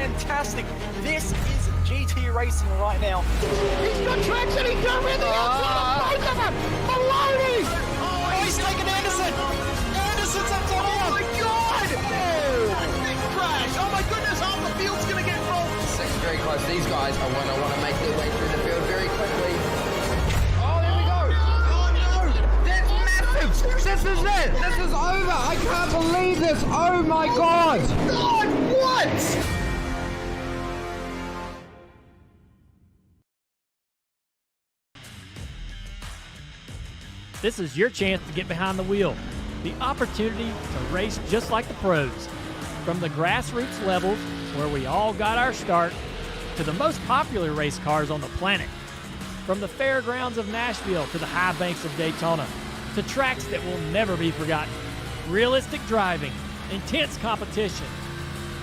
fantastic. This is GT racing right now. He's got traction, he's got with the outside of both of them. Maloney! Oh, he's taken Anderson. Anderson's up to him. Oh my God! Big crash. Oh my goodness, half the field's going to get rolled. Second very close. These guys are going to want to make their way through the field very quickly. Oh, there we go. Oh no! That's massive. This is it. This is over. I can't believe this. Oh my God. God, what? This is your chance to get behind the wheel. The opportunity to race just like the pros. From the grassroots levels, where we all got our start, to the most popular race cars on the planet. From the fairgrounds of Nashville to the high banks of Daytona, to tracks that will never be forgotten. Realistic driving, intense competition,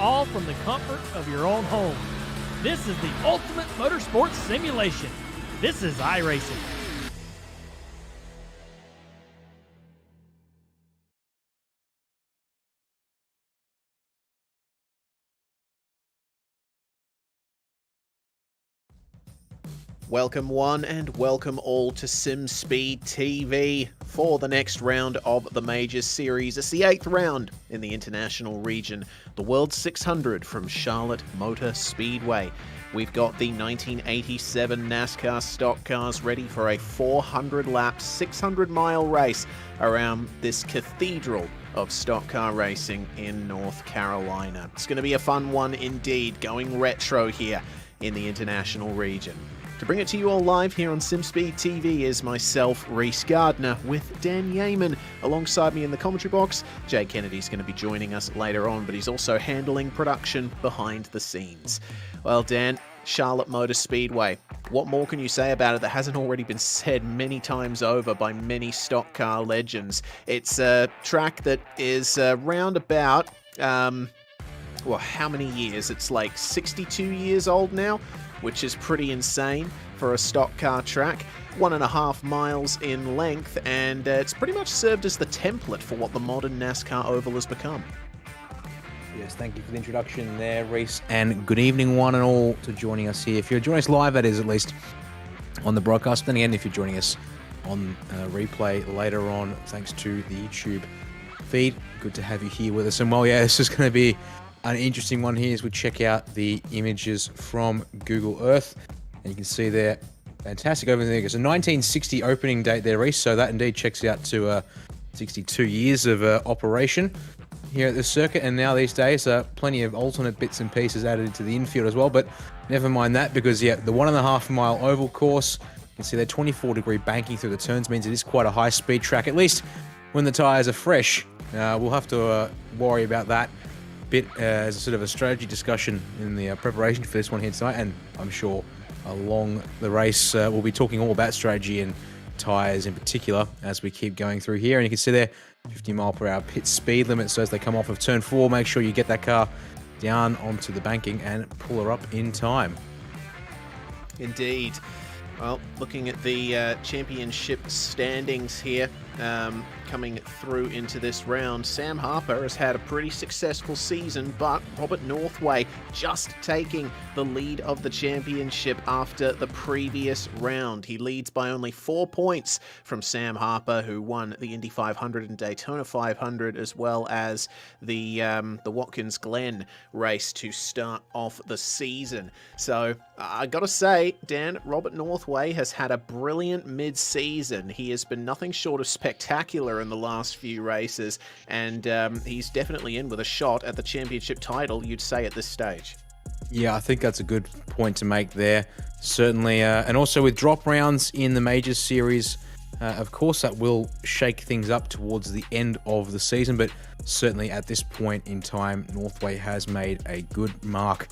all from the comfort of your own home. This is the ultimate motorsports simulation. This is iRacing. Welcome one and welcome all to SimSpeed TV for the next round of the Majors Series. It's the 8th round in the international region, the World 600 from Charlotte Motor Speedway. We've got the 1987 NASCAR stock cars ready for a 400-lap, 600-mile race around this cathedral of stock car racing in North Carolina. It's going to be a fun one indeed, going retro here in the international region. To bring it to you all live here on SimSpeed TV is myself, Reese Gardner, with Dan Yeaman alongside me in the commentary box. Jay Kennedy's going to be joining us later on, but he's also handling production behind the scenes. Well, Dan, Charlotte Motor Speedway, what more can you say about it that hasn't already been said many times over by many stock car legends? It's a track that is round about, well, how many years? It's like 62 years old now, which is pretty insane for a stock car track. 1.5 miles in length, and it's pretty much served as the template for what the modern NASCAR oval has become. Yes, thank you for the introduction there, Reese. And good evening, one and all, to joining us here. If you're joining us live, that is at least on the broadcast. Then again, if you're joining us on replay later on, thanks to the YouTube feed, good to have you here with us. And well, yeah, this is going to be an interesting one here as we check out the images from Google Earth. And you can see there, fantastic over there. It's a 1960 opening date there, Reese. So that indeed checks out to 62 years of operation here at the circuit. And now these days, plenty of alternate bits and pieces added into the infield as well. But never mind that, because yeah, the 1.5 mile oval course, you can see that 24-degree banking through the turns means it is quite a high-speed track, at least when the tyres are fresh. We'll have to worry about that bit as a sort of a strategy discussion in the preparation for this one here tonight, and I'm sure along the race we'll be talking all about strategy and tyres in particular as we keep going through here. And you can see there 50 mile per hour pit speed limit, so as they come off of turn 4, make sure you get that car down onto the banking and pull her up in time. Indeed. Well, looking at the championship standings here, coming through into this round, Sam Harper has had a pretty successful season, but Robert Northway just taking the lead of the championship after the previous round. He leads by only 4 points from Sam Harper, who won the Indy 500 and Daytona 500, as well as the Watkins Glen race to start off the season. So I gotta say, Dan, Robert Northway has had a brilliant mid-season. He has been nothing short of spectacular in the last few races, and he's definitely in with a shot at the championship title, you'd say, at this stage. Yeah, I think that's a good point to make there, certainly. And also with drop rounds in the Majors Series, of course that will shake things up towards the end of the season, but certainly at this point in time, Northway has made a good mark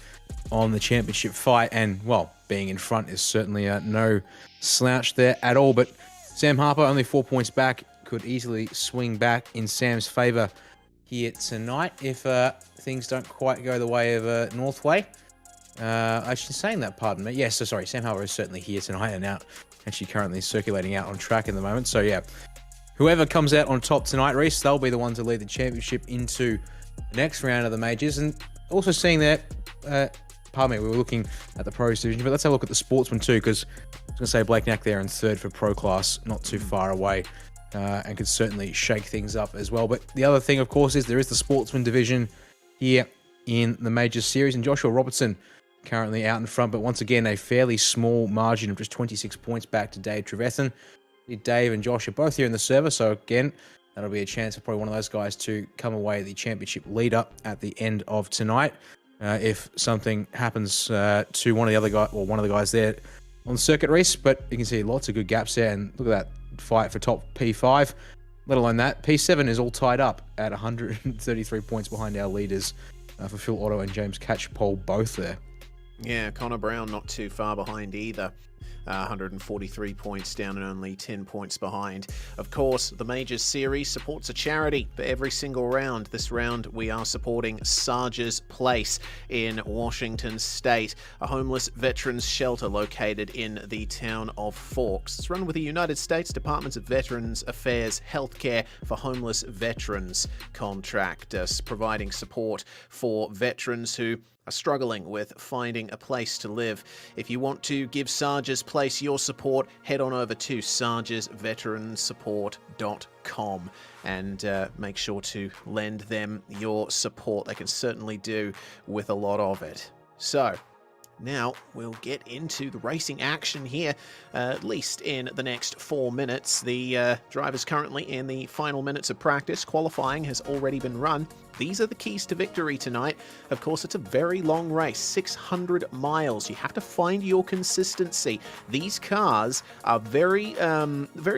on the championship fight, and, well, being in front is certainly no slouch there at all. But Sam Harper, only 4 points back, could easily swing back in Sam's favour here tonight if things don't quite go the way of Northway. Actually, saying that, pardon me. Yes, so sorry, Sam Harper is certainly here tonight and out, actually currently circulating out on track at the moment. So yeah, whoever comes out on top tonight, Reese, they'll be the ones to lead the championship into the next round of the Majors. And also seeing that pardon me, we were looking at the Pros division, but let's have a look at the Sportsman too, because I was going to say Blake Knack there in third for Pro Class, not too far away, and could certainly shake things up as well. But the other thing, of course, is there is the Sportsman division here in the Majors Series, and Joshua Robertson currently out in front, but once again, a fairly small margin of just 26 points back to Dave Trevethan. Dave and Josh are both here in the server, so again, that'll be a chance for probably one of those guys to come away the championship leader at the end of tonight. If something happens to one of the other guys, or one of the guys there on the circuit race, but you can see lots of good gaps there, and look at that fight for top P5. Let alone that, P7 is all tied up at 133 points behind our leaders for Phil Otto and James Catchpole, both there. Yeah, Connor Brown not too far behind either. 143 points down and only 10 points behind. Of course, the Majors Series supports a charity for every single round. This round, we are supporting Sarge's Place in Washington State, a homeless veterans shelter located in the town of Forks. It's run with the United States Department of Veterans Affairs Healthcare for Homeless Veterans contract, providing support for veterans who are struggling with finding a place to live. If you want to give Sarge's Place your support, head on over to sargesveteransupport.com and make sure to lend them your support. They can certainly do with a lot of it. So, now we'll get into the racing action here, at least in the next 4 minutes. The drivers currently in the final minutes of practice. Qualifying has already been run. These are the keys to victory tonight. Of course, it's a very long race, 600 miles. You have to find your consistency. These cars are very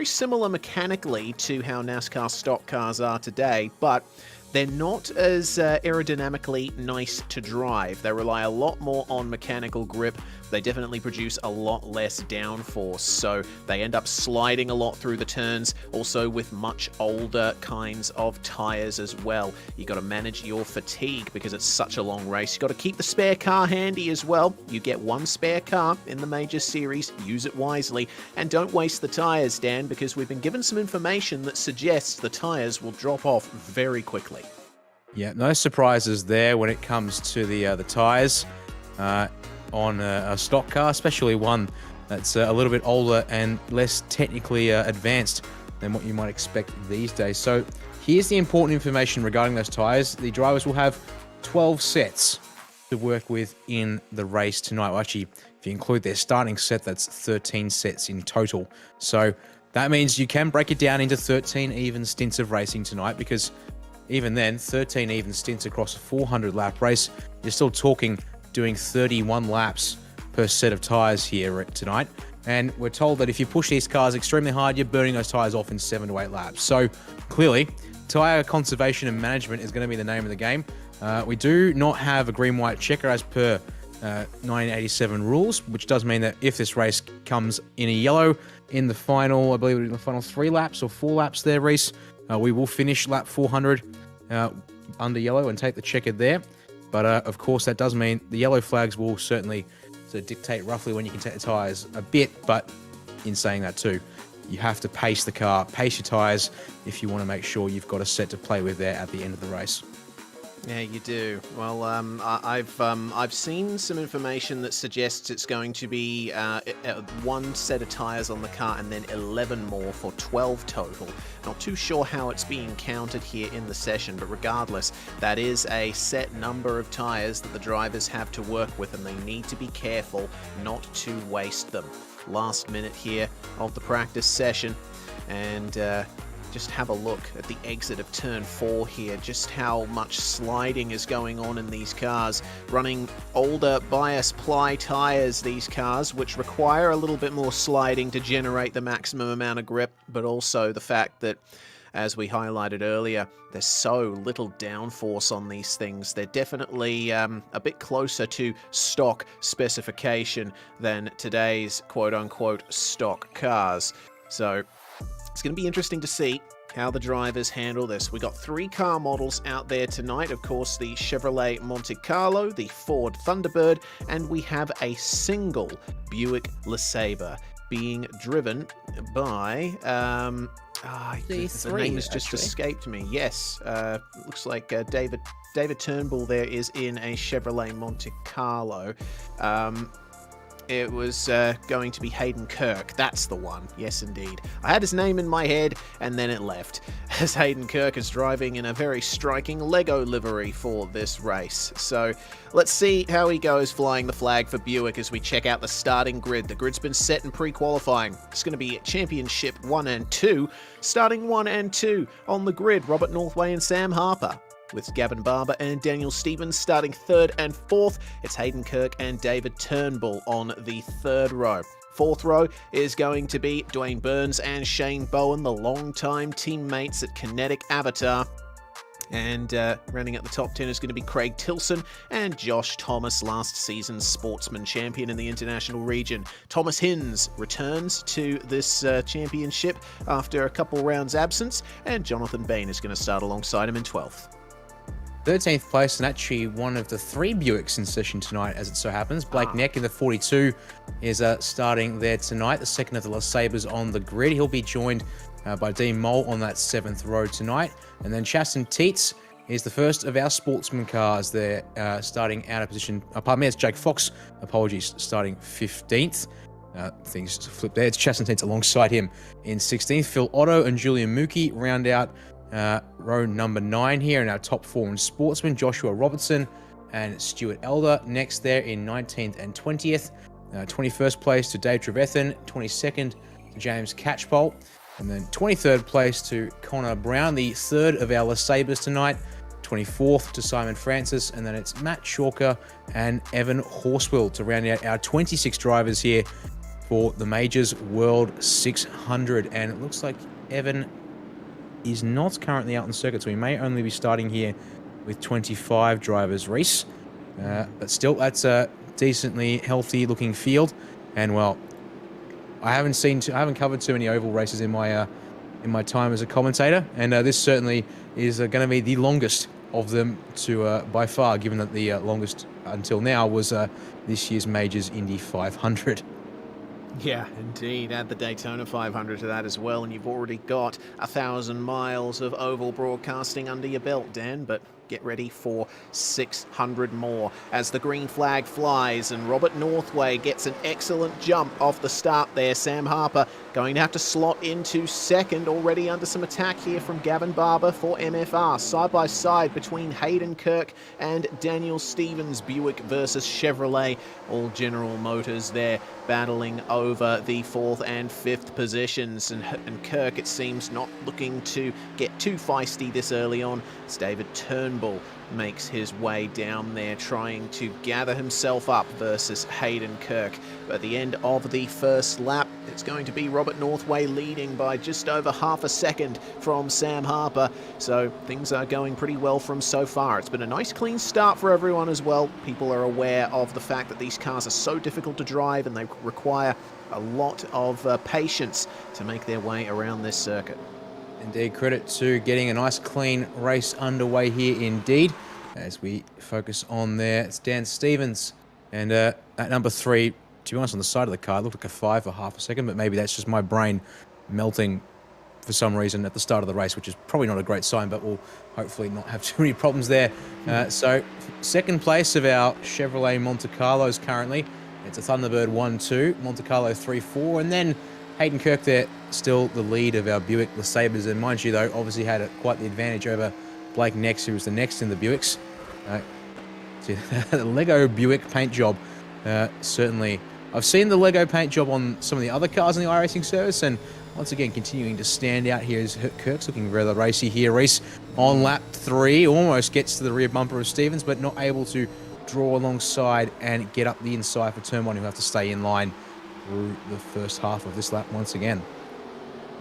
similar mechanically to how NASCAR stock cars are today, but they're not as aerodynamically nice to drive. They rely a lot more on mechanical grip. They definitely produce a lot less downforce, so they end up sliding a lot through the turns, also with much older kinds of tires as well. You got to manage your fatigue because it's such a long race. You got to keep the spare car handy as well. You get one spare car in the Major Series, use it wisely, and don't waste the tires, Dan, because we've been given some information that suggests the tires will drop off very quickly. Yeah, no surprises there when it comes to the tires on a stock car, especially one that's a little bit older and less technically advanced than what you might expect these days. So here's the important information regarding those tires. The drivers will have 12 sets to work with in the race tonight. Well, actually, if you include their starting set, that's 13 sets in total. So that means you can break it down into 13 even stints of racing tonight, because even then, 13 even stints across a 400 lap race, you're still talking doing 31 laps per set of tyres here tonight. And we're told that if you push these cars extremely hard, you're burning those tyres off in 7 to 8 laps. So clearly, tyre conservation and management is going to be the name of the game. We do not have a green-white checker as per 1987 rules, which does mean that if this race comes in a yellow in the final, I believe in the final 3 laps or 4 laps there, Reese, we will finish lap 400 under yellow and take the checkered there. But of course, that does mean the yellow flags will certainly dictate roughly when you can take the tyres a bit. But in saying that too, you have to pace the car, pace your tyres if you want to make sure you've got a set to play with there at the end of the race. Yeah, you do. Well, I've seen some information that suggests it's going to be 1 set of tyres on the car and then 11 more for 12 total. Not too sure how it's being counted here in the session, but regardless, that is a set number of tyres that the drivers have to work with, and they need to be careful not to waste them. Last minute here of the practice session, and just have a look at the exit of turn 4 here, just how much sliding is going on in these cars. Running older bias ply tires, these cars, which require a little bit more sliding to generate the maximum amount of grip, but also the fact that, as we highlighted earlier, there's so little downforce on these things. They're definitely a bit closer to stock specification than today's quote-unquote stock cars. So it's going to be interesting to see how the drivers handle this. We got 3 car models out there tonight. Of course, the Chevrolet Monte Carlo, the Ford Thunderbird, and we have a single Buick LeSabre being driven by The name has just escaped me. Yes, looks like David Turnbull there is in a Chevrolet Monte Carlo. It was going to be Hayden Kirk. That's the one. Yes, indeed. I had his name in my head, and then it left, as Hayden Kirk is driving in a very striking Lego livery for this race. So let's see how he goes flying the flag for Buick as we check out the starting grid. The grid's been set in pre-qualifying. It's going to be Championship 1 and 2. Starting 1 and 2 on the grid, Robert Northway and Sam Harper. With Gavin Barber and Daniel Stevens starting 3rd and 4th, it's Hayden Kirk and David Turnbull on the 3rd row. 4th row is going to be Dwayne Burns and Shane Bowen, the longtime teammates at Kinetic Avatar. And rounding out the top 10 is going to be Craig Tilson and Josh Thomas, last season's sportsman champion in the international region. Thomas Hinz returns to this championship after a couple rounds absence, and Jonathan Bain is going to start alongside him in 12th. 13th place, and actually one of the 3 Buicks in session tonight, as it so happens. Blake Neck in the 42 is starting there tonight, the second of the Les Sabres on the grid. He'll be joined by Dean Mole on that 7th row tonight. And then Chasten Teets is the first of our sportsman cars there, starting out of position. Pardon me, it's Jake Fox, apologies, starting 15th. Things flip there. It's Chasten Teets alongside him in 16th. Phil Otto and Julian Mookie round out row number 9 here in our top 4 in sportsmen. Joshua Robertson and Stuart Elder next there in 19th and 20th. 21st place to Dave Trevethan, 22nd to James Catchpole, and then 23rd place to Connor Brown, the 3rd of our Les Sabres tonight. 24th to Simon Francis, and then it's Matt Chalker and Evan Horswell to round out our 26 drivers here for the Majors World 600. And it looks like Evan is not currently out on the circuit, so we may only be starting here with 25 drivers, Reese. But still, that's a decently healthy looking field. And well, I haven't covered too many oval races in my time as a commentator, and this certainly is going to be the longest of them to by far, given that the longest until now was this year's Majors Indy 500. Yeah, indeed. Add the Daytona 500 to that as well, and you've already got 1,000 miles of oval broadcasting under your belt, Dan, but get ready for 600 more as the green flag flies and Robert Northway gets an excellent jump off the start there. Sam Harper going to have to slot into second, already under some attack here from Gavin Barber for MFR. Side by side between Hayden Kirk and Daniel Stevens, Buick versus Chevrolet. All General Motors there battling over the 4th and 5th positions, and Kirk, it seems, not looking to get too feisty this early on. It's David Turnbull makes his way down there, trying to gather himself up versus Hayden Kirk. But at the end of the first lap, it's going to be Robert Northway leading by just over half a second from Sam Harper. So things are going pretty well from so far. It's been a nice clean start for everyone as well. People are aware of the fact that these cars are so difficult to drive and they require a lot of patience to make their way around this circuit. Indeed, credit to getting a nice clean race underway here indeed. As we focus on there, it's Dan Stevens. And at number 3, to be honest, on the side of the car, it looked like a 5 for half a second, but maybe that's just my brain melting for some reason at the start of the race, which is probably not a great sign, but we'll hopefully not have too many problems there. So second place of our Chevrolet Monte Carlos currently. It's a Thunderbird 1-2, Monte Carlo 3-4, and then Hayden Kirk there, still the lead of our Buick Les Sabres, and mind you though, obviously had quite the advantage over Blake Nex, who was the next in the Buicks. The Lego Buick paint job, certainly. I've seen the Lego paint job on some of the other cars in the iRacing service, and once again continuing to stand out here is Kirk's looking rather racy here. Reese on lap 3, almost gets to the rear bumper of Stevens, but not able to draw alongside and get up the inside for turn 1. He'll have to stay in line through the first half of this lap once again.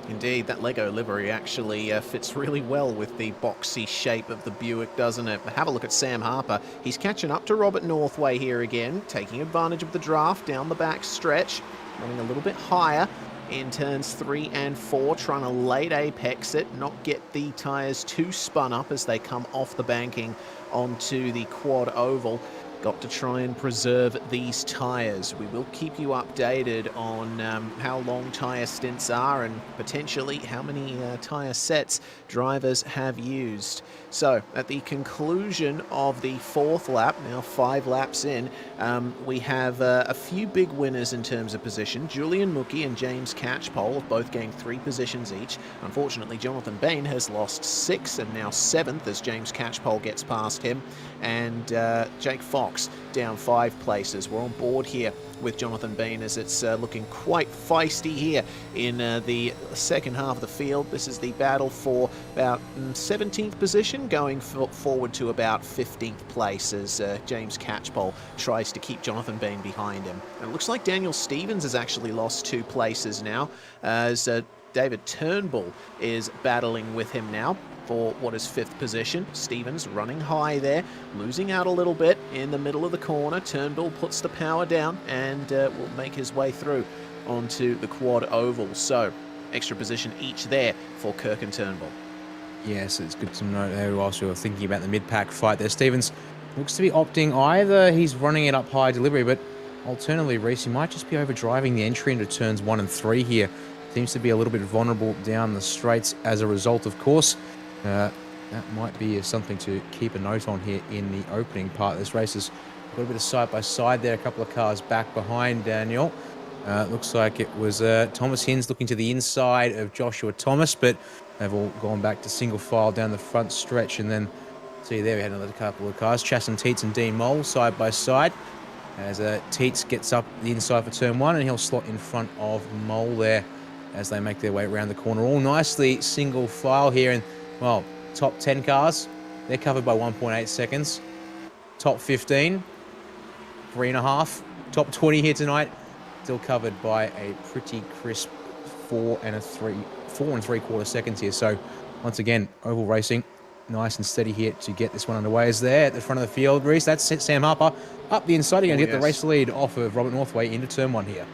Indeed, that Lego livery actually fits really well with the boxy shape of the Buick, doesn't it? But have a look at Sam Harper. He's catching up to Robert Northway here again, taking advantage of the draft down the back stretch, running a little bit higher in turns 3 and 4, trying to late apex it, not get the tyres too spun up as they come off the banking onto the quad oval. got to try and preserve these tyres. We will keep you updated on how long tyre stints are and potentially how many tyre sets drivers have used. So at the conclusion of the 4th lap, now 5 laps in, we have a few big winners in terms of position. Julian Mookie and James Catchpole have both gained 3 positions each. Unfortunately, Jonathan Bain has lost 6 and now 7th as James Catchpole gets past him. And Jake Fox down 5 places. We're on board here with Jonathan Bain as it's looking quite feisty here in the second half of the field. This is the battle for about 17th position, going forward to about 15th place as James Catchpole tries to keep Jonathan Bain behind him. And it looks like Daniel Stevens has actually lost 2 places now as David Turnbull is battling with him now for what is 5th position. Stevens running high there, losing out a little bit in the middle of the corner. Turnbull puts the power down and will make his way through onto the quad oval. So extra position each there for Kirk and Turnbull. Yes, it's good to note there whilst we were thinking about the mid-pack fight there. Stevens looks to be opting either he's running it up high delivery, but alternatively, Reese, he might just be overdriving the entry into turns 1 and 3 here. Seems to be a little bit vulnerable down the straights as a result, of course. That might be something to keep a note on here in the opening part of this race. There's a little bit of side-by-side there, a couple of cars back behind Daniel. Looks like it was Thomas Hinz looking to the inside of Joshua Thomas, but they've all gone back to single file down the front stretch. And then, see there, we had another couple of cars. Chasten Teets and Dean Mole side-by-side as Teets gets up the inside for turn 1, and he'll slot in front of Mole there as they make their way around the corner. All nicely single file here. And well, top 10 cars, they're covered by 1.8 seconds. Top 15, 3.5. Top 20 here tonight, still covered by a pretty crisp 4 and 3/4 seconds here. So once again, oval racing, nice and steady here to get this one underway. Is there at the front of the field, Reese? That's Sam Harper up the inside. You're going to get the race lead off of Robert Northway into turn 1 here.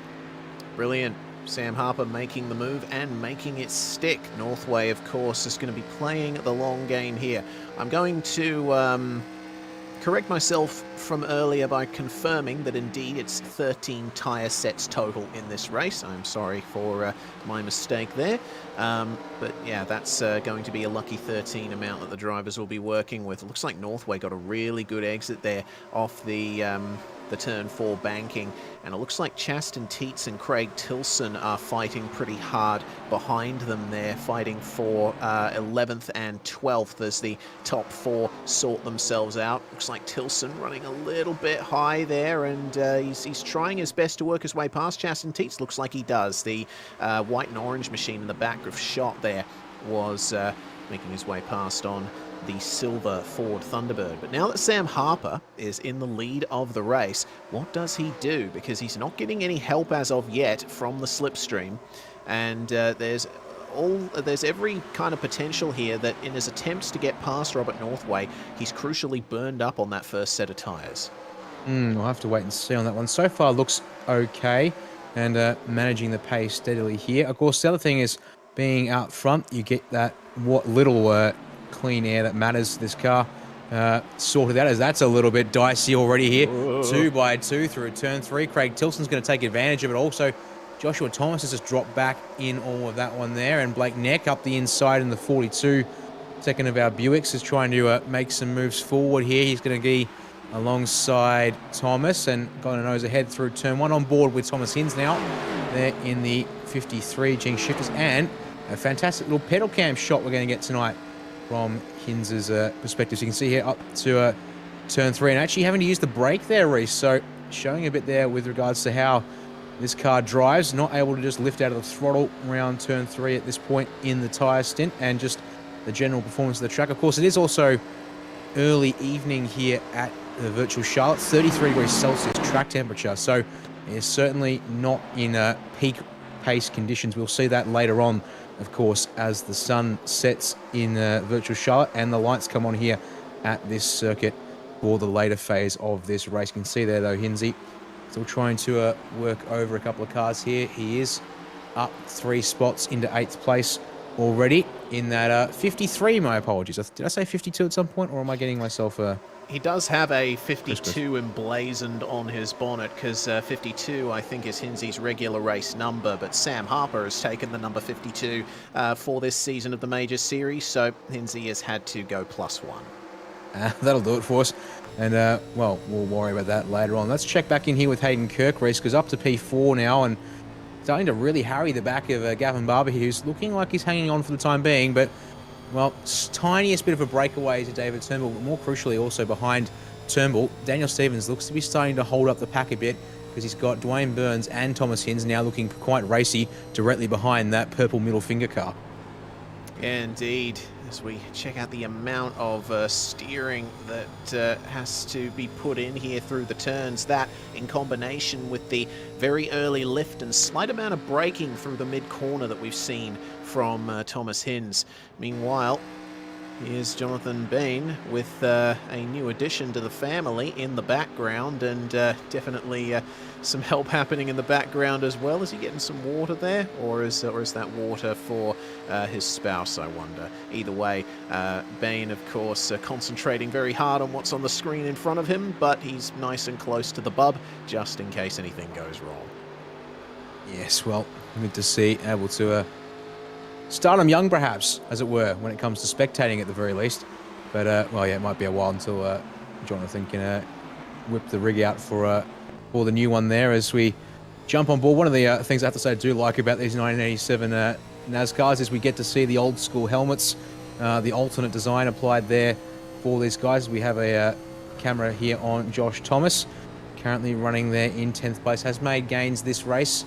Brilliant. Sam Harper making the move and making it stick. Northway, of course, is going to be playing the long game here. I'm going to correct myself from earlier by confirming that indeed it's 13 tyre sets total in this race. I'm sorry for my mistake there. But yeah, that's going to be a lucky 13 amount that the drivers will be working with. It looks like Northway got a really good exit there off the turn 4 banking, and it looks like Chasten Teets and Craig Tilson are fighting pretty hard behind them there, fighting for 11th and 12th as the top 4 sort themselves out. Looks like Tilson running a little bit high there, and he's trying his best to work his way past Chasten Teets. Looks like he does. The white and orange machine in the back of shot there was making his way past on the silver Ford Thunderbird. But now that Sam Harper is in the lead of the race, what does he do? Because he's not getting any help as of yet from the slipstream, and there's every kind of potential here that in his attempts to get past Robert Northway, he's crucially burned up on that first set of tyres. We'll have to wait and see on that one. So far looks okay, and managing the pace steadily here. Of course, the other thing is being out front, you get that what little clean air that matters. This car sorted out as that's a little bit dicey already here. 2x2 through turn 3. Craig Tilson's going to take advantage of it. Also, Joshua Thomas has just dropped back in all of that one there, and Blake Neck up the inside in the 42. Second of our Buicks is trying to make some moves forward here. He's going to be alongside Thomas and got a nose ahead through turn 1. On board with Thomas Hinz now. There in the 53 Jing Shifters, and a fantastic little pedal cam shot we're going to get tonight from Hinz's perspective. So you can see here up to turn 3, and actually having to use the brake there, Reese. So showing a bit there with regards to how this car drives, not able to just lift out of the throttle around turn 3 at this point in the tyre stint, and just the general performance of the track. Of course, it is also early evening here at the virtual Charlotte, 33 degrees Celsius track temperature. So it is certainly not in peak pace conditions. We'll see that later on, of course, as the sun sets in virtual Charlotte and the lights come on here at this circuit for the later phase of this race. You can see there, though, Hinzy still trying to work over a couple of cars here. He is up 3 spots into 8th place already in that 53, my apologies. Did I say 52 at some point, or am I getting myself He does have a 52 emblazoned on his bonnet, because 52, I think, is Hinsley's regular race number, but Sam Harper has taken the number 52 for this season of the Major Series, so Hinsley has had to go +1. That'll do it for us. And, well, we'll worry about that later on. Let's check back in here with Hayden Kirk, Reese, because up to P4 now, and starting to really harry the back of Gavin Barber here, who's looking like he's hanging on for the time being, but, well, tiniest bit of a breakaway to David Turnbull, but more crucially also behind Turnbull, Daniel Stevens looks to be starting to hold up the pack a bit, because he's got Dwayne Burns and Thomas Hinz now looking quite racy directly behind that purple middle finger car. Indeed, as we check out the amount of steering that has to be put in here through the turns, that in combination with the very early lift and slight amount of braking through the mid-corner that we've seen from Thomas Hinz. Meanwhile, here's Jonathan Bain with a new addition to the family in the background, and definitely some help happening in the background as well. Is he getting some water there, or is that water for his spouse, I wonder? Either way, Bain, of course, concentrating very hard on what's on the screen in front of him, but he's nice and close to the bub, just in case anything goes wrong. Yes, well, good to see, able to start them young, perhaps, as it were, when it comes to spectating at the very least. But, well, yeah, it might be a while until Jonathan can whip the rig out for the new one there as we jump on board. One of the things I have to say I do like about these 1987 NASCARs is we get to see the old school helmets, the alternate design applied there for these guys. We have a camera here on Josh Thomas, currently running there in 10th place, has made gains this race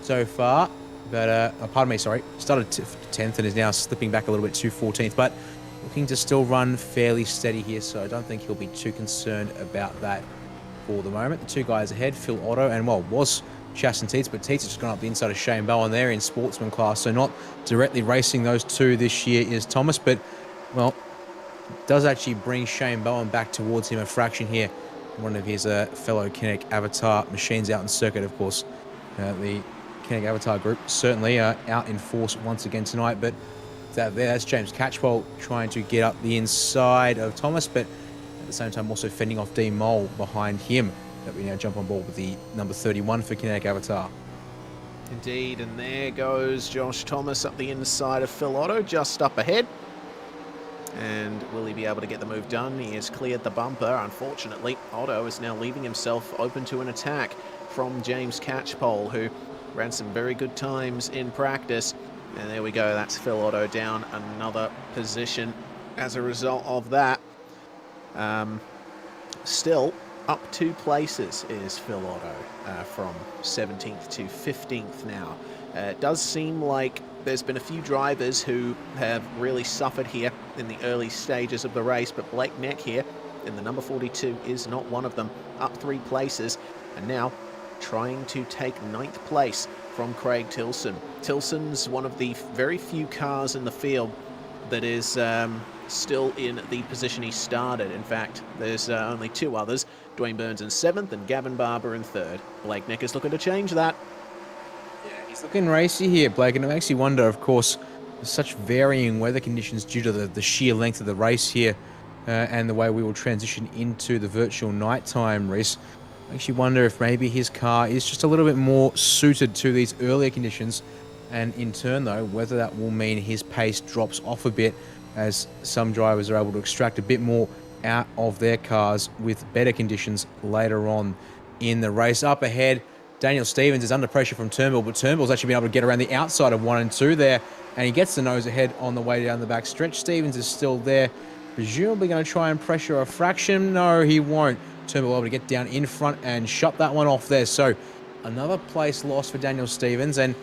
so far. But, pardon me, sorry, started 10th and is now slipping back a little bit to 14th, but looking to still run fairly steady here, so I don't think he'll be too concerned about that for the moment. The two guys ahead, Phil Otto, and, well, was Chaston Teets, but Teets has just gone up the inside of Shane Bowen there in sportsman class, so not directly racing those two this year is Thomas, but, well, does actually bring Shane Bowen back towards him a fraction here. One of his fellow Kinetic Avatar machines out in circuit, of course. The Kinetic Avatar group certainly out in force once again tonight, but that's James Catchpole trying to get up the inside of Thomas, but at the same time also fending off D Mole behind him, that we now jump on board with the number 31 for Kinetic Avatar. Indeed, and there goes Josh Thomas up the inside of Phil Otto, just up ahead. And will he be able to get the move done? He has cleared the bumper. Unfortunately, Otto is now leaving himself open to an attack from James Catchpole, who ran some very good times in practice. And there we go, that's Phil Otto down another position as a result of that. Still up 2 places is Phil Otto, from 17th to 15th now. It does seem like there's been a few drivers who have really suffered here in the early stages of the race, but Blake Neck here in the number 42 is not one of them. Up 3 places, and now trying to take 9th place from Craig Tilson. Tilson's one of the very few cars in the field that is still in the position he started. In fact, there's only 2 others, Dwayne Burns in 7th and Gavin Barber in 3rd. Blake Neck is looking to change that. Yeah, he's looking racy here, Blake, and it makes you wonder, of course, such varying weather conditions due to the sheer length of the race here and the way we will transition into the virtual nighttime race. Makes you wonder if maybe his car is just a little bit more suited to these earlier conditions, and in turn, though, whether that will mean his pace drops off a bit as some drivers are able to extract a bit more out of their cars with better conditions later on in the race. Up ahead, Daniel Stevens is under pressure from Turnbull, but Turnbull's actually been able to get around the outside of 1 and 2 there, and he gets the nose ahead on the way down the back stretch. Stevens is still there, presumably going to try and pressure a fraction. No, he won't. Turnbull able to get down in front and shut that one off there. So another place lost for Daniel Stevens, and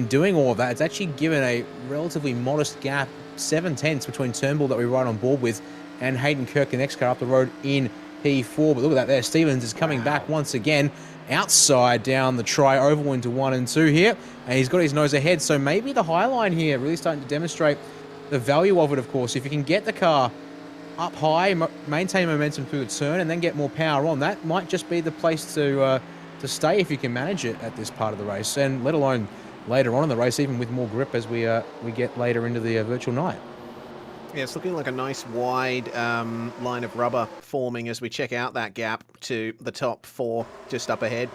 doing all of that, it's actually given a relatively modest gap, 7/10 between Turnbull that we ride on board with and Hayden Kirk, the next car up the road in P4. But look at that there, Stevens is coming back once again, outside down the tri-oval into 1 and 2 here, and he's got his nose ahead. So maybe the high line here really starting to demonstrate the value of it, of course. If you can get the car up high, maintain momentum through the turn, and then get more power on, that might just be the place to stay if you can manage it at this part of the race, and let alone later on in the race, even with more grip as we get later into the virtual night. Yeah, it's looking like a nice wide line of rubber forming as we check out that gap to the top 4 just up ahead.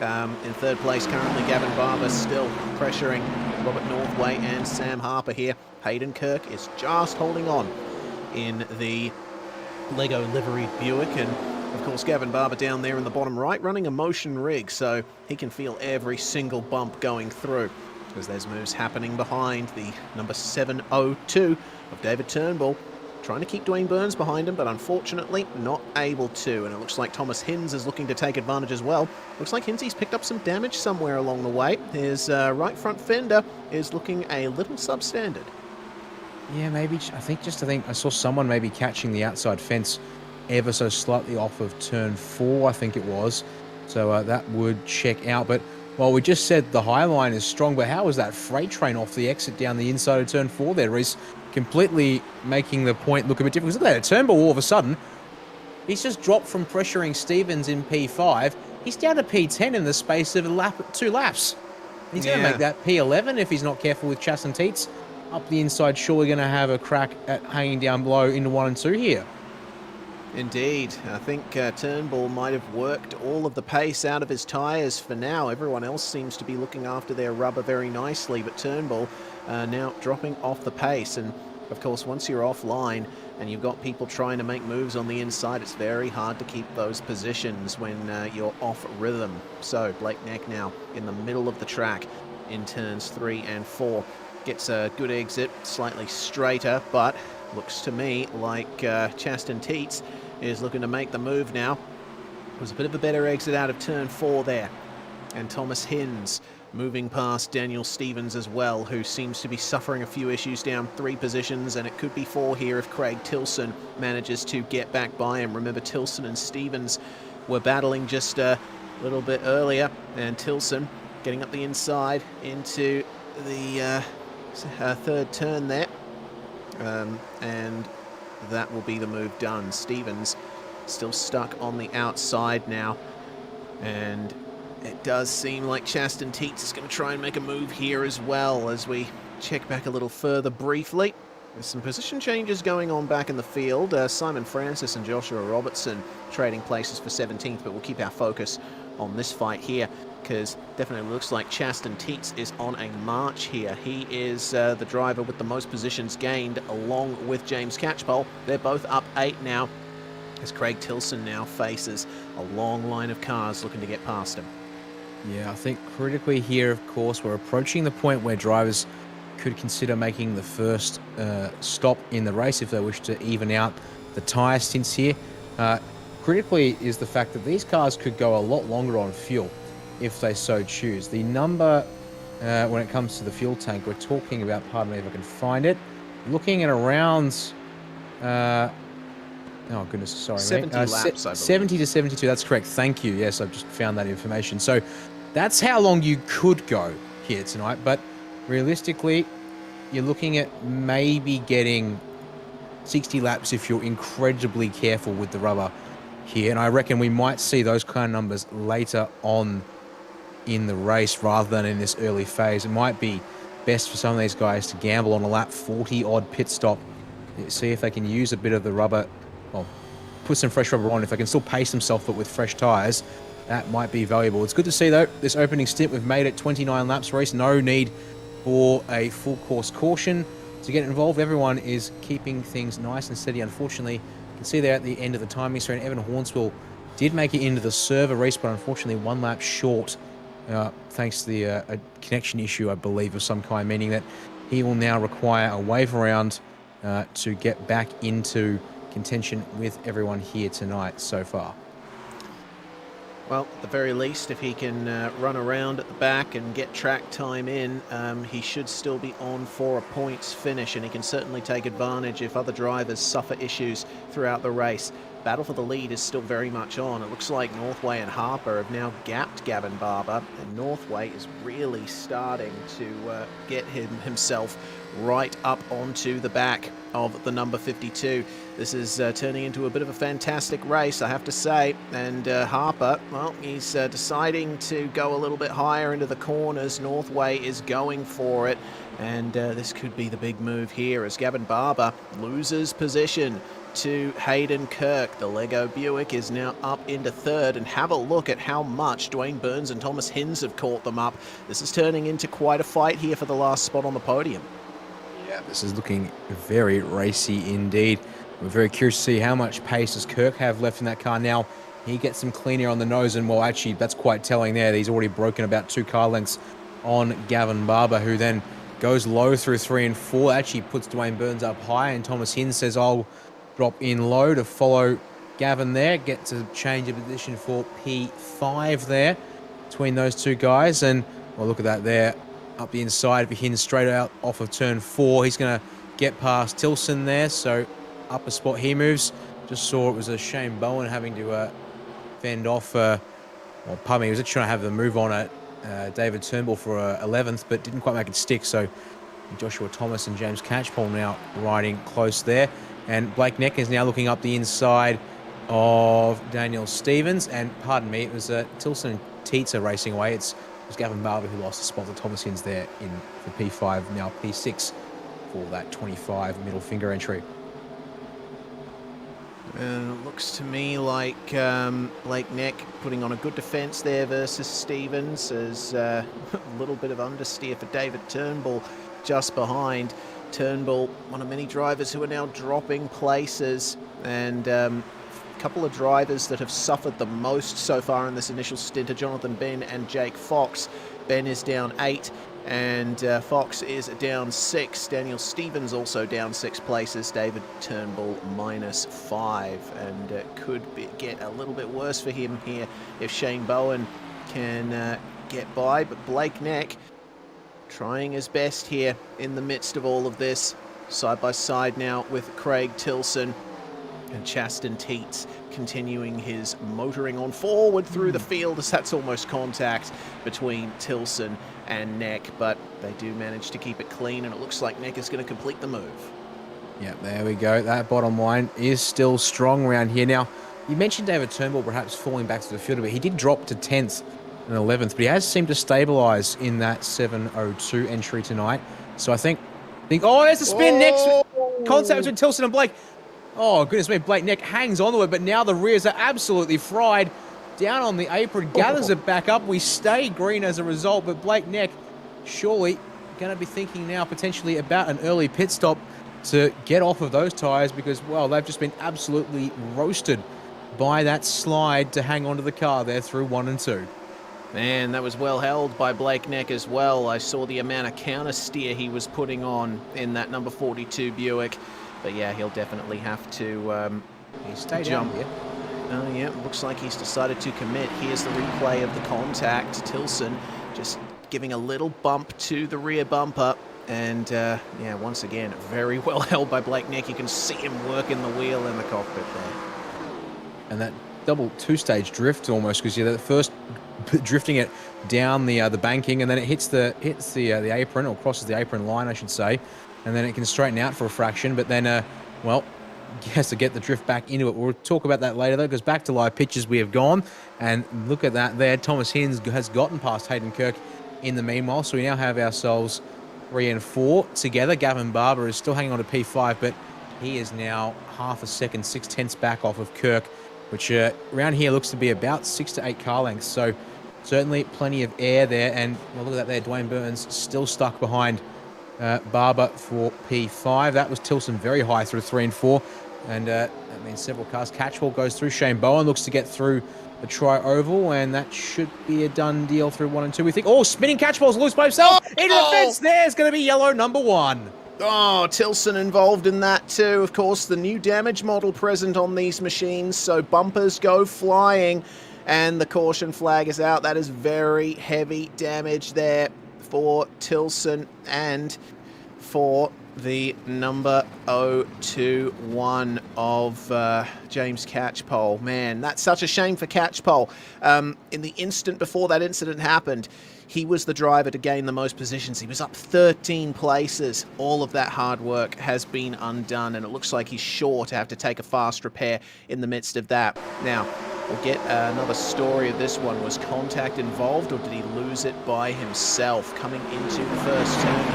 In third place currently, Gavin Barber still pressuring Robert Northway and Sam Harper here. Hayden Kirk is just holding on in the Lego liveried Buick, and of course Gavin Barber down there in the bottom right running a motion rig, so he can feel every single bump going through as there's moves happening behind the number 702 of David Turnbull, trying to keep Dwayne Burns behind him, but unfortunately not able to. And it looks like Thomas Hinz is looking to take advantage as well. Looks like Hinzy's picked up some damage somewhere along the way. His right front fender is looking a little substandard. Yeah, maybe. I think I saw someone maybe catching the outside fence ever so slightly off of turn 4, I think it was. So that would check out. But well, we just said the high line is strong, but how was that freight train off the exit down the inside of turn 4 there, Reese? Completely making the point look a bit different. Look at that, Turnbull all of a sudden, he's just dropped from pressuring Stevens in P5. He's down to P10 in the space of 2 laps. He's going to make that P11 if he's not careful with Chas and Teets. Up the inside, surely going to have a crack at hanging down below into 1 and 2 here. Indeed. I think Turnbull might have worked all of the pace out of his tyres for now. Everyone else seems to be looking after their rubber very nicely, but Turnbull now dropping off the pace. And of course, once you're offline and you've got people trying to make moves on the inside, it's very hard to keep those positions when you're off rhythm. So Blake Neck now in the middle of the track in turns 3 and 4. Gets a good exit, slightly straighter, but looks to me like Chaston Teets is looking to make the move now. It was a bit of a better exit out of turn 4 there. And Thomas Hinz moving past Daniel Stevens as well, who seems to be suffering a few issues down 3 positions, and it could be 4 here if Craig Tilson manages to get back by him. Remember, Tilson and Stevens were battling just a little bit earlier, and Tilson getting up the inside into the third turn there. And that will be the move done. Stevens still stuck on the outside now, and it does seem like Chaston Teets is going to try and make a move here as well. As we check back a little further briefly, there's some position changes going on back in the field. Simon Francis and Joshua Robertson trading places for 17th, but we'll keep our focus on this fight here, because definitely looks like Chaston Teets is on a march here. He is the driver with the most positions gained, along with James Catchpole. They're both up 8 now, as Craig Tilson now faces a long line of cars looking to get past him. Yeah, I think critically here, of course, we're approaching the point where drivers could consider making the first stop in the race if they wish to even out the tyre stints here. Critically is the fact that these cars could go a lot longer on fuel if they so choose. The number, when it comes to the fuel tank, we're talking about, pardon me if I can find it, looking at around, oh goodness, sorry. 70 laps, I believe. 70 to 72, that's correct. Thank you. Yes, I've just found that information. So that's how long you could go here tonight. But realistically, you're looking at maybe getting 60 laps if you're incredibly careful with the rubber here. And I reckon we might see those kind of numbers later on in the race rather than in this early phase. It might be best for some of these guys to gamble on a lap 40 odd pit stop, see if they can use a bit of the rubber, well, put some fresh rubber on. If they can still pace themselves but with fresh tyres, that might be valuable. It's good to see though, this opening stint we've made it 29 laps race. No need for a full course caution to get involved. Everyone is keeping things nice and steady. Unfortunately, you can see there at the end of the timing screen, Evan Hornswell did make it into the server race, but unfortunately 1 lap short, thanks to the a connection issue, I believe, of some kind, meaning that he will now require a wave around to get back into contention with everyone here tonight so far. Well, at the very least, if he can run around at the back and get track time in, he should still be on for a points finish, and he can certainly take advantage if other drivers suffer issues throughout the race. Battle for the lead is still very much on. It looks like Northway and Harper have now gapped Gavin Barber, and Northway is really starting to get himself right up onto the back of the number 52. This is turning into a bit of a fantastic race, I have to say. And Harper, well, he's deciding to go a little bit higher into the corners. Northway is going for it. And this could be the big move here as Gavin Barber loses position to Hayden Kirk. The Lego Buick is now up into third, and have a look at how much Dwayne Burns and Thomas Hinz have caught them up. This is turning into quite a fight here for the last spot on the podium. Yeah, this is looking very racy indeed. We're very curious to see how much pace does Kirk have left in that car now. He gets some clean air on the nose, and well, actually, that's quite telling there. He's already broken about 2 car lengths on Gavin Barber, who then goes low through 3 and 4. Actually puts Dwayne Burns up high, and Thomas Hinz says, I'll drop in low to follow Gavin there. Gets a change of position for P5 there between those 2 guys. And well, look at that there. Up the inside for Hinz, straight out off of turn 4. He's going to get past Tilson there, so up a spot he moves. Just saw it was a Shane Bowen having to fend off, well, pardon me, he was just trying to have the move on at David Turnbull for 11th, but didn't quite make it stick. So Joshua Thomas and James Catchpole now riding close there. And Blake Neck is now looking up the inside of Daniel Stevens. And pardon me, it was Tilson and Tietze racing away. It was Gavin Barber who lost the spot to Thomas Hinz there in for P5, now P6 for that 25 middle finger entry. It looks to me like Blake Neck putting on a good defence there versus Stevens. As a little bit of understeer for David Turnbull just behind. Turnbull, one of many drivers who are now dropping places, and a couple of drivers that have suffered the most so far in this initial stint are Jonathan Ben and Jake Fox. Ben is down 8 and Fox is down 6. Daniel Stevens also down 6 places. David Turnbull -5, and it could get a little bit worse for him here if Shane Bowen can get by. But Blake Neck trying his best here in the midst of all of this, side by side now with Craig Tilson. And Chaston Tietze continuing his motoring on forward through the field, as that's almost contact between Tilson and Neck, but they do manage to keep it clean, and it looks like Neck is going to complete the move. Yeah, there we go. That bottom line is still strong around here. Now, you mentioned David Turnbull perhaps falling back to the field a bit. He did drop to 10th and 11th, but he has seemed to stabilise in that 7:02 entry tonight. So I think oh, there's a spin next contact between Tilson and Blake. Oh, goodness me, Blake Neck hangs onto it, but now the rears are absolutely fried. Down on the apron, gathers it back up. We stay green as a result, but Blake Neck surely going to be thinking now potentially about an early pit stop to get off of those tyres, because, well, they've just been absolutely roasted by that slide to hang onto the car there through 1 and 2. Man, that was well held by Blake Neck as well. I saw the amount of counter steer he was putting on in that number 42 Buick. But yeah, he'll definitely have to jump. Oh yeah, looks like he's decided to commit. Here's the replay of the contact. Tilson just giving a little bump to the rear bumper. And yeah, once again, very well held by Blake Neck. You can see him working the wheel in the cockpit there. And that double 2-stage drift almost, because you're the first drifting it down the banking, and then it hits the apron, or crosses the apron line, I should say. And then it can straighten out for a fraction, but then, well, he has to get the drift back into it. We'll talk about that later, though, because back to live pictures we have gone. And look at that there. Thomas Hinz has gotten past Hayden Kirk in the meanwhile, so we now have ourselves 3 and 4 together. Gavin Barber is still hanging on to P5, but he is now half a second, 6/10 back off of Kirk, which around here looks to be about 6 to 8 car lengths. So certainly plenty of air there. And well, look at that there. Dwayne Burns still stuck behind Barber for P5. That was Tilson very high through 3 and 4, and that means several cars. Catchpole goes through. Shane Bowen looks to get through the tri-oval, and that should be a done deal through 1 and 2. We think, oh, spinning Catchpole's loose by himself into the fence. There's going to be yellow number 1. Oh, Tilson involved in that too. Of course, the new damage model present on these machines, so bumpers go flying, and the caution flag is out. That is very heavy damage there for Tilson and for the number 021 of James Catchpole. Man, that's such a shame for Catchpole. In the instant before that incident happened, he was the driver to gain the most positions. He was up 13 places. All of that hard work has been undone, and it looks like he's sure to have to take a fast repair in the midst of that. Now, we'll get another story of this one. Was contact involved, or did he lose it by himself coming into the first turn?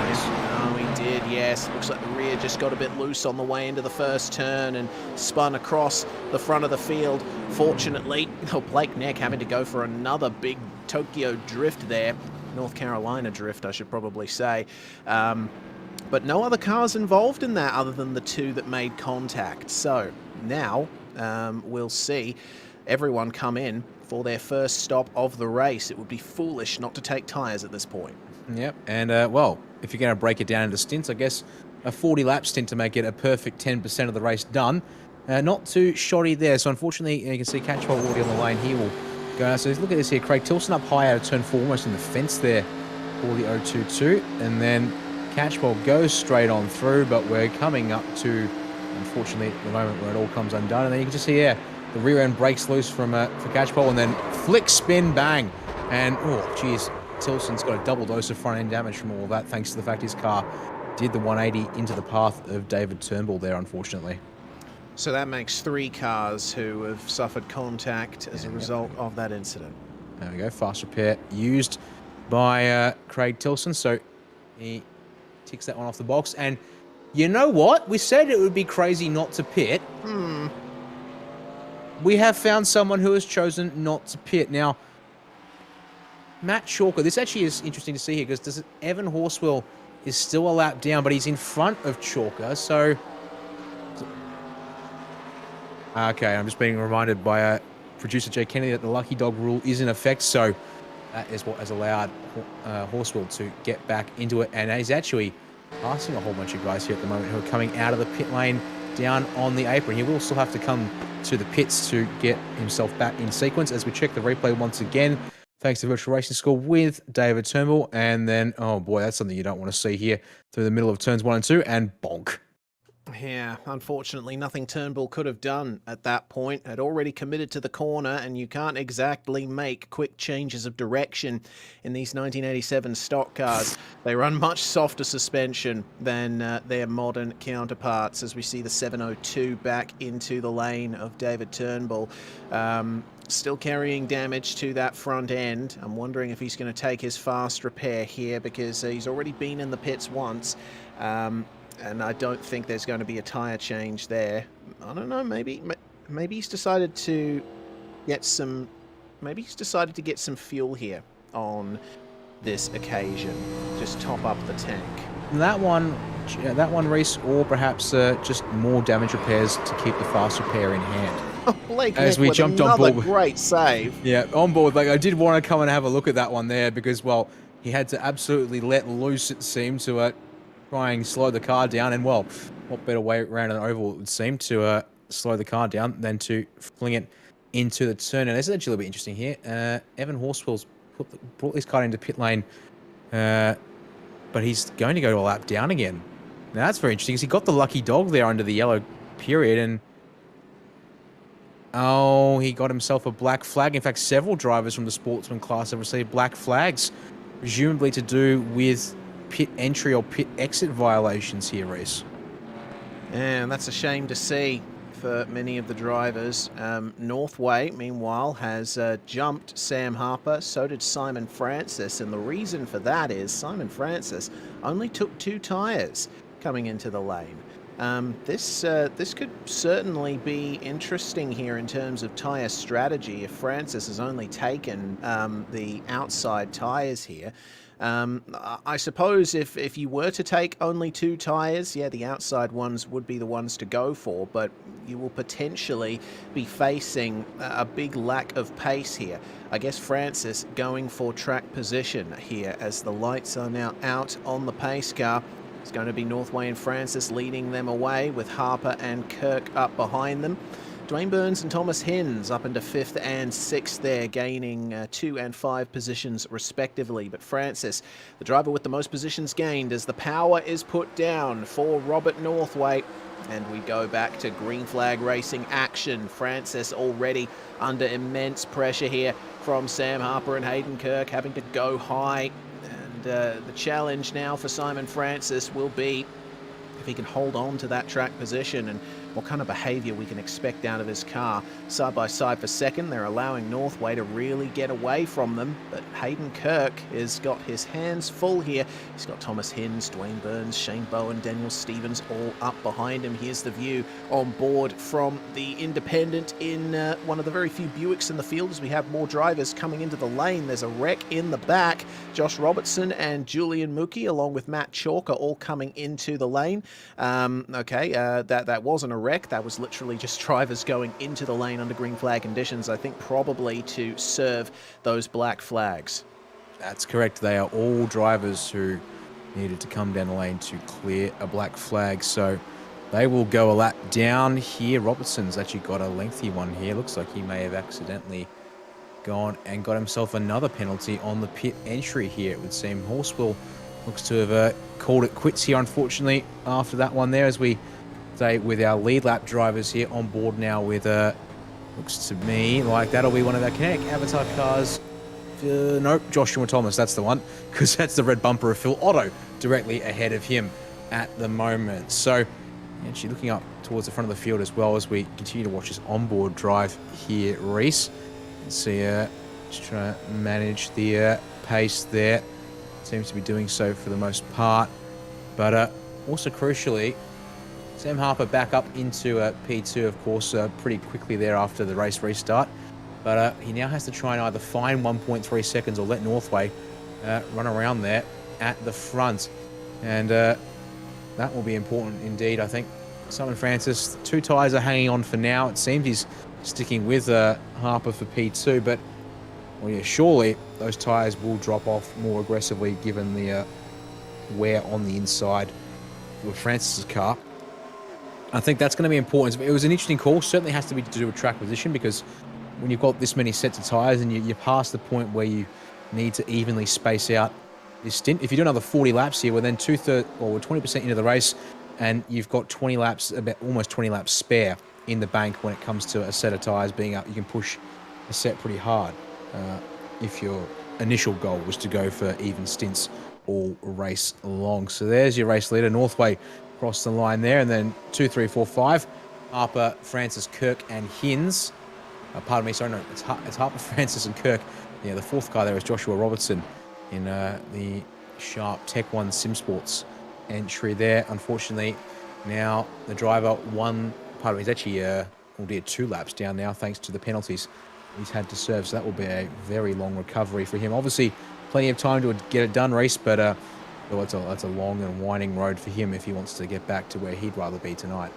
Oh, he did, yes. Looks like the rear just got a bit loose on the way into the first turn and spun across the front of the field. Fortunately, Blake Neck having to go for another big Tokyo drift there. North Carolina drift, I should probably say. But no other cars involved in that other than the two that made contact. So now we'll see everyone come in for their first stop of the race. It would be foolish not to take tyres at this point. Yep, and well, if you're going to break it down into stints, I guess a 40-lap stint to make it a perfect 10% of the race done. Not too shoddy there, so unfortunately you can see Catchpole already on the lane. He will go. So look at this here, Craig Tilson up high out of turn 4, almost in the fence there for the 022, and then Catchpole goes straight on through, but we're coming up to, unfortunately, the moment where it all comes undone, and then you can just see, yeah, the rear end breaks loose from for Catchpole, and then flick spin bang, and oh geez, Tilson's got a double dose of front end damage from all of that, thanks to the fact his car did the 180 into the path of David Turnbull there, unfortunately. So that makes 3 cars who have suffered contact as a result of that incident. There we go, fast repair used by Craig Tilson, so he ticks that one off the box. And you know what? We said it would be crazy not to pit. We have found someone who has chosen not to pit. Now, Matt Chalker, this actually is interesting to see here because Evan Horswell is still a lap down, but he's in front of Chalker, so... Okay, I'm just being reminded by producer Jay Kennedy that the lucky dog rule is in effect, so that is what has allowed Horswell to get back into it, and he's actually passing a whole bunch of guys here at the moment who are coming out of the pit lane down on the apron. He will still have to come to the pits to get himself back in sequence as we check the replay once again, thanks to Virtual Racing School with David Turnbull, and then, oh boy, that's something you don't want to see here through the middle of turns 1 and 2, and bonk. Yeah, unfortunately, nothing Turnbull could have done at that point. Had already committed to the corner, and you can't exactly make quick changes of direction in these 1987 stock cars. They run much softer suspension than their modern counterparts, as we see the 702 back into the lane of David Turnbull. Still carrying damage to that front end. I'm wondering if he's going to take his fast repair here, because he's already been in the pits once. And I don't think there's going to be a tyre change there. I don't know, maybe he's decided to get some... Maybe he's decided to get some fuel here on this occasion. Just top up the tank. That one, Reese, or perhaps just more damage repairs to keep the fast repair in hand. Blake as Nick we with jumped on another board. Great save. Yeah, on board. Like, I did want to come and have a look at that one there because, well, he had to absolutely let loose, it seemed, to try and slow the car down. And, well, what better way around an oval it would seem to slow the car down than to fling it into the turn. And this is actually a little bit interesting here. Evan Horswell's brought this car into pit lane, but he's going to go to a lap down again. Now, that's very interesting because he got the lucky dog there under the yellow period, and oh, he got himself a black flag. In fact, several drivers from the sportsman class have received black flags, presumably to do with pit entry or pit exit violations here, Reese. And that's a shame to see for many of the drivers. Northway, meanwhile, has jumped Sam Harper. So did Simon Francis. And the reason for that is Simon Francis only took 2 tyres coming into the lane. This could certainly be interesting here in terms of tyre strategy if Francis has only taken the outside tyres here. I suppose if you were to take only 2 tyres, yeah, the outside ones would be the ones to go for, but you will potentially be facing a big lack of pace here. I guess Francis going for track position here as the lights are now out on the pace car. It's going to be Northway and Francis leading them away with Harper and Kirk up behind them. Dwayne Burns and Thomas Hinds up into 5th and 6th there, gaining 2 and 5 positions respectively. But Francis, the driver with the most positions gained, as the power is put down for Robert Northway. And we go back to green flag racing action. Francis already under immense pressure here from Sam Harper and Hayden Kirk, having to go high. And the challenge now for Simon Francis will be if he can hold on to that track position and what kind of behaviour we can expect out of his car. Side by side for second, they're allowing Northway to really get away from them, but Hayden Kirk has got his hands full here. He's got Thomas Hinds, Dwayne Burns, Shane Bowen, Daniel Stevens all up behind him. Here's the view on board from the independent in one of the very few Buicks in the field as we have more drivers coming into the lane. There's a wreck in the back. Josh Robertson and Julian Mookie along with Matt Chalk are all coming into the lane. That wasn't a wreck. That was literally just drivers going into the lane under green flag conditions, I think probably to serve those black flags. That's correct. They are all drivers who needed to come down the lane to clear a black flag. So they will go a lap down here. Robertson's actually got a lengthy one here. Looks like he may have accidentally gone and got himself another penalty on the pit entry here, it would seem. Horswell looks to have called it quits here, unfortunately, after that one there, as we stay with our lead lap drivers here on board now with, looks to me like that'll be one of our Kinetic Avatar cars. Nope, Joshua Thomas, that's the one, because that's the red bumper of Phil Otto directly ahead of him at the moment. So, actually looking up towards the front of the field as well as we continue to watch this onboard drive here, Reese. See, just trying to manage the pace there. Seems to be doing so for the most part. But also crucially, Sam Harper back up into P2, of course, pretty quickly there after the race restart. But he now has to try and either find 1.3 seconds or let Northway run around there at the front. And that will be important indeed, I think. Simon Francis, 2 tyres are hanging on for now. It seems he's sticking with Harper for P2, but well, yeah, surely those tyres will drop off more aggressively given the wear on the inside of Francis's car. I think that's going to be important. It was an interesting call. Certainly has to be to do with track position, because when you've got this many sets of tyres and you're past the point where you need to evenly space out this stint. If you do another 40 laps here, we're then we're 20% into the race, and you've got 20 laps, about almost 20 laps spare in the bank when it comes to a set of tyres being up. You can push a set pretty hard if your initial goal was to go for even stints all race long. So there's your race leader, Northway, across the line there, and then 2, 3, 4, 5. Harper, Francis, Kirk, and Hinds. Pardon me, sorry, no, it's Harper, Francis, and Kirk. Yeah, the 4th car there is Joshua Robertson in the Sharp Tech 1 Sim Sports entry there. Unfortunately, now the driver he's actually 2 laps down now thanks to the penalties he's had to serve. So that will be a very long recovery for him. Obviously, plenty of time to get it done, Reese, but that's a long and winding road for him if he wants to get back to where he'd rather be tonight.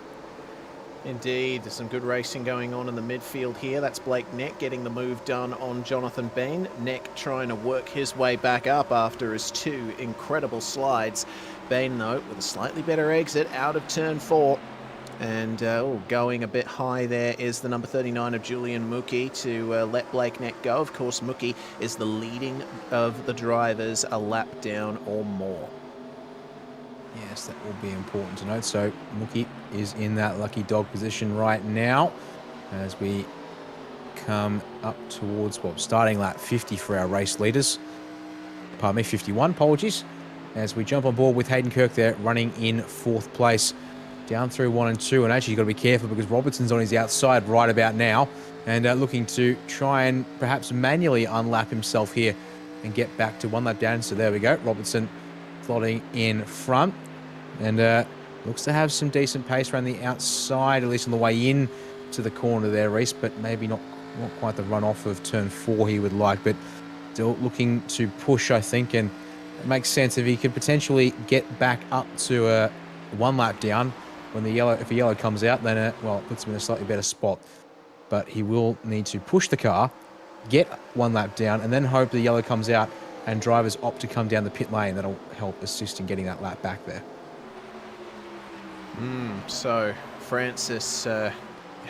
Indeed, there's some good racing going on in the midfield here. That's Blake Neck getting the move done on Jonathan Bain. Neck trying to work his way back up after his 2 incredible slides. Bain, though, with a slightly better exit out of turn 4. And going a bit high there is the number 39 of Julian Mookie to let Blake Neck go. Of course, Mookie is the leading of the drivers a lap down or more. Yes, that will be important to note. So Mookie is in that lucky dog position right now as we come up towards, starting lap 50 for our race leaders. Pardon me, 51, apologies. As we jump on board with Hayden Kirk there, running in 4th place. Down through 1 and 2, and actually you've got to be careful because Robertson's on his outside right about now and looking to try and perhaps manually unlap himself here and get back to 1 lap down. So there we go, Robertson plotting in front and looks to have some decent pace around the outside, at least on the way in to the corner there, Reese, but maybe not quite the run off of turn 4 he would like, but still looking to push, I think, and it makes sense if he could potentially get back up to 1 lap down. When if a yellow comes out, then it puts him in a slightly better spot. But he will need to push the car, get 1 lap down, and then hope the yellow comes out and drivers opt to come down the pit lane. That'll help assist in getting that lap back there. So Francis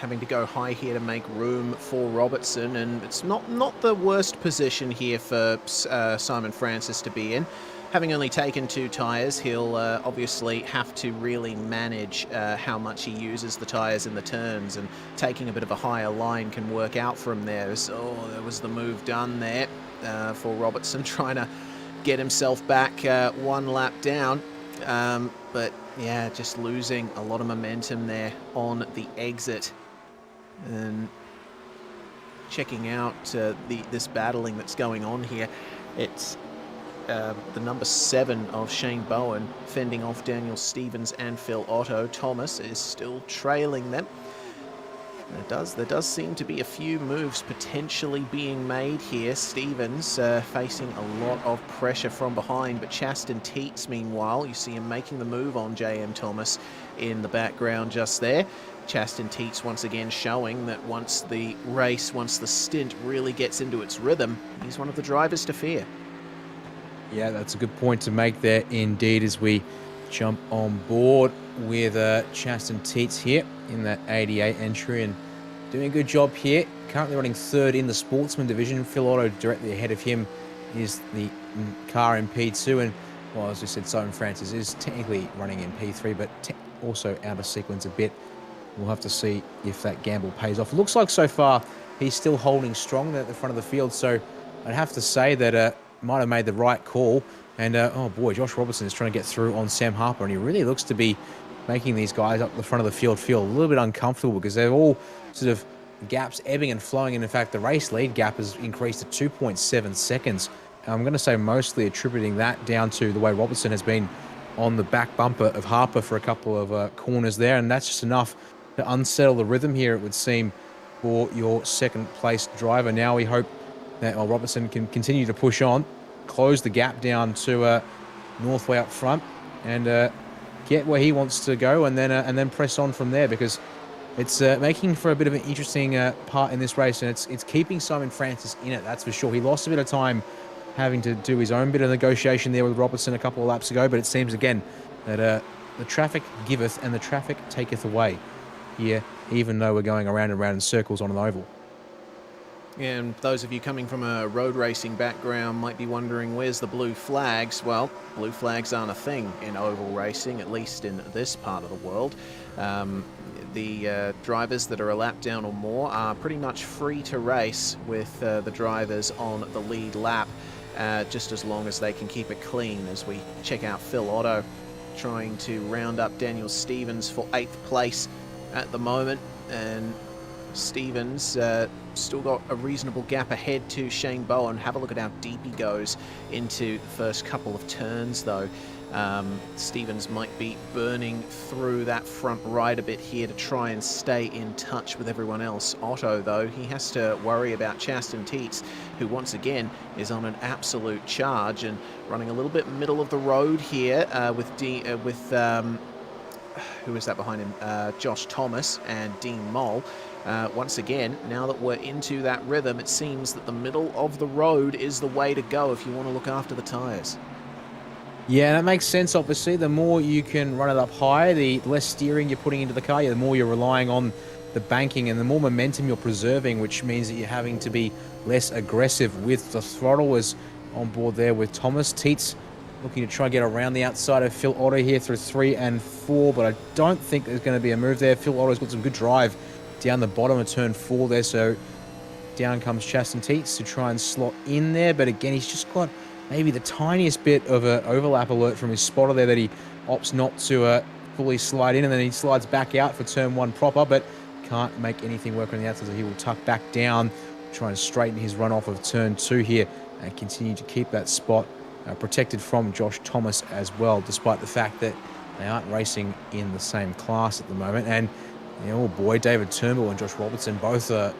having to go high here to make room for Robertson, and it's not the worst position here for Simon Francis to be in. Having only taken 2 tyres, he'll obviously have to really manage how much he uses the tyres in the turns, and taking a bit of a higher line can work out for him there. So there was the move done there for Robertson, trying to get himself back 1 lap down. But yeah, just losing a lot of momentum there on the exit. And checking out this battling that's going on here, it's the number 7 of Shane Bowen fending off Daniel Stevens and Phil Otto. Thomas is still trailing them. There does seem to be a few moves potentially being made here. Stevens facing a lot of pressure from behind, but Chaston Teets, meanwhile, you see him making the move on JM Thomas in the background just there. Chaston Teets once again showing that once the stint really gets into its rhythm, he's one of the drivers to fear. Yeah, that's a good point to make there indeed, as we jump on board with Chaston Teets here in that 88 entry, and doing a good job here. Currently running 3rd in the Sportsman division. Phil Otto directly ahead of him is the car in P2, and well, as we said, Simon Francis is technically running in P3, but also out of sequence a bit. We'll have to see if that gamble pays off. It looks like so far he's still holding strong at the front of the field, so I'd have to say that might have made the right call. And oh boy, Josh Robertson is trying to get through on Sam Harper, and he really looks to be making these guys up the front of the field feel a little bit uncomfortable, because they're all sort of gaps ebbing and flowing. And in fact, the race lead gap has increased to 2.7 seconds. I'm going to say mostly attributing that down to the way Robertson has been on the back bumper of Harper for a couple of corners there, and that's just enough to unsettle the rhythm here, it would seem, for your second place driver. Now we hope that Robertson can continue to push on, close the gap down to Northway up front, and get where he wants to go, and then press on from there, because it's making for a bit of an interesting part in this race, and it's keeping Simon Francis in it, that's for sure. He lost a bit of time having to do his own bit of negotiation there with Robertson a couple of laps ago, but it seems again that the traffic giveth and the traffic taketh away here, even though we're going around and around in circles on an oval. And those of you coming from a road racing background might be wondering, where's the blue flags? Well, blue flags aren't a thing in oval racing, at least in this part of the world. The drivers that are a lap down or more are pretty much free to race with the drivers on the lead lap, just as long as they can keep it clean. As we check out Phil Otto trying to round up Daniel Stevens for 8th place at the moment, and Stevens still got a reasonable gap ahead to Shane Bowen. Have a look at how deep he goes into the first couple of turns, though. Stevens might be burning through that front right a bit here to try and stay in touch with everyone else. Otto, though, he has to worry about Chaston Teets, who once again is on an absolute charge and running a little bit middle of the road here with who is that behind him? Josh Thomas and Dean Moll. Once again, now that we're into that rhythm, it seems that the middle of the road is the way to go if you want to look after the tyres. Yeah, that makes sense, obviously. The more you can run it up high, the less steering you're putting into the car, the more you're relying on the banking, and the more momentum you're preserving, which means that you're having to be less aggressive with the throttle. Is on board there with Thomas. Teets looking to try and get around the outside of Phil Otto here through 3 and 4, but I don't think there's going to be a move there. Phil Otto's got some good drive down the bottom of turn 4 there, so down comes Chaston Teets to try and slot in there, but again, he's just got maybe the tiniest bit of an overlap alert from his spotter there that he opts not to fully slide in, and then he slides back out for turn 1 proper, but can't make anything work on the outside, so he will tuck back down, try and straighten his run off of turn 2 here, and continue to keep that spot protected from Josh Thomas as well, despite the fact that they aren't racing in the same class at the moment. And oh boy, David Turnbull and Josh Robertson both are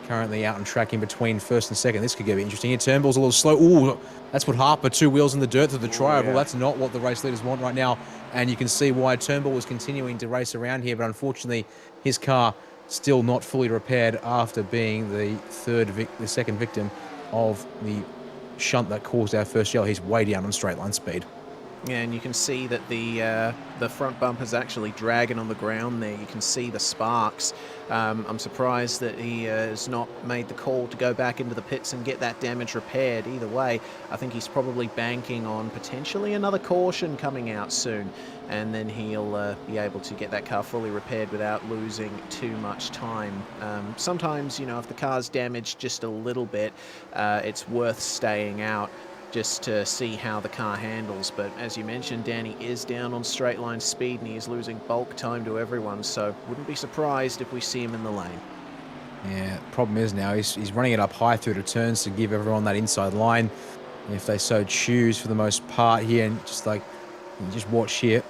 currently out on track in between first and second. This could get interesting here. Turnbull's a little slow. Ooh, that's put Harper 2 wheels in the dirt through the tri-oval. That's not what the race leaders want right now, and you can see why Turnbull was continuing to race around here, but unfortunately his car still not fully repaired after being the second victim of the shunt that caused our first yellow. He's way down on straight line speed. Yeah, and you can see that the front bumper's actually dragging on the ground there. You can see the sparks. I'm surprised that he has not made the call to go back into the pits and get that damage repaired. Either way, I think he's probably banking on potentially another caution coming out soon, and then he'll be able to get that car fully repaired without losing too much time. Sometimes, you know, if the car's damaged just a little bit, it's worth staying out just to see how the car handles. But as you mentioned, Danny is down on straight line speed and he is losing bulk time to everyone, so wouldn't be surprised if we see him in the lane. Yeah, problem is now he's running it up high through the turns to give everyone that inside line, if they so choose, for the most part here. And just like, you just watch here,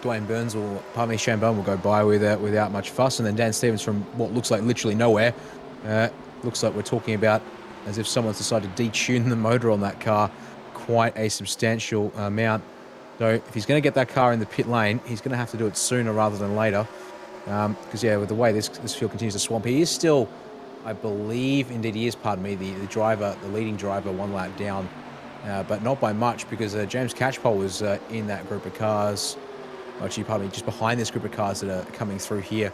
Shane Byrne will go by without much fuss, and then Dan Stevens from what looks like literally nowhere. Looks like we're talking about as if someone's decided to detune the motor on that car quite a substantial amount. So if he's going to get that car in the pit lane, he's going to have to do it sooner rather than later. Because, yeah, with the way this field continues to swamp, he is still, I believe, indeed he is, pardon me, the leading driver, one lap down. But not by much, because James Catchpole was in that group of cars. Actually, pardon me, just behind this group of cars that are coming through here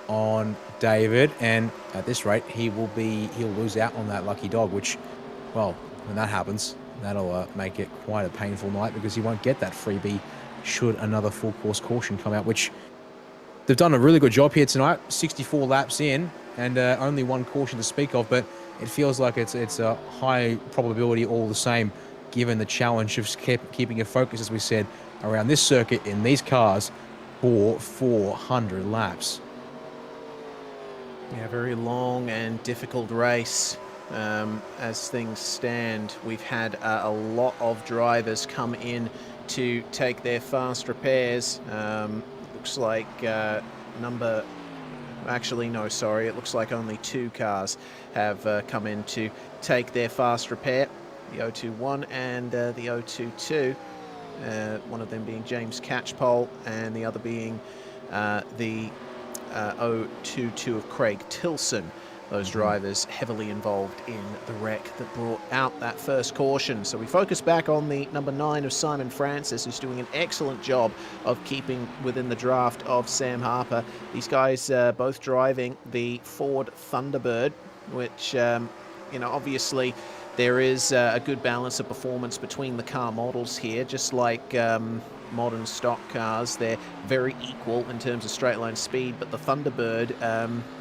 on David, and at this rate he'll lose out on that lucky dog, which, well, when that happens, that'll make it quite a painful night, because he won't get that freebie should another full course caution come out, which they've done a really good job here tonight. 64 laps in and only one caution to speak of, but it feels like it's a high probability all the same, given the challenge of keeping a focus, as we said, around this circuit in these cars for 400 laps. Yeah, very long and difficult race. As things stand, we've had a lot of drivers come in to take their fast repairs. Looks like it looks like only 2 cars have come in to take their fast repair, the 021 and the 022. One of them being James Catchpole and the other being the 022 of Craig Tilson. Those drivers heavily involved in the wreck that brought out that first caution. So we focus back on the number 9 of Simon Francis, who's doing an excellent job of keeping within the draft of Sam Harper. These guys both driving the Ford Thunderbird, which, obviously there is a good balance of performance between the car models here, just like modern stock cars. They're very equal in terms of straight line speed, but the Thunderbird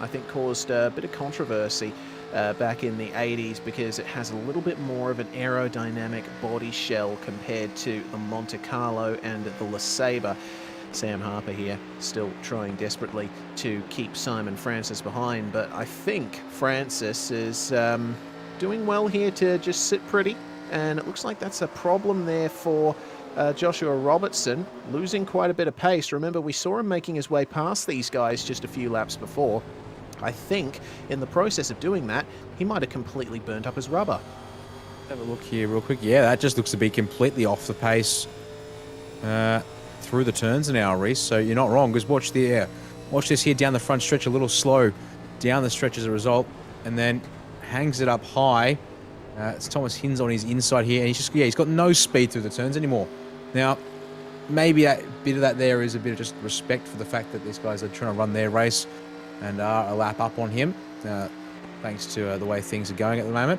I think caused a bit of controversy back in the 80s, because it has a little bit more of an aerodynamic body shell compared to the Monte Carlo and the LeSabre. Sam Harper here still trying desperately to keep Simon Francis behind, but I think Francis is doing well here to just sit pretty, and it looks like that's a problem there for Joshua Robertson, losing quite a bit of pace. Remember, we saw him making his way past these guys just a few laps before. I think in the process of doing that, he might have completely burnt up his rubber. Have a look here real quick. Yeah, that just looks to be completely off the pace through the turns now, Reese. So you're not wrong, because watch this here down the front stretch, a little slow down the stretch as a result, and then hangs it up high. It's Thomas Hinz on his inside here, and he's got no speed through the turns anymore. Now, maybe a bit of that there is a bit of just respect for the fact that these guys are trying to run their race and are a lap up on him, thanks to the way things are going at the moment.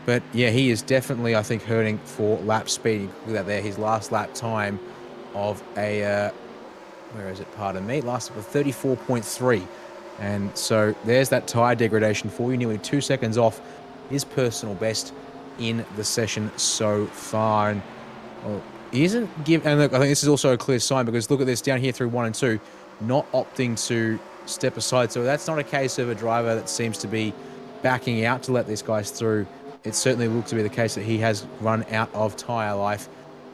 But yeah, he is definitely, I think, hurting for lap speed. Look at that there, his last lap time of a, last lap of 34.3. And so there's that tyre degradation for you, nearly 2 seconds off his personal best in the session so far. And well, he isn't and look, I think this is also a clear sign, because look at this down here through 1 and 2, not opting to step aside. So that's not a case of a driver that seems to be backing out to let these guys through. It certainly looks to be the case that he has run out of tyre life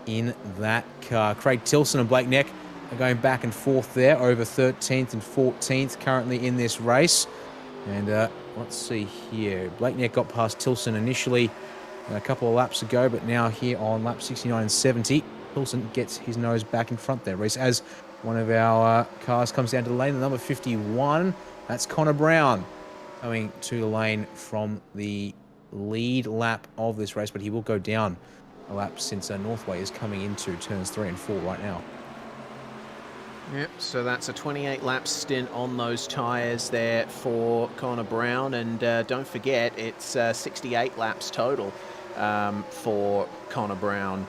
in that car. Craig Tilson and Blake Neck are going back and forth there over 13th and 14th currently in this race. And let's see here. Blake Neck got past Tilson initially a couple of laps ago, but now here on lap 69 and 70, Tilson gets his nose back in front there, Reese, as one of our cars comes down to the lane, the number 51. That's Connor Brown coming to the lane from the lead lap of this race, but he will go down lap since Northway is coming into turns 3 and 4 right now. Yep, so that's a 28 lap stint on those tyres there for Connor Brown, and don't forget it's 68 laps total for Connor Brown.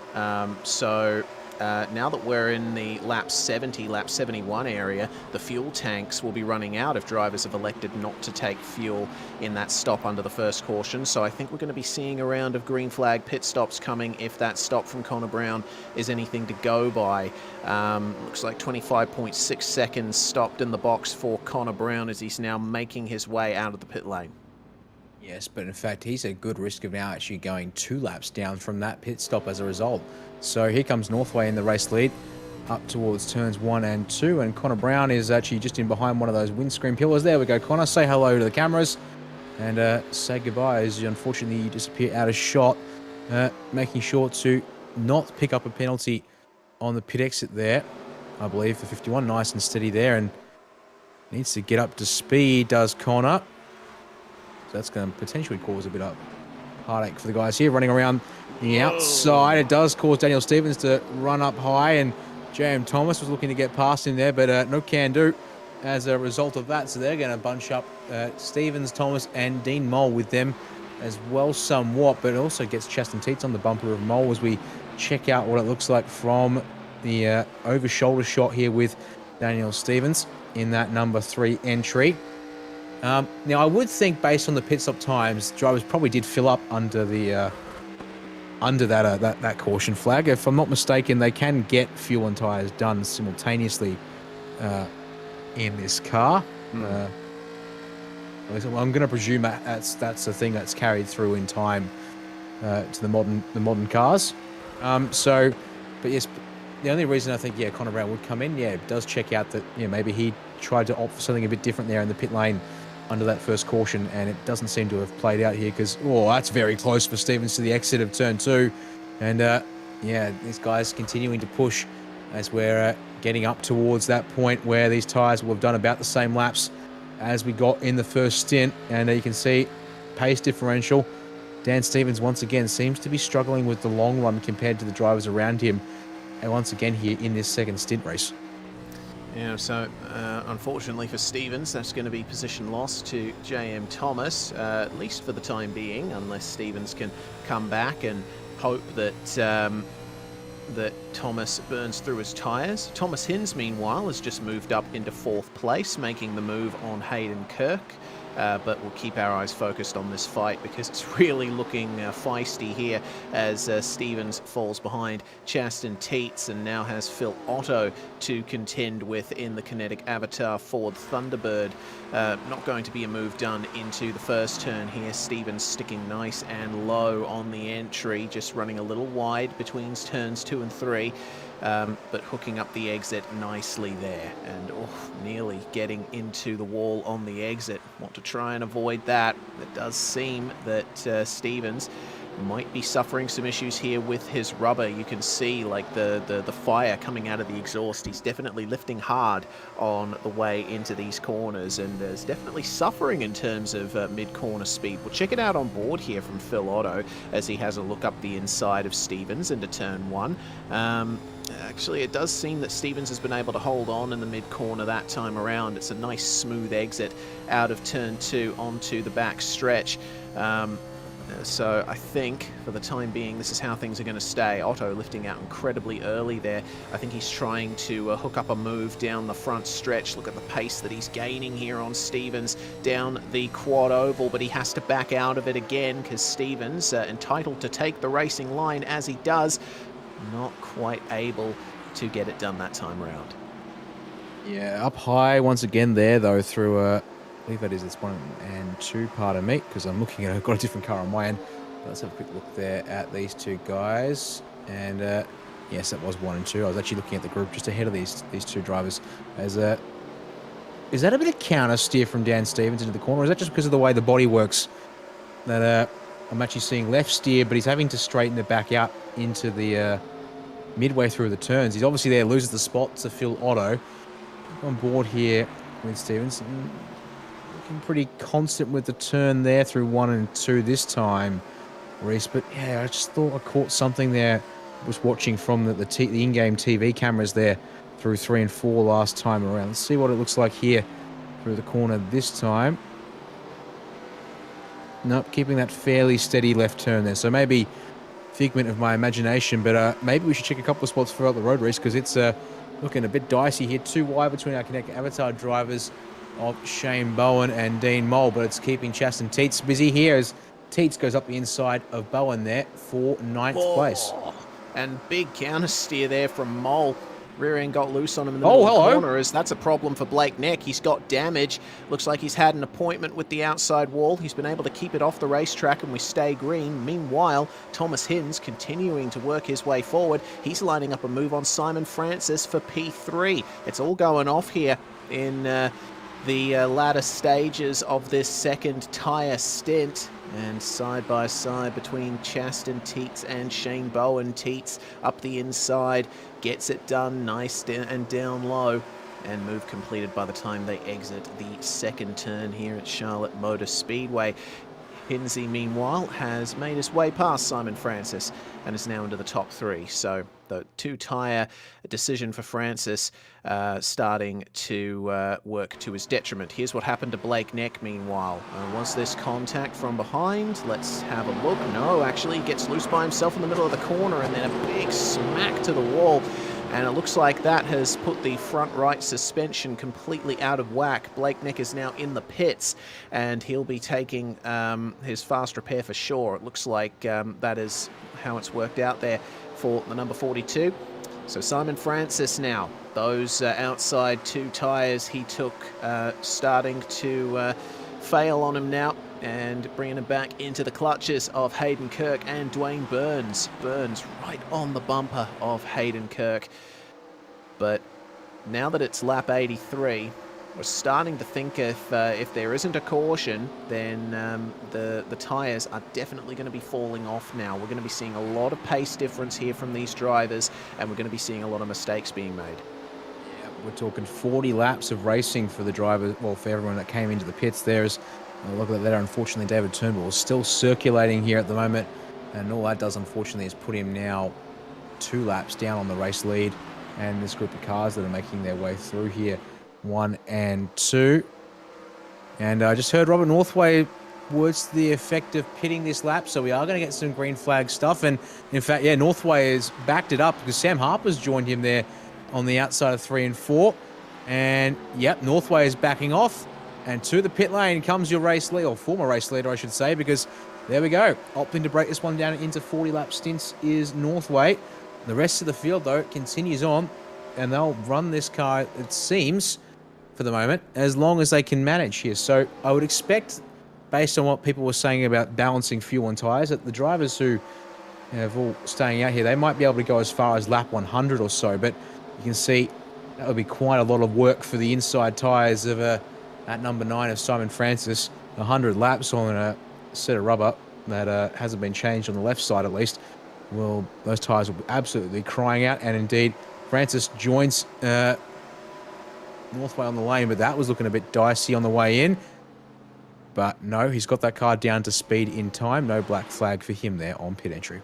Now that we're in the lap 70, lap 71 area, the fuel tanks will be running out if drivers have elected not to take fuel in that stop under the first caution. So I think we're going to be seeing a round of green flag pit stops coming if that stop from Connor Brown is anything to go by. Looks like 25.6 seconds stopped in the box for Connor Brown as he's now making his way out of the pit lane. Yes, but in fact, he's at good risk of now actually going 2 laps down from that pit stop as a result. So here comes Northway in the race lead up towards turns 1 and 2, and Connor Brown is actually just in behind one of those windscreen pillars. There we go, Connor. Say hello to the cameras and say goodbye as you unfortunately disappear out of shot, making sure to not pick up a penalty on the pit exit there, I believe, for 51. Nice and steady there, and needs to get up to speed, does Connor. So that's going to potentially cause a bit of heartache for the guys here running around the outside. It does cause Daniel Stevens to run up high, and J.M. Thomas was looking to get past him there, but no can do as a result of that. So they're going to bunch up Stevens, Thomas, and Dean Mole with them as well somewhat, but it also gets Chaston Teets on the bumper of Mole as we check out what it looks like from the over-shoulder shot here with Daniel Stevens in that number 3 entry. Now, I would think based on the pit stop times, drivers probably did fill up under the that caution flag. If I'm not mistaken, they can get fuel and tyres done simultaneously in this car. I'm going to presume that's a thing that's carried through in time to the modern cars. But yes, the only reason I think Connor Brown would come in, it does check out that maybe he tried to opt for something a bit different there in the pit lane under that first caution, and it doesn't seem to have played out here because, that's very close for Stevens to the exit of turn 2. And, these guys continuing to push as we're getting up towards that point where these tyres will have done about the same laps as we got in the first stint. And you can see pace differential. Dan Stevens, once again, seems to be struggling with the long run compared to the drivers around him. And once again here in this second stint race. Yeah, so unfortunately for Stevens, that's going to be position loss to J.M. Thomas, at least for the time being, unless Stevens can come back and hope that that Thomas burns through his tyres. Thomas Hinz, meanwhile, has just moved up into 4th place, making the move on Hayden Kirk. But we'll keep our eyes focused on this fight because it's really looking feisty here as Stevens falls behind Chaston Teets and now has Phil Otto to contend with in the Kinetic Avatar Ford Thunderbird. Not going to be a move done into the first turn here. Stevens sticking nice and low on the entry, just running a little wide between turns 2 and 3. But hooking up the exit nicely there and nearly getting into the wall on the exit. Want to try and avoid that. It does seem that Stevens might be suffering some issues here with his rubber. You can see like the fire coming out of the exhaust. He's definitely lifting hard on the way into these corners and is definitely suffering in terms of mid-corner speed. We'll check it out on board here from Phil Otto as he has a look up the inside of Stevens into turn 1. Actually, it does seem that Stevens has been able to hold on in the mid-corner that time around. It's a nice smooth exit out of turn 2 onto the back stretch. So I think for the time being, this is how things are going to stay. Otto lifting out incredibly early there. I think he's trying to hook up a move down the front stretch. Look at the pace that he's gaining here on Stevens down the quad oval, but he has to back out of it again because Stevens, entitled to take the racing line as he does, not quite able to get it done that time around. Yeah, up high once again there though through I believe that is it's 1 and 2, pardon me, because I'm looking at I've got a different car on my end. Let's have a quick look there at these two guys. And yes, that was 1 and 2. I was actually looking at the group just ahead of these two drivers. As is that a bit of counter steer from Dan Stevens into the corner, or is that just because of the way the body works that I'm actually seeing left steer, but he's having to straighten it back out into the midway through the turns. He's obviously there, loses the spot to Phil Otto. On board here with Stevens. Looking pretty constant with the turn there through 1 and 2 this time. Reese. But yeah, I just thought I caught something there. Was watching from the in-game TV cameras there through 3 and 4 last time around. Let's see what it looks like here through the corner this time. Nope, keeping that fairly steady left turn there. So maybe figment of my imagination, but maybe we should check a couple of spots throughout the road race because it's looking a bit dicey here. Too wide between our Connect Avatar drivers of Shane Bowen and Dean Mole, but it's keeping Chaston Teets busy here as Teets goes up the inside of Bowen there for 9th place. And big counter steer there from Mole. Rear end got loose on him in the middle of the corner, as that's a problem for Blake Neck. He's got damage. Looks like he's had an appointment with the outside wall. He's been able to keep it off the racetrack and we stay green. Meanwhile, Thomas Hinz continuing to work his way forward. He's lining up a move on Simon Francis for P3. It's all going off here in the latter stages of this second tyre stint. And side by side between Chaston Teets and Shane Bowen. Teets up the inside, gets it done nice and down low. And move completed by the time they exit the second turn here at Charlotte Motor Speedway. Hinsey, meanwhile, has made his way past Simon Francis and is now into the top 3. So the 2-tyre decision for Francis starting to work to his detriment. Here's what happened to Blake Neck, meanwhile. Was this contact from behind? Let's have a look. No, actually, he gets loose by himself in the middle of the corner and then a big smack to the wall. And it looks like that has put the front right suspension completely out of whack. Blake Neck is now in the pits, and he'll be taking his fast repair for sure. It looks like that is how it's worked out there for the number 42. So Simon Francis now, those outside 2 tyres he took starting to fail on him now, and bringing him back into the clutches of Hayden Kirk and Dwayne Burns. Burns right on the bumper of Hayden Kirk. But now that it's lap 83, we're starting to think if there isn't a caution, then the tyres are definitely going to be falling off now. We're going to be seeing a lot of pace difference here from these drivers, and we're going to be seeing a lot of mistakes being made. Yeah, we're talking 40 laps of racing for the drivers, well, for everyone that came into the pits. There's look at that there. Unfortunately, David Turnbull is still circulating here at the moment, and all that does, unfortunately, is put him now 2 laps down on the race lead. And this group of cars that are making their way through here, 1 and 2. And I just heard Robert Northway words to the effect of pitting this lap, so we are going to get some green flag stuff. And in fact, yeah, Northway has backed it up because Sam Harper's joined him there on the outside of 3 and 4. And yep, Northway is backing off. And to the pit lane comes your race leader, or former race leader, I should say, because there we go. Opting to break this one down into 40-lap stints is Northway. The rest of the field, though, continues on, and they'll run this car, it seems, for the moment, as long as they can manage here. So I would expect, based on what people were saying about balancing fuel and tyres, that the drivers who have all staying out here, they might be able to go as far as lap 100 or so, but you can see that would be quite a lot of work for the inside tyres of at number 9 of Simon Francis. 100 laps on a set of rubber that hasn't been changed on the left side at least. Well, those tyres will be absolutely crying out, and indeed Francis joins Northway on the lane, but that was looking a bit dicey on the way in. But no, he's got that car down to speed in time. No black flag for him there on pit entry.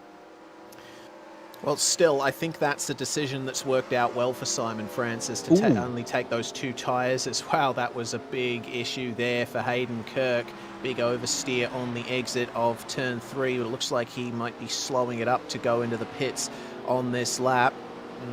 Well, still, I think that's a decision that's worked out well for Simon Francis to only take those 2 tyres as well. That was a big issue there for Hayden Kirk. Big oversteer on the exit of turn 3. It looks like he might be slowing it up to go into the pits on this lap.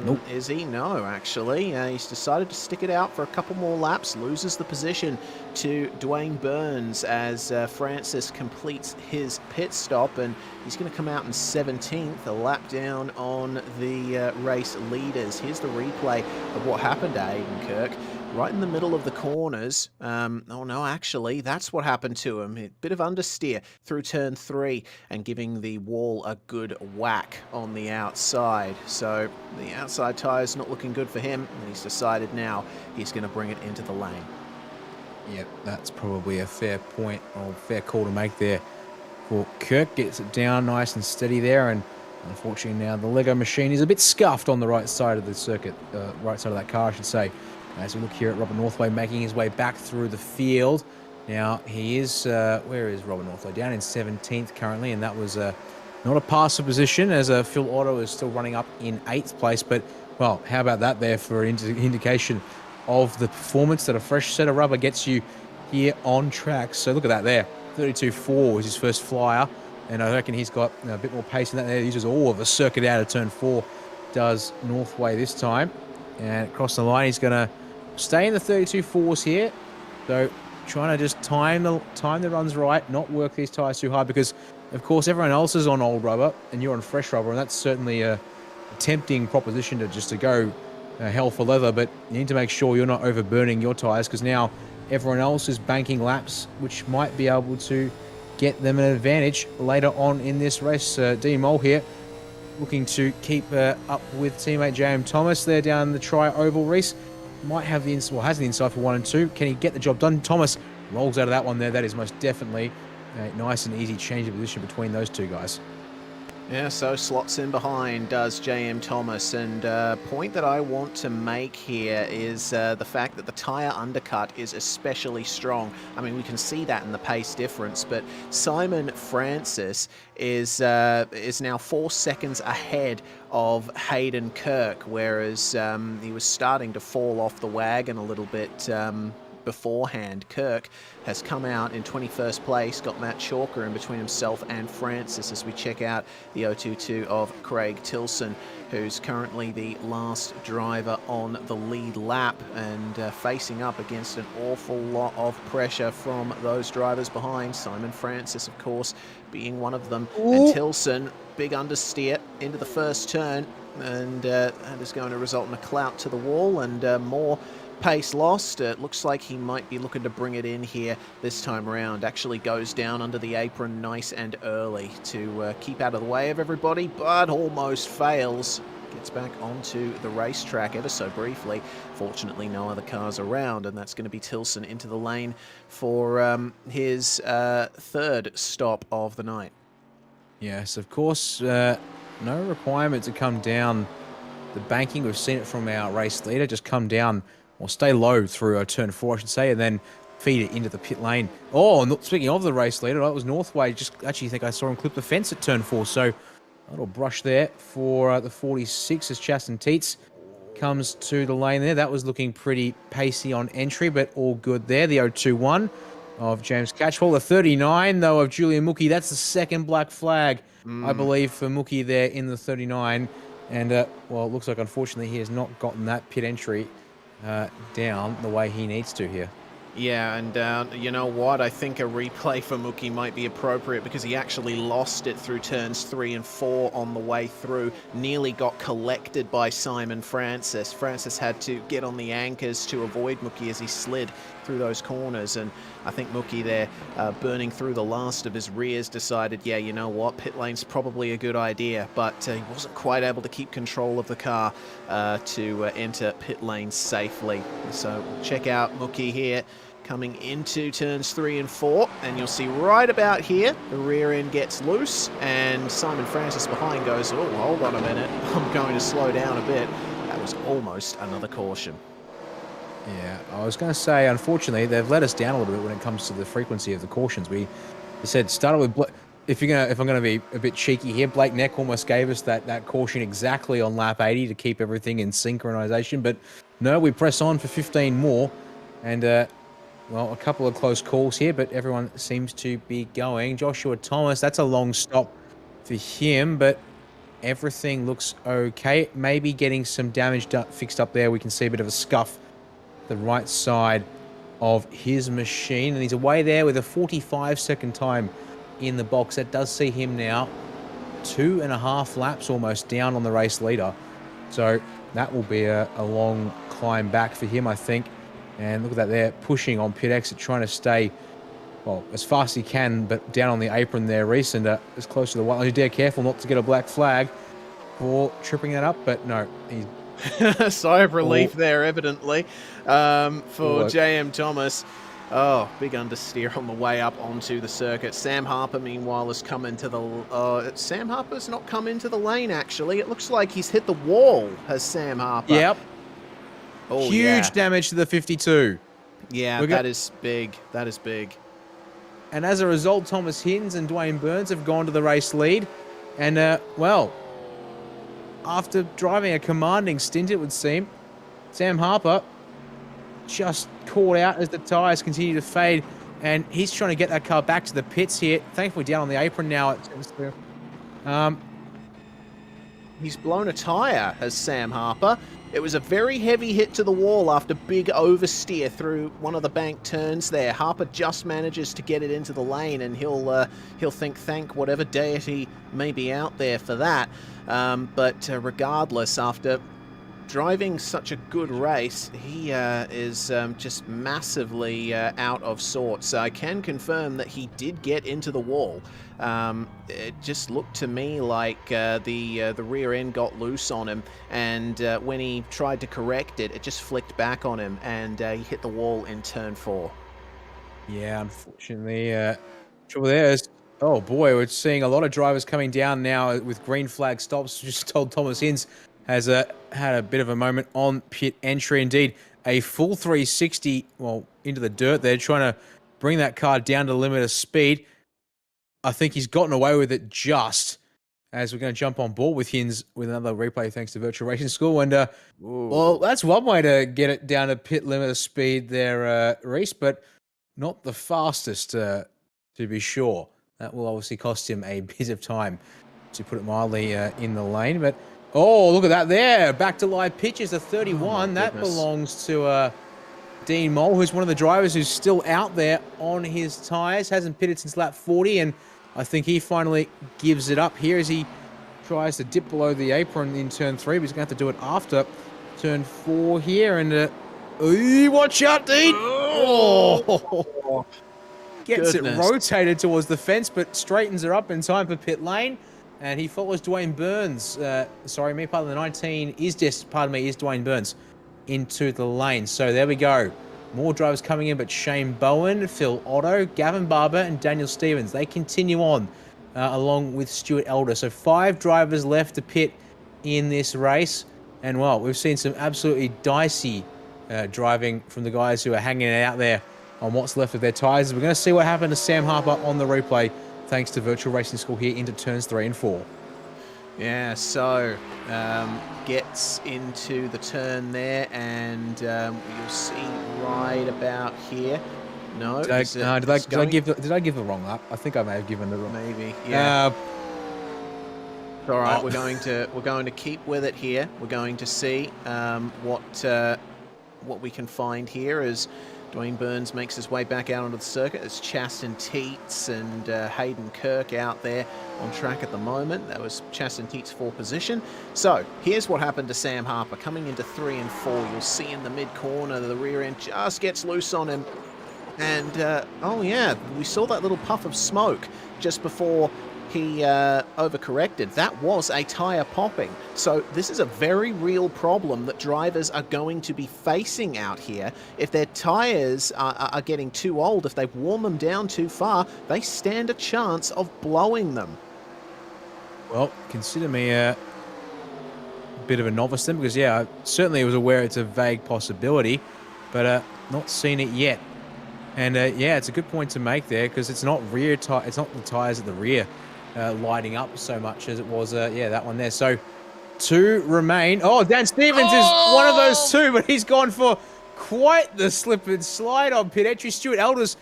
Nope. Is he? No, actually. He's decided to stick it out for a couple more laps, loses the position to Dwayne Burns as Francis completes his pit stop, and he's going to come out in 17th, a lap down on the race leaders. Here's the replay of what happened to Hayden Kirk. Right in the middle of the corners. Oh no, actually, that's what happened to him. A bit of understeer through turn 3 and giving the wall a good whack on the outside. So the outside tyre's not looking good for him, and he's decided now he's going to bring it into the lane. Yep, that's probably a fair point, or fair call to make there. For Kirk, gets it down nice and steady there, and unfortunately now the Lego machine is a bit scuffed on the right side of the circuit, right side of that car, I should say. As we look here at Robert Northway making his way back through the field. Now, he is, where is Robert Northway? Down in 17th currently, and that was Not a passer position as Phil Otto is still running up in 8th place. But, well, how about that there for an indication of the performance that a fresh set of rubber gets you here on track. So look at that there. 32.4 was his first flyer. And I reckon he's got a bit more pace in that there. He uses all of a circuit out of turn 4. Does Northway this time. And across the line, he's going to stay in the 32.4s here. So trying to just time the runs right, not work these tyres too hard because, of course, everyone else is on old rubber and you're on fresh rubber. And that's certainly a tempting proposition to go hell for leather. But you need to make sure you're not overburning your tyres because now everyone else is banking laps, which might be able to get them an advantage later on in this race. D Mole here looking to keep up with teammate JM Thomas there down the tri-oval race. Might have the inside, well, has the inside for 1 and 2. Can he get the job done? Thomas rolls out of that one there. That is most definitely a nice and easy change of position between those two guys. Yeah, so slots in behind does JM Thomas, and point that I want to make here is the fact that the tyre undercut is especially strong. I mean, we can see that in the pace difference, but Simon Francis is now 4 seconds ahead of Hayden Kirk, whereas he was starting to fall off the wagon a little bit beforehand. Kirk has come out in 21st place, got Matt Chalker in between himself and Francis as we check out the 022 of Craig Tilson, who's currently the last driver on the lead lap and facing up against an awful lot of pressure from those drivers behind. Simon Francis, of course, being one of them. Ooh. And Tilson, big understeer into the first turn, and that is going to result in a clout to the wall and more pace lost. It looks like he might be looking to bring it in here this time around. Actually goes down under the apron nice and early to keep out of the way of everybody, but almost fails. Gets back onto the racetrack ever so briefly. Fortunately, no other cars around, and that's going to be Tilson into the lane for his third stop of the night. Yes, of course, no requirement to come down the banking. We've seen it from our race leader. Just come down or stay low through turn 4, I should say, and then feed it into the pit lane. Oh, and speaking of the race leader, that was Northway. Just actually think I saw him clip the fence at turn 4, so a little brush there for the 46 as Chasten Teets comes to the lane there. That was looking pretty pacey on entry, but all good there. The 021 of James Catchpole. The 39, though, of Julian Mookie. That's the second black flag, I believe, for Mookie there in the 39. And, well, it looks like, unfortunately, he has not gotten that pit entry down the way he needs to here. Yeah, and you know what? I think a replay for Mookie might be appropriate because he actually lost it through turns 3 and 4 on the way through. Nearly got collected by Simon Francis. Francis had to get on the anchors to avoid Mookie as he slid through those corners, and I think Mookie there, burning through the last of his rears, decided, yeah, you know what, pit lane's probably a good idea, but he wasn't quite able to keep control of the car to enter pit lane safely. So check out Mookie here coming into turns 3 and 4, and you'll see right about here the rear end gets loose and Simon Francis behind goes, oh, hold on a minute, I'm going to slow down a bit. That was almost another caution. Yeah, I was going to say, unfortunately, they've let us down a little bit when it comes to the frequency of the cautions. We said started with if I'm going to be a bit cheeky here, Blake Neck almost gave us that caution exactly on lap 80 to keep everything in synchronization, but no, we press on for 15 more, and well, a couple of close calls here, but everyone seems to be going. Joshua Thomas, that's a long stop for him, but everything looks okay. Maybe getting some damage fixed up there. We can see a bit of a scuff the right side of his machine, and he's away there with a 45-second time in the box. That does see him now 2.5 laps almost down on the race leader, so that will be a long climb back for him, I think. And look at that there, pushing on pit exit, trying to stay, well, as fast as he can, but down on the apron there, Reese, and as close to the white line. He's dead careful not to get a black flag for tripping that up, but no, he's sigh of relief there, evidently, for JM Thomas. Oh, big understeer on the way up onto the circuit. Sam Harper, meanwhile, has come into the... Sam Harper's not come into the lane, actually. It looks like he's hit the wall, has Sam Harper. Yep. Oh, huge damage to the 52. Yeah, that is big. That is big. And as a result, Thomas Hins and Dwayne Burns have gone to the race lead. And, well, after driving a commanding stint, it would seem, Sam Harper just caught out as the tyres continue to fade, and he's trying to get that car back to the pits here. Thankfully down on the apron now. He's blown a tyre, has Sam Harper. It was a very heavy hit to the wall after big oversteer through one of the bank turns there. Harper just manages to get it into the lane, and he'll thank whatever deity may be out there for that. But regardless, after driving such a good race, he is just massively out of sorts. I can confirm that he did get into the wall. It just looked to me like the rear end got loose on him, and when he tried to correct it, it just flicked back on him, and he hit the wall in turn 4. Yeah, unfortunately, trouble there is, oh boy, we're seeing a lot of drivers coming down now with green flag stops. Just told Thomas Hinz has had a bit of a moment on pit entry. Indeed, a full 360, well, into the dirt there, trying to bring that car down to the limit of speed. I think he's gotten away with it just as we're going to jump on board with Hinz with another replay thanks to Virtual Racing School. And, well, that's one way to get it down to pit limit of speed there, Reese, but not the fastest, to be sure. That will obviously cost him a bit of time, to put it mildly, in the lane. But, oh, look at that there. Back to live pitches, a 31. That belongs to Dean Mole, who's one of the drivers who's still out there on his tyres. Hasn't pitted since lap 40, and I think he finally gives it up here as he tries to dip below the apron in turn 3, but he's going to have to do it after turn 4 here. And, watch out, Dean! Oh! Gets it rotated towards the fence, but straightens her up in time for pit lane. And he follows Dwayne Burns. Part of the 19 is Dwayne Burns into the lane. So there we go. More drivers coming in, but Shane Bowen, Phil Otto, Gavin Barber, and Daniel Stevens. They continue on along with Stuart Elder. So 5 drivers left to pit in this race. And, well, we've seen some absolutely dicey driving from the guys who are hanging out there on what's left of their tyres. We're going to see what happened to Sam Harper on the replay, thanks to Virtual Racing School here into turns 3 and 4. Yeah, so gets into the turn there, and you'll see right about here. No, did I give the wrong lap? I think I may have given the wrong. Maybe, yeah. All right, we're going to keep with it here. We're going to see what we can find here as Dwayne Burns makes his way back out onto the circuit. It's Chasten Teets and Hayden Kirk out there on track at the moment. That was Chasten Teets' 4th position. So here's what happened to Sam Harper. Coming into 3 and 4, you'll see in the mid-corner, the rear end just gets loose on him. And, oh yeah, we saw that little puff of smoke just before he overcorrected. That was a tyre popping. So this is a very real problem that drivers are going to be facing out here. If their tyres are getting too old, if they've worn them down too far, they stand a chance of blowing them. Well, consider me a bit of a novice then, because, yeah, I certainly was aware it's a vague possibility, but not seen it yet. And, yeah, it's a good point to make there, because it's not it's not the tyres at the rear lighting up so much as it was, yeah, that one there. So 2 remain. Oh, Dan Stevens is one of those 2, but he's gone for quite the slip and slide on pit entry. Stuart Elder's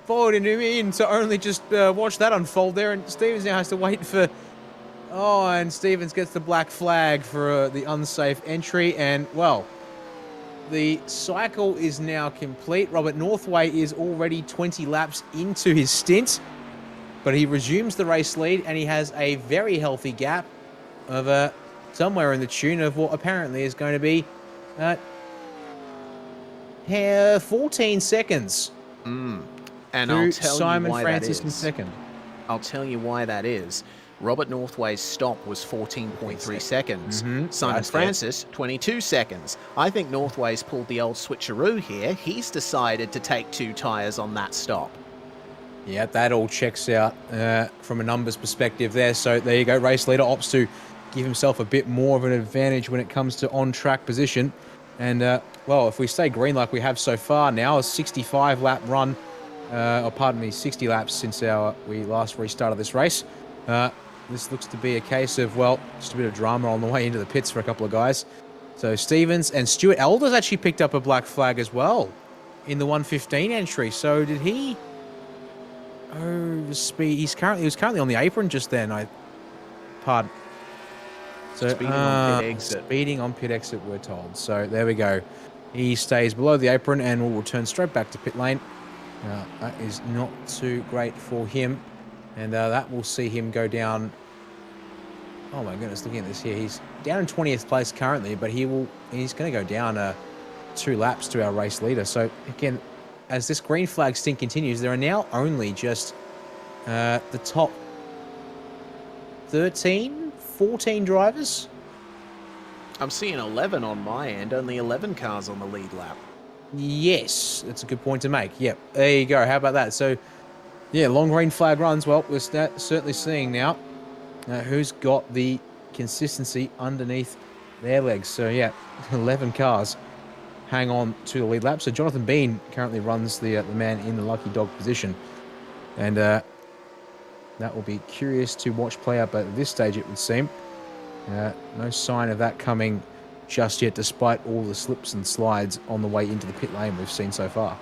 followed him in to only just watch that unfold there, and Stevens now has to wait for... Oh, and Stevens gets the black flag for the unsafe entry, and, well, the cycle is now complete. Robert Northway is already 20 laps into his stint, but he resumes the race lead, and he has a very healthy gap of somewhere in the tune of what apparently is going to be 14 seconds. And I'll tell Simon you why Francis that in is. second. I'll tell you why that is. Robert Northway's stop was 14.3 seconds. Simon Francis, 22 seconds. I think Northway's pulled the old switcheroo here. He's decided to take 2 tyres on that stop. Yeah, that all checks out from a numbers perspective there. So there you go. Race leader opts to give himself a bit more of an advantage when it comes to on-track position. And, well, if we stay green like we have so far now, a 65-lap run, 60 laps since we last restarted this race. this looks to be a case of, well, just a bit of drama on the way into the pits for a couple of guys. So Stevens and Stuart Elders actually picked up a black flag as well in the 115 entry. So did he overspeed? He was currently on the apron just then. Pardon. So Speeding on pit exit. Speeding on pit exit, we're told. So there we go. He stays below the apron and will return straight back to pit lane. That is not too great for him. And that will see him go down. Oh my goodness, looking at this here. He's down in 20th place currently, but he's going to go down 2 laps to our race leader. So again, as this green flag stint continues, there are now only just the top 13, 14 drivers. I'm seeing 11 on my end, only 11 cars on the lead lap. Yes, that's a good point to make. Yep, there you go. How about that? So, yeah, long green flag runs. Well, we're certainly seeing now who's got the consistency underneath their legs. So, yeah, 11 cars hang on to the lead lap. So, Jonathan Bean currently runs the man in the lucky dog position. And that will be curious to watch play out, but at this stage it would seem. No sign of that coming just yet, despite all the slips and slides on the way into the pit lane we've seen so far.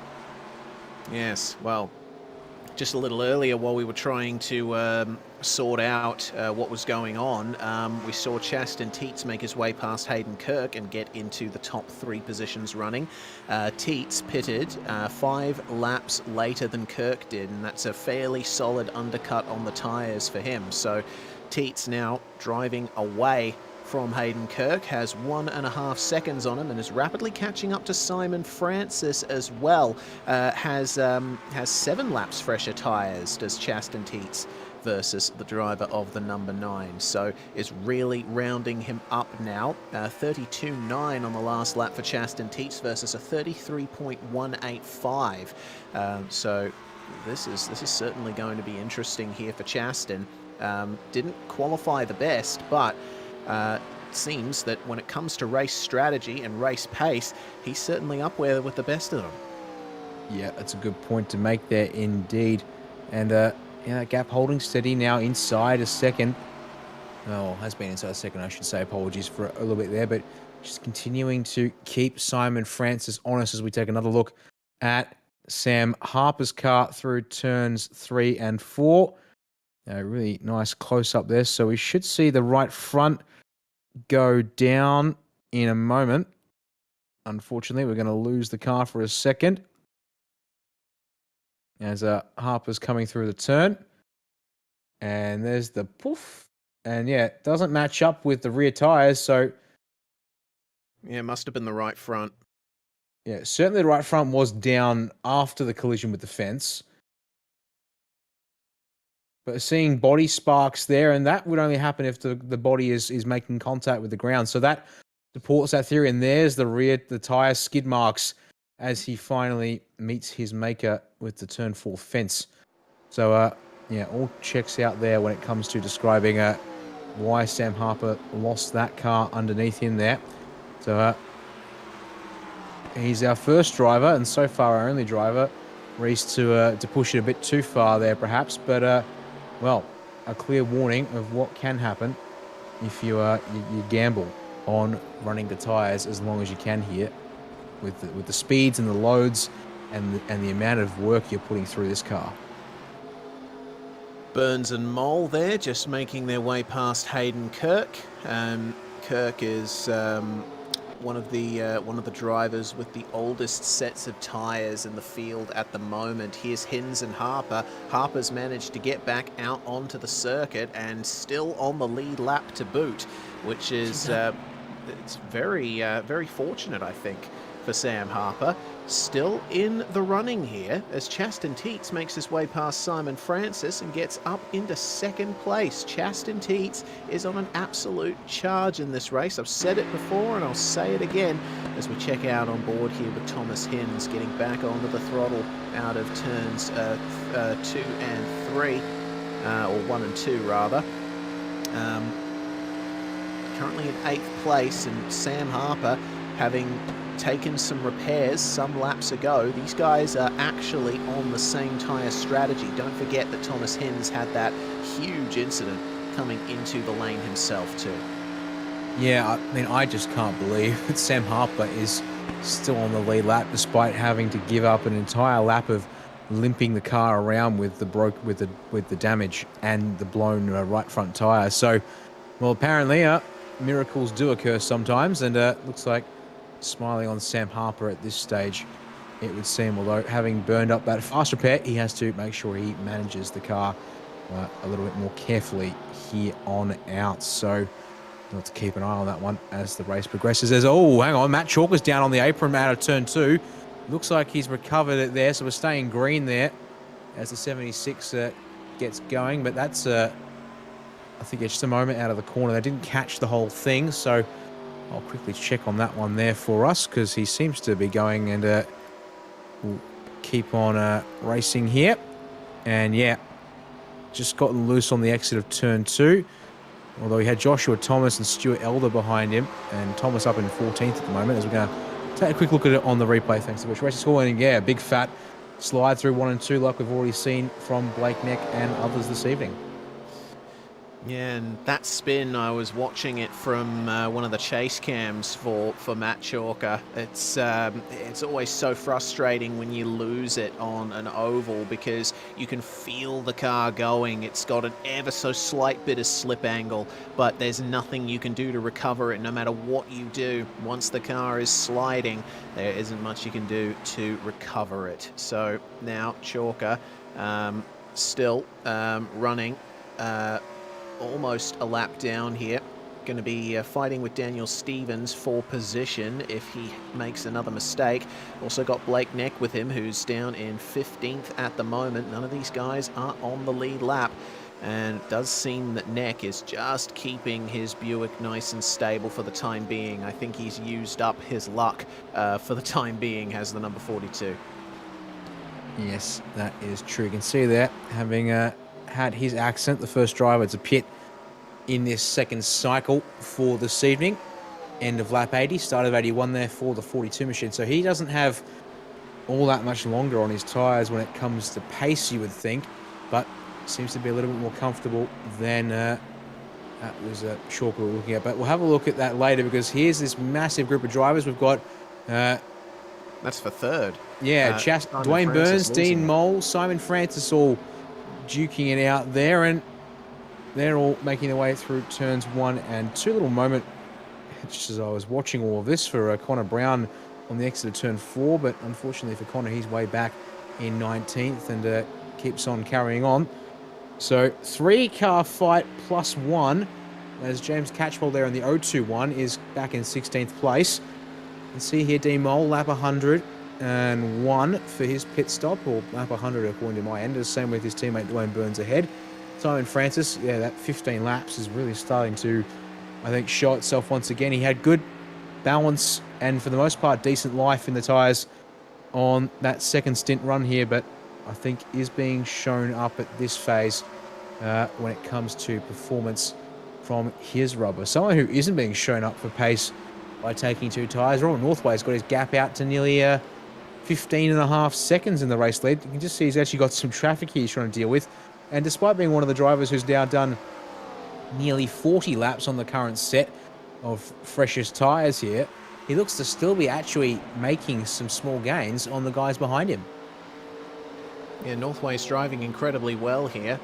Yes, well, just a little earlier while we were trying to sort out what was going on, we saw Chaston Teets make his way past Hayden Kirk and get into the top 3 positions running. Teets pitted 5 laps later than Kirk did, and that's a fairly solid undercut on the tyres for him. So Teets now driving away from Hayden Kirk, has 1.5 seconds on him and is rapidly catching up to Simon Francis as well. Has 7 laps fresher tyres, does Chaston Teets, versus the driver of the number 9. So is really rounding him up now. 32.9 on the last lap for Chaston Teets versus a 33.185. So this is certainly going to be interesting here for Chaston. Didn't qualify the best, but it seems that when it comes to race strategy and race pace, he's certainly up there with the best of them. Yeah, that's a good point to make there indeed. And gap holding steady now inside a second. Oh, has been inside a second, I should say. Apologies for a little bit there, but just continuing to keep Simon Francis honest as we take another look at Sam Harper's car through turns 3 and 4. Really nice close-up there. So we should see the right front go down in a moment. Unfortunately, we're going to lose the car for a second as Harper's coming through the turn. And there's the poof. And yeah, it doesn't match up with the rear tyres, so... Yeah, it must have been the right front. Yeah, certainly the right front was down after the collision with the fence. But seeing body sparks there, and that would only happen if the body is making contact with the ground. So that supports that theory. And there's the tyre skid marks as he finally meets his maker with the turn 4 fence. So, all checks out there when it comes to describing why Sam Harper lost that car underneath him there. So, he's our first driver, and so far our only driver. Reese to push it a bit too far there, perhaps. But, well, a clear warning of what can happen if you gamble on running the tyres as long as you can here, with the speeds and the loads and the amount of work you're putting through this car. Burns and Mole there, just making their way past Hayden Kirk. Kirk is one of the drivers with the oldest sets of tyres in the field at the moment. Here's Hins and Harper. Harper's managed to get back out onto the circuit and still on the lead lap to boot, which is it's very fortunate, I think, for Sam Harper. Still in the running here as Chaston Teets makes his way past Simon Francis and gets up into second place. Chaston Teets is on an absolute charge in this race. I've said it before and I'll say it again as we check out on board here with Thomas Hins getting back onto the throttle out of turns 2 and 3, or 1 and 2 rather. Currently in 8th place, and Sam Harper having taken some repairs some laps ago. These guys are actually on the same tyre strategy. Don't forget that Thomas Hins had that huge incident coming into the lane himself too. Yeah, I mean, I just can't believe that Sam Harper is still on the lead lap despite having to give up an entire lap of limping the car around with the damage and the blown right front tire. So, well, apparently miracles do occur sometimes, and looks like smiling on Sam Harper at this stage, it would seem. Although having burned up that fast repair, he has to make sure he manages the car a little bit more carefully here on out. So we'll have to keep an eye on that one as the race progresses. There's, oh, hang on, Matt Chalker's down on the apron out of turn 2. Looks like he's recovered it there, so we're staying green there as the 76 gets going. But that's, I think it's just a moment out of the corner. They didn't catch the whole thing, so I'll quickly check on that one there for us, because he seems to be going, and we'll keep on racing here. And yeah, just gotten loose on the exit of turn 2. Although he had Joshua Thomas and Stuart Elder behind him, and Thomas up in 14th at the moment, as we're going to take a quick look at it on the replay, thanks to which race score. And yeah, big fat slide through 1 and 2 like we've already seen from Blake Neck and others this evening. Yeah, and that spin, I was watching it from one of the chase cams for Matt Chalker. It's always so frustrating when you lose it on an oval, because you can feel the car going. It's got an ever so slight bit of slip angle, but there's nothing you can do to recover it no matter what you do. Once the car is sliding, there isn't much you can do to recover it. So now Chalker still running almost a lap down here. Going to be fighting with Daniel Stevens for position if he makes another mistake. Also got Blake Neck with him, who's down in 15th at the moment. None of these guys are on the lead lap, and it does seem that Neck is just keeping his Buick nice and stable for the time being. I think he's used up his luck for the time being as the number 42. Yes, that is true. You can see there, having had his accent, the first driver to pit in this second cycle for this evening. End of lap 80, start of 81 there for the 42 machine. So he doesn't have all that much longer on his tyres when it comes to pace, you would think, but seems to be a little bit more comfortable than that was Chalker we were looking at. But we'll have a look at that later, because here's this massive group of drivers. We've got that's for third. Yeah, Dwayne Burns, Dean Mole, Simon Francis all duking it out there, and they're all making their way through turns 1 and 2. Little moment just as I was watching all of this for Connor Brown on the exit of turn 4, but unfortunately for Connor, he's way back in 19th and keeps on carrying on. So 3-car fight plus 1, as James Catchpole there in the 021 is back in 16th place. You can see here D Mole lap 101 for his pit stop, or lap 100 according to my end. The same with his teammate Dwayne Burns ahead. Simon Francis, yeah, that 15 laps is really starting to, I think, show itself once again. He had good balance and, for the most part, decent life in the tyres on that second stint run here, but I think is being shown up at this phase when it comes to performance from his rubber. Someone who isn't being shown up for pace by taking 2 tyres. Robert Northway's got his gap out to nearly 15.5 seconds in the race lead. You can just see he's actually got some traffic here he's trying to deal with. And despite being one of the drivers who's now done nearly 40 laps on the current set of freshest tyres here, he looks to still be actually making some small gains on the guys behind him. Yeah, Northway's driving incredibly well here.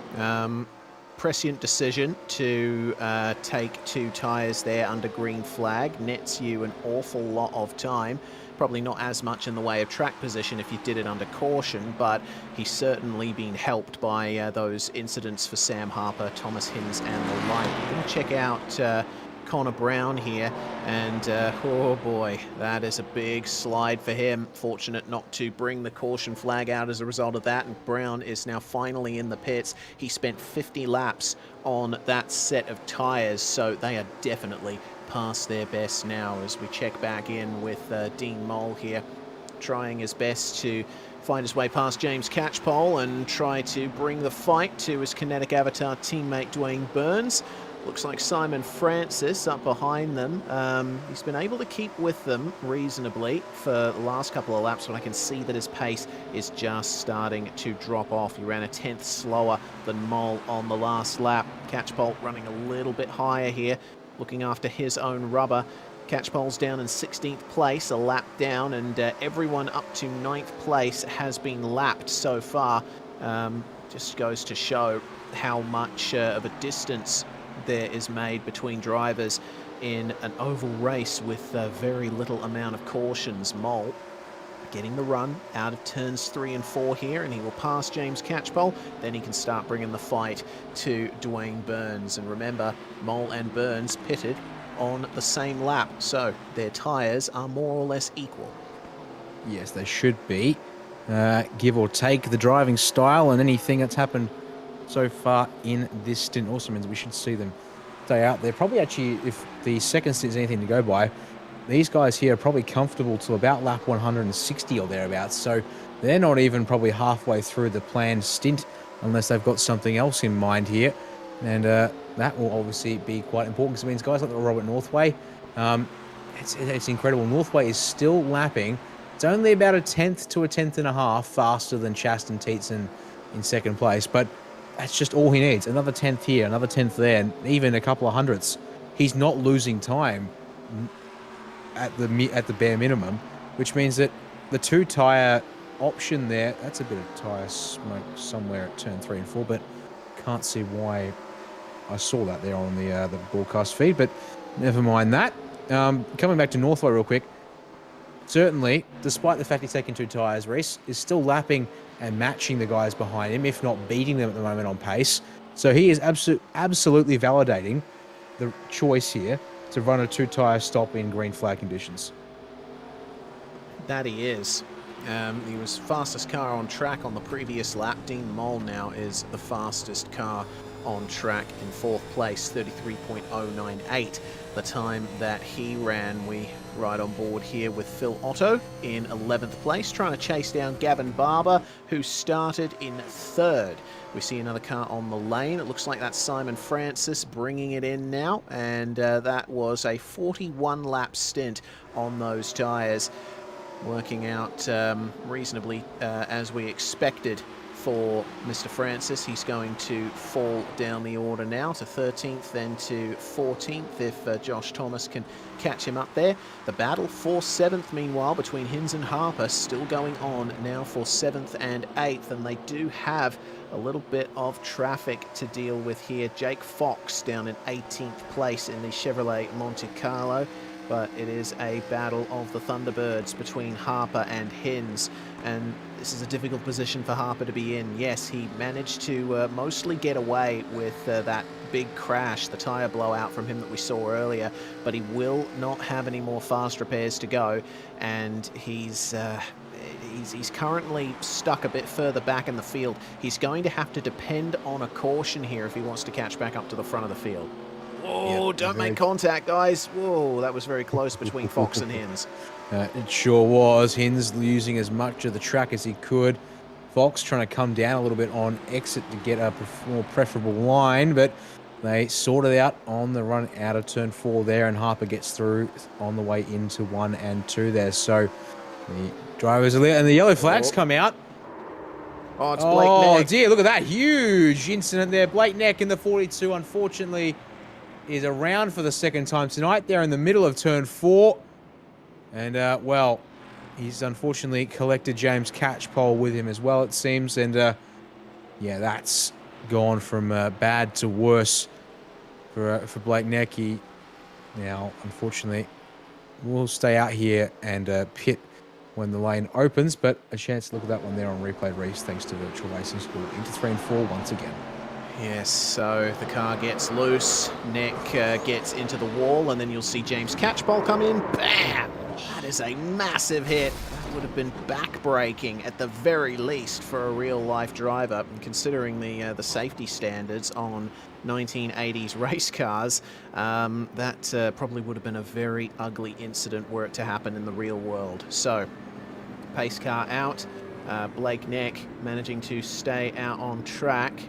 Prescient decision to take 2 tyres there under green flag. Nets you an awful lot of time. Probably not as much in the way of track position if you did it under caution, but he's certainly been helped by those incidents for Sam Harper, Thomas Hinz and the like. We're going to check out Connor Brown here, and oh boy, that is a big slide for him. Fortunate not to bring the caution flag out as a result of that, and Brown is now finally in the pits. He spent 50 laps on that set of tyres, so they are definitely past their best now, as we check back in with Dean Mole here, trying his best to find his way past James Catchpole and try to bring the fight to his kinetic avatar teammate Dwayne Burns. Looks like Simon Francis up behind them. He's been able to keep with them reasonably for the last couple of laps, but I can see that his pace is just starting to drop off. He ran a 10th slower than Mole on the last lap. Catchpole running a little bit higher here, looking after his own rubber. Catchpole's down in 16th place, a lap down, and everyone up to 9th place has been lapped so far. Just goes to show how much of a distance there is made between drivers in an oval race with very little amount of cautions. Mole getting the run out of turns 3 and 4 here, and he will pass James Catchpole. Then he can start bringing the fight to Dwayne Burns. And remember, Mole and Burns pitted on the same lap, so their tyres are more or less equal. Yes, they should be. Give or take the driving style and anything that's happened so far in this stint also means we should see them stay out there. Probably actually, if the second stint is anything to go by, these guys here are probably comfortable to about lap 160 or thereabouts. So they're not even probably halfway through the planned stint unless they've got something else in mind here. And that will obviously be quite important because it means guys like Robert Northway, it's incredible. Northway is still lapping. It's only about a 10th to a 10th and a half faster than Chasten Tietzen in second place, but that's just all he needs. Another 10th here, another 10th there, and even a couple of hundredths. He's not losing time at the bare minimum, which means that the 2-tyre option there, that's a bit of tyre smoke somewhere at turn 3 and 4, but can't see why I saw that there on the broadcast feed, but never mind that. Coming back to Northway real quick, certainly, despite the fact he's taking 2 tyres, Reese is still lapping and matching the guys behind him, if not beating them at the moment on pace. So he is absolutely validating the choice here to run a 2-tyre stop in green flag conditions. That he is. He was fastest car on track on the previous lap. Dean Mole now is the fastest car on track in 4th place, 33.098. The time that he ran, we ride on board here with Phil Otto in 11th place, trying to chase down Gavin Barber, who started in 3rd. We see another car on the lane. It looks like that's Simon Francis bringing it in now, and that was a 41-lap stint on those tyres, working out reasonably as we expected for Mr. Francis. He's going to fall down the order now to 13th, then to 14th if Josh Thomas can catch him up there. The battle for 7th, meanwhile, between Hinz and Harper still going on now for 7th and 8th, and they do have a little bit of traffic to deal with here. Jake Fox down in 18th place in the Chevrolet Monte Carlo, but it is a battle of the Thunderbirds between Harper and Hinz, and this is a difficult position for Harper to be in. Yes, he managed to mostly get away with that big crash, the tyre blowout from him that we saw earlier, but he will not have any more fast repairs to go, and he's currently stuck a bit further back in the field. He's going to have to depend on a caution here if he wants to catch back up to the front of the field. Whoa, don't make contact, guys. Whoa, that was very close between Fox and Hinz. It sure was. Hinz using as much of the track as he could. Fox trying to come down a little bit on exit to get a more preferable line, but they sorted out on the run out of turn 4 there, and Harper gets through on the way into 1 and 2 there. So the drivers are there, and the yellow flags come out. Oh, it's Blake Neck. Oh, dear, look at that. Huge incident there. Blake Neck in the 42, unfortunately, is around for the second time tonight. They're in the middle of turn 4. And, well, he's unfortunately collected James Catchpole with him as well, it seems. And, yeah, that's gone from bad to worse for Blake Neck. He now, unfortunately, will stay out here and pit when the lane opens. But a chance to look at that one there on replay, Reese, thanks to Virtual Racing School. Into 3 and 4 once again. Yes, so the car gets loose, Neck gets into the wall, and then you'll see James Catchpole come in. Bam! That is a massive hit. That would have been back-breaking at the very least for a real-life driver. And considering the safety standards on 1980s race cars, that probably would have been a very ugly incident were it to happen in the real world. So, pace car out. Blake Neck managing to stay out on track.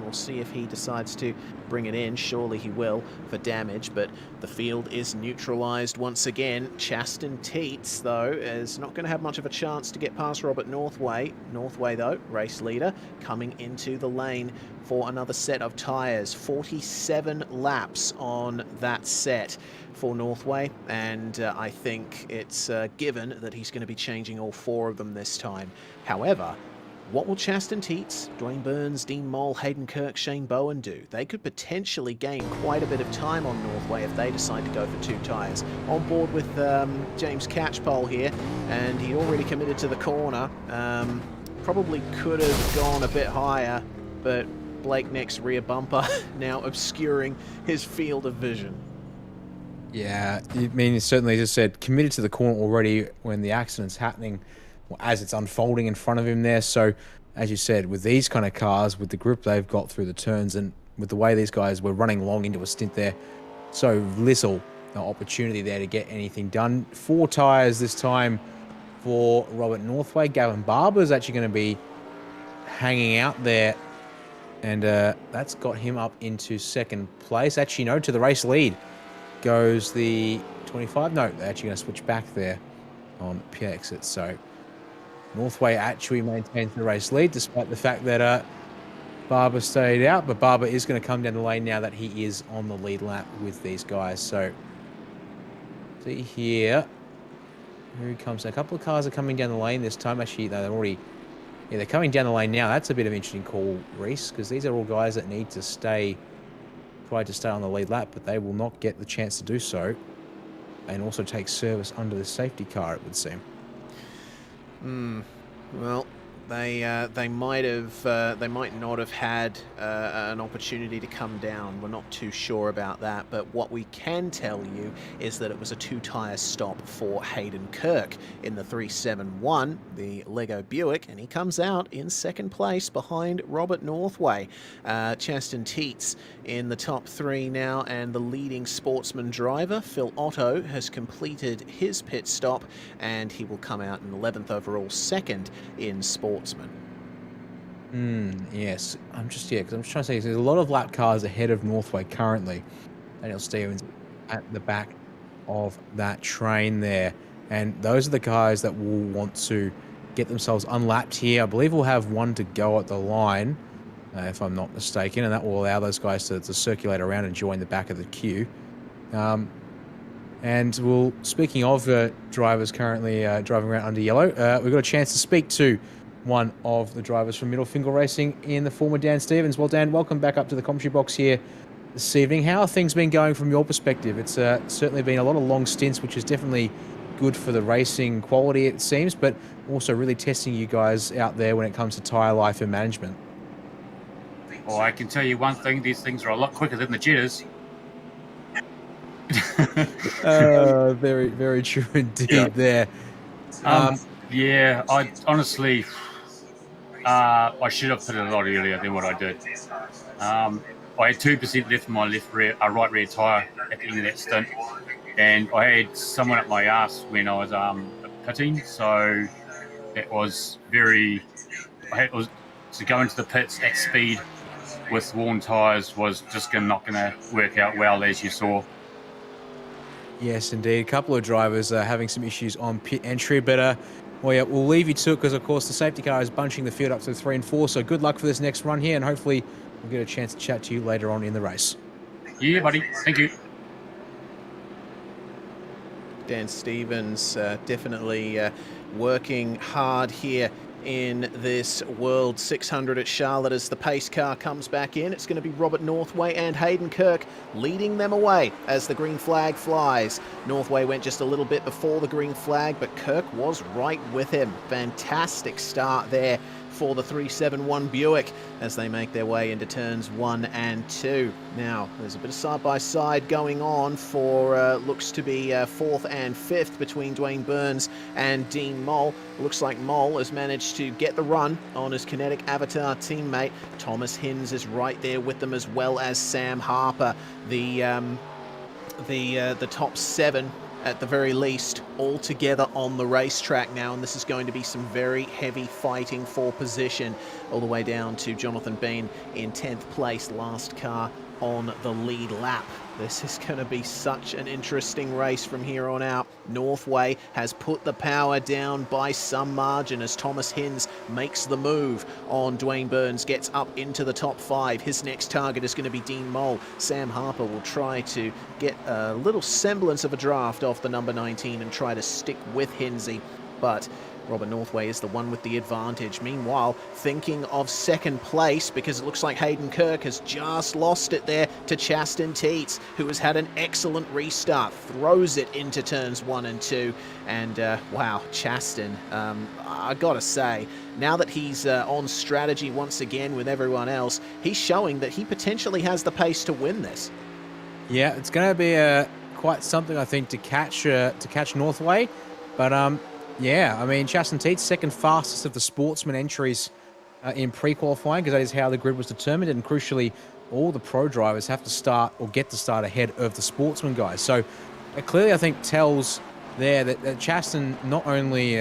We'll see if he decides to bring it in. Surely he will for damage, but the field is neutralised once again. Chaston Teets, though, is not going to have much of a chance to get past Robert Northway. Northway, though, race leader, coming into the lane for another set of tyres. 47 laps on that set for Northway, and I think it's given that he's going to be changing all 4 of them this time. However, what will Chaston Teets, Dwayne Burns, Dean Moll, Hayden Kirk, Shane Bowen do? They could potentially gain quite a bit of time on Northway if they decide to go for 2 tyres. On board with James Catchpole here, and he already committed to the corner. Probably could have gone a bit higher, but Blake Neck's rear bumper now obscuring his field of vision. Yeah, I mean, certainly, as I said, committed to the corner already when the accident's happening, or as it's unfolding in front of him there. So, as you said, with these kind of cars, with the grip they've got through the turns, and with the way these guys were running long into a stint there, so little opportunity there to get anything done. 4 tyres this time for Robert Northway. Gavin Barber's actually going to be hanging out there, and that's got him up into 2nd place. Actually, no, to the race lead goes the 25. No, they're actually going to switch back there on pit exit. So Northway actually maintains the race lead despite the fact that Barber stayed out, but Barber is going to come down the lane now that he is on the lead lap with these guys. So see here who comes. A couple of cars are coming down the lane this time. Actually, they're already, they're coming down the lane now. That's a bit of an interesting call, Reese, because these are all guys that need to try to stay on the lead lap, but they will not get the chance to do so, and also take service under the safety car, it would seem. Well, they might not have had an opportunity to come down. We're not too sure about that, but what we can tell you is that it was a 2-tyre stop for Hayden Kirk in the 371, the Lego Buick, and he comes out in 2nd place behind Robert Northway. Chaston Teets in the top 3 now, and the leading sportsman driver, Phil Otto, has completed his pit stop, and he will come out in 11th overall, 2nd in sportsman. Yes, because I'm trying to say there's a lot of lap cars ahead of Northway currently. Daniel Stevens at the back of that train there, and those are the guys that will want to get themselves unlapped here. I believe we'll have 1 to go at the line, if I'm not mistaken, and that will allow those guys to circulate around and join the back of the queue. And we'll, speaking of drivers currently driving around under yellow, we've got a chance to speak to one of the drivers from Middle Finger Racing in the former Dan Stevens. Well, Dan, welcome back up to the commentary box here this evening. How have things been going from your perspective? It's certainly been a lot of long stints, which is definitely good for the racing quality, it seems, but also really testing you guys out there when it comes to tyre life and management. Well, I can tell you one thing, these things are a lot quicker than the Jettas. Very, very true indeed there. Yeah, I honestly, I should have put it a lot earlier than what I did. I had 2% left in my right rear tyre at the end of that stint, and I had someone up my ass when I was pitting, so it was very. To go into the pits at speed with worn tyres was just not going to work out well, as you saw. Yes, indeed. A couple of drivers are having some issues on pit entry, but well, yeah, we'll leave you to it because, of course, the safety car is bunching the field up to 3 and 4. So good luck for this next run here, and hopefully we'll get a chance to chat to you later on in the race. Yeah, buddy. Thank you. Dan Stevens definitely working hard here in this World 600 at Charlotte as the pace car comes back in. It's going to be Robert Northway and Hayden Kirk leading them away as the green flag flies. Northway went just a little bit before the green flag, but Kirk was right with him. Fantastic start there for the 371 Buick as they make their way into turns 1 and 2. Now, there's a bit of side-by-side going on for looks to be 4th and 5th between Dwayne Burns and Dean Moll. Looks like Moll has managed to get the run on his Kinetic Avatar teammate. Thomas Hinds is right there with them, as well as Sam Harper. The top 7 at the very least, all together on the racetrack now, and this is going to be some very heavy fighting for position, all the way down to Jonathan Bean in 10th place, last car on the lead lap. This is going to be such an interesting race from here on out. Northway has put the power down by some margin as Thomas Hinz makes the move on Dwayne Burns, gets up into the top 5. His next target is going to be Dean Mole. Sam Harper will try to get a little semblance of a draft off the number 19 and try to stick with Hinzy, but Robert Northway is the one with the advantage. Meanwhile, thinking of second place, because it looks like Hayden Kirk has just lost it there to Chaston Teets, who has had an excellent restart, throws it into turns 1 and 2. And wow, Chaston, I gotta say, now that he's on strategy once again with everyone else, he's showing that he potentially has the pace to win this. Yeah, it's going to be quite something, I think, to catch Northway. But yeah, I mean, Chaston Teets, second fastest of the sportsman entries in pre-qualifying, because that is how the grid was determined. And crucially, all the pro drivers have to start or get to start ahead of the sportsman guys. So it clearly, I think, tells there that Chaston not only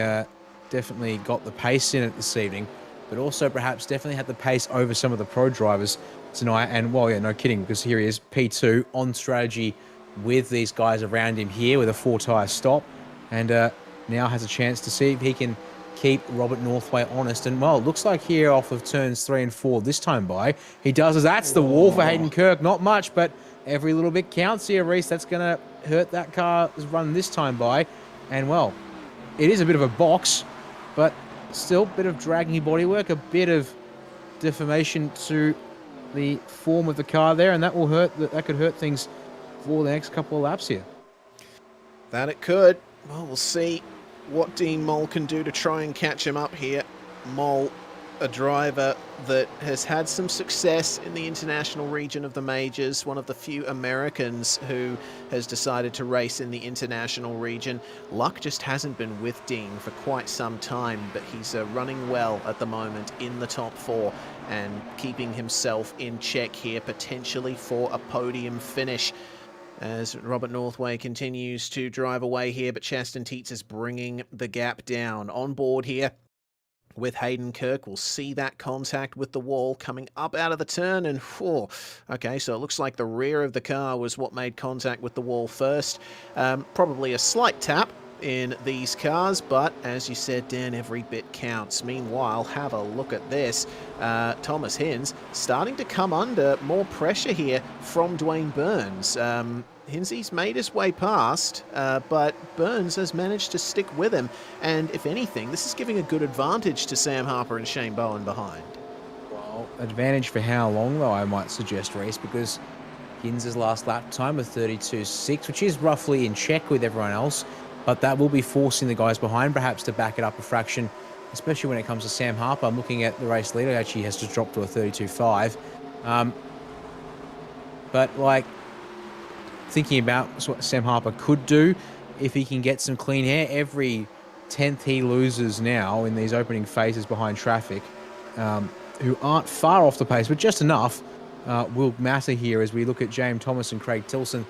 definitely got the pace in it this evening, but also perhaps definitely had the pace over some of the pro drivers tonight. And, well, yeah, no kidding, because here he is, P2, on strategy with these guys around him here with a 4-tyre stop. And now has a chance to see if he can keep Robert Northway honest. And, well, it looks like here off of turns 3 and 4 this time by, he does as that's the wall for Hayden Kirk. Not much, but every little bit counts here, Reese. That's going to hurt that car's run this time by. And, well, it is a bit of a box, but still a bit of dragging bodywork, a bit of deformation to the form of the car there, and that will hurt. That could hurt things for the next couple of laps here. That it could. Well, we'll see what Dean Mole can do to try and catch him up here. Mole, a driver that has had some success in the international region of the majors, one of the few Americans who has decided to race in the international region. Luck just hasn't been with Dean for quite some time, but he's running well at the moment in the top 4 and keeping himself in check here, potentially for a podium finish, as Robert Northway continues to drive away here, but Chaston Teets is bringing the gap down. On board here with Hayden Kirk, we'll see that contact with the wall coming up out of the turn, and okay, so it looks like the rear of the car was what made contact with the wall first. Probably a slight tap in these cars, but as you said, Dan, every bit counts. Meanwhile, have a look at this. Thomas Hinz starting to come under more pressure here from Dwayne Burns. Hinzy's made his way past, but Burns has managed to stick with him, and if anything, this is giving a good advantage to Sam Harper and Shane Bowen behind. Well, advantage for how long, though, I might suggest, Reese, because Hinz's last lap time of 32.6, which is roughly in check with everyone else, but that will be forcing the guys behind perhaps to back it up a fraction, especially when it comes to Sam Harper. I'm looking at the race leader, actually has to drop to a 32.5. But, like, thinking about what Sam Harper could do if he can get some clean air, every 10th he loses now in these opening phases behind traffic, who aren't far off the pace, but just enough, will matter here as we look at James Thomas and Craig Tilson.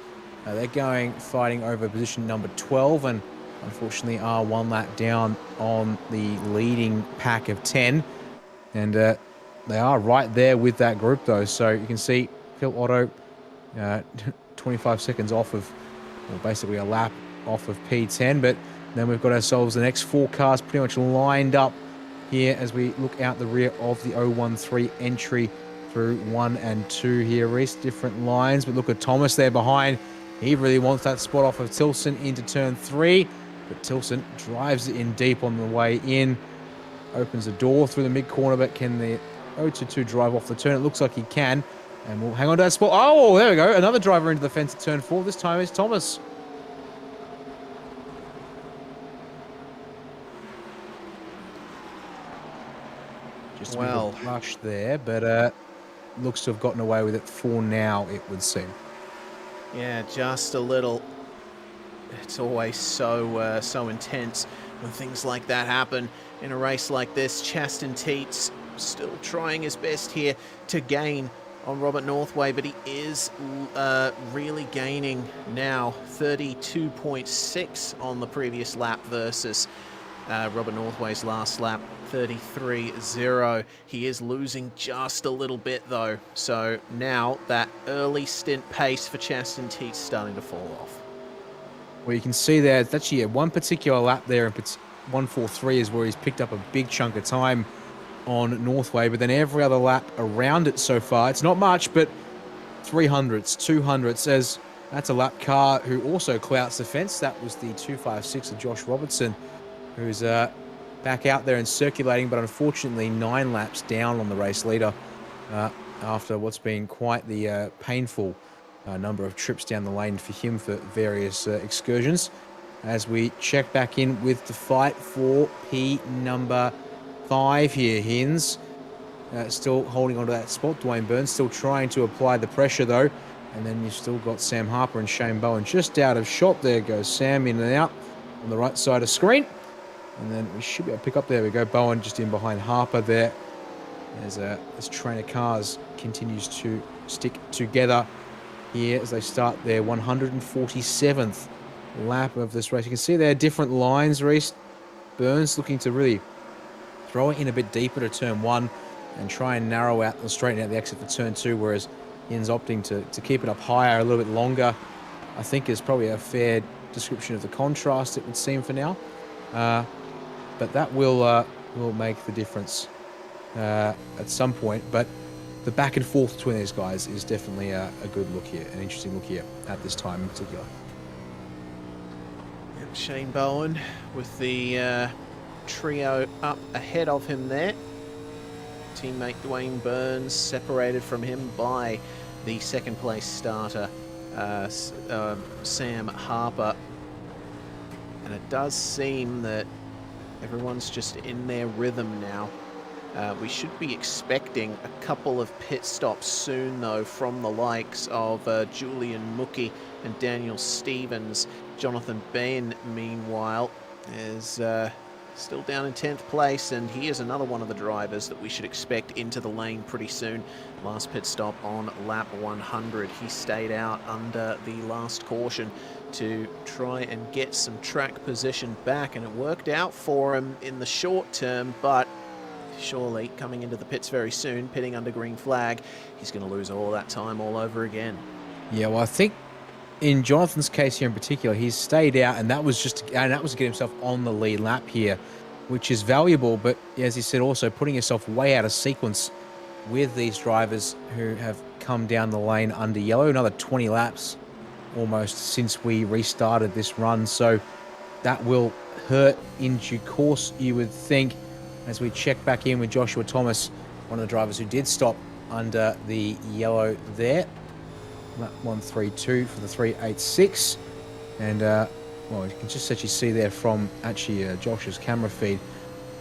They're fighting over position number 12, and unfortunately are 1 lap down on the leading pack of 10. And they are right there with that group, though. So you can see Phil Otto 25 seconds off of, well, basically a lap off of P10. But then we've got ourselves the next 4 cars pretty much lined up here as we look out the rear of the 013 entry through 1 and 2 here, Reese. Different lines, but look at Thomas there behind. He really wants that spot off of Tilson into turn 3, but Tilson drives it in deep on the way in, opens the door through the mid-corner, but can the 022 drive off the turn? It looks like he can, and we'll hang on to that spot. Oh, there we go. Another driver into the fence at turn 4. This time it's Thomas. Just a bit of a rush there, but looks to have gotten away with it for now, it would seem. Yeah, just a little. It's always so intense when things like that happen in a race like this. Chaston Teets still trying his best here to gain on Robert Northway, but he is really gaining now. 32.6 on the previous lap versus Robert Northway's last lap, 33.0. He is losing just a little bit though. So now that early stint pace for Chaston Teet's starting to fall off. Well, you can see there, it's actually one particular lap there, 143 is where he's picked up a big chunk of time on Northway, but then every other lap around it so far, it's not much, but 300s, 200s, as that's a lap car who also clouts the fence. That was the 256 of Josh Robertson, who's back out there and circulating, but unfortunately 9 laps down on the race leader after what's been quite the painful number of trips down the lane for him for various excursions. As we check back in with the fight for P number 5 here, Hins. Still holding on to that spot. Dwayne Burns still trying to apply the pressure though. And then you've still got Sam Harper and Shane Bowen just out of shot. There goes Sam in and out on the right side of screen. And then we should be able to pick up, there we go, Bowen just in behind Harper there. As this train of cars continues to stick together here as they start their 147th lap of this race. You can see there are different lines, Reese. Burns looking to really throw it in a bit deeper to turn 1 and try and narrow out or straighten out the exit for turn 2, whereas Ian's opting to keep it up higher a little bit longer. I think is probably a fair description of the contrast, it would seem, for now. But that will make the difference at some point. But the back and forth between these guys is definitely a good look here, an interesting look here at this time in particular. Yep, Shane Bowen with the trio up ahead of him there. Teammate Dwayne Burns separated from him by the second place starter, Sam Harper. And it does seem that everyone's just in their rhythm now. We should be expecting a couple of pit stops soon, though, from the likes of Julian Mookie and Daniel Stevens. Jonathan Bain, meanwhile, is still down in 10th place, and he is another one of the drivers that we should expect into the lane pretty soon. Last pit stop on lap 100. He stayed out under the last caution to try and get some track position back, and it worked out for him in the short term, but surely coming into the pits very soon, pitting under green flag, he's going to lose all that time all over again. Yeah, well, I think in Jonathan's case here in particular, he's stayed out, and that was to get himself on the lead lap here, which is valuable. But as he said, also putting yourself way out of sequence with these drivers who have come down the lane under yellow. Another 20 laps almost since we restarted this run, so that will hurt in due course, you would think. As we check back in with Joshua Thomas, one of the drivers who did stop under the yellow there. Lap 132 for the 386. And, well, you can just actually see there from Josh's camera feed,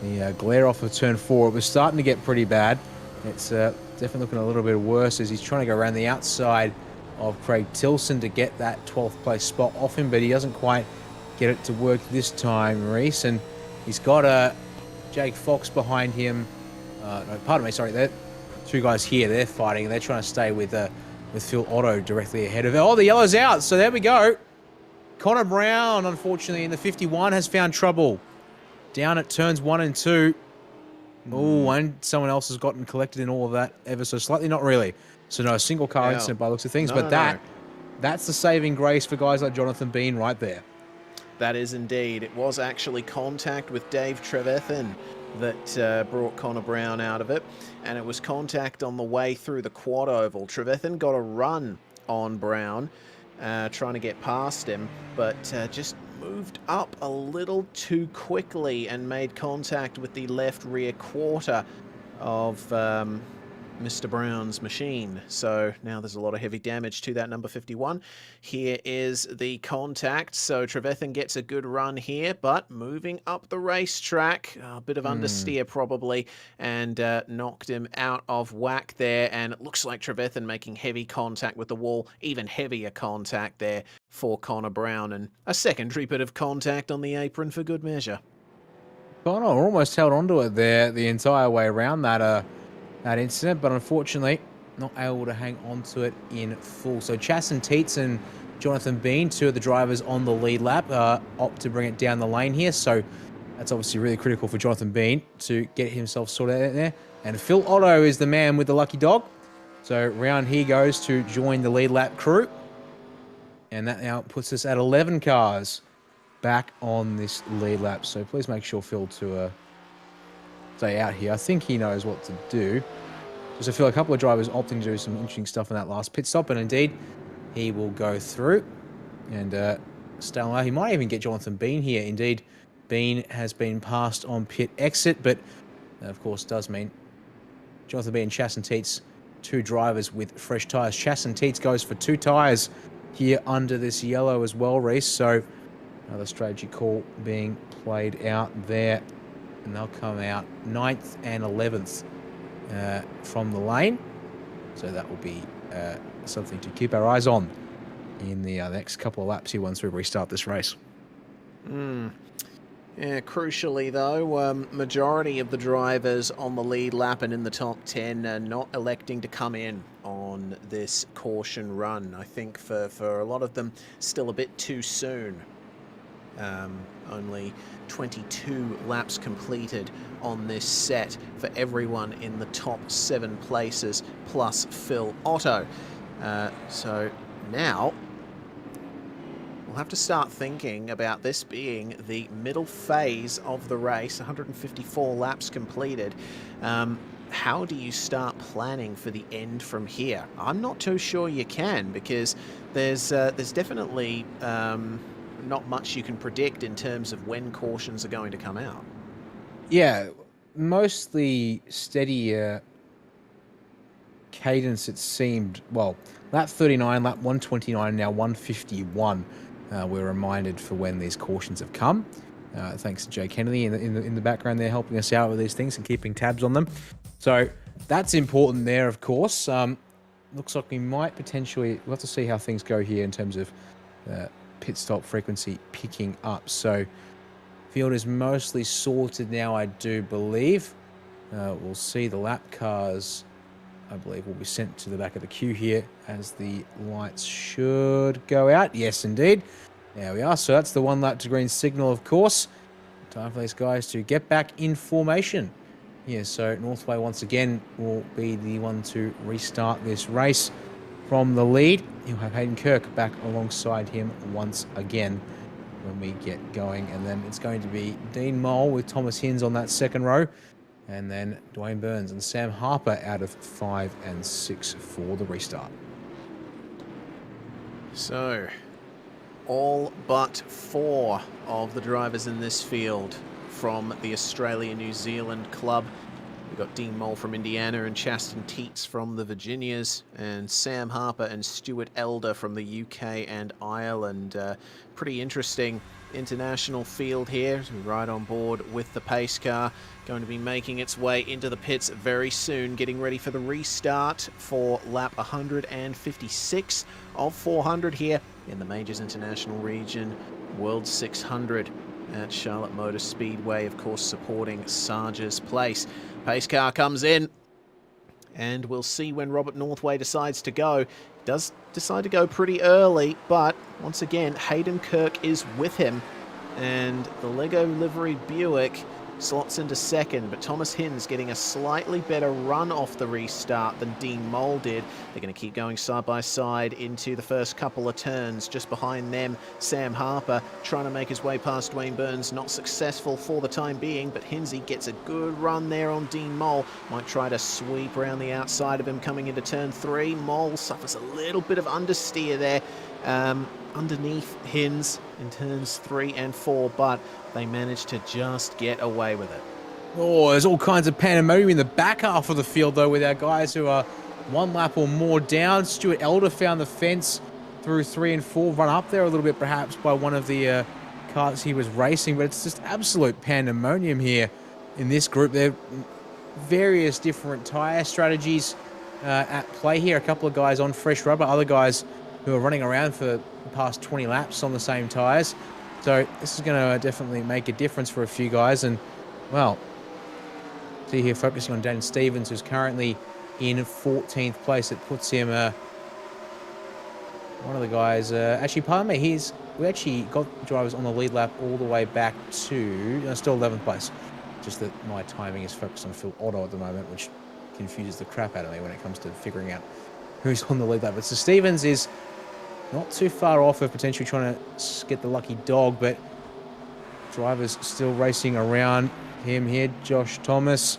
the glare off of turn 4. It was starting to get pretty bad. It's definitely looking a little bit worse as he's trying to go around the outside of Craig Tilson to get that 12th place spot off him, but he doesn't quite get it to work this time, Reese. And he's got Jake Fox behind him. No, pardon me, sorry. They're two guys here. They're fighting. They're trying to stay with Phil Otto directly ahead of it. Oh, the yellow's out. So there we go. Connor Brown, unfortunately, in the 51 has found trouble. Down at turns 1 and 2. Oh, and someone else has gotten collected in all of that ever so slightly. Not really. So no, single car incident by the looks of things. But that's the saving grace for guys like Jonathan Bean right there. That is indeed. It was actually contact with Dave Trevethan that brought Connor Brown out of it. And it was contact on the way through the quad oval. Trevethan got a run on Brown, trying to get past him, but just moved up a little too quickly and made contact with the left rear quarter of Mr. Brown's machine. So now there's a lot of heavy damage to that number 51. Here is the contact. So Trevethan gets a good run here, but moving up the racetrack, a bit of understeer probably, and knocked him out of whack there. And it looks like Trevethan making heavy contact with the wall, even heavier contact there for Connor Brown, and a secondary bit of contact on the apron for good measure. Connor almost held onto it there the entire way around that incident, but unfortunately not able to hang on to it in full. So Chasen Teets and Jonathan Bean, two of the drivers on the lead lap, opt to bring it down the lane here. So that's obviously really critical for Jonathan Bean to get himself sorted out there. And Phil Otto is the man with the lucky dog. So round he goes to join the lead lap crew. And that now puts us at 11 cars back on this lead lap. So please make sure Phil to stay out here. I think he knows what to do. Just I feel a couple of drivers opting to do some interesting stuff in that last pit stop. And indeed, he will go through and stay on. He might even get Jonathan Bean here. Indeed, Bean has been passed on pit exit, but of course does mean Jonathan Bean and Chasen Teets, two drivers with fresh tyres. Chasen Teets goes for 2 tyres here under this yellow as well, Reese. So another strategy call being played out there. And they'll come out 9th and 11th from the lane. So that will be something to keep our eyes on in the next couple of laps here once we restart this race. Yeah, crucially though, majority of the drivers on the lead lap and in the top 10 are not electing to come in on this caution run. I think for a lot of them, still a bit too soon. Only 22 laps completed on this set for everyone in the top 7 places, plus Phil Otto. So now we'll have to start thinking about this being the middle phase of the race, 154 laps completed. How do you start planning for the end from here? I'm not too sure you can, because there's definitely not much you can predict in terms of when cautions are going to come out. Yeah, mostly steady cadence, it seemed. Well, lap 39, lap 129, now 151. We're reminded for when these cautions have come. Thanks to Jay Kennedy in the background there, helping us out with these things and keeping tabs on them. So that's important there, of course. Looks like we might potentially, we'll have to see how things go here in terms of pit stop frequency picking up. So field is mostly sorted now, I do believe. We'll see the lap cars, I believe, will be sent to the back of the queue here as the lights should go out. Yes, indeed. There we are. So that's the 1 lap to green signal, of course. Time for these guys to get back in formation. Yeah, so Northway once again will be the one to restart this race from the lead. You'll have Hayden Kirk back alongside him once again when we get going. And then it's going to be Dean Mole with Thomas Hinz on that second row. And then Dwayne Burns and Sam Harper out of 5 and 6 for the restart. So, all but 4 of the drivers in this field from the Australia-New Zealand club. We've got Dean Mole from Indiana and Chasten Teets from the Virginias, and Sam Harper and Stuart Elder from the UK and Ireland. Pretty interesting international field here. Right on board with the pace car. Going to be making its way into the pits very soon, getting ready for the restart for lap 156 of 400 here in the Majors International Region, World 600 at Charlotte Motor Speedway, of course supporting Sarge's place. Pace car comes in, and we'll see when Robert Northway decides to go. He does decide to go pretty early, but once again, Hayden Kirk is with him, and the Lego livery Buick slots into second, but Thomas Hinz getting a slightly better run off the restart than Dean Mole did. They're going to keep going side by side into the first couple of turns. Just behind them, Sam Harper trying to make his way past Dwayne Burns, not successful for the time being, but Hinzy gets a good run there on Dean Mole. Might try to sweep around the outside of him coming into turn 3. Mole suffers a little bit of understeer there underneath Hinz in turns 3 and 4, but they managed to just get away with it. Oh, there's all kinds of pandemonium in the back half of the field, though, with our guys who are 1 lap or more down. Stuart Elder found the fence through 3 and 4, run up there a little bit perhaps by one of the cars he was racing, but it's just absolute pandemonium here in this group. There are various different tyre strategies at play here. A couple of guys on fresh rubber, other guys who are running around for the past 20 laps on the same tyres. So this is going to definitely make a difference for a few guys. And, well, see here focusing on Dan Stevens, who's currently in 14th place. It puts him, one of the guys, actually, pardon me, we actually got drivers on the lead lap all the way back to, still 11th place. Just that my timing is focused on Phil Otto at the moment, which confuses the crap out of me when it comes to figuring out who's on the lead lap. But so Stevens is not too far off of potentially trying to get the lucky dog, but drivers still racing around him here. Josh Thomas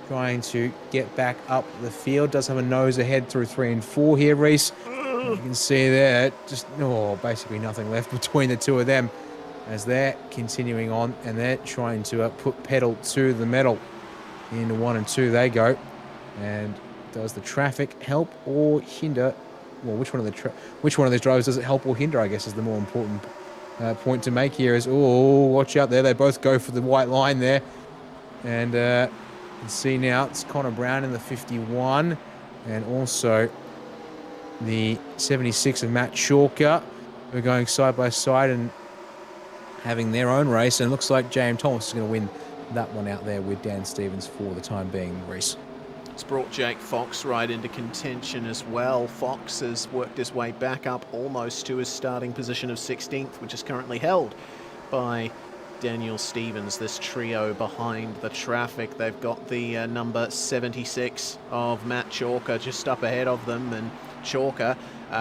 trying to get back up the field. Does have a nose ahead through 3 and 4 here, Reese. You can see there, just basically nothing left between the two of them as they're continuing on, and they're trying to put pedal to the metal. Into 1 and 2 they go. And does the traffic help or hinder? Well, which one of those drivers does it help or hinder, I guess, is the more important point to make here. Is, watch out there. They both go for the white line there. And you can see now it's Connor Brown in the 51 and also the 76 of Matt Chalker. We're going side by side and having their own race. And it looks like J.M. Thomas is going to win that one out there with Dan Stevens for the time being, Reese. It's brought Jake Fox right into contention as well. Fox has worked his way back up almost to his starting position of 16th, which is currently held by Daniel Stevens. This trio behind the traffic, they've got the number 76 of Matt Chalker just up ahead of them, and Chalker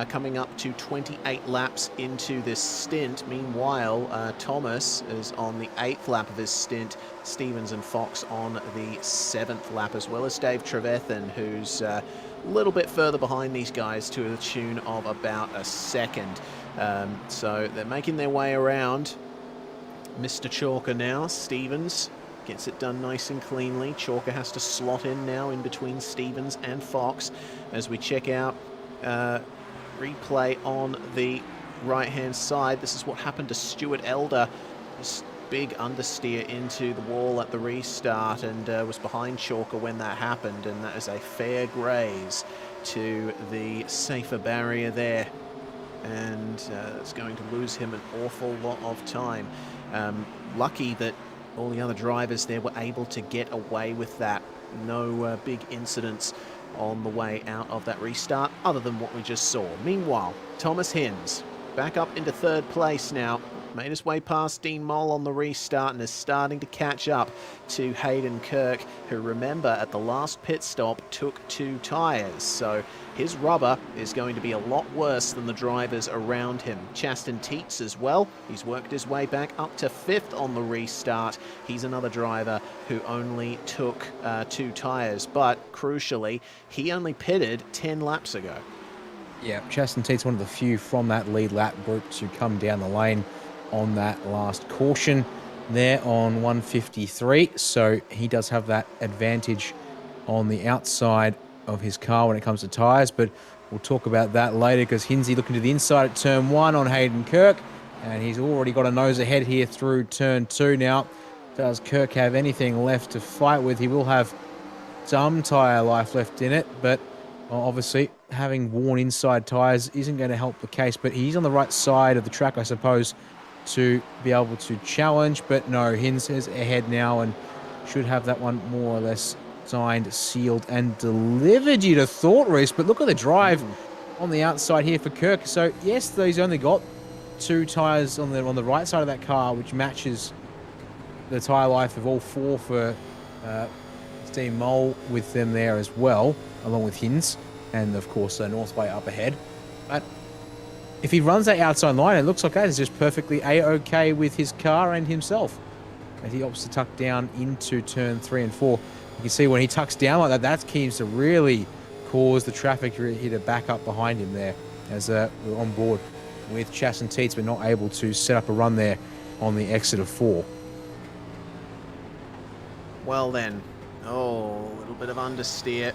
coming up to 28 laps into this stint. Meanwhile, Thomas is on the 8th lap of his stint. Stevens and Fox on the 7th lap, as well as Dave Trevethan, who's a little bit further behind these guys to the tune of about a second. So they're making their way around. Mr. Chalker now. Stevens gets it done nice and cleanly. Chalker has to slot in now in between Stevens and Fox as we check out replay on the right-hand side. This is what happened to Stuart Elder. This big understeer into the wall at the restart, and was behind Chalker when that happened, and that is a fair graze to the safer barrier there, and it's going to lose him an awful lot of time. Lucky that all the other drivers there were able to get away with that. No big incidents on the way out of that restart, other than what we just saw. Meanwhile, Thomas Hins back up into 3rd place now. Made his way past Dean Moll on the restart and is starting to catch up to Hayden Kirk, who, remember, at the last pit stop took 2 tyres. So his rubber is going to be a lot worse than the drivers around him. Chaston Teets as well. He's worked his way back up to 5th on the restart. He's another driver who only took 2 tyres, but crucially, he only pitted 10 laps ago. Yeah, Chaston Teets, one of the few from that lead lap group to come down the lane on that last caution there on 153. So he does have that advantage on the outside of his car when it comes to tyres, but we'll talk about that later, because Hinsey looking to the inside at turn 1 on Hayden Kirk, and he's already got a nose ahead here through turn 2 now. Does Kirk have anything left to fight with? He will have some tyre life left in it, but obviously having worn inside tyres isn't going to help the case, but he's on the right side of the track, I suppose, to be able to challenge. But no, Hins is ahead now and should have that one more or less signed, sealed and delivered, you'd have thought, Reese. But look at the drive on the outside here for Kirk. So yes, he's only got 2 tyres on the right side of that car, which matches the tyre life of all 4 for Steve Mole with them there as well, along with Hins, and of course Northway up ahead. But if he runs that outside line, it looks like that is just perfectly A-OK with his car and himself, as he opts to tuck down into turn 3 and 4. You can see when he tucks down like that, that seems to really cause the traffic here to back up behind him there, as we're on board with Chaston Teets, but not able to set up a run there on the exit of 4. Well then, a little bit of understeer.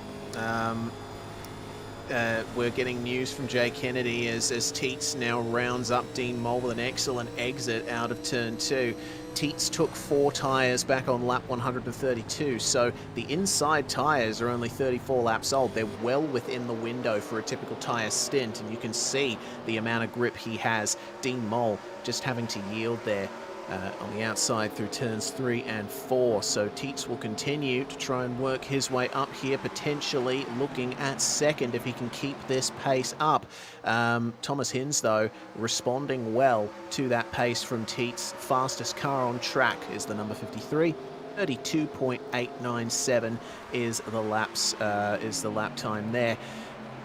We're getting news from Jay Kennedy as Teets now rounds up Dean Moll with an excellent exit out of turn 2. Teets took 4 tyres back on lap 132, so the inside tyres are only 34 laps old. They're well within the window for a typical tyre stint, and you can see the amount of grip he has. Dean Moll just having to yield there. on the outside through turns 3 and 4. So Teets will continue to try and work his way up here, potentially looking at second if he can keep this pace up. Thomas Hinz, though, responding well to that pace from Teets. Fastest car on track is the number 53. 32.897 is the lap time there.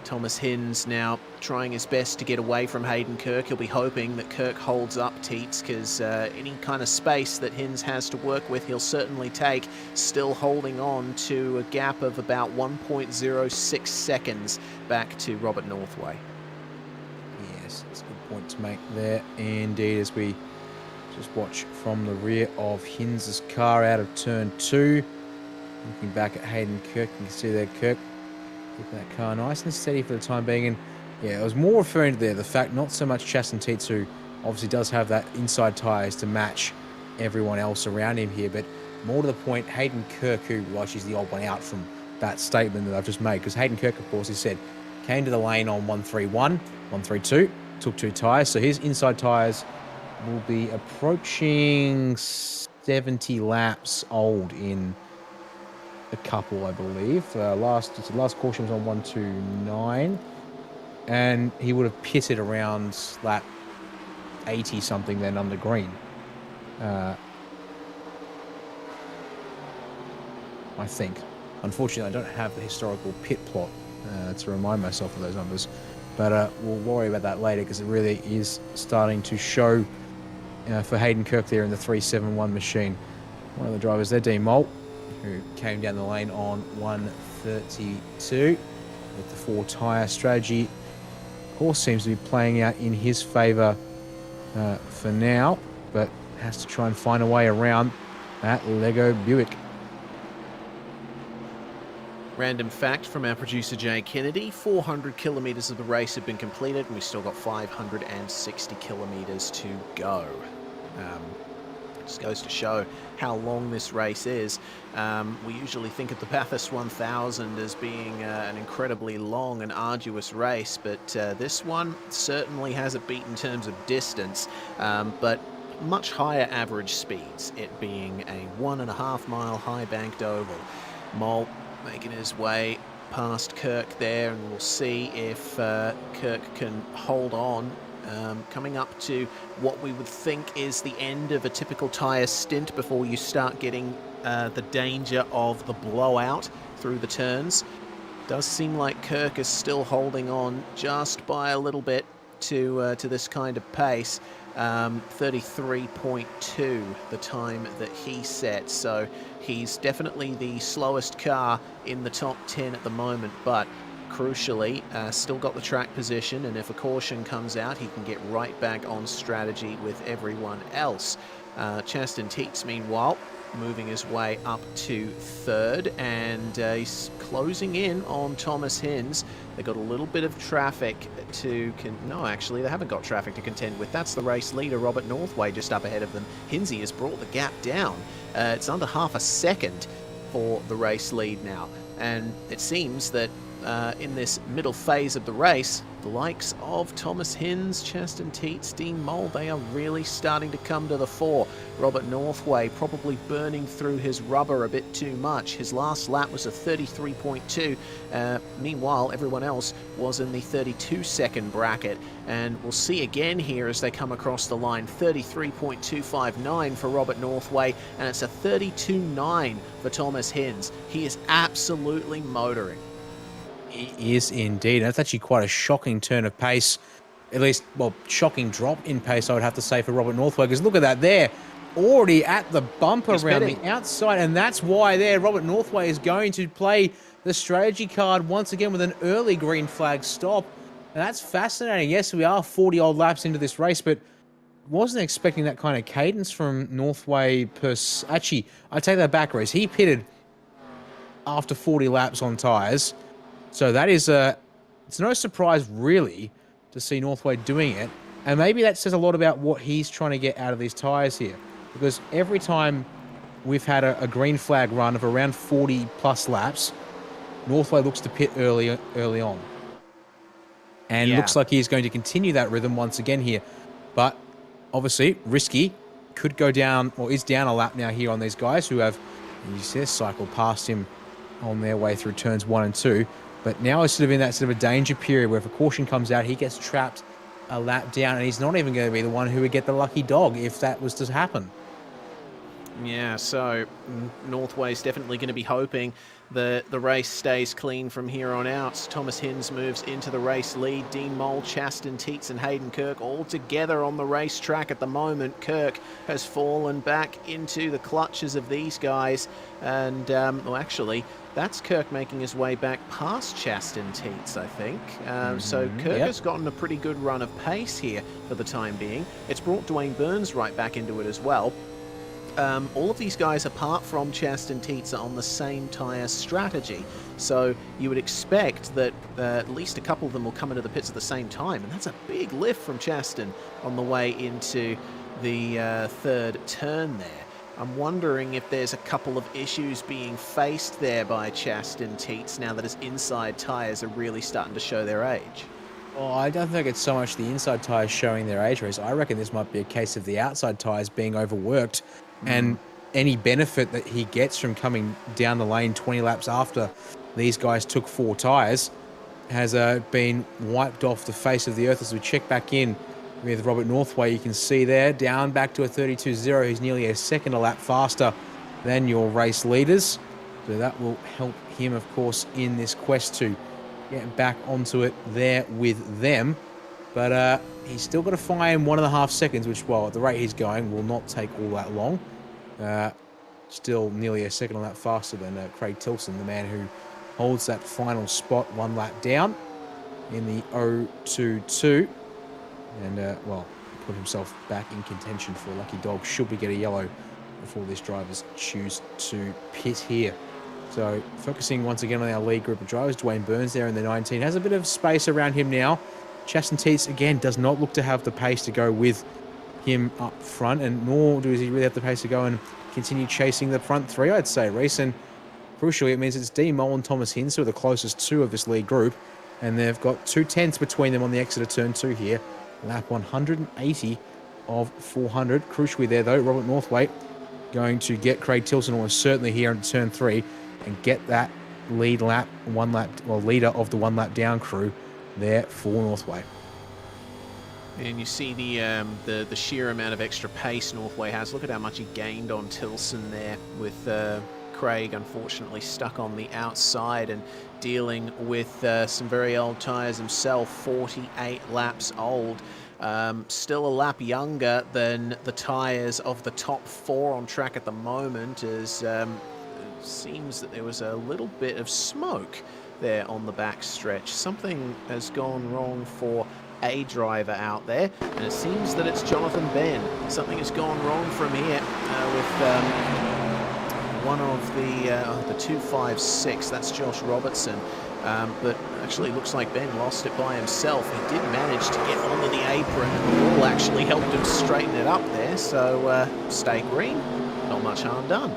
Thomas Hinz now trying his best to get away from Hayden Kirk. He'll be hoping that Kirk holds up Teets, because any kind of space that Hinz has to work with, he'll certainly take. Still holding on to a gap of about 1.06 seconds back to Robert Northway. Yes, that's a good point to make there. Indeed, as we just watch from the rear of Hinz's car out of turn 2. Looking back at Hayden Kirk, you can see there Kirk keeping that car nice and steady for the time being. And yeah, I was more referring to there the fact not so much Chaston Teets, who obviously does have that inside tyres to match everyone else around him here, but more to the point, Hayden Kirk, who, well, she's the odd one out from that statement that I've just made, because Hayden Kirk, of course, he said, came to the lane on 131, 132, took 2 tyres, so his inside tyres will be approaching 70 laps old in a couple, I believe. Last caution was on 129, and he would have pitted around lap 80 something then under green. I think. Unfortunately, I don't have the historical pit plot to remind myself of those numbers, but we'll worry about that later, because it really is starting to show for Hayden Kirk there in the 371 machine. One of the drivers there, Dean Moult, who came down the lane on 132 with the 4 tyre strategy. Of course, seems to be playing out in his favour for now, but has to try and find a way around that Lego Buick. Random fact from our producer Jay Kennedy, 400 kilometres of the race have been completed, and we've still got 560 kilometres to go. Just goes to show how long this race is. We usually think of the Bathurst 1000 as being an incredibly long and arduous race, but this one certainly has a beat in terms of distance, but much higher average speeds, it being a 1.5 mile high banked oval. Moult making his way past Kirk there, and we'll see if Kirk can hold on. Coming up to what we would think is the end of a typical tyre stint before you start getting the danger of the blowout through the turns. Does seem like Kirk is still holding on just by a little bit to this kind of pace. 33.2 the time that he set, so he's definitely the slowest car in the top 10 at the moment, but crucially still got the track position, and if a caution comes out, he can get right back on strategy with everyone else. Chaston Teets, meanwhile, moving his way up to 3rd, and he's closing in on Thomas Hinz. They've got a little bit of traffic to... No, actually, they haven't got traffic to contend with. That's the race leader, Robert Northway, just up ahead of them. Hinzy has brought the gap down. It's under half a second for the race lead now, and it seems that in this middle phase of the race, the likes of Thomas Hinz, Chaston Teets, Dean Moult, they are really starting to come to the fore. Robert Northway probably burning through his rubber a bit too much. His last lap was a 33.2. Meanwhile, everyone else was in the 32-second bracket. And we'll see again here as they come across the line, 33.259 for Robert Northway, and it's a 32.9 for Thomas Hinz. He is absolutely motoring. He is indeed. That's actually quite a shocking turn of pace. At least, well, shocking drop in pace, I would have to say, for Robert Northway. Because look at that there. Already at the bumper around the outside. And that's why there, Robert Northway is going to play the strategy card once again with an early green flag stop. And that's fascinating. Yes, we are 40-odd laps into this race, but wasn't expecting that kind of cadence from Northway. Actually, I take that back, Reece. He pitted after 40 laps on tyres. So that is it's no surprise really to see Northway doing it. And maybe that says a lot about what he's trying to get out of these tyres here. Because every time we've had a green flag run of around 40 plus laps, Northway looks to pit early on. And looks like he's going to continue that rhythm once again here. But obviously risky could go down, or is down a lap now here on these guys who have, you see this cycle past him on their way through turns 1 and 2. But now he's sort of in that sort of a danger period where if a caution comes out, he gets trapped a lap down, and he's not even going to be the one who would get the lucky dog if that was to happen. Yeah, so Northway's definitely going to be hoping that the race stays clean from here on out. Thomas Hinz moves into the race lead. Dean Mole, Chaston Teets and Hayden Kirk all together on the racetrack at the moment. Kirk has fallen back into the clutches of these guys. And, well, actually, that's Kirk making his way back past Chaston Teets, I think. So Kirk has gotten a pretty good run of pace here for the time being. It's brought Dwayne Burns right back into it as well. All of these guys, apart from Chaston Teets, are on the same tyre strategy. So you would expect that at least a couple of them will come into the pits at the same time. And that's a big lift from Chaston on the way into the third turn there. I'm wondering if there's a couple of issues being faced there by Chaston Teets now that his inside tyres are really starting to show their age. Well, I don't think it's so much the inside tyres showing their age, Reece. I reckon this might be a case of the outside tyres being overworked, and any benefit that he gets from coming down the lane 20 laps after these guys took 4 tyres has been wiped off the face of the earth. As we check back in with Robert Northway, you can see there, down back to a 32.0. He's nearly a second a lap faster than your race leaders. So that will help him, of course, in this quest to get back onto it there with them. But he's still got to find 1.5 seconds, which, well, at the rate he's going, will not take all that long. Still nearly a second a lap faster than Craig Tilson, the man who holds that final spot 1 lap down in the 022. And, well, put himself back in contention for a lucky dog should we get a yellow before these drivers choose to pit here. So focusing once again on our lead group of drivers, Dwayne Burns there in the 19. Has a bit of space around him now. Chaston Teets, again, does not look to have the pace to go with him up front, and nor does he really have the pace to go and continue chasing the front 3, I'd say, Reece. And crucially, it means it's Dean Mole and Thomas Hinz who are the closest 2 of this lead group, and they've got 2 tenths between them on the exit of turn 2 here. Lap 180 of 400. Crucially there, though, Robert Northway going to get Craig Tilson almost certainly here into turn 3 and get that leader of the 1 lap down crew there for Northway. And you see the sheer amount of extra pace Northway has. Look at how much he gained on Tilson there, with Craig unfortunately stuck on the outside and dealing with some very old tyres himself, 48 laps old. Still a lap younger than the tyres of the top 4 on track at the moment, as it seems that there was a little bit of smoke there on the back stretch. Something has gone wrong for a driver out there, and it seems that it's Jonathan Ben. Something has gone wrong from here with one of the 256. That's Josh Robertson. But actually looks like Ben lost it by himself. He did manage to get onto the apron, and the wall actually helped him straighten it up there. So stay green, not much harm done.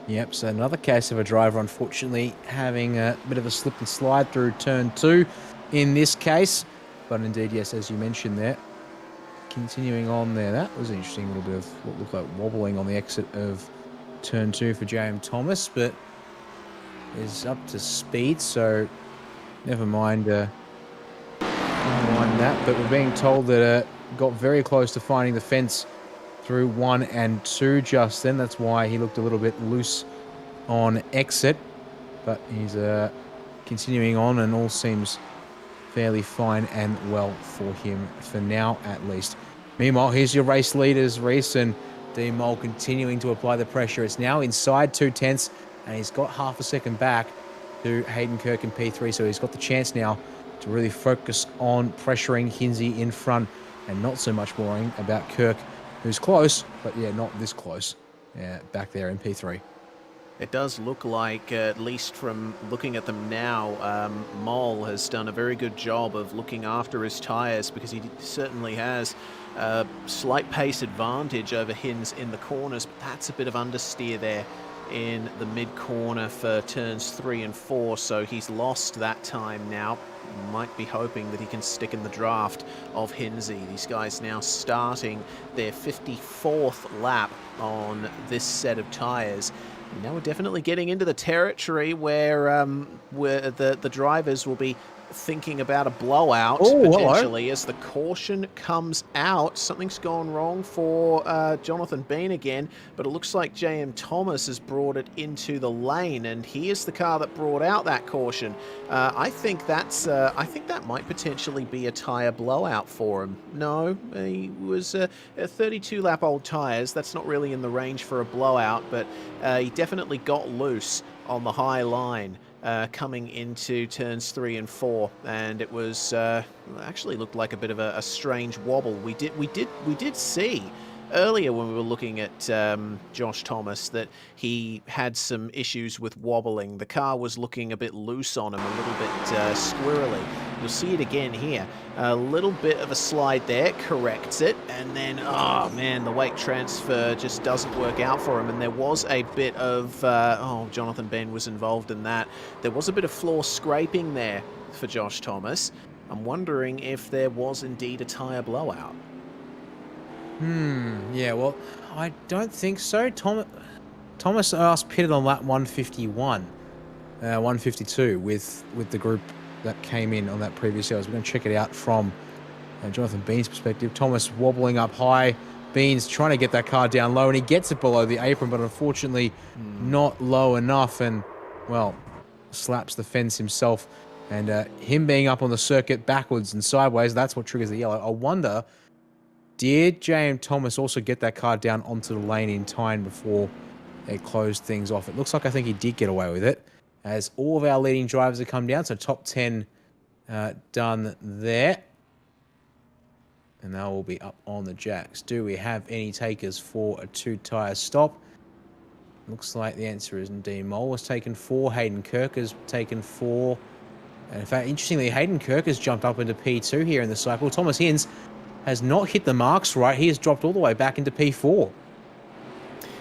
Yep, so another case of a driver, unfortunately, having a bit of a slip and slide through turn 2 in this case. But indeed, yes, as you mentioned there, continuing on there, that was an interesting little bit of what looked like wobbling on the exit of turn 2 for J.M. Thomas, but is up to speed, so never mind that. But we're being told that got very close to finding the fence through 1 and 2 just then. That's why he looked a little bit loose on exit, but he's continuing on, and all seems fairly fine and well for him for now, at least. Meanwhile, here's your race leaders, Reece, and Dean Mole continuing to apply the pressure. It's now inside 2 tenths, and he's got half a second back to Hayden Kirk in P3, so he's got the chance now to really focus on pressuring Hinzy in front and not so much worrying about Kirk, who's close, but yeah, not this close, back there in P3. It does look like, at least from looking at them now, Mole has done a very good job of looking after his tyres, because he certainly has a slight pace advantage over Hinz in the corners, but that's a bit of understeer there in the mid-corner for turns 3 and 4, so he's lost that time now. Might be hoping that he can stick in the draft of Hinsey. These guys now starting their 54th lap on this set of tyres. Now we're definitely getting into the territory where the drivers will be thinking about a blowout potentially as the caution comes out. Something's gone wrong for Jonathan Bean again, but it looks like JM Thomas has brought it into the lane, and he is the car that brought out that caution. I think that might potentially be a tyre blowout for him. No, he was 32 lap old tyres. That's not really in the range for a blowout, but he definitely got loose on the high line coming into turns 3 and 4, and it was actually looked like a bit of a strange wobble. We did see earlier when we were looking at Josh Thomas that he had some issues with wobbling. The car was looking a bit loose on him, a little bit squirrely. You'll see it again here. A little bit of a slide there, corrects it, and then, oh man, the weight transfer just doesn't work out for him, and there was a bit of, Jonathan Ben was involved in that. There was a bit of floor scraping there for Josh Thomas. I'm wondering if there was indeed a tyre blowout. Yeah, well, I don't think so. Thomas last pitted on lap 151, 152 with the group that came in on that previous hours. We're going to check it out from Jonathan Bean's perspective. Thomas wobbling up high. Bean's trying to get that car down low, and he gets it below the apron, but unfortunately not low enough, and, well, slaps the fence himself. And him being up on the circuit backwards and sideways, that's what triggers the yellow. I wonder, did JM Thomas also get that car down onto the lane in time before they closed things off? It looks like I think he did get away with it, as all of our leading drivers have come down. So top 10 done there. And now we'll be up on the jacks. Do we have any takers for a 2-tyre stop? Looks like the answer is Dean Mole has taken 4. Hayden Kirk has taken 4. And in fact, interestingly, Hayden Kirk has jumped up into P2 here in the cycle. Thomas Hinz has not hit the marks right. He has dropped all the way back into P4.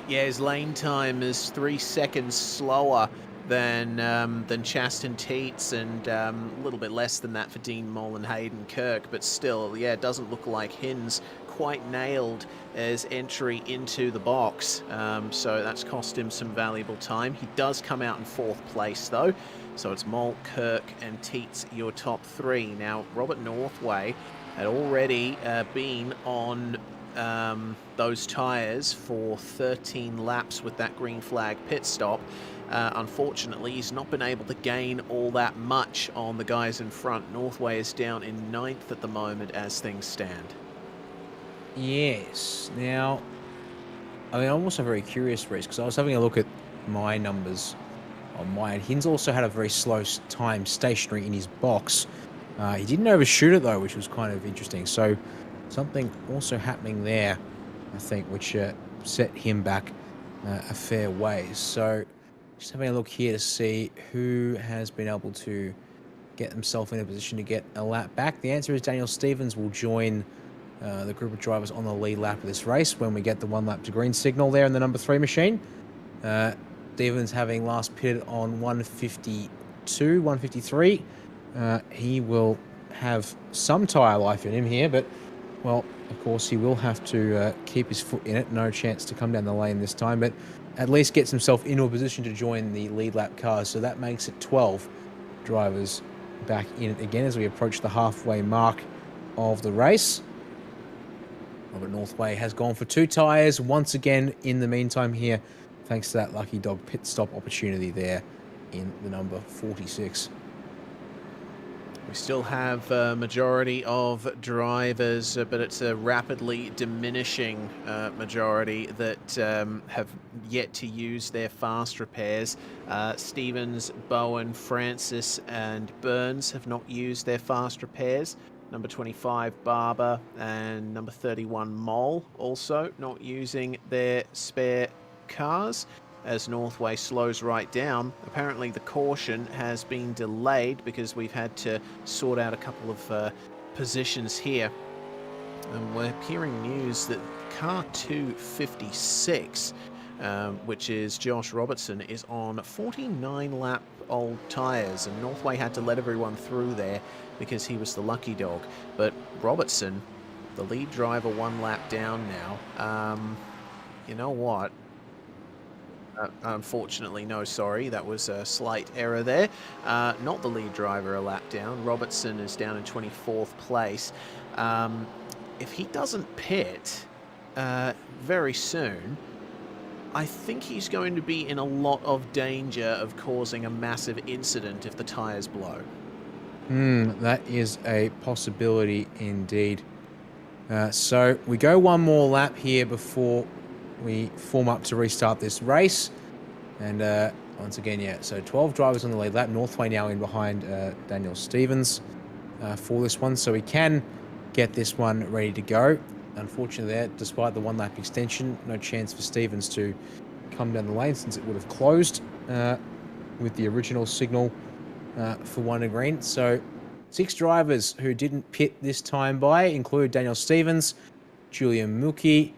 Yeah, his lane time is 3 seconds slower than Chaston Teets, and a little bit less than that for Dean Moll and Hayden Kirk, but still, yeah, it doesn't look like Hinz quite nailed his entry into the box, so that's cost him some valuable time. He does come out in 4th place, though, so it's Moll, Kirk, and Teets, your top 3. Now, Robert Northway had already been on those tyres for 13 laps with that green flag pit stop. Unfortunately, he's not been able to gain all that much on the guys in front. Northway is down in 9th at the moment as things stand. Yes. Now, I mean, I'm also very curious, Reece, because I was having a look at my numbers on mine. Hinz also had a very slow time stationary in his box. He didn't overshoot it, though, which was kind of interesting. So something also happening there, I think, which set him back a fair ways. So just having a look here to see who has been able to get himself in a position to get a lap back. The answer is Daniel Stevens will join the group of drivers on the lead lap of this race when we get the 1 lap to green signal there in the number 3 machine. Stevens having last pitted on 152, 153. He will have some tyre life in him here, but, well, of course, he will have to keep his foot in it. No chance to come down the lane this time, but at least gets himself into a position to join the lead lap cars. So that makes it 12 drivers back in it again as we approach the halfway mark of the race. Robert Northway has gone for 2 tyres once again in the meantime here, thanks to that lucky dog pit stop opportunity there in the number 46. We still have a majority of drivers, but it's a rapidly diminishing majority that have yet to use their fast repairs. Stevens, Bowen, Francis, and Burns have not used their fast repairs. Number 25, Barber, and number 31, Mole, also not using their spare cars. As Northway slows right down, apparently the caution has been delayed because we've had to sort out a couple of positions here. And we're hearing news that car 256 which is Josh Robertson, is on 49-lap old tyres, and Northway had to let everyone through there because he was the lucky dog. But Robertson, the lead driver, 1 lap down now. You know what? Unfortunately, no, sorry, that was a slight error there. Not the lead driver a lap down. Robertson is down in 24th place. If he doesn't pit very soon, I think he's going to be in a lot of danger of causing a massive incident if the tyres blow. That is a possibility indeed. So we go one more lap here before we form up to restart this race. And once again, yeah, so 12 drivers on the lead lap. Northway now in behind Daniel Stevens for this one. So we can get this one ready to go. Unfortunately there, despite the 1 lap extension, no chance for Stevens to come down the lane since it would have closed with the original signal for 1 and green. So 6 drivers who didn't pit this time by include Daniel Stevens, Julian Mookie,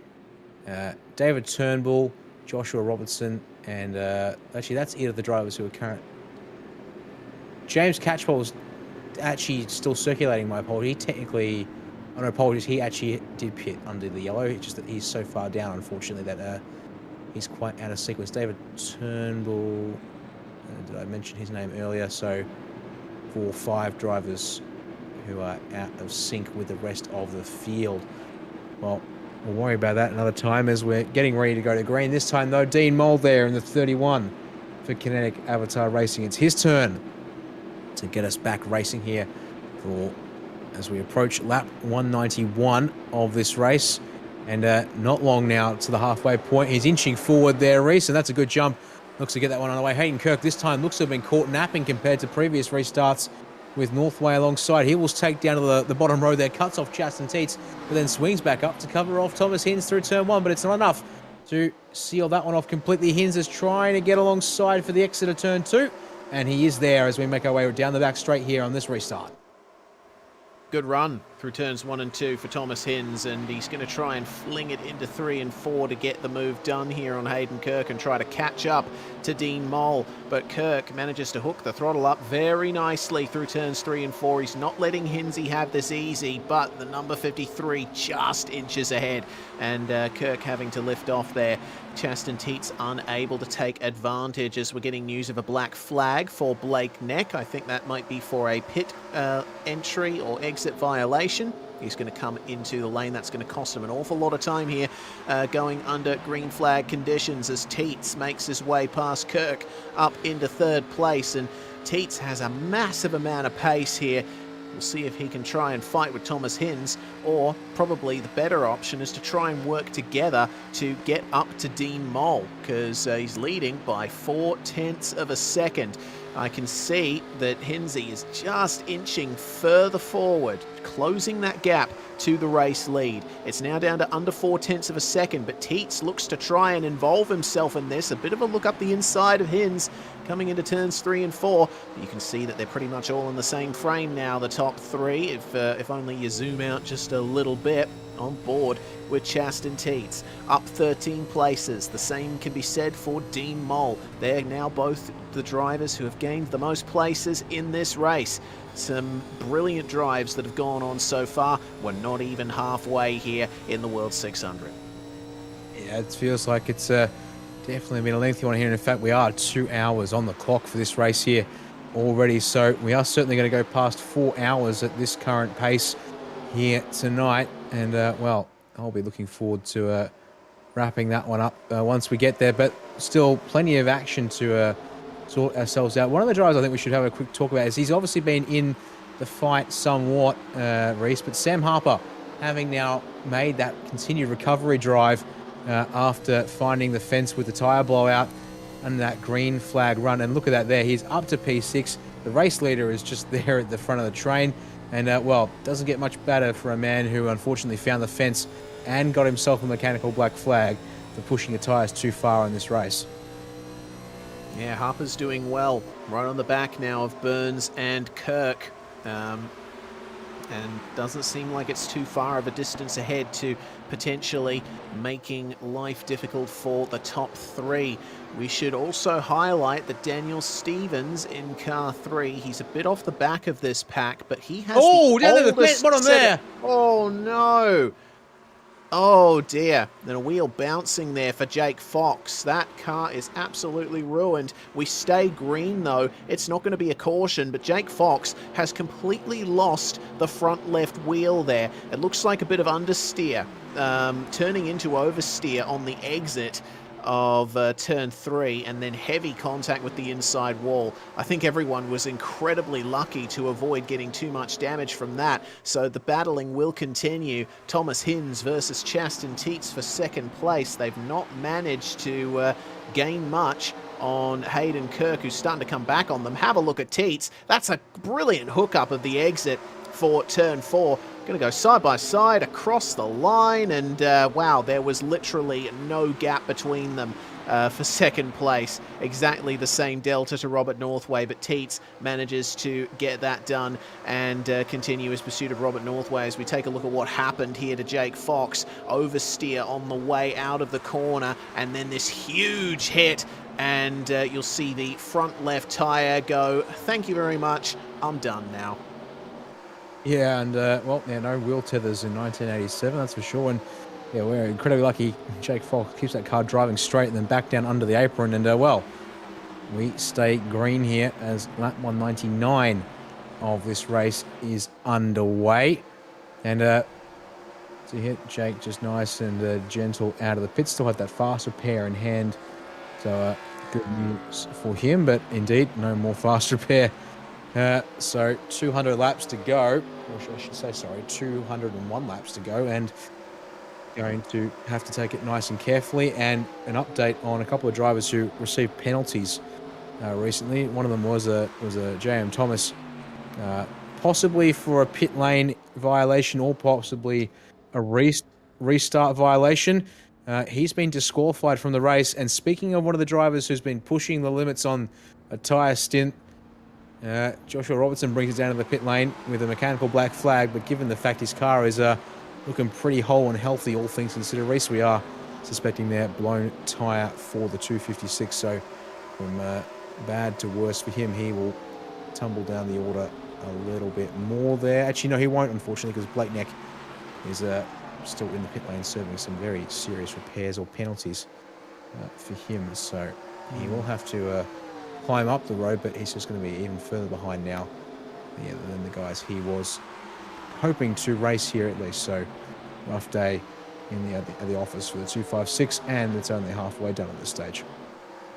David Turnbull, Joshua Robertson, and actually that's it of the drivers who are current. James Catchpole's actually still circulating, my apology. Technically, no apologies, he actually did pit under the yellow. It's just that he's so far down, unfortunately, that he's quite out of sequence. David Turnbull, did I mention his name earlier? So 4 or 5 drivers who are out of sync with the rest of the field. Well, we'll worry about that another time as we're getting ready to go to green. This time, though, Dean Mould there in the 31 for Kinetic Avatar Racing. It's his turn to get us back racing here for as we approach lap 191 of this race. And not long now to the halfway point. He's inching forward there, Reese, and that's a good jump. Looks to get that one on the way. Hayden Kirk this time looks to have been caught napping compared to previous restarts with Northway alongside. He will take down to the bottom row there, cuts off Chaston Teets, but then swings back up to cover off Thomas Hinz through turn 1, but it's not enough to seal that one off completely. Hinz is trying to get alongside for the exit of turn 2, and he is there as we make our way down the back straight here on this restart. Good run through turns 1 and 2 for Thomas Hinz, and he's going to try and fling it into 3 and 4 to get the move done here on Hayden Kirk and try to catch up to Dean Moll. But Kirk manages to hook the throttle up very nicely through turns 3 and 4. He's not letting Hinsey have this easy, but the number 53 just inches ahead, and Kirk having to lift off there. Chaston Teets unable to take advantage as we're getting news of a black flag for Blake Neck. I think that might be for a pit entry or exit violation. He's going to come into the lane. That's going to cost him an awful lot of time here going under green flag conditions as Teets makes his way past Kirk up into 3rd place. And Teets has a massive amount of pace here. We'll see if he can try and fight with Thomas Hinz, or probably the better option is to try and work together to get up to Dean Moll, because he's leading by 0.4 of a second. I can see that Hinsey is just inching further forward, closing that gap to the race lead. It's now down to under 0.4 of a second, but Teets looks to try and involve himself in this. A bit of a look up the inside of Hinz coming into turns 3 and 4. You can see that they're pretty much all in the same frame now, the top 3, if only you zoom out just a little bit. On board with Chaston Teets, up 13 places. The same can be said for Dean Moll. They're now both the drivers who have gained the most places in this race. Some brilliant drives that have gone on so far. We're not even halfway here in the World 600. Yeah, it feels like it's definitely been a lengthy one here. And in fact, we are 2 hours on the clock for this race here already. So we are certainly going to go past 4 hours at this current pace here tonight. And, well, I'll be looking forward to wrapping that one up once we get there. But still plenty of action to sort ourselves out. One of the drivers I think we should have a quick talk about is he's obviously been in the fight somewhat, Reese, but Sam Harper, having now made that continued recovery drive after finding the fence with the tyre blowout and that green flag run. And look at that there. He's up to P6. The race leader is just there at the front of the train. And, well, doesn't get much better for a man who unfortunately found the fence and got himself a mechanical black flag for pushing the tyres too far in this race. Yeah, Harper's doing well. Right on the back now of Burns and Kirk. and doesn't seem like it's too far of a distance ahead to potentially making life difficult for the top 3. We should also highlight that Daniel Stevens in car 3, he's a bit off the back of this pack, but he has down to the pit bottom there. Oh no! Oh dear, and a wheel bouncing there for Jake Fox. That car is absolutely ruined. We stay green though. It's not going to be a caution, but Jake Fox has completely lost the front left wheel there. It looks like a bit of understeer, turning into oversteer on the exit of turn 3, and then heavy contact with the inside wall. I think everyone was incredibly lucky to avoid getting too much damage from that, so the battling will continue. Thomas Hinz versus Chaston Teets for second place. They've not managed to gain much on Hayden Kirk, who's starting to come back on them. Have a look at Teets. That's a brilliant hookup of the exit for turn 4. Going to go side by side across the line, and wow, there was literally no gap between them for second place. Exactly the same delta to Robert Northway, but Teets manages to get that done and continue his pursuit of Robert Northway. As we take a look at what happened here to Jake Fox, oversteer on the way out of the corner, and then this huge hit, and you'll see the front left tyre go, thank you very much, I'm done now. Yeah, and well, yeah, no wheel tethers in 1987, that's for sure. And yeah, we're incredibly lucky. Jake Fox keeps that car driving straight and then back down under the apron. And well, we stay green here as lap 199 of this race is underway. And to hit Jake just nice and gentle out of the pit. Still had that fast repair in hand. So good news for him, but indeed no more fast repair. So 200 laps to go, or I should say, sorry, 201 laps to go, and going to have to take it nice and carefully. And an update on a couple of drivers who received penalties recently. One of them was a J.M. Thomas, possibly for a pit lane violation or possibly a restart violation. He's been disqualified from the race. And speaking of one of the drivers who's been pushing the limits on a tyre stint, Joshua Robertson brings it down to the pit lane with a mechanical black flag, but given the fact his car is looking pretty whole and healthy, all things considered, Reese, we are suspecting their blown tyre for the 256. So from bad to worse for him, he will tumble down the order a little bit more there. Actually, no, he won't, unfortunately, because Blake Neck is still in the pit lane serving some very serious repairs or penalties for him. So he will have to climb up the road, but he's just going to be even further behind now than the guys he was hoping to race here at least. So rough day in the office for the 256, and it's only halfway done at this stage.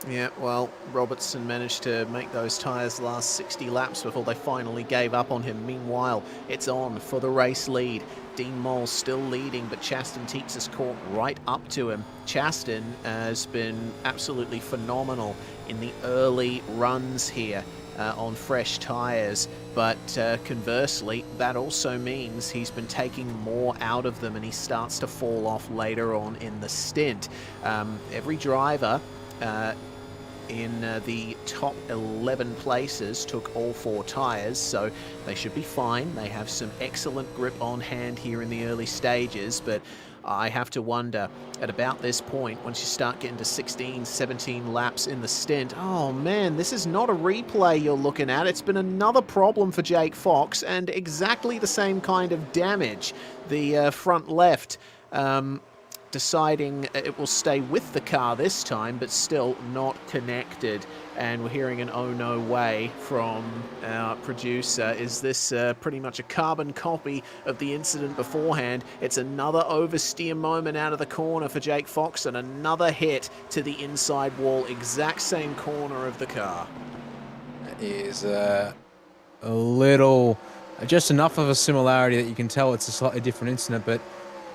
Yeah, well, Robertson managed to make those tyres last 60 laps before they finally gave up on him. Meanwhile, it's on for the race lead. Dean Moll still leading, but Chaston Teets has caught right up to him. Chaston has been absolutely phenomenal in the early runs here on fresh tyres, but conversely, that also means he's been taking more out of them and he starts to fall off later on in the stint. Every driver in the top 11 places took all 4 tyres, so they should be fine. They have some excellent grip on hand here in the early stages, but I have to wonder, at about this point, once you start getting to 16, 17 laps in the stint, oh man, this is not a replay you're looking at. It's been another problem for Jake Fox, and exactly the same kind of damage. The front left deciding it will stay with the car this time, but still not connected. And we're hearing an "oh no way" from our producer. Is this pretty much a carbon copy of the incident beforehand? It's another oversteer moment out of the corner for Jake Fox, and another hit to the inside wall, exact same corner of the car. That is a little, just enough of a similarity that you can tell it's a slightly different incident, but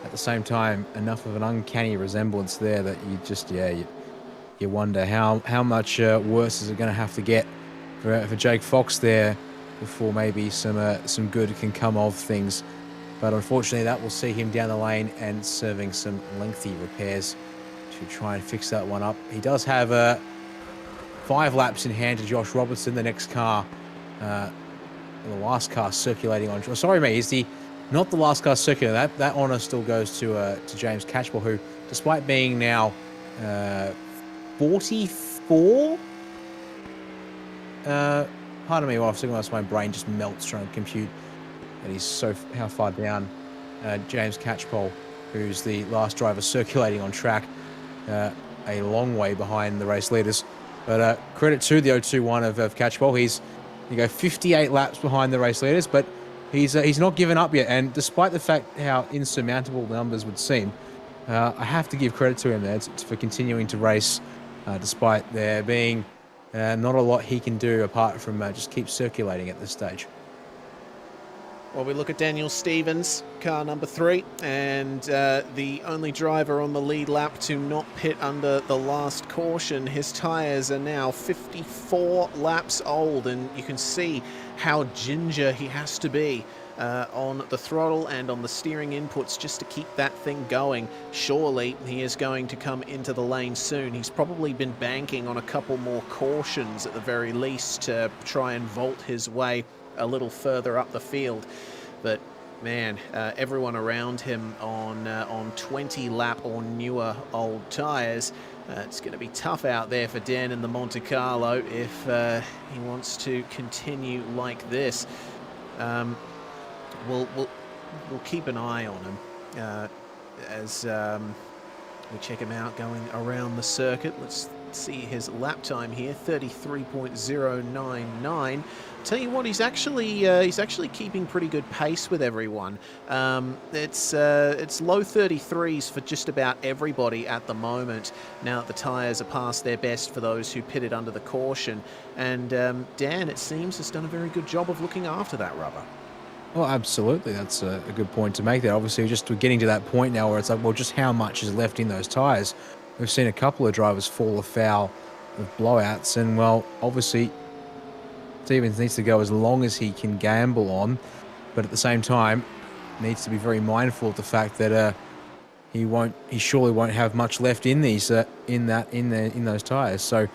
at the same time, enough of an uncanny resemblance there that you just, you wonder how much worse is it going to have to get for Jake Fox there before maybe some good can come of things. But unfortunately, that will see him down the lane and serving some lengthy repairs to try and fix that one up. He does have 5 laps in hand to Josh Robertson, the next car the last car circulating on. Sorry, mate, he's not the last car circulating. That honor still goes to James Catchpole, who, despite being now 44. Pardon me, while I'm sitting on my brain just melts trying to compute that he's how far down. James Catchpole, who's the last driver circulating on track, a long way behind the race leaders. But credit to the 021 of Catchpole. He's 58 laps behind the race leaders, but he's not given up yet. And despite the fact how insurmountable the numbers would seem, I have to give credit to him there for continuing to race, despite there being not a lot he can do apart from just keep circulating at this stage. Well, we look at Daniel Stevens, car number 3, and the only driver on the lead lap to not pit under the last caution. His tyres are now 54 laps old, and you can see how ginger he has to be on the throttle and on the steering inputs just to keep that thing going. Surely he is going to come into the lane soon. He's probably been banking on a couple more cautions at the very least to try and vault his way a little further up the field. But man, everyone around him on 20 lap or newer old tyres. It's going to be tough out there for Dan in the Monte Carlo if he wants to continue like this. We'll keep an eye on him as we check him out going around the circuit. Let's see his lap time here, 33.099. Tell you what, he's actually keeping pretty good pace with everyone. It's low 33s for just about everybody at the moment. Now that the tyres are past their best for those who pitted under the caution, and Dan, it seems, has done a very good job of looking after that rubber. Well, absolutely. That's a good point to make there. Obviously, we're getting to that point now where it's like, well, just how much is left in those tyres? We've seen a couple of drivers fall afoul of blowouts, and, well, obviously, Stevens needs to go as long as he can gamble on, but at the same time, needs to be very mindful of the fact that he surely won't have much left in these in those tyres. So,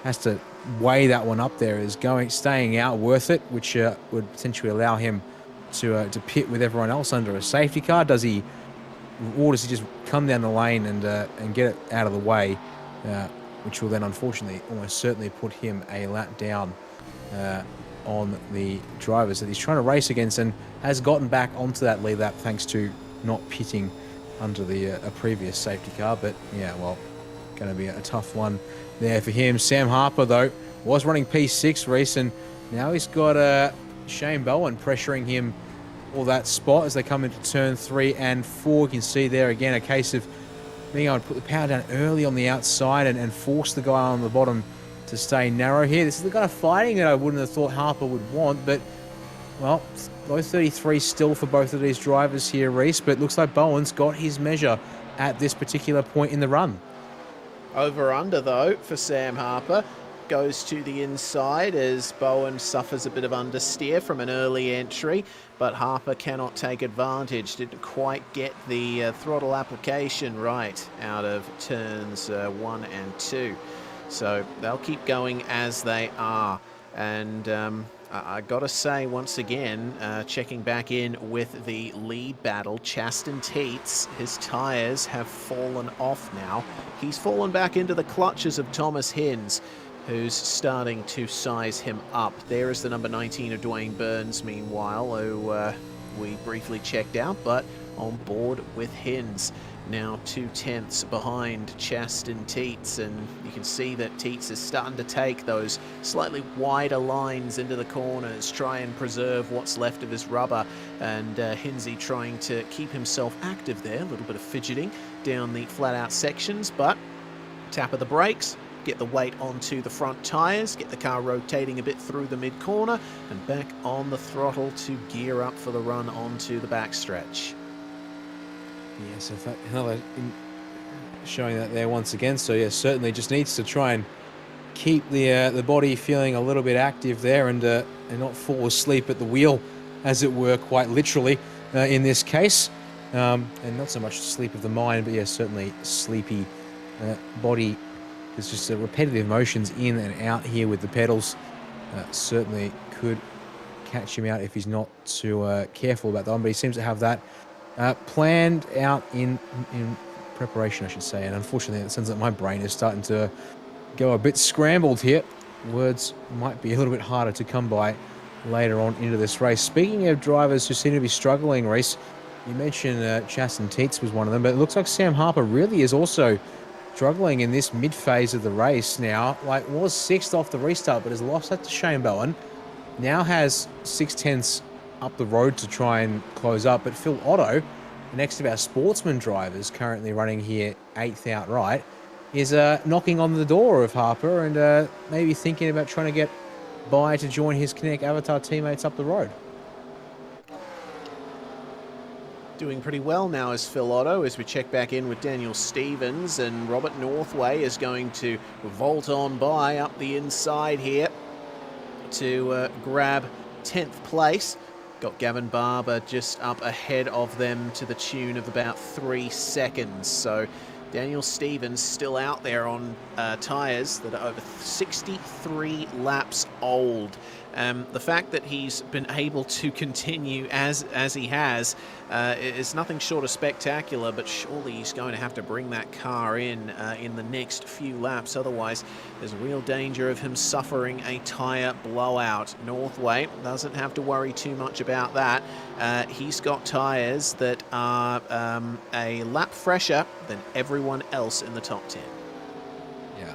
has to weigh that one up there. Is staying out worth it, which would potentially allow him to pit with everyone else under a safety car? Or does he just come down the lane and get it out of the way, which will then unfortunately almost certainly put him a lap down on the drivers that he's trying to race against, and has gotten back onto that lead lap thanks to not pitting under a previous safety car. But yeah, well, going to be a tough one there for him. Sam Harper, though, was running P6 race, and now he's got Shane Bowen pressuring him all that spot as they come into turn 3 and 4. You can see there again a case of being able to put the power down early on the outside and force the guy on the bottom to stay narrow here. This is the kind of fighting that I wouldn't have thought Harper would want, but, well, low 33 still for both of these drivers here, Reese, but looks like Bowen's got his measure at this particular point in the run. Over under, though, for Sam Harper. Goes to the inside as Bowen suffers a bit of understeer from an early entry, but Harper cannot take advantage. Didn't quite get the throttle application right out of turns 1 and 2. So they'll keep going as they are. And I got to say, once again, checking back in with the lead battle, Chaston Teets, his tyres have fallen off now. He's fallen back into the clutches of Thomas Hinz, who's starting to size him up. There is the number 19 of Dwayne Burns, meanwhile, who we briefly checked out, but on board with Hinz. Now 2/10 behind Chaston Teets, and you can see that Teets is starting to take those slightly wider lines into the corners, try and preserve what's left of his rubber, and Hinzy trying to keep himself active there, a little bit of fidgeting down the flat-out sections, but tap of the brakes, get the weight onto the front tyres, get the car rotating a bit through the mid-corner, and back on the throttle to gear up for the run onto the backstretch. Yes, another showing that there once again. So yeah, certainly just needs to try and keep the body feeling a little bit active there, and not fall asleep at the wheel, as it were, quite literally in this case, and not so much sleep of the mind, but yeah, certainly sleepy body. There's just repetitive motions in and out here with the pedals. Certainly could catch him out if he's not too careful about that one. But he seems to have that planned out in preparation, I should say. And unfortunately, it sounds like my brain is starting to go a bit scrambled here. Words might be a little bit harder to come by later on into this race. Speaking of drivers who seem to be struggling, Reese, you mentioned Chaston Teets was one of them, but it looks like Sam Harper really is also struggling in this mid-phase of the race now. Like, was 6th off the restart, but has lost that to Shane Bowen. Now has 6/10 up the road to try and close up, but Phil Otto, the next of our sportsman drivers currently running here 8th outright, is knocking on the door of Harper and maybe thinking about trying to get by to join his Kinetic Avatar teammates up the road. Doing pretty well now is Phil Otto as we check back in with Daniel Stevens, and Robert Northway is going to vault on by up the inside here to grab 10th place. Got Gavin Barber just up ahead of them to the tune of about 3 seconds. So Daniel Stevens still out there on tyres that are over 63 laps old. The fact that he's been able to continue as he has is nothing short of spectacular, but surely he's going to have to bring that car in the next few laps. Otherwise, there's a real danger of him suffering a tyre blowout. Northway doesn't have to worry too much about that. He's got tyres that are a lap fresher than everyone else in the top 10. Yeah.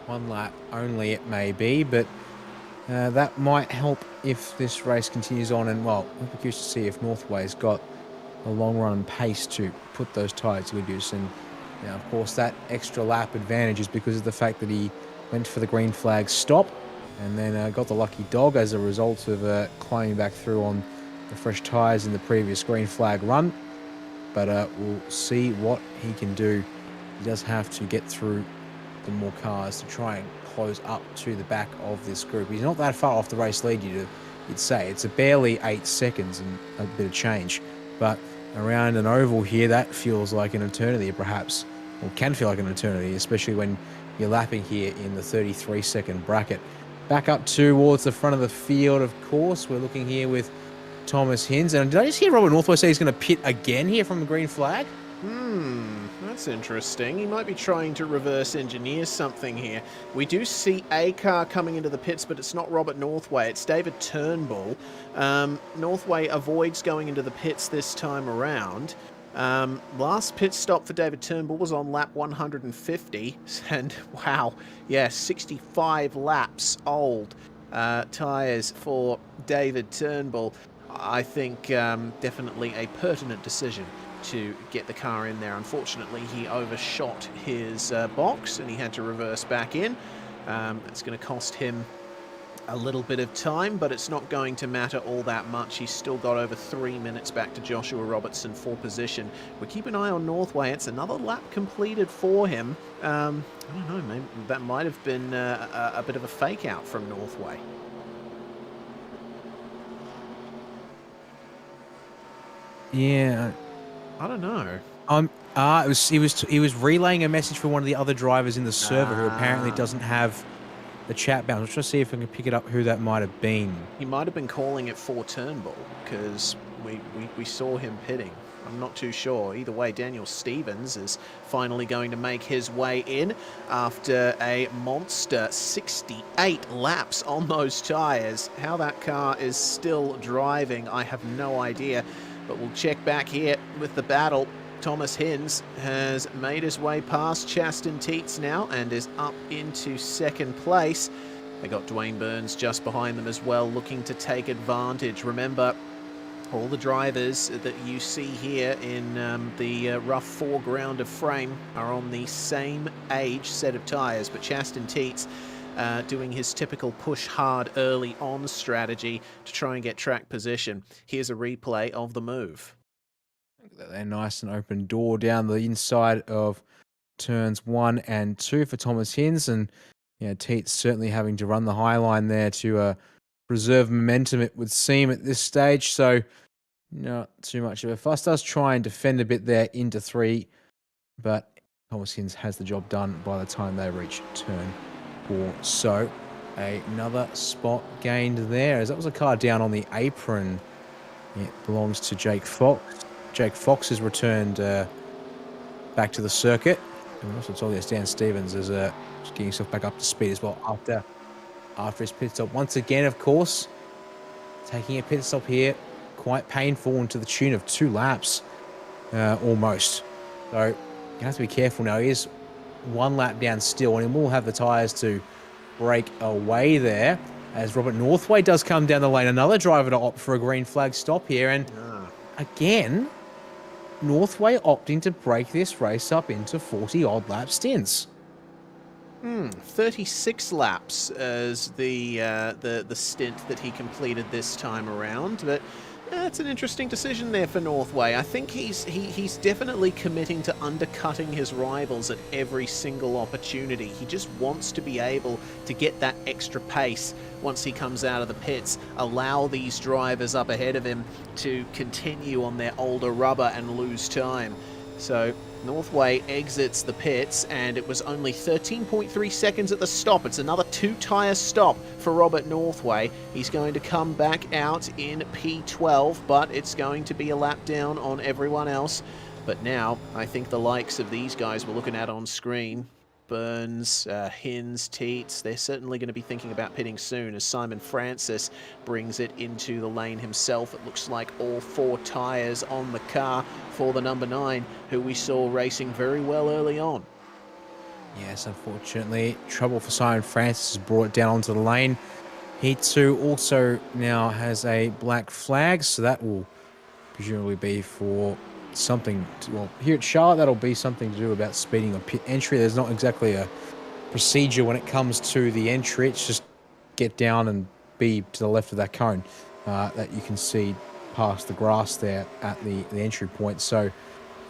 1 lap only it may be, but that might help if this race continues on. And, well, we'll be curious to see if Northway's got a long run pace to put those tyres to good use. And, you know, of course, that extra lap advantage is because of the fact that he went for the green flag stop and then got the lucky dog as a result of climbing back through on the fresh tyres in the previous green flag run. But we'll see what he can do. He does have to get through the more cars to try and close up to the back of this group. He's not that far off the race lead, you'd say. It's a barely 8 seconds and a bit of change. But around an oval here, that feels like an eternity, perhaps. Or can feel like an eternity, especially when you're lapping here in the 33-second bracket. Back up towards the front of the field, of course. We're looking here with Thomas Hinz. And did I just hear Robert Northway say he's going to pit again here from the green flag? That's interesting. He might be trying to reverse engineer something here. We do see a car coming into the pits, but it's not Robert Northway. It's David Turnbull. Northway avoids going into the pits this time around. Last pit stop for David Turnbull was on lap 150. And wow, yeah, 65 laps old tyres for David Turnbull. I think definitely a pertinent decision to get the car in there. Unfortunately, he overshot his box and he had to reverse back in. It's going to cost him a little bit of time, but it's not going to matter all that much. He's still got over 3 minutes back to Joshua Robertson for position. We keep an eye on Northway. It's another lap completed for him. I don't know, maybe that might have been a bit of a fake out from Northway. Yeah, I don't know. He was relaying a message for one of the other drivers in the server who apparently doesn't have the chat bound. I'm trying to see if I can pick it up who that might have been. He might have been calling it for Turnbull because we saw him pitting. I'm not too sure. Either way, Daniel Stevens is finally going to make his way in after a monster 68 laps on those tyres. How that car is still driving, I have no idea. But we'll check back here with the battle. Thomas Hinz has made his way past Chaston Teets now and is up into second place. They got Dwayne Burns just behind them as well, looking to take advantage. Remember, all the drivers that you see here in the rough foreground of frame are on the same age set of tyres, but Chaston Teets doing his typical push hard early on strategy to try and get track position. Here's a replay of the move. They're nice and open door down the inside of turns 1 and 2 for Thomas Hinz, and Teets certainly having to run the high line there to preserve momentum, it would seem, at this stage. So not too much of a fuss. Does try and defend a bit there into 3, but Thomas Hinz has the job done by the time they reach turn 4. So Another spot gained there, as that was a car down on the apron. It belongs to Jake Fox. Jake Fox has returned back to the circuit. And also told us Dan Stevens is just getting himself back up to speed as well after his pit stop. Once again, of course, taking a pit stop here, quite painful, and to the tune of 2 laps almost. So you have to be careful now. He is 1 lap down still, and he will have the tyres to break away there as Robert Northway does come down the lane. Another driver to opt for a green flag stop here, and again, Northway opting to break this race up into 40-odd lap stints. 36 laps as the stint that he completed this time around, but it's an interesting decision there for Northway. I think he's definitely committing to undercutting his rivals at every single opportunity. He just wants to be able to get that extra pace once he comes out of the pits, allow these drivers up ahead of him to continue on their older rubber and lose time. So Northway exits the pits, and it was only 13.3 seconds at the stop. It's another 2-tyre stop for Robert Northway. He's going to come back out in P12, but it's going to be a lap down on everyone else. But now, I think the likes of these guys we're looking at on screen, Burns, Hins, Teets, they're certainly going to be thinking about pitting soon as Simon Francis brings it into the lane himself. It looks like all 4 tyres on the car for the number 9, who we saw racing very well early on. Yes, unfortunately, trouble for Simon Francis has brought it down onto the lane. He too also now has a black flag, so that will presumably be for something well, here at Charlotte, that'll be something to do about speeding on pit entry. There's not exactly a procedure when it comes to the entry. It's just get down and be to the left of that cone that you can see past the grass there at the entry point. So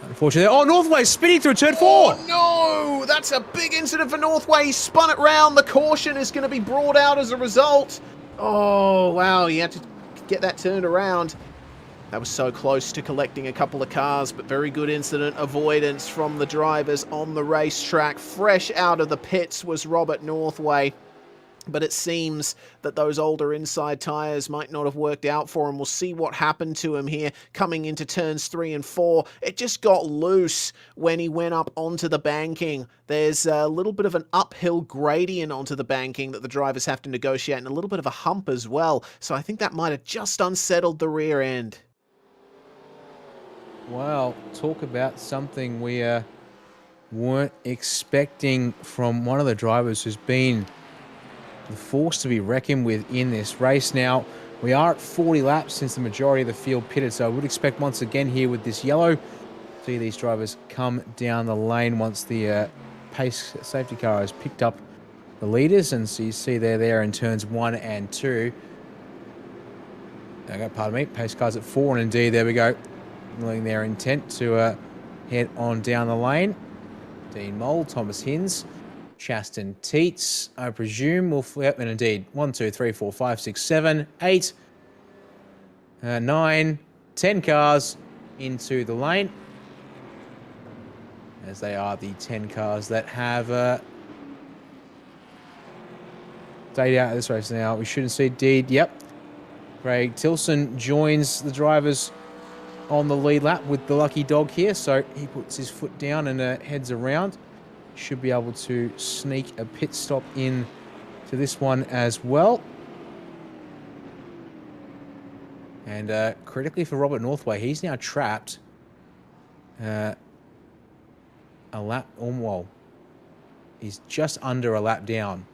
unfortunately, Northway spinning through turn 4. Oh no, that's a big incident for Northway. He spun it round. The caution is going to be brought out as a result. Oh wow, he had to get that turned around. That was so close to collecting a couple of cars, but very good incident avoidance from the drivers on the racetrack. Fresh out of the pits was Robert Northway, but it seems that those older inside tyres might not have worked out for him. We'll see what happened to him here coming into turns 3 and 4. It just got loose when he went up onto the banking. There's a little bit of an uphill gradient onto the banking that the drivers have to negotiate, and a little bit of a hump as well. So I think that might have just unsettled the rear end. Well, talk about something we weren't expecting from one of the drivers who's been the force to be reckoned with in this race. Now, we are at 40 laps since the majority of the field pitted, so I would expect once again here with this yellow, see these drivers come down the lane once the pace safety car has picked up the leaders, and so you see they're there in turns 1 and 2. Okay, pardon me, pace cars at 4, and indeed, there we go. Their intent to head on down the lane. Dean Mole, Thomas Hins, Chaston Teets, I presume, will flip, and indeed 1, 2, 3, 4, 5, 6, 7, 8, 9, 10 cars into the lane, as they are the 10 cars that have stayed out of this race now. We shouldn't see Deed. Yep. Craig Tilson joins the drivers on the lead lap with the lucky dog here, so he puts his foot down and heads around. Should be able to sneak a pit stop in to this one as well. And critically for Robert Northway, he's now trapped a lap, well, he's just under a lap down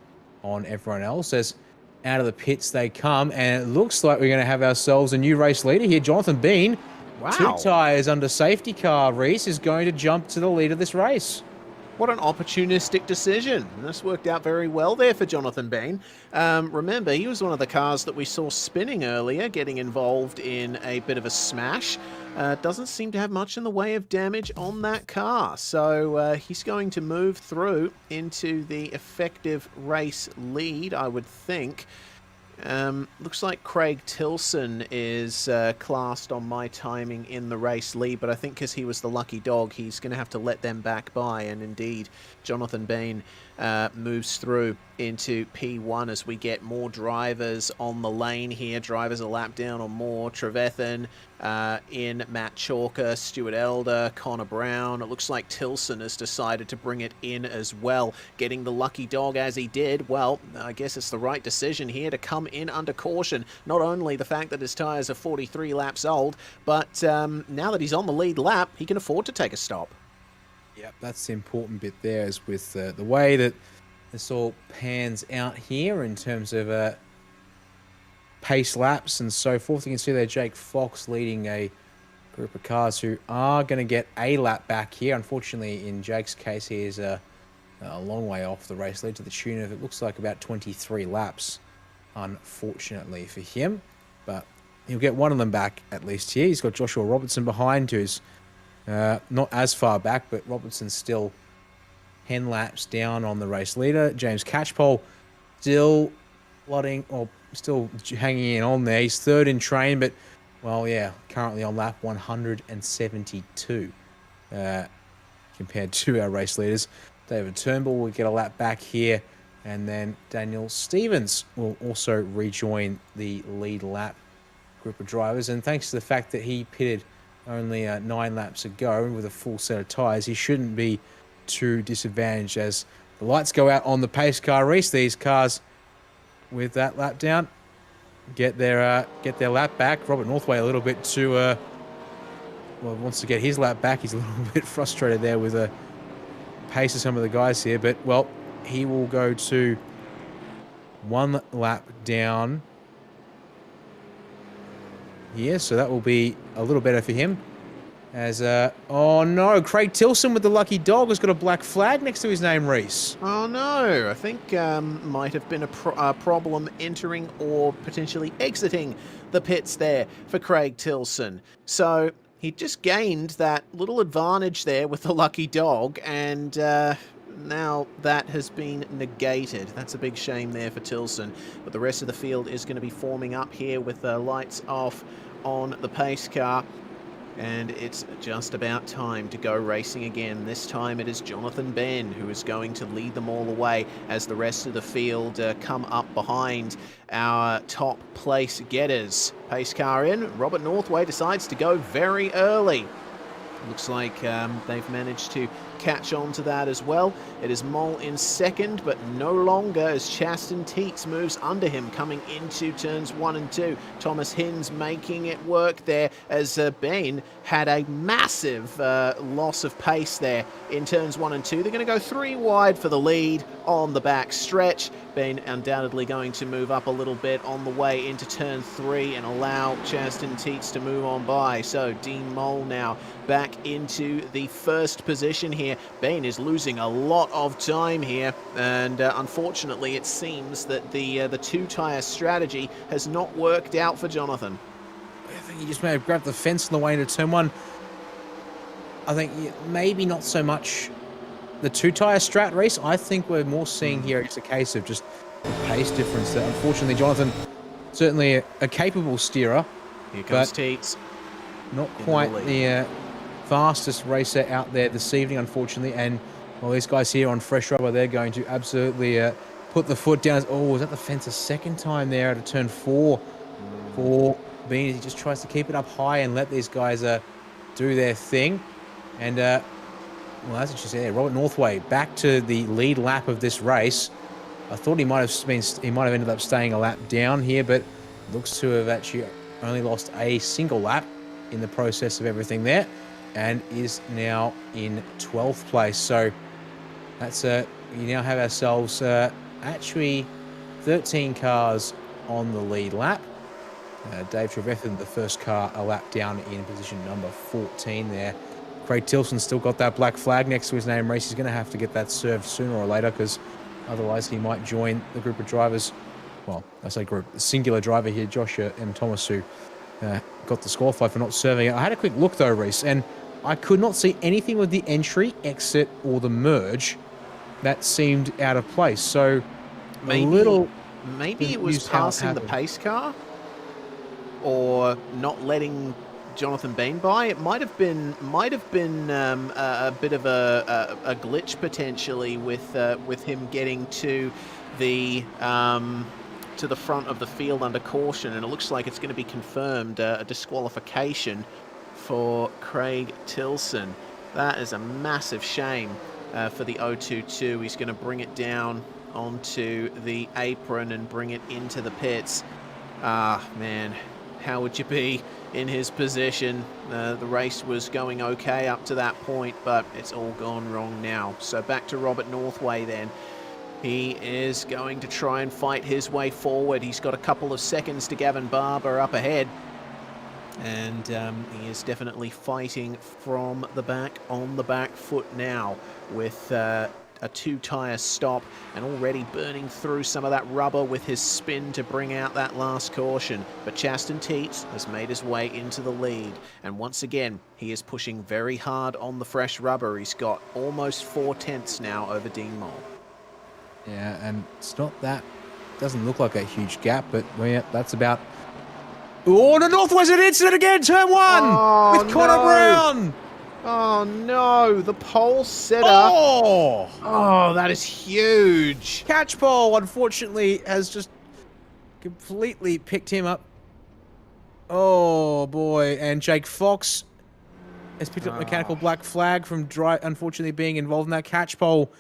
on everyone else as out of the pits they come, and it looks like we're going to have ourselves a new race leader here, Jonathan Bean. Wow. 2 tyres under safety car. Reese is going to jump to the lead of this race. What an opportunistic decision. This worked out very well there for Jonathan Bean. Remember, he was one of the cars that we saw spinning earlier, getting involved in a bit of a smash. Doesn't seem to have much in the way of damage on that car. So he's going to move through into the effective race lead, I would think. Looks like Craig Tilson is classed on my timing in the race lead, but I think because he was the lucky dog, he's going to have to let them back by, and indeed, Jonathan Bean moves through into P1 as we get more drivers on the lane here. Drivers a lap down or more. Trevethan in, Matt Chalker, Stuart Elder, Connor Brown. It looks like Tilson has decided to bring it in as well. Getting the lucky dog as he did, well, I guess it's the right decision here to come in under caution. Not only the fact that his tyres are 43 laps old, but now that he's on the lead lap, he can afford to take a stop. Yep, that's the important bit there, is with the way that this all pans out here in terms of pace laps and so forth. You can see there Jake Fox leading a group of cars who are going to get a lap back here. Unfortunately, in Jake's case, he is a long way off the race lead to the tune of, it looks like, about 23 laps, unfortunately for him. But he'll get one of them back at least here. He's got Joshua Robertson behind, who's not as far back, but Robertson's still 10 laps down on the race leader. James Catchpole still still hanging in on there. He's third in train, but, well, yeah, currently on lap 172 compared to our race leaders. David Turnbull will get a lap back here, and then Daniel Stevens will also rejoin the lead lap group of drivers. And thanks to the fact that he pitted only 9 laps ago with a full set of tyres, he shouldn't be too disadvantaged as the lights go out on the pace car race. These cars with that lap down get their lap back. Robert Northway a little bit too wants to get his lap back. He's a little bit frustrated there with the pace of some of the guys here, but, well, he will go to 1 lap down here, so that will be a little better for him. As, oh no, Craig Tilson with the lucky dog has got a black flag next to his name, Reese. Oh no, I think might have been a problem entering or potentially exiting the pits there for Craig Tilson. So he just gained that little advantage there with the lucky dog, and now that has been negated. That's a big shame there for Tilson. But the rest of the field is going to be forming up here with the lights off on the pace car. And it's just about time to go racing again. This time it is Jonathan Ben who is going to lead them all the way as the rest of the field come up behind our top place getters. Pace car in. Robert Northway decides to go very early. Looks like they've managed to catch on to that as well. It is Mole in second, but no longer, as Chaston Teets moves under him coming into turns 1 and 2. Thomas Hinds making it work there as Bain had a massive loss of pace there in turns 1 and 2. They're going to go 3 wide for the lead on the back stretch. Bain undoubtedly going to move up a little bit on the way into turn 3 and allow Chaston Teets to move on by. So Dean Mole now back into the first position here. Bain is losing a lot of time here, and unfortunately it seems that the 2-tyre strategy has not worked out for Jonathan. I think he just may have grabbed the fence on the way into turn 1. I think maybe not so much the 2-tyre strat race. I think we're more seeing here it's a case of just the pace difference. Unfortunately, Jonathan, certainly a capable steerer. Here comes Teets. Not quite the fastest racer out there this evening, unfortunately. And, well, these guys here on fresh rubber, they're going to absolutely put the foot down. Oh, was that the fence a second time there out of turn 4 for Bean? He just tries to keep it up high and let these guys do their thing. And, well, that's what you said. Robert Northway back to the lead lap of this race. I thought he might have ended up staying a lap down here, but looks to have actually only lost a single lap in the process of everything there, and is now in 12th place. So that's we now have ourselves actually 13 cars on the lead lap. Dave Trevethan, the first car, a lap down in position number 14 there. Craig Tilson's still got that black flag next to his name, Race. He's going to have to get that served sooner or later, because otherwise he might join the group of drivers. Well, I say group, singular driver here, Joshua M. Thomas, who got disqualified for not serving it. I had a quick look though, Reese, and I could not see anything with the entry, exit, or the merge that seemed out of place. So maybe it was passing the pace car, or not letting Jonathan Bean by. It might have been a bit of a glitch potentially with him getting to the front of the field under caution, and it looks like it's going to be confirmed a disqualification for Craig Tilson. That is a massive shame for the 022. He's going to bring it down onto the apron and bring it into the pits. Ah, man, how would you be in his position? The race was going okay up to that point, but it's all gone wrong now. So back to Robert Northway then. He is going to try and fight his way forward. He's got a couple of seconds to Gavin Barber up ahead. And he is definitely fighting from the back, on the back foot now, with a 2-tyre stop and already burning through some of that rubber with his spin to bring out that last caution. But Chaston Teets has made his way into the lead, and once again he is pushing very hard on the fresh rubber. He's got almost 4/10 now over Dean Mole. Yeah, and it's not that, doesn't look like a huge gap, but well, yeah, that's about. Oh, the Northwest hits it again, turn 1 with Connor Brown. Oh no, the pole setter. Oh, that is huge. Catch pole, unfortunately, has just completely picked him up. Oh boy, and Jake Fox has picked up mechanical black flag from unfortunately being involved in that catch pole.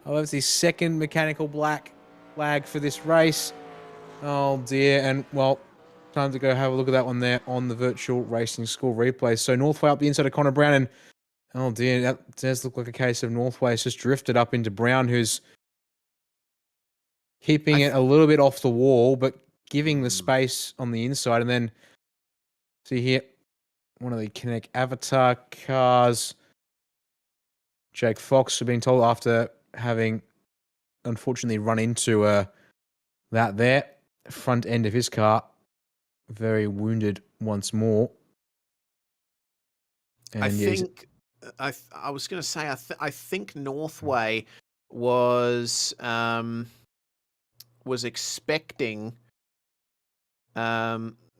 However, it's his second mechanical black flag for this race. Oh dear, and well, time to go have a look at that one there on the virtual racing score replay. So Northway up the inside of Connor Brown, and oh dear, that does look like a case of Northway has just drifted up into Brown, who's keeping it a little bit off the wall, but giving the space on the inside. And then, see here, one of the Kinect Avatar cars, Jake Fox, have been told after having unfortunately run into that there, front end of his car, very wounded once more. And I think I was going to say I think Northway was expecting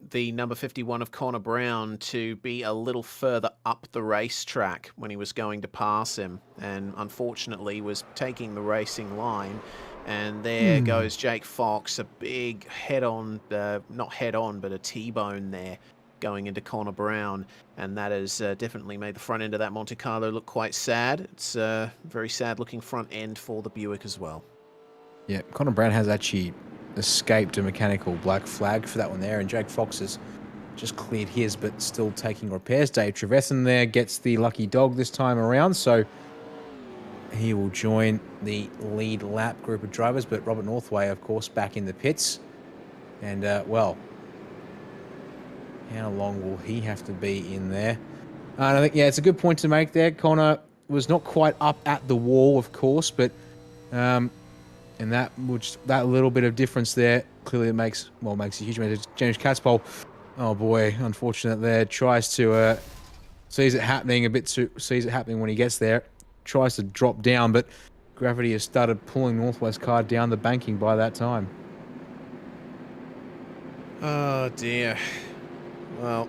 the number 51 of Connor Brown to be a little further up the racetrack when he was going to pass him, and unfortunately was taking the racing line. And there goes Jake Fox, a big head-on, not head-on, but a T-bone there going into Connor Brown. And that has definitely made the front end of that Monte Carlo look quite sad. It's a very sad-looking front end for the Buick as well. Yeah, Connor Brown has actually escaped a mechanical black flag for that one there, and Jake Fox has just cleared his, but still taking repairs. Dave Trevethan there gets the lucky dog this time around, so he will join the lead lap group of drivers. But Robert Northway, of course, back in the pits. And, well, how long will he have to be in there? And I think, yeah, it's a good point to make there. Connor was not quite up at the wall, of course, but and that little bit of difference there, clearly it makes a huge amount. James Catspole, oh boy, unfortunate there, tries to sees it happening when he gets there, tries to drop down, but gravity has started pulling Northwest car down the banking by that time. Oh dear. Well,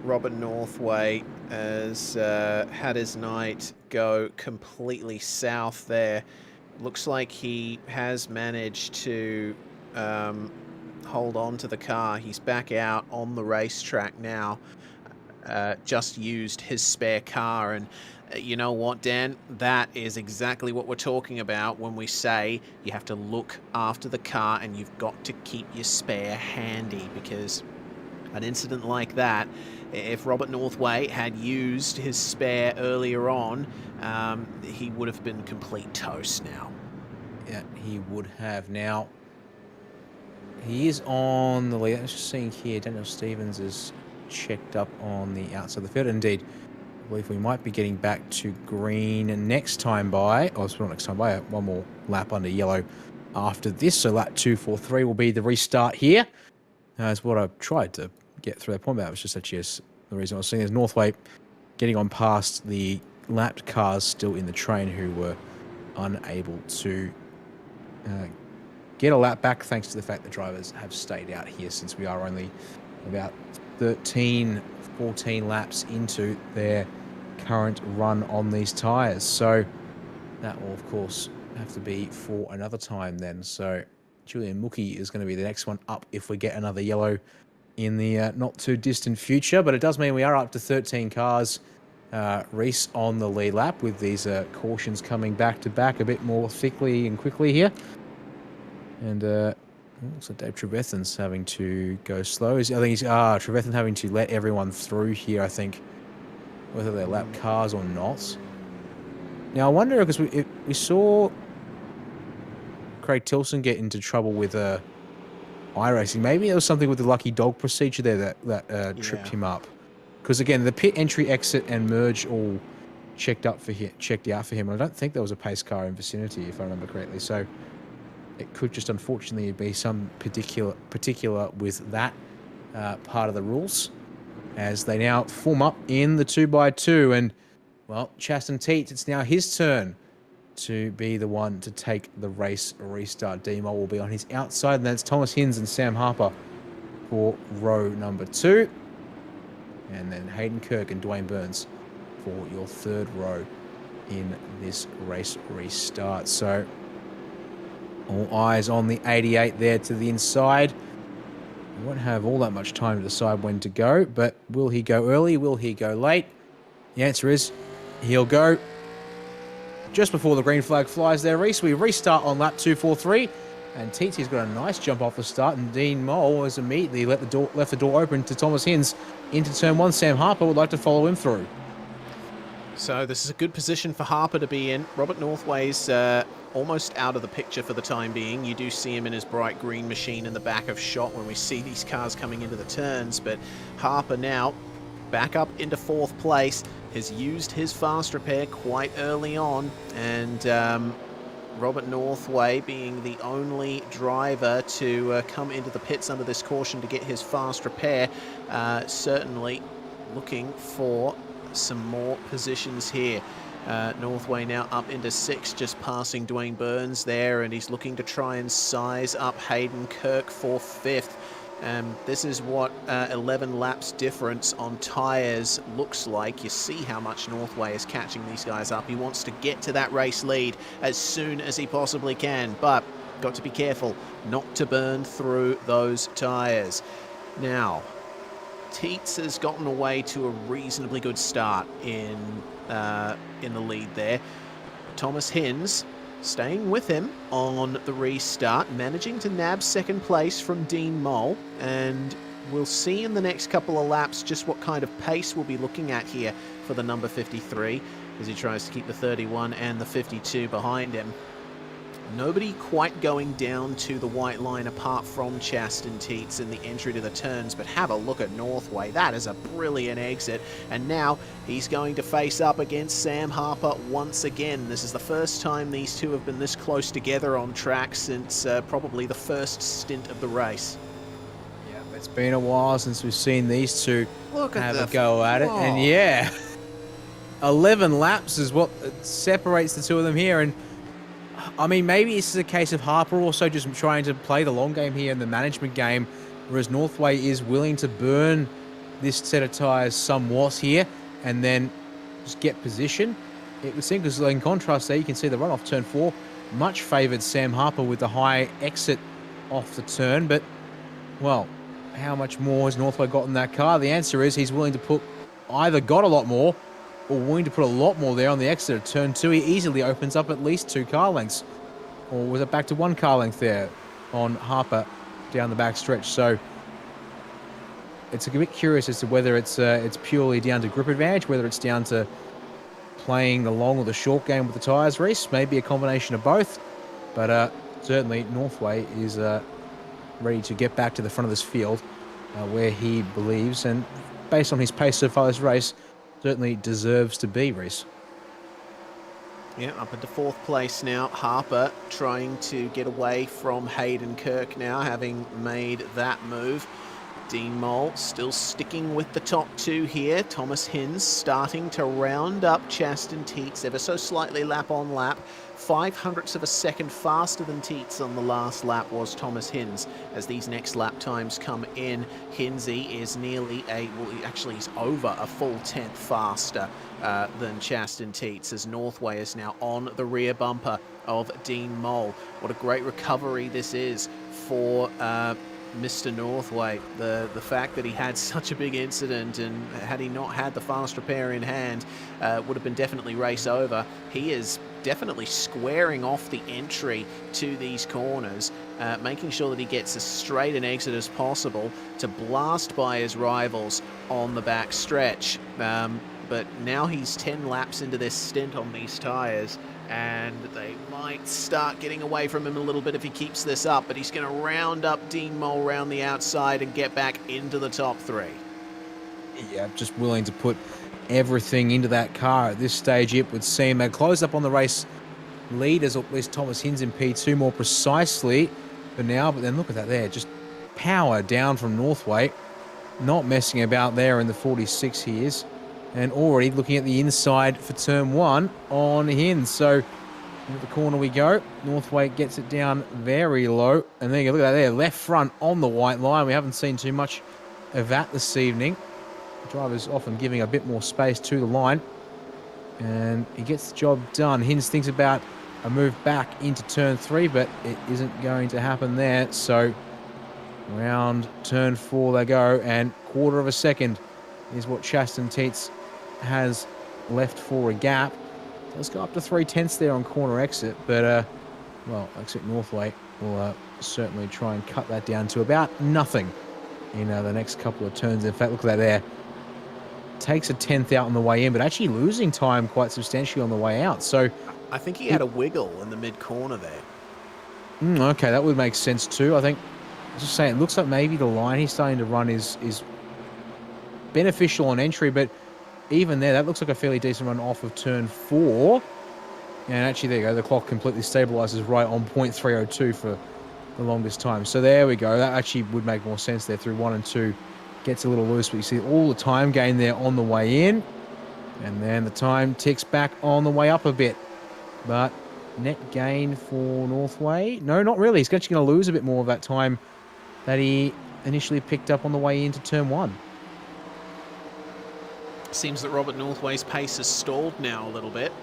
Robert Northway has had his night go completely south there. Looks like he has managed to hold on to the car. He's back out on the racetrack now. Just used his spare car, and you know what, Dan? That is exactly what we're talking about when we say you have to look after the car and you've got to keep your spare handy, because an incident like that, if Robert Northway had used his spare earlier on, he would have been complete toast now. Yeah, he would have. Now, he is on the lead. I'm just seeing here, Daniel Stevens is checked up on the outside of the field. Indeed, I believe we might be getting back to green next time by, not next time by, one more lap under yellow after this. So lap 243 will be the restart here. That's what I've tried to get through that point about. It was just actually the reason I was seeing is Northway getting on past the lapped cars still in the train who were unable to get a lap back, thanks to the fact that drivers have stayed out here, since we are only about 13 14 laps into their current run on these tyres. So that will, of course, have to be for another time then. So Julian Mookie is going to be the next one up if we get another yellow in the not too distant future. But it does mean we are up to 13 cars. Reese on the lead lap with these cautions coming back to back a bit more thickly and quickly here. And looks like Dave Trevethan's having to go slow. I think he's Trevethan having to let everyone through here, I think, whether they're lap cars or not. Now I wonder, because we saw Craig Tilson get into trouble with iRacing. Maybe there was something with the lucky dog procedure there that tripped him up. Because again, the pit entry, exit, and merge all checked out for him. I don't think there was a pace car in vicinity, if I remember correctly. So it could just unfortunately be some particular with that part of the rules, as they now form up in the 2x2. And well, Chaston Teets, it's now his turn to be the one to take the race restart. Demo will be on his outside, and that's Thomas Hinz and Sam Harper for row number 2. And then Hayden Kirk and Dwayne Burns for your third row in this race restart. So all eyes on the 88 there to the inside. We won't have all that much time to decide when to go, but will he go early? Will he go late? The answer is he'll go just before the green flag flies there, Reese. We restart on lap 243, and Teetsi's got a nice jump off the start, and Dean Mole has immediately left the door open to Thomas Hinz into turn 1. Sam Harper would like to follow him through. So this is a good position for Harper to be in. Robert Northway's almost out of the picture for the time being. You do see him in his bright green machine in the back of shot when we see these cars coming into the turns, but Harper now back up into 4th place, has used his fast repair quite early on, and Robert Northway being the only driver to come into the pits under this caution to get his fast repair, certainly looking for some more positions here. Northway now up into 6th, just passing Dwayne Burns there, and he's looking to try and size up Hayden Kirk for 5th. This is what 11 laps difference on tyres looks like. You see how much Northway is catching these guys up. He wants to get to that race lead as soon as he possibly can, but got to be careful not to burn through those tyres. Now, Teets has gotten away to a reasonably good start in the lead there. Thomas Hinz staying with him on the restart, managing to nab 2nd place from Dean Mole, and we'll see in the next couple of laps just what kind of pace we'll be looking at here for the number 53 as he tries to keep the 31 and the 52 behind him. Nobody quite going down to the white line apart from Chaston Teets in the entry to the turns, but have a look at Northway. That is a brilliant exit, and now he's going to face up against Sam Harper once again. This is the first time these two have been this close together on track since probably the first stint of the race. Yeah, it's been a while since we've seen these two have a go at it, and yeah, 11 laps is what separates the two of them here. And I mean, maybe this is a case of Harper also just trying to play the long game here in the management game, whereas Northway is willing to burn this set of tyres somewhat here and then just get position. It would seem, because in contrast there, you can see the run off turn 4 much favoured Sam Harper with the high exit off the turn. But, well, how much more has Northway got in that car? The answer is he's willing to put got a lot more, or willing to put a lot more there on the exit of turn 2. He easily opens up at least 2 car lengths. Or was it back to 1 car length there on Harper down the back stretch? So it's a bit curious as to whether it's purely down to grip advantage, whether it's down to playing the long or the short game with the tyres, Reese. Maybe a combination of both. But certainly Northway is ready to get back to the front of this field where he believes, and based on his pace so far this race, certainly deserves to be, Reese. Yeah, up into 4th place now. Harper trying to get away from Hayden Kirk now, having made that move. Dean Mole still sticking with the top 2 here. Thomas Hinz starting to round up Chaston Teets ever so slightly lap on lap 0.05 of a second faster than Teets on the last lap was Thomas Hinz. As these next lap times come in, Hinsey is nearly actually he's over a full 10th faster than Chaston Teets, as Northway is now on the rear bumper of Dean Mole. What a great recovery this is for Mr. Northway. The fact that he had such a big incident, and had he not had the fast repair in hand, would have been definitely race over. He is definitely squaring off the entry to these corners, making sure that he gets as straight an exit as possible to blast by his rivals on the back stretch. But now he's 10 laps into this stint on these tyres, and they might start getting away from him a little bit if he keeps this up, but he's going to round up Dean Mole round the outside and get back into the top 3. Yeah, just willing to put everything into that car at this stage, it would seem. They closed up on the race leaders, or at least Thomas Hinz in P2 more precisely for now, but then look at that there, just power down from Northway, not messing about there in the 46 he is. And already looking at the inside for turn 1 on Hinz. So into the corner we go. Northway gets it down very low. And there you go, look at that there. Left front on the white line. We haven't seen too much of that this evening. The driver's often giving a bit more space to the line. And he gets the job done. Hinz thinks about a move back into turn 3, but it isn't going to happen there. So round turn 4 they go. And quarter of a second is what Chaston Teets has left for a gap. So let's go up to 3/10 there on corner exit, but well, exit Northway will certainly try and cut that down to about nothing in the next couple of turns. In fact, look at that there. Takes a 10th out on the way in, but actually losing time quite substantially on the way out. So I think he had a wiggle in the mid corner there. Okay, that would make sense too. I think, just saying, it looks like maybe the line he's starting to run is beneficial on entry, but even there, that looks like a fairly decent run off of turn 4. And actually, there you go, the clock completely stabilizes right on 0.302 for the longest time. So there we go. That actually would make more sense there through 1 and 2. Gets a little loose, but you see all the time gain there on the way in. And then the time ticks back on the way up a bit. But net gain for Northway? No, not really. He's actually going to lose a bit more of that time that he initially picked up on the way into turn 1. Seems that Robert Northway's pace has stalled now a little bit.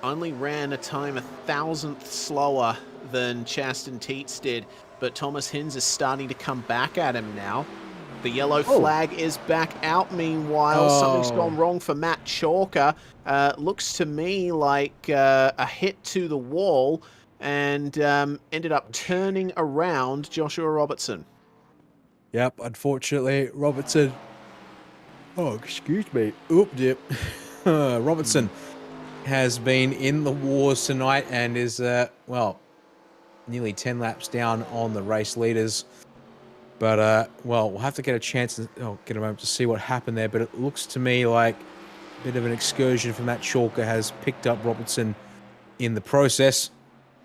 Only ran a time 1,000th slower than Chaston Teets did, but Thomas Hinz is starting to come back at him now. The yellow flag is back out. Meanwhile, something's gone wrong for Matt Chalker. Looks to me like a hit to the wall, and ended up turning around Joshua Robertson. Yep, unfortunately, Robertson... Oh, excuse me. Oop, dip. Robertson has been in the wars tonight and is, well, nearly 10 laps down on the race leaders. But, well, we'll have to get a chance to get a moment to see what happened there. But it looks to me like a bit of an excursion from Matt Chalker has picked up Robertson in the process.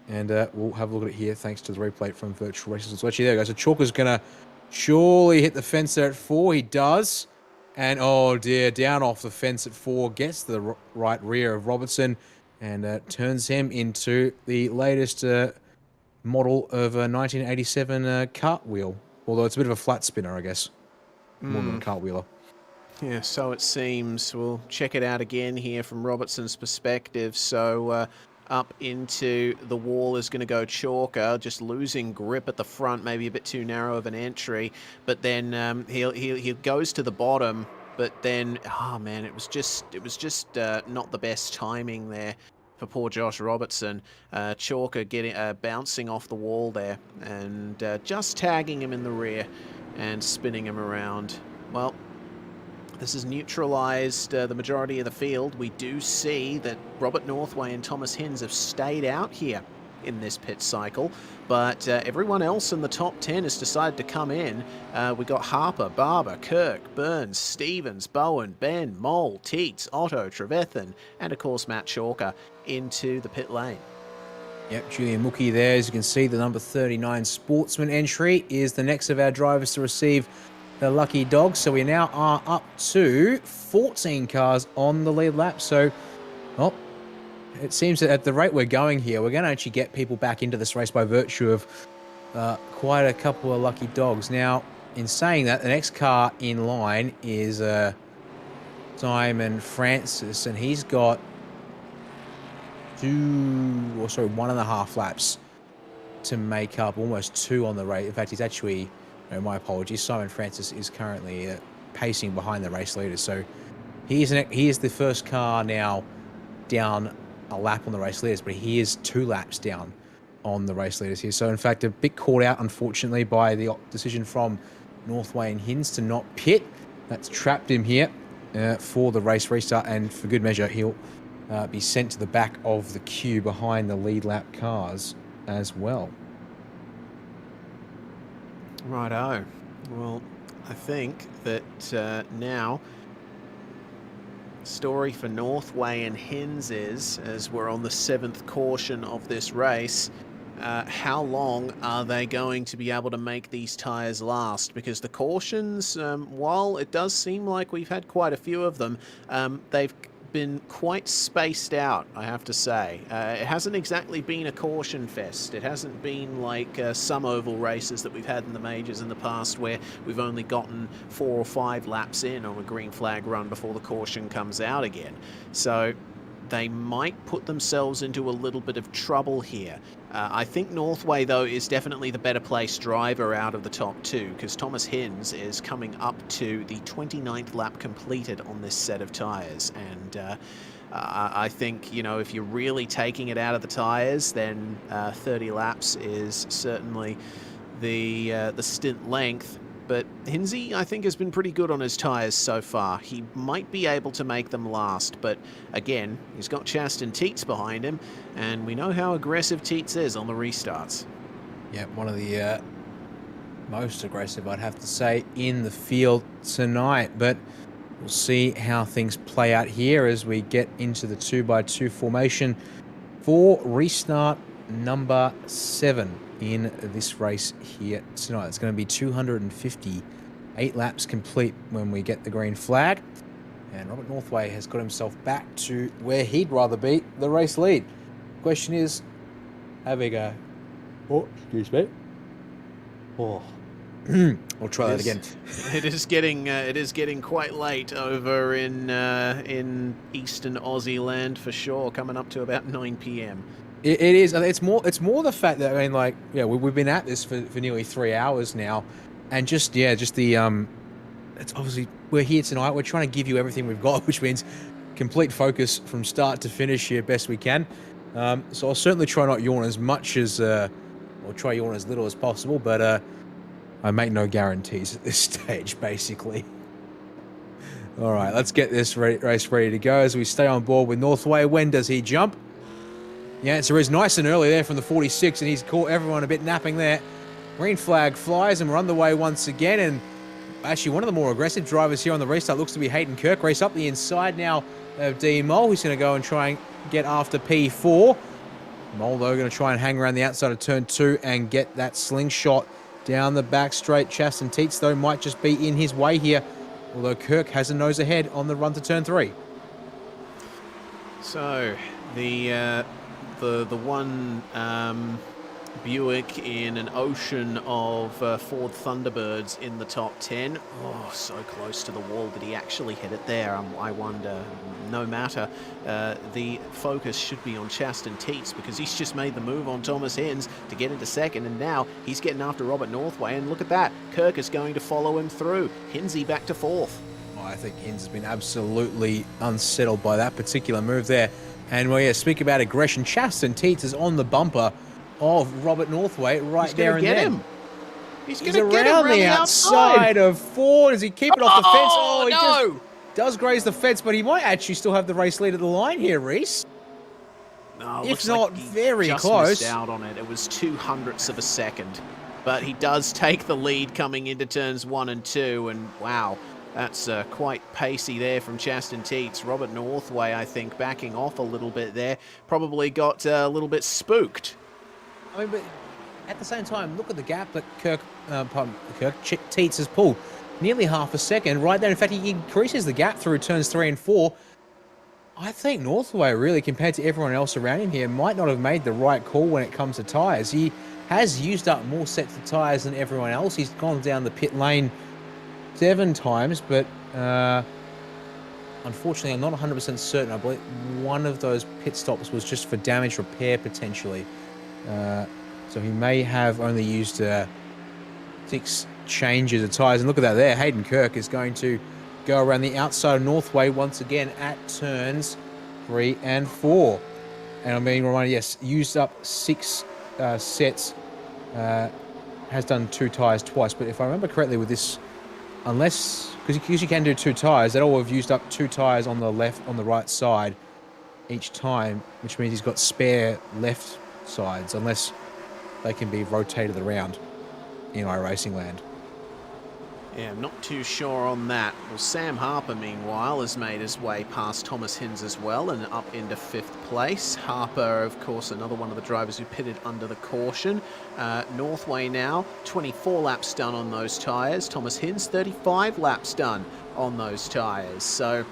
And we'll have a look at it here thanks to the replay from Virtual Races. So actually, there we go. So Chalker's going to surely hit the fence there at 4. He does. And, oh dear, down off the fence at 4, gets to the right rear of Robertson and turns him into the latest model of a 1987 cartwheel. Although it's a bit of a flat spinner, I guess, more than a cartwheeler. Yeah, so it seems. We'll check it out again here from Robertson's perspective. So up into the wall is going to go Chalker, just losing grip at the front, maybe a bit too narrow of an entry. But then he goes to the bottom. But then, oh man, it was just not the best timing there for poor Josh Robertson. Chalker getting bouncing off the wall there and just tagging him in the rear and spinning him around. Well, this has neutralised the majority of the field. We do see that Robert Northway and Thomas Hinz have stayed out here in this pit cycle, but everyone else in the top 10 has decided to come in. We got Harper, Barber, Kirk, Burns, Stevens, Bowen, Ben, Mole, Teets, Otto, Trevethan, and of course Matt Chalker into the pit lane. Yep, Julian Mookie there. As you can see, the number 39 Sportsman entry is the next of our drivers to receive the lucky dog. So we now are up to 14 cars on the lead lap. So, well, it seems that at the rate we're going here, we're going to actually get people back into this race by virtue of quite a couple of lucky dogs. Now, in saying that, the next car in line is Simon Francis, and he's got 1.5 laps to make up, almost 2 on the race. In fact, he's actually, my apologies, Simon Francis is currently pacing behind the race leader. So he is the first car now down a lap on the race leaders, but he is 2 laps down on the race leaders here. So in fact, a bit caught out, unfortunately, by the decision from Northway and Hinz to not pit. That's trapped him here for the race restart, and for good measure, he'll be sent to the back of the queue behind the lead lap cars as well. Righto. Well, I think that now story for Northway and Hinz is, as we're on the 7th caution of this race, how long are they going to be able to make these tyres last? Because the cautions, while it does seem like we've had quite a few of them, they've been quite spaced out, I have to say. It hasn't exactly been a caution fest. It hasn't been like some oval races that we've had in the majors in the past where we've only gotten 4 or 5 laps in on a green flag run before the caution comes out again. So they might put themselves into a little bit of trouble here. I think Northway, though, is definitely the better placed driver out of the top 2, because Thomas Hinz is coming up to the 29th lap completed on this set of tyres. And I think, you know, if you're really taking it out of the tyres, then 30 laps is certainly the stint length. But Hinzy, I think, has been pretty good on his tyres so far. He might be able to make them last, but again, he's got Chaston Teets behind him, and we know how aggressive Teets is on the restarts. Yeah, one of the most aggressive, I'd have to say, in the field tonight. But we'll see how things play out here as we get into the 2x2 formation for restart number 7 in this race here tonight. It's going to be 258 laps complete when we get the green flag, and Robert Northway has got himself back to where he'd rather be, the race lead. Question is, have a go. Oh, excuse me. Oh. We'll try that again. It is getting quite late over in eastern Aussie land for sure, coming up to about 9 p.m. It is. It's more the fact that, I mean, like, yeah, we've been at this for nearly 3 hours now, and just the it's obviously we're here tonight. We're trying to give you everything we've got, which means complete focus from start to finish here, best we can. So I'll certainly try not yawn as much as, or try yawn as little as possible, but I make no guarantees at this stage, basically. All right, let's get this race ready to go as we stay on board with Northway. When does he jump? The answer is nice and early there from the 46, and he's caught everyone a bit napping there. Green flag flies, and we're underway once again. And actually, one of the more aggressive drivers here on the restart looks to be Hayden Kirk. Race up the inside now of D. Mole. He's going to go and try and get after P4. Mole, though, going to try and hang around the outside of turn 2 and get that slingshot down the back straight. Chaston Teets, though, might just be in his way here, although Kirk has a nose ahead on the run to turn 3. So, the one Buick in an ocean of Ford Thunderbirds in the top 10. Oh, so close to the wall. Did he actually hit it there? I wonder. No matter. The focus should be on Chaston Teets because he's just made the move on Thomas Hinz to get into second, and now he's getting after Robert Northway, and look at that. Kirk is going to follow him through. Hinzy back to 4th. I think Hinz has been absolutely unsettled by that particular move there. And well, yeah, speak about aggression. Chaston Teets is on the bumper of Robert Northway right there and then. He's going to get him around the outside of 4. Does he keep it off the fence? Oh, he just does graze the fence, but he might actually still have the race lead at the line here, Reese. No, if not like very just close. Missed out on it. It was 0.02 of a second, but he does take the lead coming into turns 1 and 2, and wow. That's quite pacey there from Chaston Teets. Robert Northway, I think, backing off a little bit there. Probably got a little bit spooked. I mean, but at the same time, look at the gap that Teets has pulled. Nearly half a second right there. In fact, he increases the gap through turns 3 and 4. I think Northway, really, compared to everyone else around him here, might not have made the right call when it comes to tyres. He has used up more sets of tyres than everyone else. He's gone down the pit lane 7 times, but unfortunately, I'm not 100% certain. I believe one of those pit stops was just for damage repair, potentially. So he may have only used 6 changes of tyres. And look at that there. Hayden Kirk is going to go around the outside of Northway once again at turns 3 and 4. And I'm being reminded, yes, used up 6 sets. Has done 2 tyres twice. But if I remember correctly with this, unless, because you can do 2 tyres, that all have used up 2 tyres on the left, on the right side each time, which means he's got spare left sides, unless they can be rotated around in iRacing land. Yeah, I'm not too sure on that. Well, Sam Harper, meanwhile, has made his way past Thomas Hinz as well and up into 5th place. Harper, of course, another one of the drivers who pitted under the caution. Northway now, 24 laps done on those tyres. Thomas Hinz, 35 laps done on those tyres. So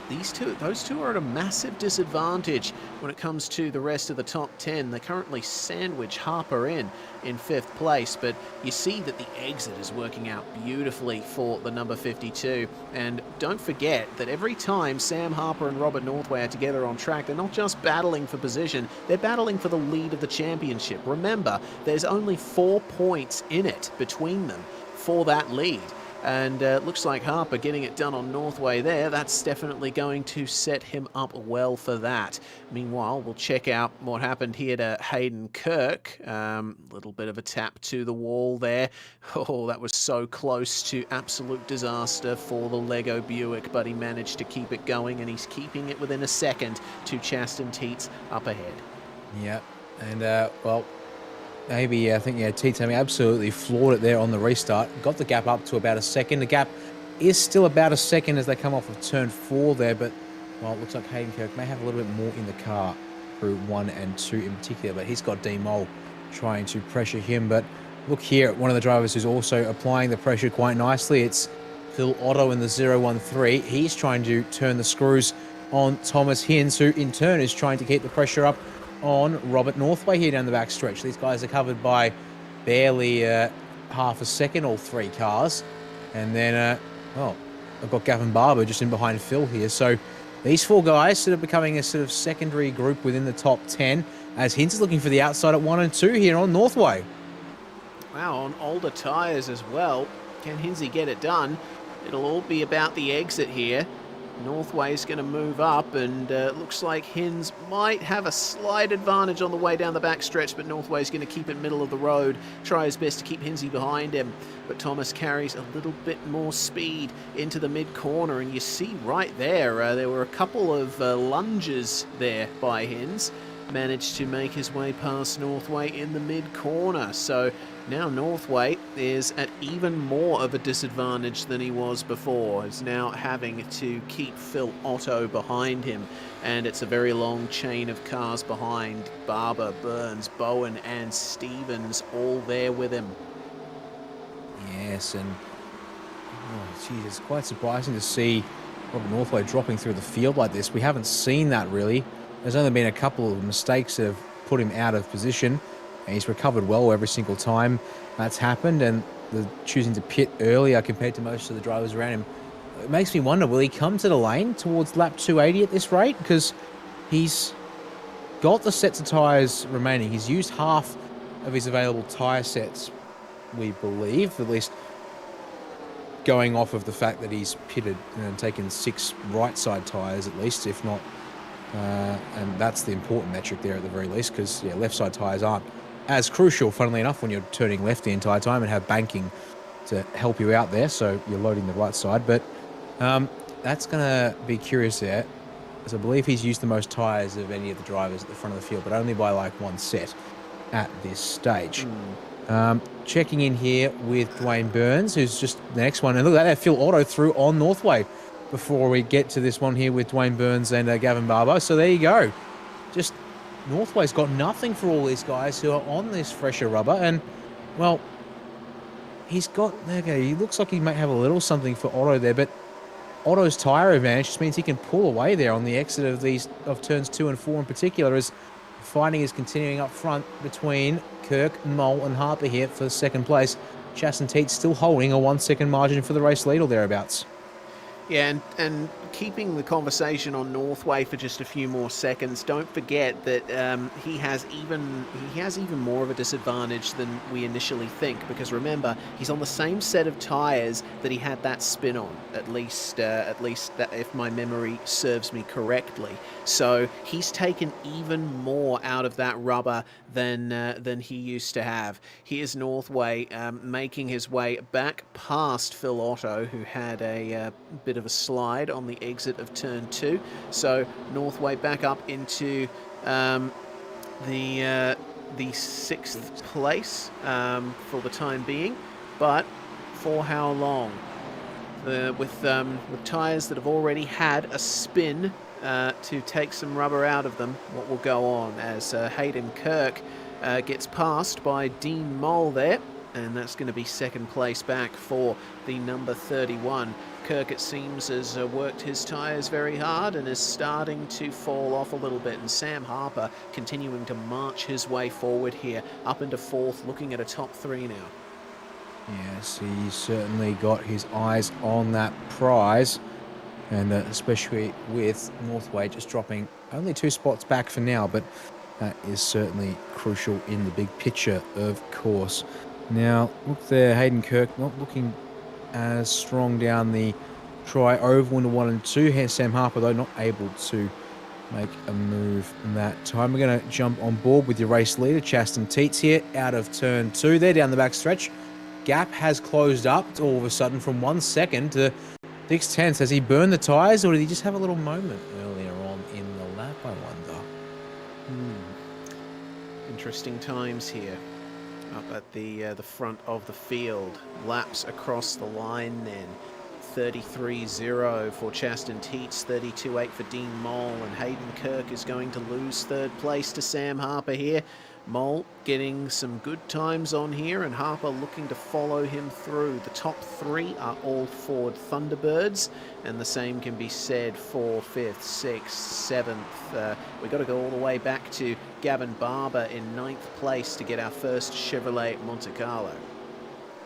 those two are at a massive disadvantage when it comes to the rest of the top 10. They currently sandwich Harper in 5th place, but you see that the exit is working out beautifully for the number 52. And don't forget that every time Sam Harper and Robert Northway are together on track, they're not just battling for position, they're battling for the lead of the championship. Remember, there's only 4 points in it between them for that lead. And looks like Harper getting it done on Northway there. That's definitely going to set him up well for that. Meanwhile, we'll check out what happened here to Hayden Kirk. Little bit of a tap to the wall there. Oh, that was so close to absolute disaster for the Lego Buick, but he managed to keep it going, and he's keeping it within a second to Chaston Teets up ahead. Yeah, and well, maybe, I think, yeah, T-Tammy absolutely floored it there on the restart. Got the gap up to about a second. The gap is still about a second as they come off of turn 4 there, but, well, it looks like Hayden Kirk may have a little bit more in the car through 1 and 2 in particular, but he's got D-Mole trying to pressure him. But look here at one of the drivers who's also applying the pressure quite nicely. It's Phil Otto in the 013. He's trying to turn the screws on Thomas Hinz, who in turn is trying to keep the pressure up on Robert Northway here down the back stretch. These guys are covered by barely half a second, all 3 cars. And then, well, I've got Gavin Barber just in behind Phil here. So these 4 guys sort of becoming a sort of secondary group within the top 10, as Hinz is looking for the outside at 1 and 2 here on Northway. Wow, on older tyres as well. Can Hinzy get it done? It'll all be about the exit here. Northway's going to move up, and looks like Hinz might have a slight advantage on the way down the backstretch, but Northway's going to keep it middle of the road, try his best to keep Hinzy behind him. But Thomas carries a little bit more speed into the mid-corner, and you see right there, there were a couple of lunges there by Hinz. Managed to make his way past Northway in the mid-corner. So now Northway is at even more of a disadvantage than he was before. He's now having to keep Phil Otto behind him, and it's a very long chain of cars behind. Barber, Burns, Bowen and Stevens all there with him. Yes, and oh, geez, it's quite surprising to see Robert Northway dropping through the field like this. We haven't seen that really. There's only been a couple of mistakes that have put him out of position, and he's recovered well every single time that's happened. And the choosing to pit earlier compared to most of the drivers around him, it makes me wonder, will he come to the lane towards lap 280 at this rate? Because he's got the sets of tyres remaining. He's used half of his available tyre sets, we believe, at least going off of the fact that he's pitted and taken 6 right side tyres at least, if not. And that's the important metric there at the very least, because yeah, left side tyres aren't as crucial, funnily enough, when you're turning left the entire time and have banking to help you out there, so you're loading the right side. But that's going to be curious there, as I believe he's used the most tyres of any of the drivers at the front of the field, but only by like 1 set at this stage. Checking in here with Dwayne Burns, who's just the next one, and look at that, Phil Otto through on Northway before we get to this one here with Dwayne Burns and Gavin Barber. So there you go. Just Northway's got nothing for all these guys who are on this fresher rubber. And, well, he's got... Okay, he looks like he might have a little something for Otto there, but Otto's tyre advantage just means he can pull away there on the exit of turns 2 and 4 in particular, as fighting is continuing up front between Kirk, Mole and Harper here for second place. Chaston Teat still holding a 1 second margin for the race lead or thereabouts. Yeah, and keeping the conversation on Northway for just a few more seconds, don't forget that he has even more of a disadvantage than we initially think, because remember, he's on the same set of tyres that he had that spin on, at least that if my memory serves me correctly. So he's taken even more out of that rubber than he used to have. Here's Northway making his way back past Phil Otto, who had a bit of a slide on the exit of turn 2. So Northway back up into the 6th place for the time being, but for how long? With tyres that have already had a spin to take some rubber out of them, what will go on as Hayden Kirk gets passed by Dean Mole there, and that's going to be second place back for the number 31. Kirk, it seems, has worked his tyres very hard and is starting to fall off a little bit, and Sam Harper continuing to march his way forward here, up into 4th, looking at a top 3 now. Yes, he's certainly got his eyes on that prize, and especially with Northway just dropping only 2 spots back for now, but that is certainly crucial in the big picture, of course. Now, look there, Hayden Kirk not looking as strong down the tri-oval into 1 and 2. Sam Harper, though, not able to make a move that time. We're going to jump on board with your race leader, Chaston Teats here, out of turn 2 there down the back stretch. Gap has closed up all of a sudden from 1 second to 6/10. Has he burned the tyres, or did he just have a little moment earlier on in the lap, I wonder? Interesting times here. Up at the front of the field. Laps across the line then. 33.0 for Chaston Teats, 32.8 for Dean Mole, and Hayden Kirk is going to lose 3rd place to Sam Harper here. Mole getting some good times on here, and Harper looking to follow him through. The top 3 are all Ford Thunderbirds, and the same can be said for 5th, 6th, 7th. We've got to go all the way back to Gavin Barber in 9th place to get our first Chevrolet Monte Carlo.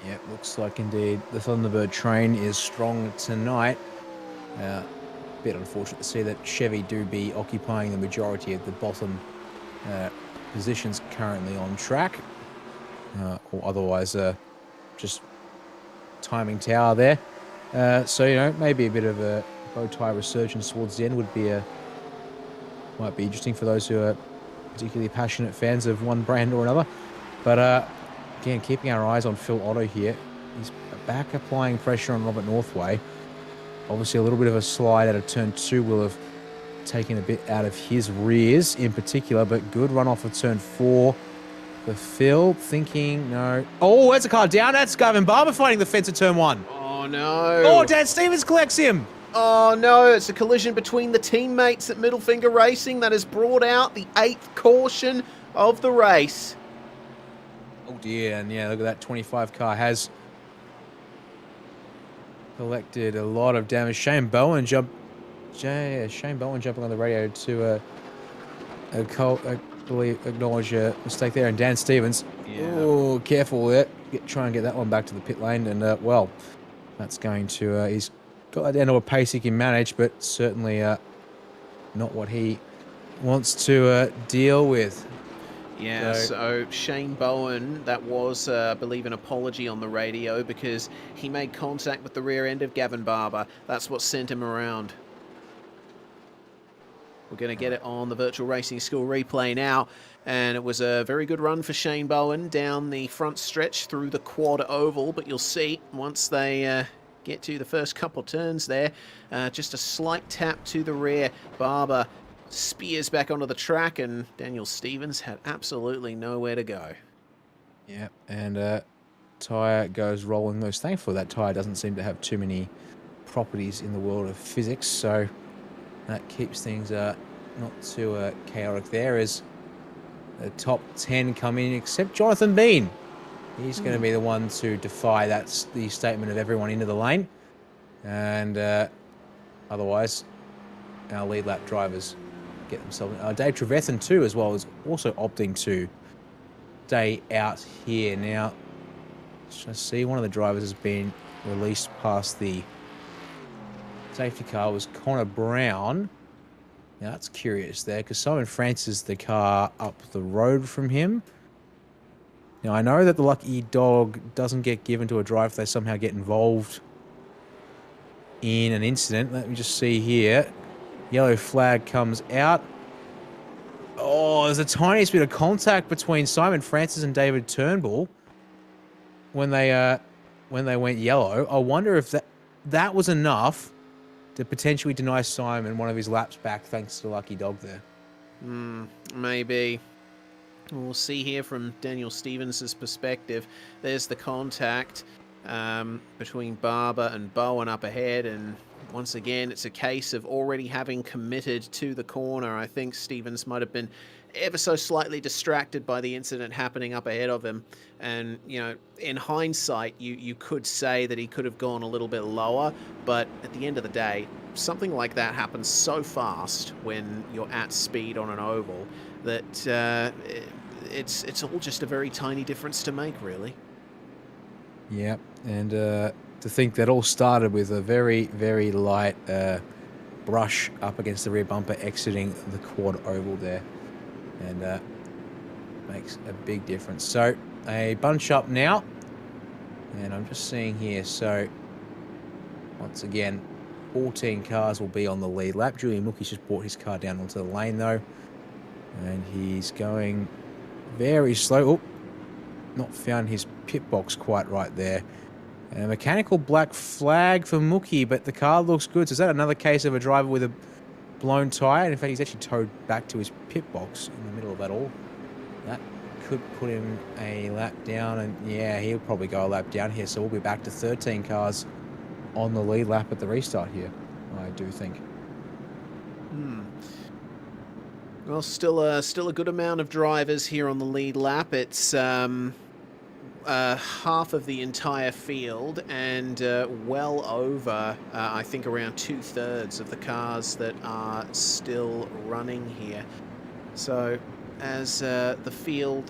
Yeah, looks like indeed the Thunderbird train is strong tonight. Bit unfortunate to see that Chevy do be occupying the majority of the bottom positions currently on track, or otherwise just timing tower there. So, you know, maybe a bit of a bow tie resurgence towards the end would be might be interesting for those who are particularly passionate fans of one brand or another. But again, keeping our eyes on Phil Otto here. He's back applying pressure on Robert Northway. Obviously, a little bit of a slide out of turn 2 will have taken a bit out of his rears in particular, but good run off of turn 4 for Phil, thinking no. Oh, there's a car down. That's Gavin Barber fighting the fence at turn 1. Oh no. Oh, Dan Stevens collects him. Oh no, it's a collision between the teammates at Middle Finger Racing that has brought out the 8th caution of the race. Oh dear, and yeah, look at that 25 car has collected a lot of damage. Shane Bowen jumping on the radio to acknowledge a mistake there, and Dan Stevens. Yeah. Oh, careful there. Try and get that one back to the pit lane, and well, that's going to. He's got that down to a pace he can manage, but certainly not what he wants to deal with. Yeah, so Shane Bowen, that was, I believe, an apology on the radio because he made contact with the rear end of Gavin Barber. That's what sent him around. We're going to get it on the Virtual Racing School replay now. And it was a very good run for Shane Bowen down the front stretch through the quad oval. But you'll see, once they get to the first couple turns there, just a slight tap to the rear. Barber spears back onto the track, and Daniel Stevens had absolutely nowhere to go. Yeah, and tyre goes rolling. Most thankful that tyre doesn't seem to have too many properties in the world of physics, so that keeps things not too chaotic there as the top 10 come in, except Jonathan Bean. He's going to be the one to defy that's the statement of everyone into the lane. And Otherwise, our lead lap drivers get themselves... Dave Trevethan, too, as well, is also opting to stay out here. Now, I see one of the drivers has been released past the safety car. Was Connor Brown. Now, that's curious there, because Simon Francis is the car up the road from him. Now, I know that the lucky dog doesn't get given to a driver if they somehow get involved in an incident. Let me just see here. Yellow flag comes out. Oh, there's a tiniest bit of contact between Simon Francis and David Turnbull when they went yellow. I wonder if that was enough to potentially deny Simon one of his laps back thanks to the lucky dog there. Maybe. We'll see here from Daniel Stevens' perspective. There's the contact between Barber and Bowen up ahead, and once again, it's a case of already having committed to the corner. I think Stevens might have been ever so slightly distracted by the incident happening up ahead of him. And, you know, in hindsight, you could say that he could have gone a little bit lower, but at the end of the day, something like that happens so fast when you're at speed on an oval that it's all just a very tiny difference to make, really. Yep, and to think that all started with a very, very light brush up against the rear bumper exiting the quad oval there. And makes a big difference. So, a bunch up now. And I'm just seeing here, so once again, 14 cars will be on the lead lap. Julian Mookie's just brought his car down onto the lane, though. And he's going very slow. Oh, not found his pit box quite right there. And a mechanical black flag for Mookie, but the car looks good. So is that another case of a driver with a blown tyre? And in fact, he's actually towed back to his pit box in the middle of that all. That could put him a lap down, and yeah, he'll probably go a lap down here. So we'll be back to 13 cars on the lead lap at the restart here, I do think. Well, still a good amount of drivers here on the lead lap. It's half of the entire field, and well over, I think, around 2/3 of the cars that are still running here. So as the field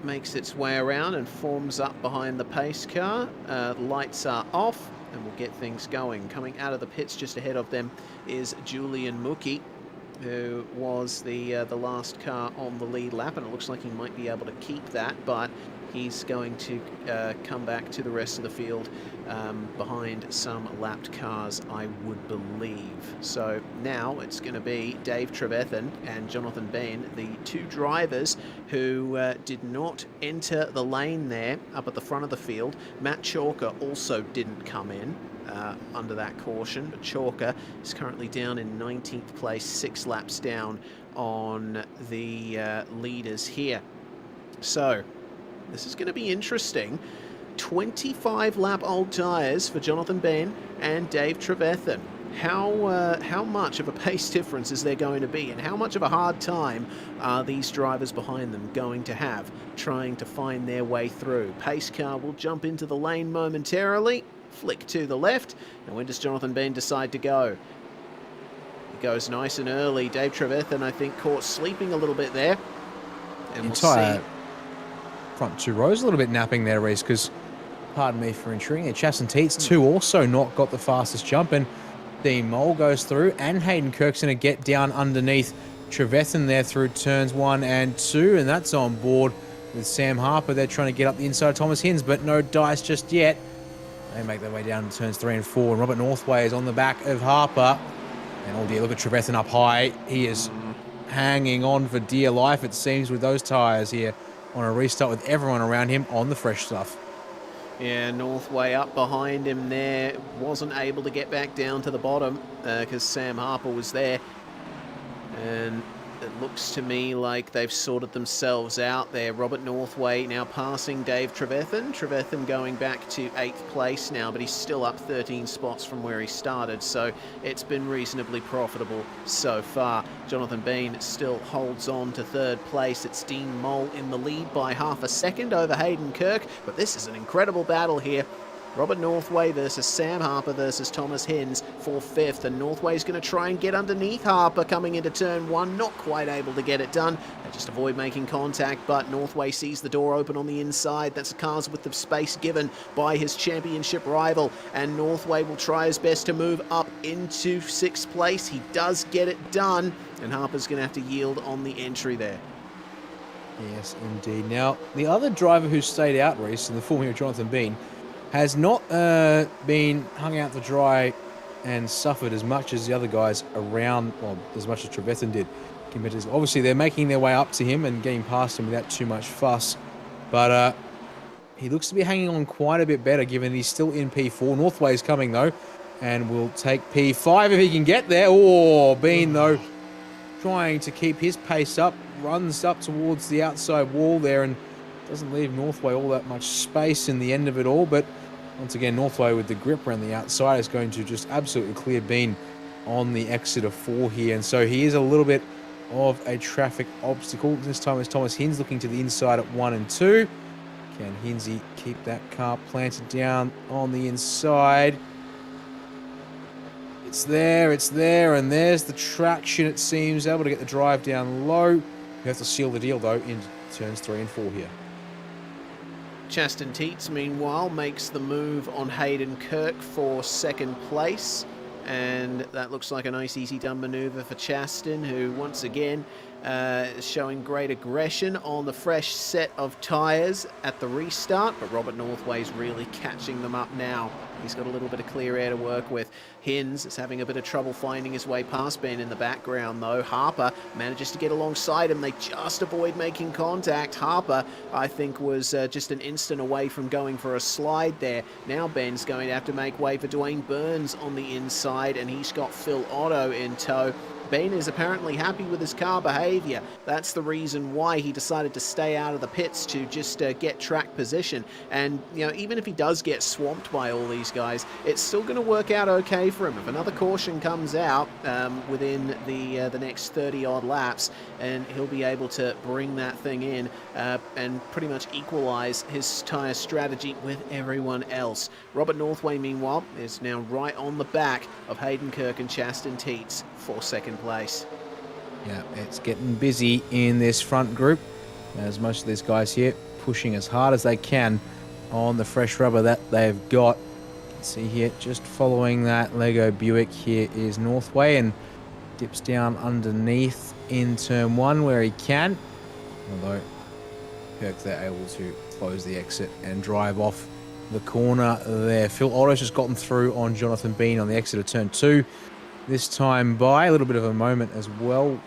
makes its way around and forms up behind the pace car, lights are off, and we'll get things going. Coming out of the pits just ahead of them is Julian Mookie, who was the last car on the lead lap, and it looks like he might be able to keep that, but he's going to come back to the rest of the field behind some lapped cars, I would believe. So now it's going to be Dave Trevethan and Jonathan Bain, the two drivers who did not enter the lane there up at the front of the field. Matt Chalker also didn't come in under that caution, but Chalker is currently down in 19th place, 6 laps down on the leaders here. So this is going to be interesting. 25 lap old tyres for Jonathan Bain and Dave Trevethan. How much of a pace difference is there going to be, and how much of a hard time are these drivers behind them going to have trying to find their way through? Pace car will jump into the lane momentarily, flick to the left, and when does Jonathan Bain decide to go? He goes nice and early. Dave Trevethan, I think, caught sleeping a little bit there, and we'll see. Front 2 rows a little bit napping there, Reese, because, pardon me for intruding there, Chas and Teets too also not got the fastest jump, and Dean Mole goes through, and Hayden Kirk's going to get down underneath Trevethan there through turns 1 and 2, and that's on board with Sam Harper. They're trying to get up the inside of Thomas Hins, but no dice just yet. They make their way down to turns 3 and 4, and Robert Northway is on the back of Harper. And oh dear, look at Trevethan up high. He is hanging on for dear life, it seems, with those tyres here on a restart with everyone around him on the fresh stuff. Yeah, Northway up behind him there. Wasn't able to get back down to the bottom because Sam Harper was there. And it looks to me like they've sorted themselves out there. Robert Northway now passing Dave Trevethan. Trevethan going back to 8th place now, but he's still up 13 spots from where he started, so it's been reasonably profitable so far. Jonathan Bain still holds on to 3rd place. It's Dean Mole in the lead by half a second over Hayden Kirk, but this is an incredible battle here. Robert Northway versus Sam Harper versus Thomas Hinz for 5th, and Northway's going to try and get underneath Harper coming into turn 1, not quite able to get it done. They just avoid making contact, but Northway sees the door open on the inside. That's cars with the space given by his championship rival, and Northway will try his best to move up into 6th place. He does get it done, and Harper's going to have to yield on the entry there. Yes, indeed. Now, the other driver who stayed out, Reese, in the form here, Jonathan Bean, has not been hung out to dry and suffered as much as the other guys around, well, as much as Trevethan did. Obviously, they're making their way up to him and getting past him without too much fuss. But he looks to be hanging on quite a bit better, given he's still in P4. Northway's coming, though, and will take P5 if he can get there. Oh, Bean, though, trying to keep his pace up, runs up towards the outside wall there and doesn't leave Northway all that much space in the end of it all. But once again, Northway with the grip around the outside is going to just absolutely clear Bean on the exit of 4 here. And so he is a little bit of a traffic obstacle. This time it's Thomas Hinz looking to the inside at 1 and 2. Can Hinzy keep that car planted down on the inside? It's there, and there's the traction, it seems. Able to get the drive down low. You have to seal the deal, though, in turns 3 and 4 here. Chaston Teets, meanwhile, makes the move on Hayden Kirk for 2nd place. And that looks like a nice easy done manoeuvre for Chaston, who once again is showing great aggression on the fresh set of tyres at the restart. But Robert Northway's really catching them up now. He's got a little bit of clear air to work with. Hinz is having a bit of trouble finding his way past Ben in the background, though. Harper manages to get alongside him. They just avoid making contact. Harper, I think, was just an instant away from going for a slide there. Now Ben's going to have to make way for Dwayne Burns on the inside, and he's got Phil Otto in tow. Ben is apparently happy with his car behaviour. That's the reason why he decided to stay out of the pits, to just get track position. And, you know, even if he does get swamped by all these guys, it's still going to work out okay for him. If another caution comes out within the next 30-odd laps, and he'll be able to bring that thing in and pretty much equalise his tyre strategy with everyone else. Robert Northway, meanwhile, is now right on the back of Hayden Kirk and Chaston Teets for 2nd place. Yeah, it's getting busy in this front group, as most of these guys here pushing as hard as they can on the fresh rubber that they've got. You can see here, just following that Lego Buick here is Northway, and dips down underneath in turn 1 where he can, although Kirk there able to close the exit and drive off the corner there. Phil Otto's just gotten through on Jonathan Bean on the exit of turn 2. This time by a little bit of a moment as well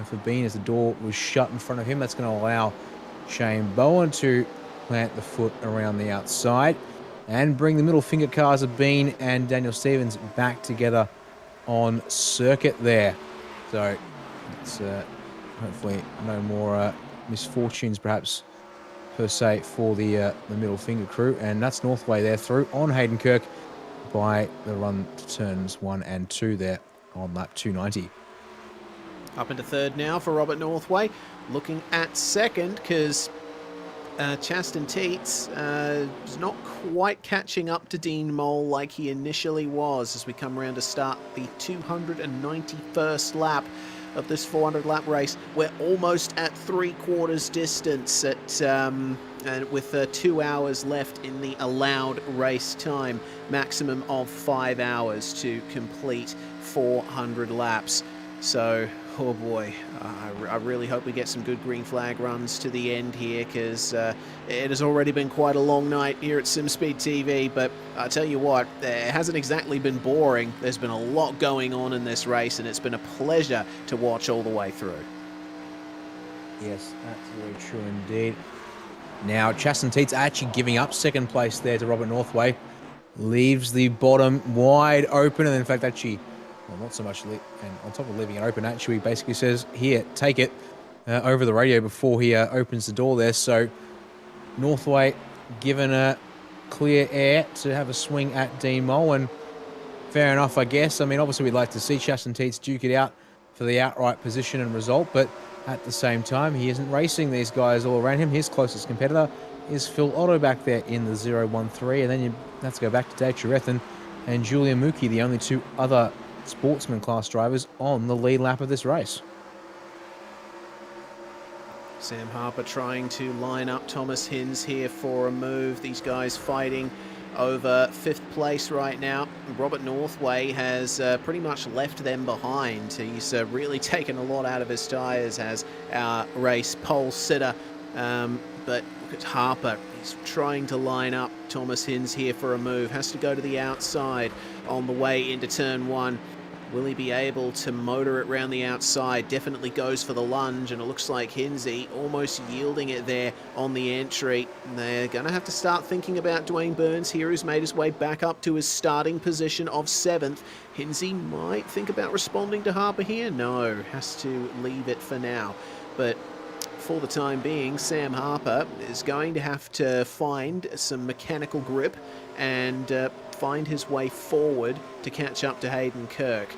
for Bean, as the door was shut in front of him. That's going to allow Shane Bowen to plant the foot around the outside and bring the middle finger cars of Bean and Daniel Stevens back together on circuit there. So it's hopefully no more misfortunes perhaps per se for the middle finger crew. And that's Northway there through on Hayden Kirk by the run to turns 1 and 2 there on lap 290. Up into 3rd now for Robert Northway, looking at 2nd because Chaston Teets is not quite catching up to Dean Mole like he initially was as we come around to start the 291st lap of this 400 lap race. We're almost at 3/4 distance at with 2 hours left in the allowed race time, maximum of 5 hours to complete 400 laps. So, oh boy, I really hope we get some good green flag runs to the end here, because it has already been quite a long night here at SimSpeed TV, but I tell you what, it hasn't exactly been boring. There's been a lot going on in this race, and it's been a pleasure to watch all the way through. Yes, that's very true indeed. Now, Chaston Teets actually giving up 2nd place there to Robert Northway. Leaves the bottom wide open, and in fact, actually, well, not so much, and on top of leaving it open, actually basically says, here, take it, over the radio before he opens the door there. So Northway given a clear air to have a swing at Dean Mole, and fair enough, I guess. I mean, obviously we'd like to see Chaston Teets duke it out for the outright position and result, but at the same time, he isn't racing these guys all around him. His closest competitor is Phil Otto back there in the 013, and then you have to go back to Dave Churethan and Julian Mookie, the only two other sportsman class drivers on the lead lap of this race. Sam Harper trying to line up Thomas Hinz here for a move. These guys fighting over 5th place right now. Robert Northway has pretty much left them behind. He's really taken a lot out of his tyres as our race pole sitter. But look at Harper. He's trying to line up Thomas Hinz here for a move. Has to go to the outside on the way into turn 1. Will he be able to motor it round the outside? Definitely goes for the lunge, and it looks like Hinsey almost yielding it there on the entry. They're going to have to start thinking about Dwayne Burns here, who's made his way back up to his starting position of 7th. Hinsey might think about responding to Harper here. No, has to leave it for now. But for the time being, Sam Harper is going to have to find some mechanical grip and find his way forward to catch up to Hayden Kirk.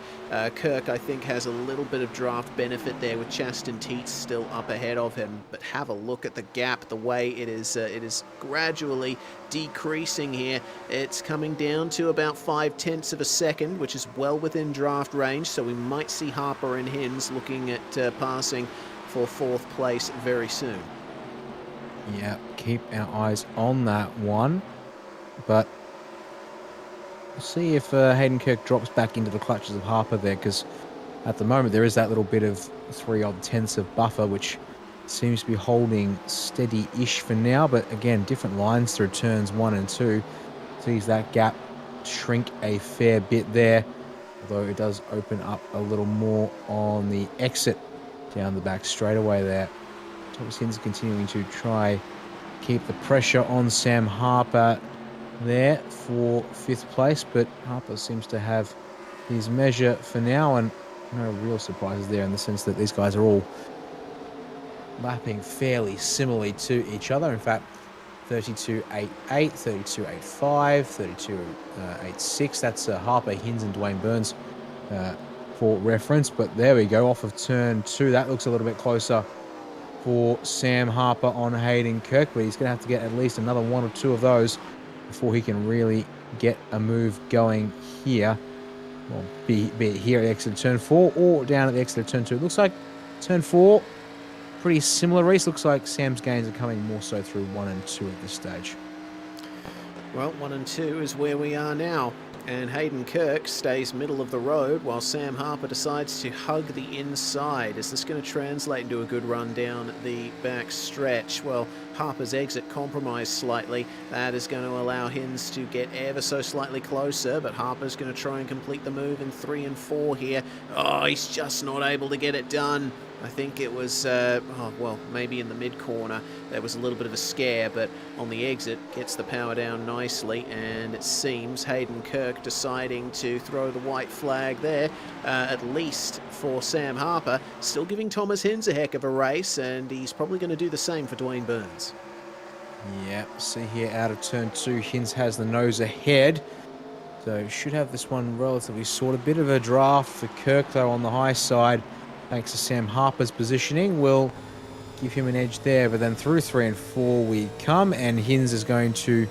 Kirk, I think, has a little bit of draft benefit there with Chaston Teets still up ahead of him, but have a look at the gap, the way it is gradually decreasing here. It's coming down to about 0.5 of a second, which is well within draft range, so we might see Harper and Hinz looking at passing for 4th place very soon. Yeah, keep our eyes on that one, but we'll see if Hayden Kirk drops back into the clutches of Harper there, because at the moment there is that little bit of 0.3 of buffer, which seems to be holding steady-ish for now. But again, different lines through turns 1 and 2 sees that gap shrink a fair bit there, although it does open up a little more on the exit down the back straightaway there. Thomas Hinz continuing to try keep the pressure on Sam Harper there for 5th place, but Harper seems to have his measure for now, and no real surprises there in the sense that these guys are all lapping fairly similarly to each other. In fact, 32.88, 32.85, 32.86. That's Harper, Hinz, and Dwayne Burns for reference. But there we go, off of turn 2. That looks a little bit closer for Sam Harper on Hayden Kirk, but he's going to have to get at least another 1 or 2 of those before he can really get a move going here. Well, be it here at the exit of turn 4 or down at the exit of turn 2. It looks like turn 4, pretty similar race. Looks like Sam's gains are coming more so through 1 and 2 at this stage. Well, 1 and 2 is where we are now. And Hayden Kirk stays middle of the road while Sam Harper decides to hug the inside. Is this going to translate into a good run down the back stretch? Well, Harper's exit compromised slightly. That is going to allow Hinz to get ever so slightly closer, but Harper's going to try and complete the move in 3 and 4 here. Oh, he's just not able to get it done. I think it was, maybe in the mid-corner there was a little bit of a scare, but on the exit gets the power down nicely, and it seems Hayden Kirk deciding to throw the white flag there, at least for Sam Harper, still giving Thomas Hinz a heck of a race, and he's probably going to do the same for Dwayne Burns. Yeah, see here out of turn 2, Hinz has the nose ahead, so should have this one relatively sort. A bit of a draft for Kirk though on the high side, thanks to Sam Harper's positioning, will give him an edge there. But then through 3 and 4 we come, and Hinz is going to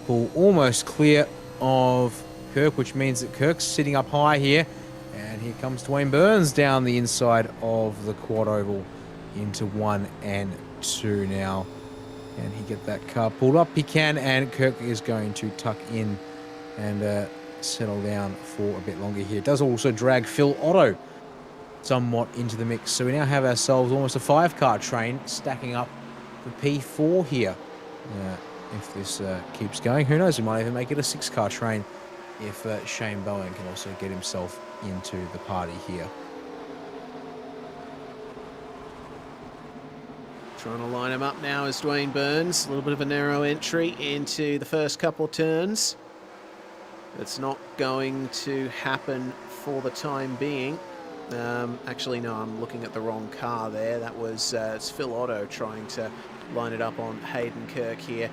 pull almost clear of Kirk, which means that Kirk's sitting up high here. And here comes Dwayne Burns down the inside of the quad oval into 1 and 2 now. Can he get that car pulled up? He can, and Kirk is going to tuck in and settle down for a bit longer here. It does also drag Phil Otto somewhat into the mix, so we now have ourselves almost a 5-car train stacking up for P4 here. If this keeps going, who knows, we might even make it a 6-car train if Shane Bowen can also get himself into the party here. Trying to line him up now is Dwayne Burns. A little bit of a narrow entry into the first couple turns. It's not going to happen for the time being. Actually, no, I'm looking at the wrong car there. That was it's Phil Otto trying to line it up on Hayden Kirk here.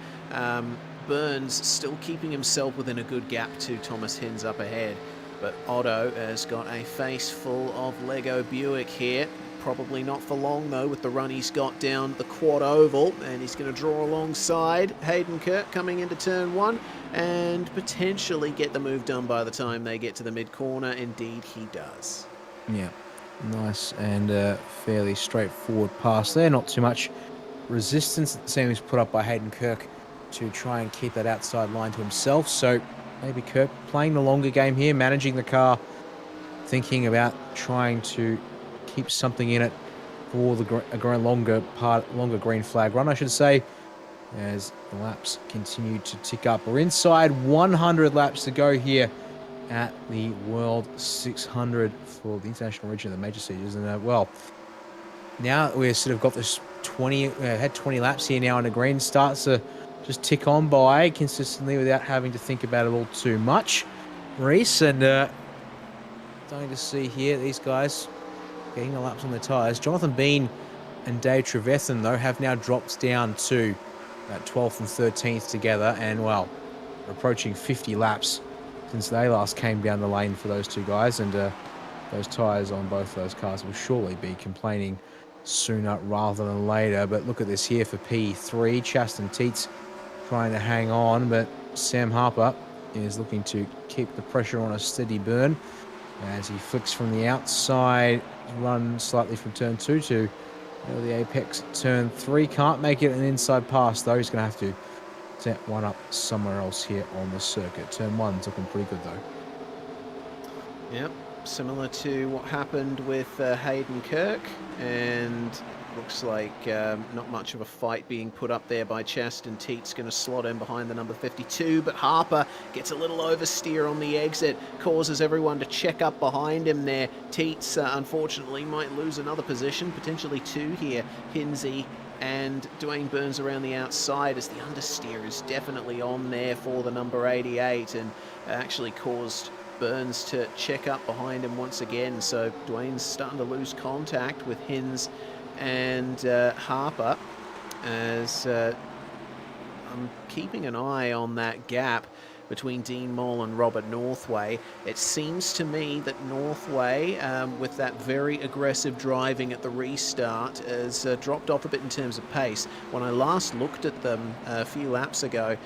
Burns still keeping himself within a good gap to Thomas Hinz up ahead. But Otto has got a face full of Lego Buick here. Probably not for long, though, with the run he's got down the quad oval, and he's going to draw alongside Hayden Kirk coming into turn 1 and potentially get the move done by the time they get to the mid-corner. Indeed, he does. Yeah, nice and fairly straightforward pass there. Not too much resistance that seems put up by Hayden Kirk to try and keep that outside line to himself. So maybe Kirk playing the longer game here, managing the car, thinking about trying to keep something in it for the longer green flag run, I should say, as the laps continue to tick up. We're inside 100 laps to go here at the World 600 for the International Region of the Major Series. And well, now we've sort of got this 20, had 20 laps here now, and the green starts to just tick on by consistently without having to think about it all too much. Reese, and starting to see here these guys getting the laps on their tyres. Jonathan Bean and Dave Trevethan, though, have now dropped down to 12th and 13th together, and, well, approaching 50 laps since they last came down the lane for those two guys, and those tyres on both those cars will surely be complaining sooner rather than later. But look at this here for P3. Chaston Teets trying to hang on, but Sam Harper is looking to keep the pressure on a steady burn as he flicks from the outside, run slightly from turn 2 to the apex turn 3. Can't make it an inside pass, though. He's going to have to set one up somewhere else here on the circuit. Turn 1's looking pretty good, though. Yep, similar to what happened with Hayden Kirk, and looks like not much of a fight being put up there by Chaston Teets. Going to slot in behind the number 52, but Harper gets a little oversteer on the exit, causes everyone to check up behind him there. Teets, unfortunately, might lose another position, potentially 2 here. Hinsey and Dwayne Burns around the outside, as the understeer is definitely on there for the number 88, and actually caused Burns to check up behind him once again. So Dwayne's starting to lose contact with Hins and Harper, as I'm keeping an eye on that gap between Dean Moll and Robert Northway. It seems to me that Northway, with that very aggressive driving at the restart, has dropped off a bit in terms of pace. When I last looked at them a few laps ago,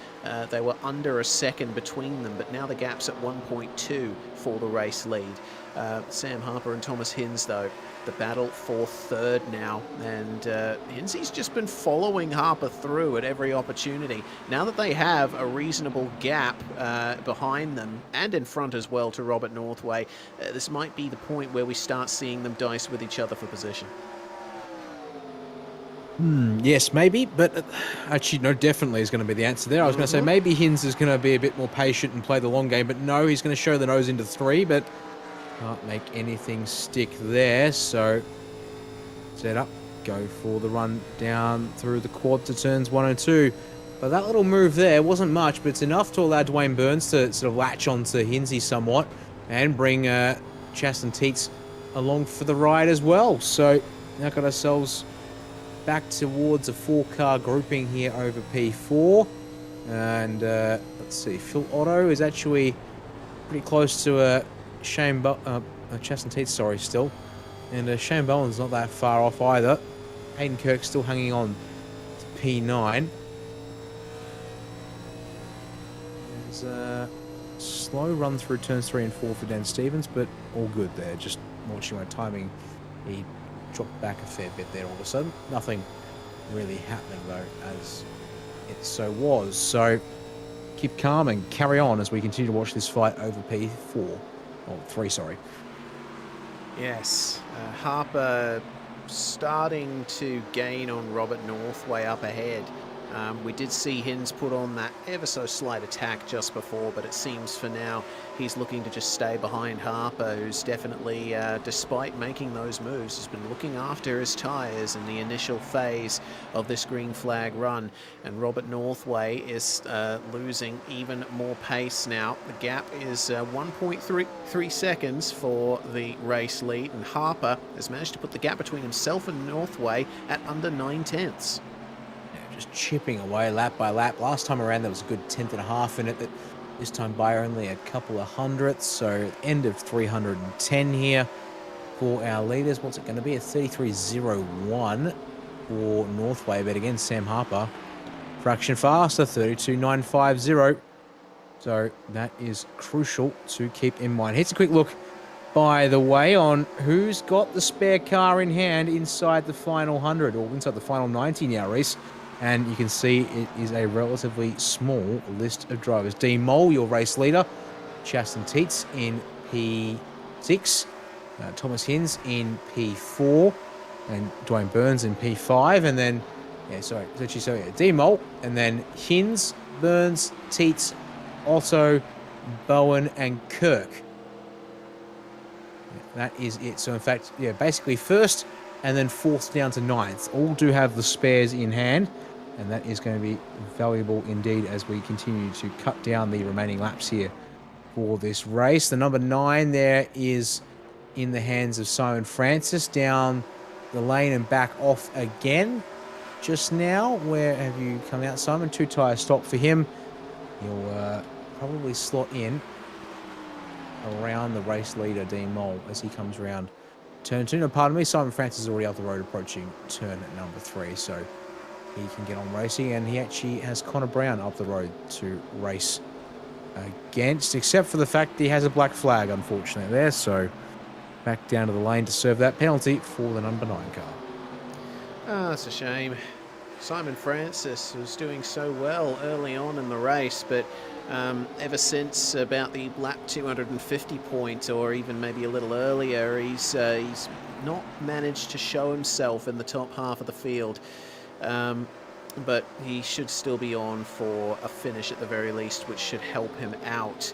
they were under a second between them, but now the gap's at 1.2 for the race lead. Sam Harper and Thomas Hins, though, the battle for third now, and Hinsey's just been following Harper through at every opportunity. Now that they have a reasonable gap behind them and in front as well to Robert Northway, this might be the point where we start seeing them dice with each other for position. Yes, maybe, but actually, no, definitely is going to be the answer there. I was going to say maybe Hins is going to be a bit more patient and play the long game, but no, he's going to show the nose into 3, but can't make anything stick there. So set up, go for the run down through the quad to turns 1 and 2. But that little move there wasn't much, but it's enough to allow Dwayne Burns to sort of latch onto Hinsey somewhat and bring Chaston Teets along for the ride as well. So now got ourselves back towards a 4-car grouping here over P4. And let's see, Phil Otto is actually pretty close to Chaston Teets, sorry, still. And Shane Bowen's not that far off either. Hayden Kirk still hanging on to P9. There's a slow run through turns 3 and 4 for Dan Stevens, but all good there. Just watching my timing, he dropped back a fair bit there all of a sudden. Nothing really happening though, as it so was. So keep calm and carry on as we continue to watch this fight over P4. Oh, 3, sorry. Yes, Harper starting to gain on Robert Northway up ahead. We did see Hins put on that ever so slight attack just before, but it seems for now he's looking to just stay behind Harper, who's definitely, despite making those moves, has been looking after his tyres in the initial phase of this green flag run. And Robert Northway is losing even more pace now. The gap is 1.3 seconds for the race lead, and Harper has managed to put the gap between himself and Northway at under 9/10. Just chipping away lap by lap. Last time around there was a good 10th.5 in it, but this time by only a couple of hundredths, so end of 310 here. for our leaders. What's it going to be? A 33.01 for Northway, but again, Sam Harper, fraction faster, 32.950. So that is crucial to keep in mind. Here's a quick look, by the way, on who's got the spare car in hand inside the final 100, or inside the final 90 now, Reese. And you can see it is a relatively small list of drivers. Dean Mole, your race leader. Chaston Teets in P6. Thomas Hinz in P4. And Dwayne Burns in P5. And then, Dean Mole. And then Hinz, Burns, Teets, Otto, Bowen, and Kirk. That is it. So, in fact, basically first and then fourth down to ninth. All do have the spares in hand, and that is going to be valuable indeed as we continue to cut down the remaining laps here for this race. The number 9 there is in the hands of Simon Francis, down the lane and back off again just now. Where have you come out, Simon? 2-tyre stop for him. He'll probably slot in around the race leader, Dean Mole, as he comes around turn 2. No, pardon me, Simon Francis is already up the road approaching turn number 3, so he can get on racing, and he actually has Connor Brown up the road to race against, except for the fact that he has a black flag, unfortunately, there, so back down to the lane to serve that penalty for the number 9 car. Ah, it's a shame. Simon Francis was doing so well early on in the race, but ever since about the lap 250 point, or even maybe a little earlier, he's not managed to show himself in the top half of the field. But he should still be on for a finish at the very least, which should help him out.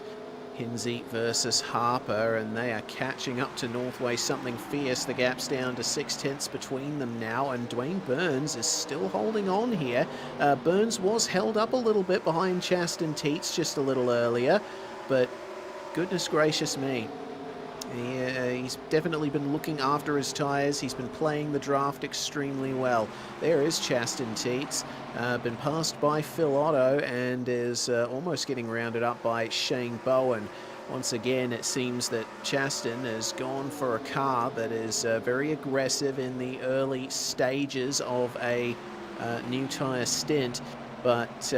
Hinze versus Harper, and they are catching up to Northway something fierce. The gap's down to 0.6 between them now, and Dwayne Burns is still holding on here. Burns was held up a little bit behind Chaston Teets just a little earlier, but goodness gracious me. He's definitely been looking after his tyres. He's been playing the draft extremely well. There is Chaston Teets, been passed by Phil Otto, and is almost getting rounded up by Shane Bowen. Once again, it seems that Chaston has gone for a car that is very aggressive in the early stages of a new tyre stint. But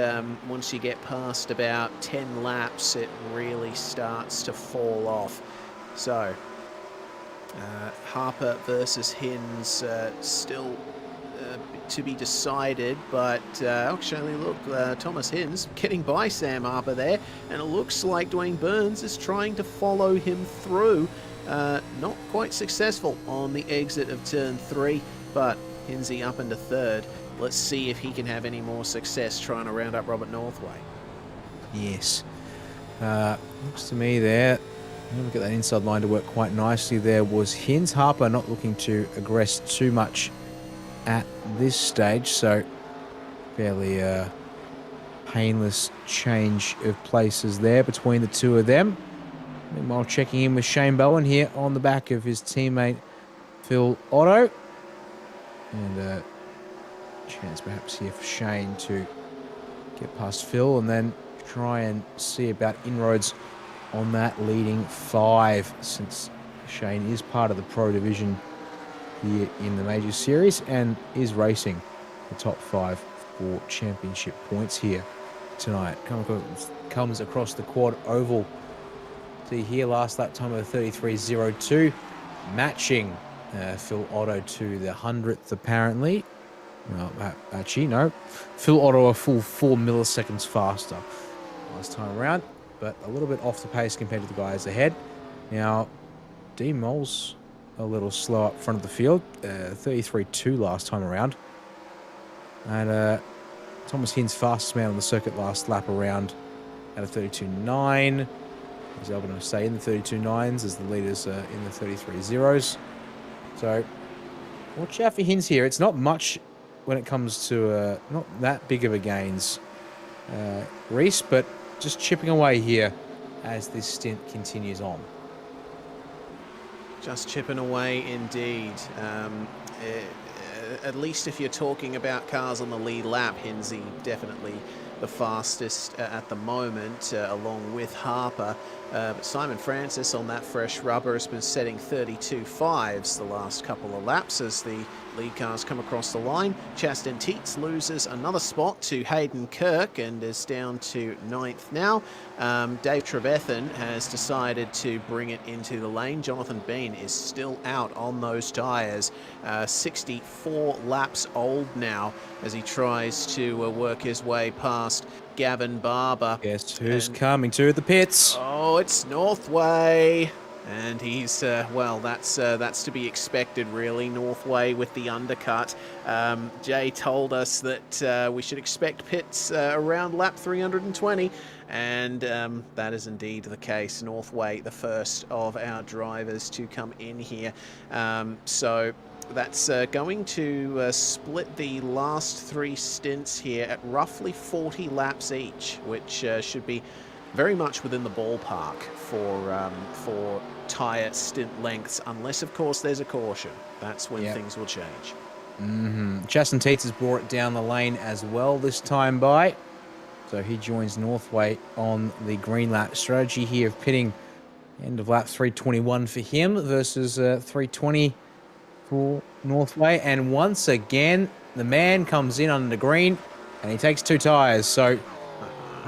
once you get past about 10 laps, it really starts to fall off. So, Harper versus Hinz still to be decided, but actually look, Thomas Hinz getting by Sam Harper there, and it looks like Dwayne Burns is trying to follow him through. Not quite successful on the exit of turn 3, but Hinze up into third. Let's see if he can have any more success trying to round up Robert Northway. Yes. Looks to me there, look at that inside line to work quite nicely. There was Hinz. Harper not looking to aggress too much at this stage, so fairly painless change of places there between the two of them. Meanwhile, checking in with Shane Bowen here on the back of his teammate Phil Otto, and a chance perhaps here for Shane to get past Phil and then try and see about inroads on that leading 5, since Shane is part of the Pro Division here in the Major Series and is racing the top 5 for championship points here tonight. Comes across the quad oval. See here, last lap time of 33.02, matching Phil Otto to the 100th apparently. Well, actually, no. Phil Otto a full 4 milliseconds faster last time around, but a little bit off the pace compared to the guys ahead. Now, D Mole's a little slow up front of the field, 33.2 last time around. And Thomas Hinz, fastest man on the circuit last lap around at a 32.9. He's able to stay in the 32.9s as the leaders in the 33.0s. So, watch out for Hinz here. It's not much when it comes to not that big of a gains, Reese, but just chipping away here as this stint continues on. Just chipping away indeed. At least if you're talking about cars on the lead lap, Hinze definitely the fastest at the moment, along with Harper. But Simon Francis on that fresh rubber has been setting 32.5s the last couple of laps as the lead cars come across the line. Chaston Teets loses another spot to Hayden Kirk and is down to 9th now. Dave Trevethan has decided to bring it into the lane. Jonathan Bean is still out on those tyres. 64 laps old now as he tries to work his way past Gavin Barber. Guess who's coming to the pits? Oh, it's Northway. And he's, well, that's to be expected, really. Northway with the undercut. Jay told us that we should expect pits around lap 320, and that is indeed the case. Northway, the first of our drivers to come in here. So that's going to split the last 3 stints here at roughly 40 laps each, which should be very much within the ballpark for tyre stint lengths, unless of course there's a caution. That's when things will change. Chaston Teets has brought it down the lane as well this time by, so he joins Northway on the green lap strategy here of pitting end of lap 321 for him versus 320 for Northway. And once again the man comes in under the green and he takes 2 tyres, so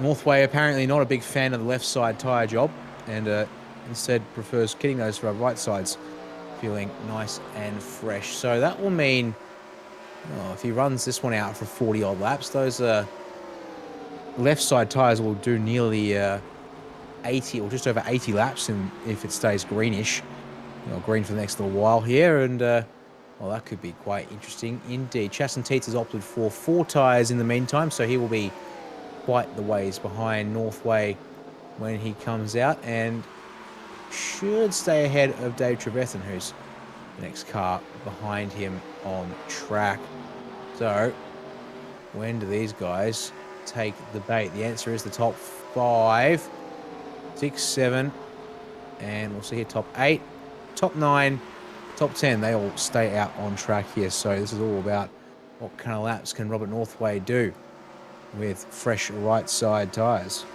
Northway apparently not a big fan of the left side tyre job, and instead prefers kitting those right sides, feeling nice and fresh. So that will mean, if he runs this one out for 40 odd laps, those left side tyres will do nearly 80 or just over 80 laps, and if it stays greenish, green for the next little while here, and well, that could be quite interesting indeed. Chaston Teets has opted for 4 tyres in the meantime, so he will be quite the ways behind Northway when he comes out, and should stay ahead of Dave Trevethan, who's the next car behind him on track. So when do these guys take the bait? The answer is the top 5, 6, 7, and we'll see here top 8, top 9, top 10. They all stay out on track here. So this is all about what kind of laps can Robert Northway do with fresh right side tyres.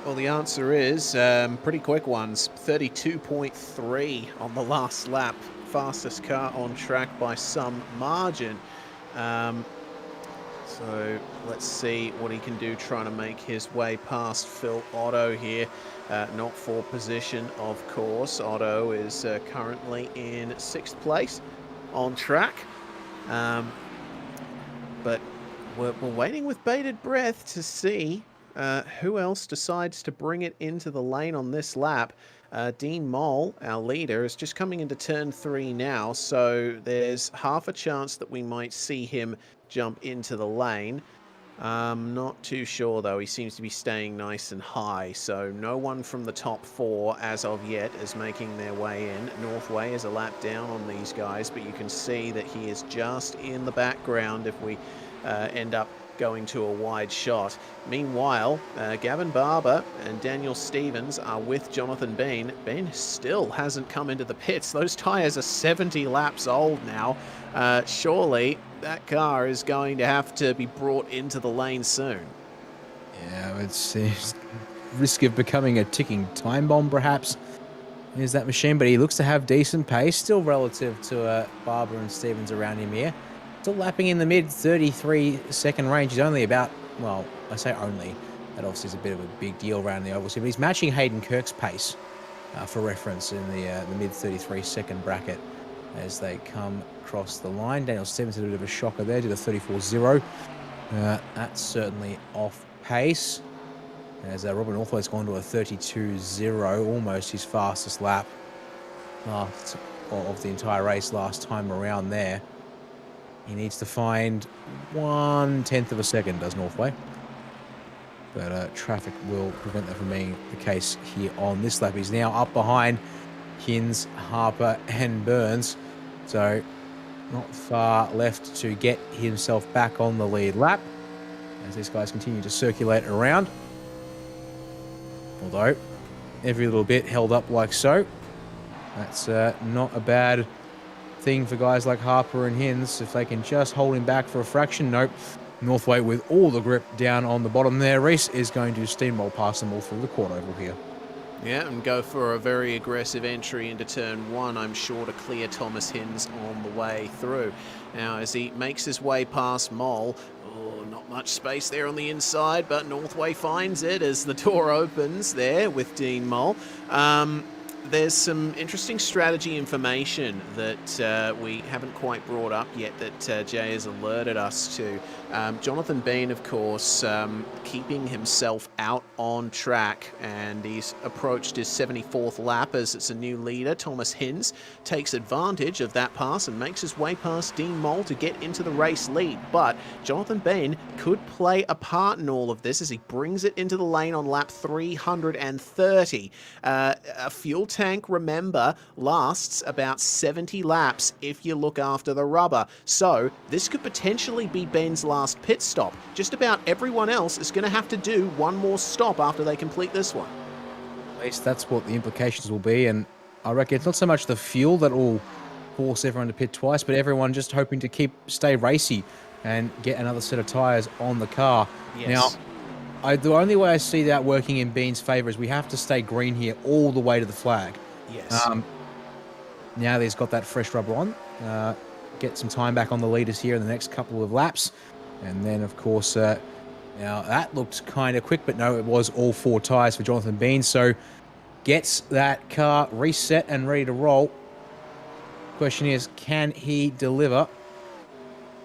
Well, the answer is pretty quick ones. 32.3 on the last lap. Fastest car on track by some margin. So let's see what he can do trying to make his way past Phil Otto here. Not for position, of course. Otto is currently in 6th place on track. But we're waiting with bated breath to see who else decides to bring it into the lane on this lap. Dean Moll, our leader, is just coming into turn 3 now, so there's half a chance that we might see him jump into the lane. Not too sure though. He seems to be staying nice and high, so no one from the top 4 as of yet is making their way in. Northway is a lap down on these guys, but you can see that he is just in the background if we end up going to a wide shot. Meanwhile, Gavin Barber and Daniel Stevens are with Jonathan Bean. Bean still hasn't come into the pits. Those tyres are 70 laps old now. Surely that car is going to have to be brought into the lane soon. Yeah, it's risk of becoming a ticking time bomb, perhaps, is that machine, but he looks to have decent pace, still relative to Barber and Stevens around him here. Still lapping in the mid 33-second range. He's only about, well, I say only, that obviously is a bit of a big deal around the oval, but he's matching Hayden Kirk's pace for reference in the mid 33-second bracket as they come across the line. Daniel Stevens had a bit of a shocker there, did a 34.0. That's certainly off pace, as Robert Northway's gone to a 32.0, almost his fastest lap of the entire race last time around there. He needs to find 1/10 of a second, does Northway. But traffic will prevent that from being the case here on this lap. He's now up behind Hins, Harper and Burns. So not far left to get himself back on the lead lap as these guys continue to circulate around. Although every little bit held up like so. That's not a bad thing for guys like Harper and Hins if they can just hold him back for a fraction. Nope, Northway with all the grip down on the bottom there. Reese is going to steamroll past them all through the quad oval here. Yeah, and go for a very aggressive entry into turn 1, I'm sure, to clear Thomas Hinz on the way through. Now, as he makes his way past Mole, not much space there on the inside, but Northway finds it as the door opens there with Dean Mole. There's some interesting strategy information that we haven't quite brought up yet that Jay has alerted us to. Jonathan Bean, of course, keeping himself out on track, and he's approached his 74th lap as it's a new leader. Thomas Hinz takes advantage of that pass and makes his way past Dean Mole to get into the race lead. But Jonathan Bean could play a part in all of this as he brings it into the lane on lap 330. A fuel tank, remember, lasts about 70 laps if you look after the rubber. So this could potentially be Ben's last pit stop. Just about everyone else is going to have to do one more stop after they complete this one. At least that's what the implications will be, and I reckon it's not so much the fuel that will force everyone to pit twice, but everyone just hoping to stay racy and get another set of tyres on the car. Yes. Now, the only way I see that working in Bean's favour is we have to stay green here all the way to the flag. Yes. Now that he's got that fresh rubber on, get some time back on the leaders here in the next couple of laps. And then, of course, now that looked kind of quick, but no, it was all 4 tyres for Jonathan Bean. So gets that car reset and ready to roll. Question is, can he deliver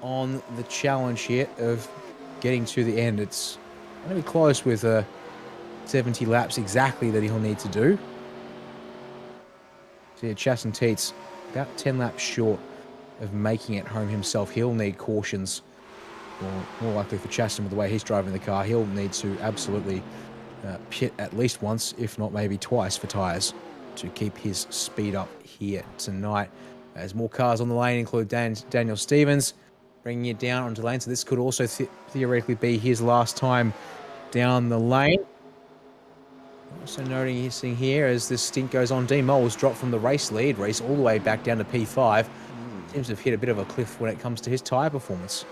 on the challenge here of getting to the end? It's going to be close with 70 laps exactly that he'll need to do. So yeah, Chasten Teets about 10 laps short of making it home himself. He'll need cautions, or more likely for Chasten with the way he's driving the car, he'll need to absolutely pit at least once, if not maybe twice, for tyres to keep his speed up here tonight. As more cars on the lane include Daniel Stevens bringing it down onto the lane, so this could also theoretically be his last time down the lane. Also noting his thing here as this stint goes on, Dean Mole was dropped from the race lead race all the way back down to P5. Seems to have hit a bit of a cliff when it comes to his tyre performance.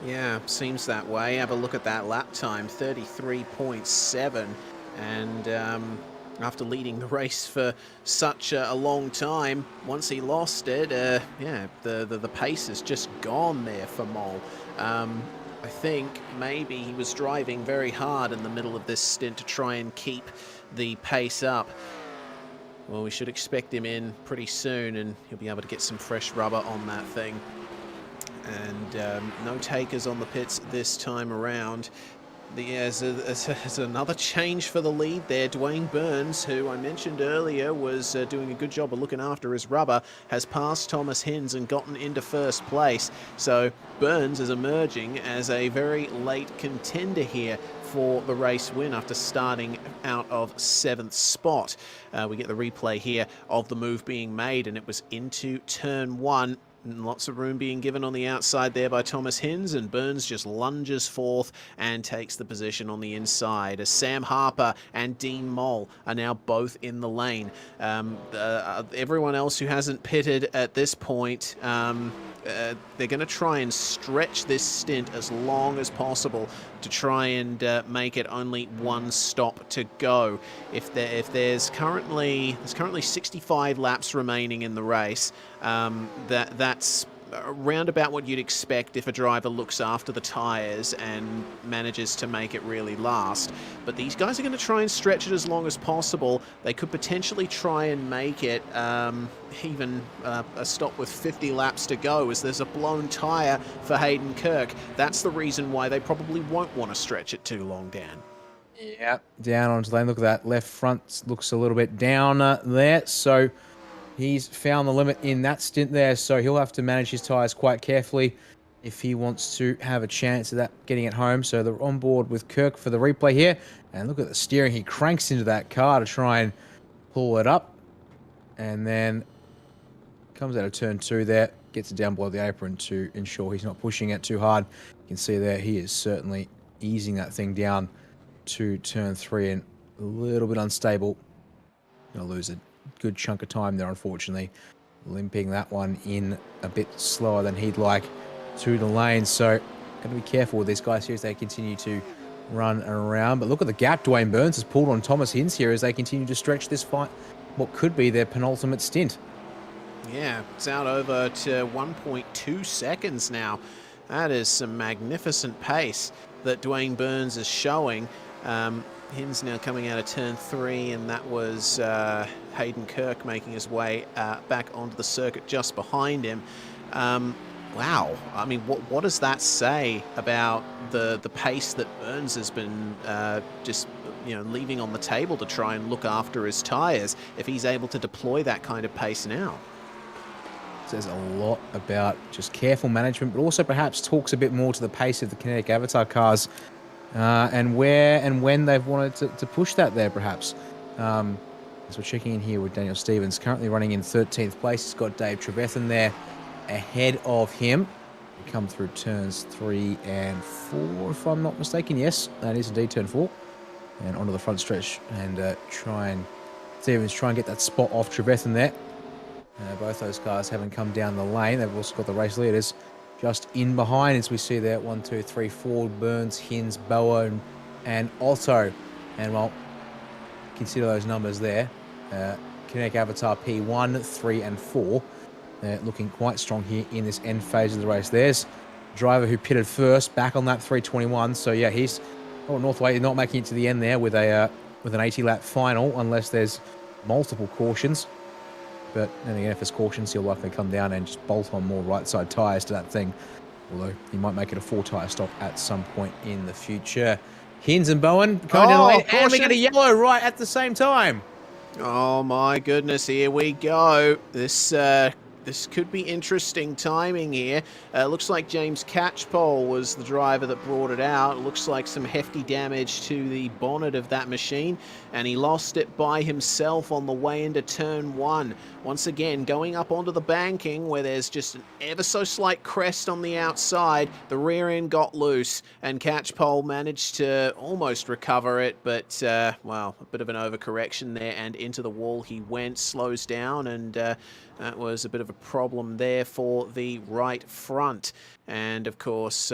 Yeah, seems that way. Have a look at that lap time, 33.7. And after leading the race for such a long time, once he lost it, yeah, the pace is just gone there for Mole. I think maybe he was driving very hard in the middle of this stint to try and keep the pace up. Well, we should expect him in pretty soon, and he'll be able to get some fresh rubber on that thing. And no takers on the pits this time around. There's another change for the lead there. Dwayne Burns, who I mentioned earlier was doing a good job of looking after his rubber, has passed Thomas Hinz and gotten into first place. So Burns is emerging as a very late contender here for the race win after starting out of 7th spot. We get the replay here of the move being made, and it was into turn 1. Lots of room being given on the outside there by Thomas Hinz, and Burns just lunges forth and takes the position on the inside as Sam Harper and Dean Mole are now both in the lane. Everyone else who hasn't pitted at this point, they're going to try and stretch this stint as long as possible to try and make it only one stop to go. If there's currently 65 laps remaining in the race, that's around about what you'd expect if a driver looks after the tyres and manages to make it really last. But these guys are going to try and stretch it as long as possible. They could potentially try and make it even a stop with 50 laps to go, as there's a blown tyre for Hayden Kirk. That's the reason why they probably won't want to stretch it too long, Dan. Yeah, down onto the lane. Look at that. Left front looks a little bit down there. So he's found the limit in that stint there, so he'll have to manage his tyres quite carefully if he wants to have a chance of that getting it home. So they're on board with Kirk for the replay here. And look at the steering. He cranks into that car to try and pull it up. And then comes out of turn 2 there, gets it down below the apron to ensure he's not pushing it too hard. You can see there he is certainly easing that thing down to turn 3 and a little bit unstable. Gonna lose a good chunk of time there, unfortunately. Limping that one in a bit slower than he'd like to the lane. So Got to be careful with these guys here as they continue to run around. But look at the gap Dwayne Burns has pulled on Thomas Hinz here as they continue to stretch this fight, what could be their penultimate stint. Yeah, it's out over to 1.2 seconds now. That is some magnificent pace that Dwayne Burns is showing. Hinz now coming out of turn 3, and that was Hayden Kirk making his way back onto the circuit just behind him. Wow, I mean, what does that say about the pace that Burns has been just leaving on the table to try and look after his tyres if he's able to deploy that kind of pace now? Says a lot about just careful management, but also perhaps talks a bit more to the pace of the Kinetic Avatar cars and where and when they've wanted to push that there, perhaps. As we're checking in here with Daniel Stevens, currently running in 13th place. He's got Dave Trevethan there ahead of him. We come through turns 3 and 4, if I'm not mistaken. Yes, that is indeed turn 4. And onto the front stretch and Stevens try and get that spot off Trevethan there. Both those cars haven't come down the lane. They've also got the race leaders just in behind, as we see there. 1, 2, 3, 4. Burns, Hinz, Bowen, and Otto. And well, consider those numbers there. Kinetic Avatar P1, 3, and 4. They're looking quite strong here in this end phase of the race. There's the driver who pitted first, back on lap 321. So yeah, he's Northway not making it to the end there with an 80-lap final, unless there's multiple cautions. But then again, if there's cautions, he'll likely come down and just bolt on more right-side tyres to that thing. Although he might make it a 4-tyre stop at some point in the future. Hinz and Bowen going down the lane, and we get a yellow right at the same time. Oh my goodness, here we go. This could be interesting timing here. Looks like James Catchpole was the driver that brought it out. Looks like some hefty damage to the bonnet of that machine, and he lost it by himself on the way into turn 1. Once again, going up onto the banking where there's just an ever so slight crest on the outside. The rear end got loose, and Catchpole managed to almost recover it, but, well, a bit of an overcorrection there, and into the wall he went, slows down, and that was a bit of a problem there for the right front. And of course,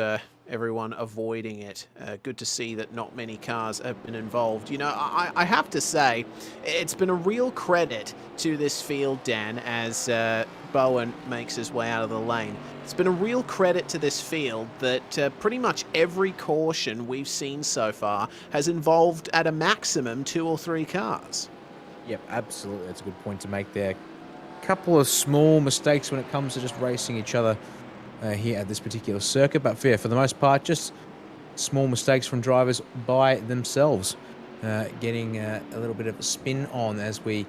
everyone avoiding it. Good to see that not many cars have been involved. You know, I have to say, it's been a real credit to this field, Dan, as Bowen makes his way out of the lane. It's been a real credit to this field that pretty much every caution we've seen so far has involved at a maximum 2 or 3 cars. Yep, absolutely. That's a good point to make there. Couple of small mistakes when it comes to just racing each other here at this particular circuit, but for the most part, just small mistakes from drivers by themselves, getting a little bit of a spin on as we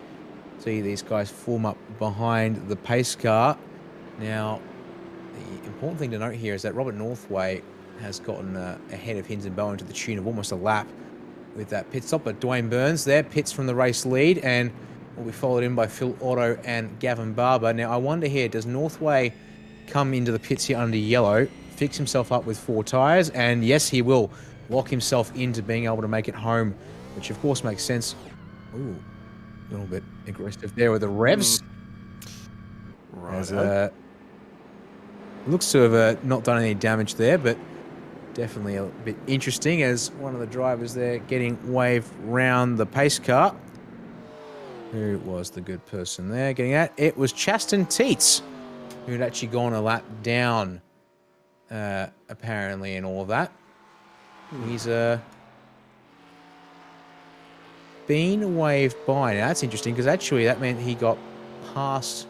see these guys form up behind the pace car. Now, the important thing to note here is that Robert Northway has gotten ahead of Hinz and Bowen to the tune of almost a lap with that pit stop, but Dwayne Burns there pits from the race lead and will be followed in by Phil Otto and Gavin Barber. Now, I wonder here, does Northway come into the pits here under yellow, fix himself up with 4 tyres? And yes, he will lock himself into being able to make it home, which of course makes sense. Ooh, a little bit aggressive there with the revs. Right. As, looks to have not done any damage there, but definitely a bit interesting as one of the drivers there getting waved round the pace car. Who was the good person there getting that? It was Chaston Teets, who'd actually gone a lap down, apparently, in all of that. He's been waved by. Now, that's interesting, because actually that meant he got past...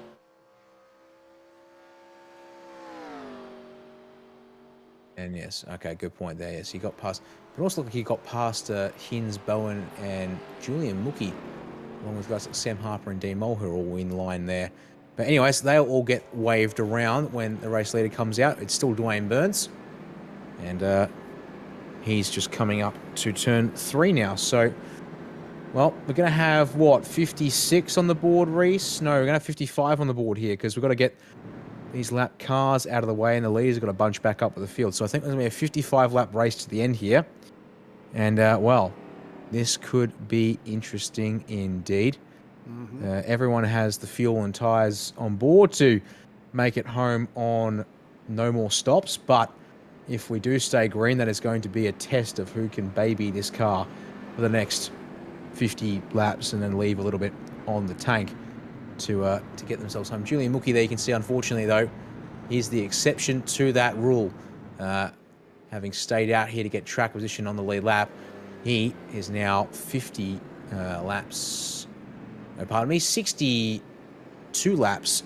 And yes, okay, good point there. Yes, he got past... But also look like he got past Hinz, Bowen, and Julian Mookie, along with guys like Sam Harper and Dean Mole, who are all in line there. But anyways, they'll all get waved around when the race leader comes out. It's still Dwayne Burns. And he's just coming up to turn 3 now. So, well, we're going to have, what, 56 on the board, Reese? No, we're going to have 55 on the board here, because we've got to get these lap cars out of the way, and the leaders have got to bunch back up with the field. So I think there's going to be a 55-lap race to the end here. And, well, this could be interesting indeed. Everyone has the fuel and tyres on board to make it home on no more stops, but if we do stay green, that is going to be a test of who can baby this car for the next 50 laps and then leave a little bit on the tank to get themselves home. Julian Mookie there, you can see, unfortunately, though, is the exception to that rule. Having stayed out here to get track position on the lead lap, he is now 50 laps, no, pardon me, 62 laps,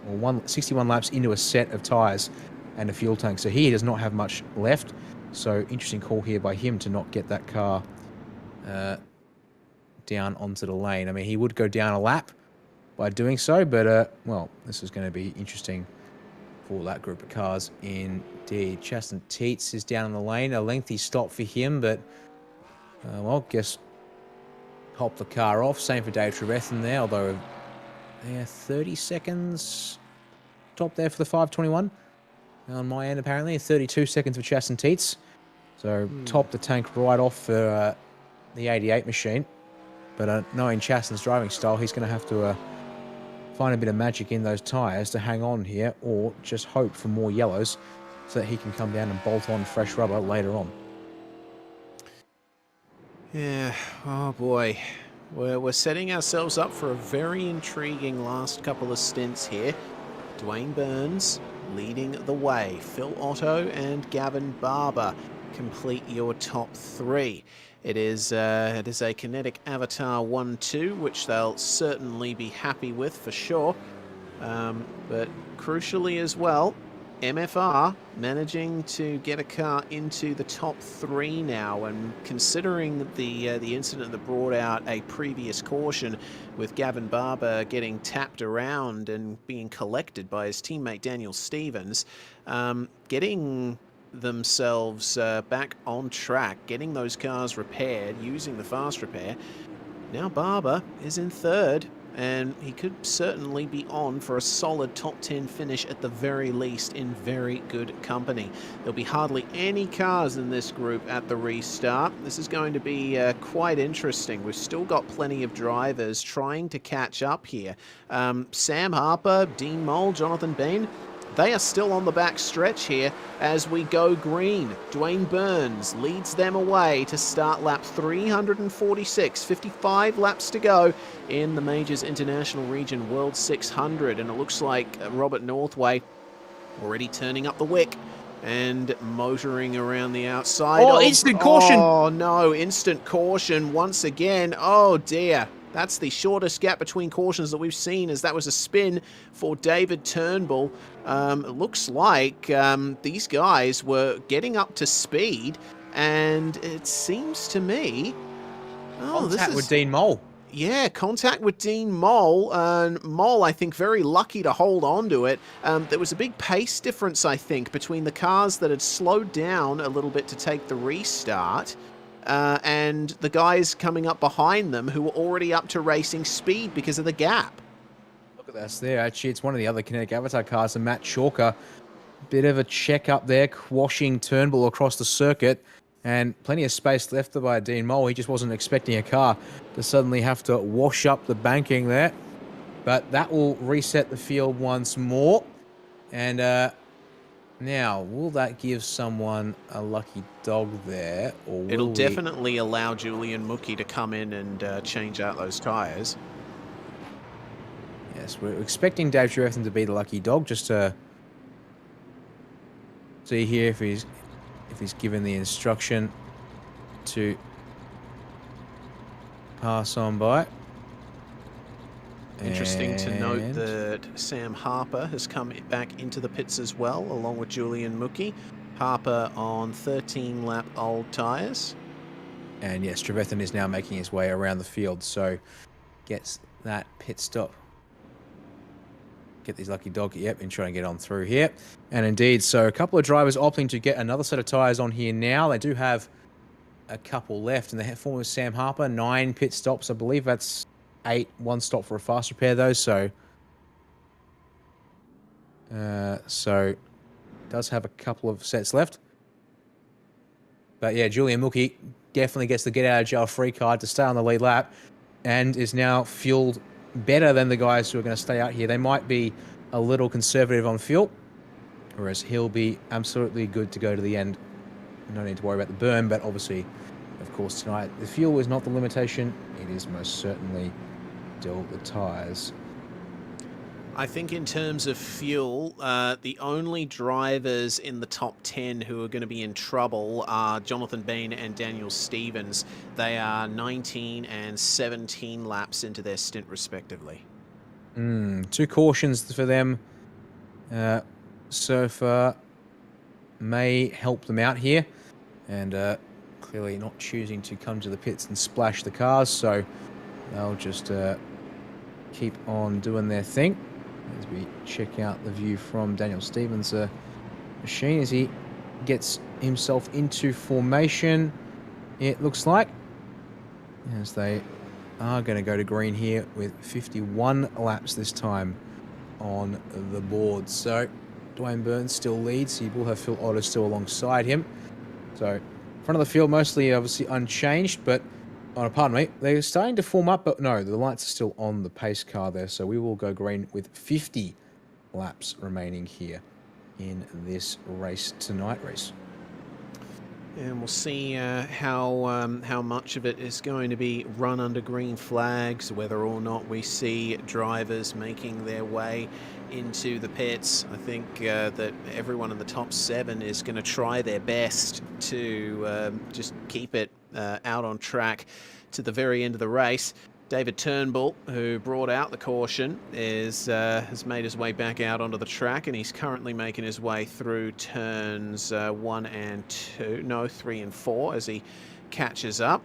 or 61 laps into a set of tyres and a fuel tank. So he does not have much left. So interesting call here by him to not get that car down onto the lane. I mean, he would go down a lap by doing so, but, well, this is going to be interesting for that group of cars indeed. Chaston Teets is down in the lane. A lengthy stop for him, but, well, guess hop the car off. Same for Dave Trevethan there, although, yeah, 30 seconds top there for the 521 on my end, apparently. 32 seconds for Chaston Teets. So top the tank right off for the 88 machine. But knowing Chaston's driving style, he's going to have to find a bit of magic in those tyres to hang on here, or just hope for more yellows so that he can come down and bolt on fresh rubber later on. Yeah, oh boy. We're setting ourselves up for a very intriguing last couple of stints here. Dwayne Burns leading the way. Phil Otto and Gavin Barber complete your top three. It is a Kinetic Avatar 1-2, which they'll certainly be happy with for sure. But crucially as well, MFR managing to get a car into the top three now, and considering the incident that brought out a previous caution with Gavin Barber getting tapped around and being collected by his teammate Daniel Stevens, getting themselves back on track, getting those cars repaired using the fast repair. Now Barber is in third, and he could certainly be on for a solid top 10 finish at the very least, in very good company. There'll be hardly any cars in this group at the restart. This is going to be quite interesting. We've still got plenty of drivers trying to catch up here. Sam Harper, Dean Mole, Jonathan Bean, they are still on the back stretch here as we go green. Dwayne Burns leads them away to start lap 346. 55 laps to go in the Majors International Region World 600. And it looks like Robert Northway already turning up the wick and motoring around the outside. Oh, instant caution! Oh, no, instant caution once again. Oh, dear. That's the shortest gap between cautions that we've seen, as that was a spin for David Turnbull. It looks like these guys were getting up to speed, and it seems to me... Oh, contact with Dean Mole. Yeah, contact with Dean Mole. Mole, I think, very lucky to hold on to it. There was a big pace difference, I think, between the cars that had slowed down a little bit to take the restart, and the guys coming up behind them who were already up to racing speed because of the gap. Look at this there. Actually, it's one of the other Kinetic Avatar cars, and Matt Chalker. Bit of a check up there, quashing Turnbull across the circuit, and plenty of space left by Dean Mole. He just wasn't expecting a car to suddenly have to wash up the banking there. But that will reset the field once more. And now, will that give someone a lucky dog there? Or will It'll definitely allow Julian Mookie to come in and change out those tyres. Yes, we're expecting Dave Trevethan to be the lucky dog, just to see here if he's given the instruction to pass on by. Interesting to note that Sam Harper has come back into the pits as well, along with Julian Mookie. Harper on 13-lap old tyres. And yes, Trevethan is now making his way around the field, so gets that pit stop. Get these lucky dog, yep, and try and get on through here. And indeed, so a couple of drivers opting to get another set of tyres on here now. They do have a couple left, and the form of Sam Harper, 9 pit stops. I believe that's 8, 1 stop for a fast repair though, so does have a couple of sets left. But yeah, Julian Mookie definitely gets the get out of jail free card to stay on the lead lap, and is now fueled better than the guys who are going to stay out here. They might be a little conservative on fuel, whereas he'll be absolutely good to go to the end. No need to worry about the burn, but obviously, of course, tonight the fuel is not the limitation. It is most certainly still the tyres. I think in terms of fuel, the only drivers in the top 10 who are going to be in trouble are Jonathan Bean and Daniel Stevens. They are 19 and 17 laps into their stint, respectively. 2 cautions for them. Surfer may help them out here, and clearly not choosing to come to the pits and splash the cars, so they'll just keep on doing their thing. As we check out the view from Daniel Stevens' machine as he gets himself into formation, it looks like, as they are going to go to green here with 51 laps this time on the board. So Dwayne Burns still leads. He will have Phil Otter still alongside him. So front of the field mostly obviously unchanged, but pardon me, they're starting to form up, but no, the lights are still on the pace car there, so we will go green with 50 laps remaining here in this race tonight, Reece. And we'll see how much of it is going to be run under green flags, whether or not we see drivers making their way into the pits. I think that everyone in the top 7 is going to try their best to just keep it out on track to the very end of the race. David Turnbull, who brought out the caution, has made his way back out onto the track, and he's currently making his way through turns 3 and 4 as he catches up.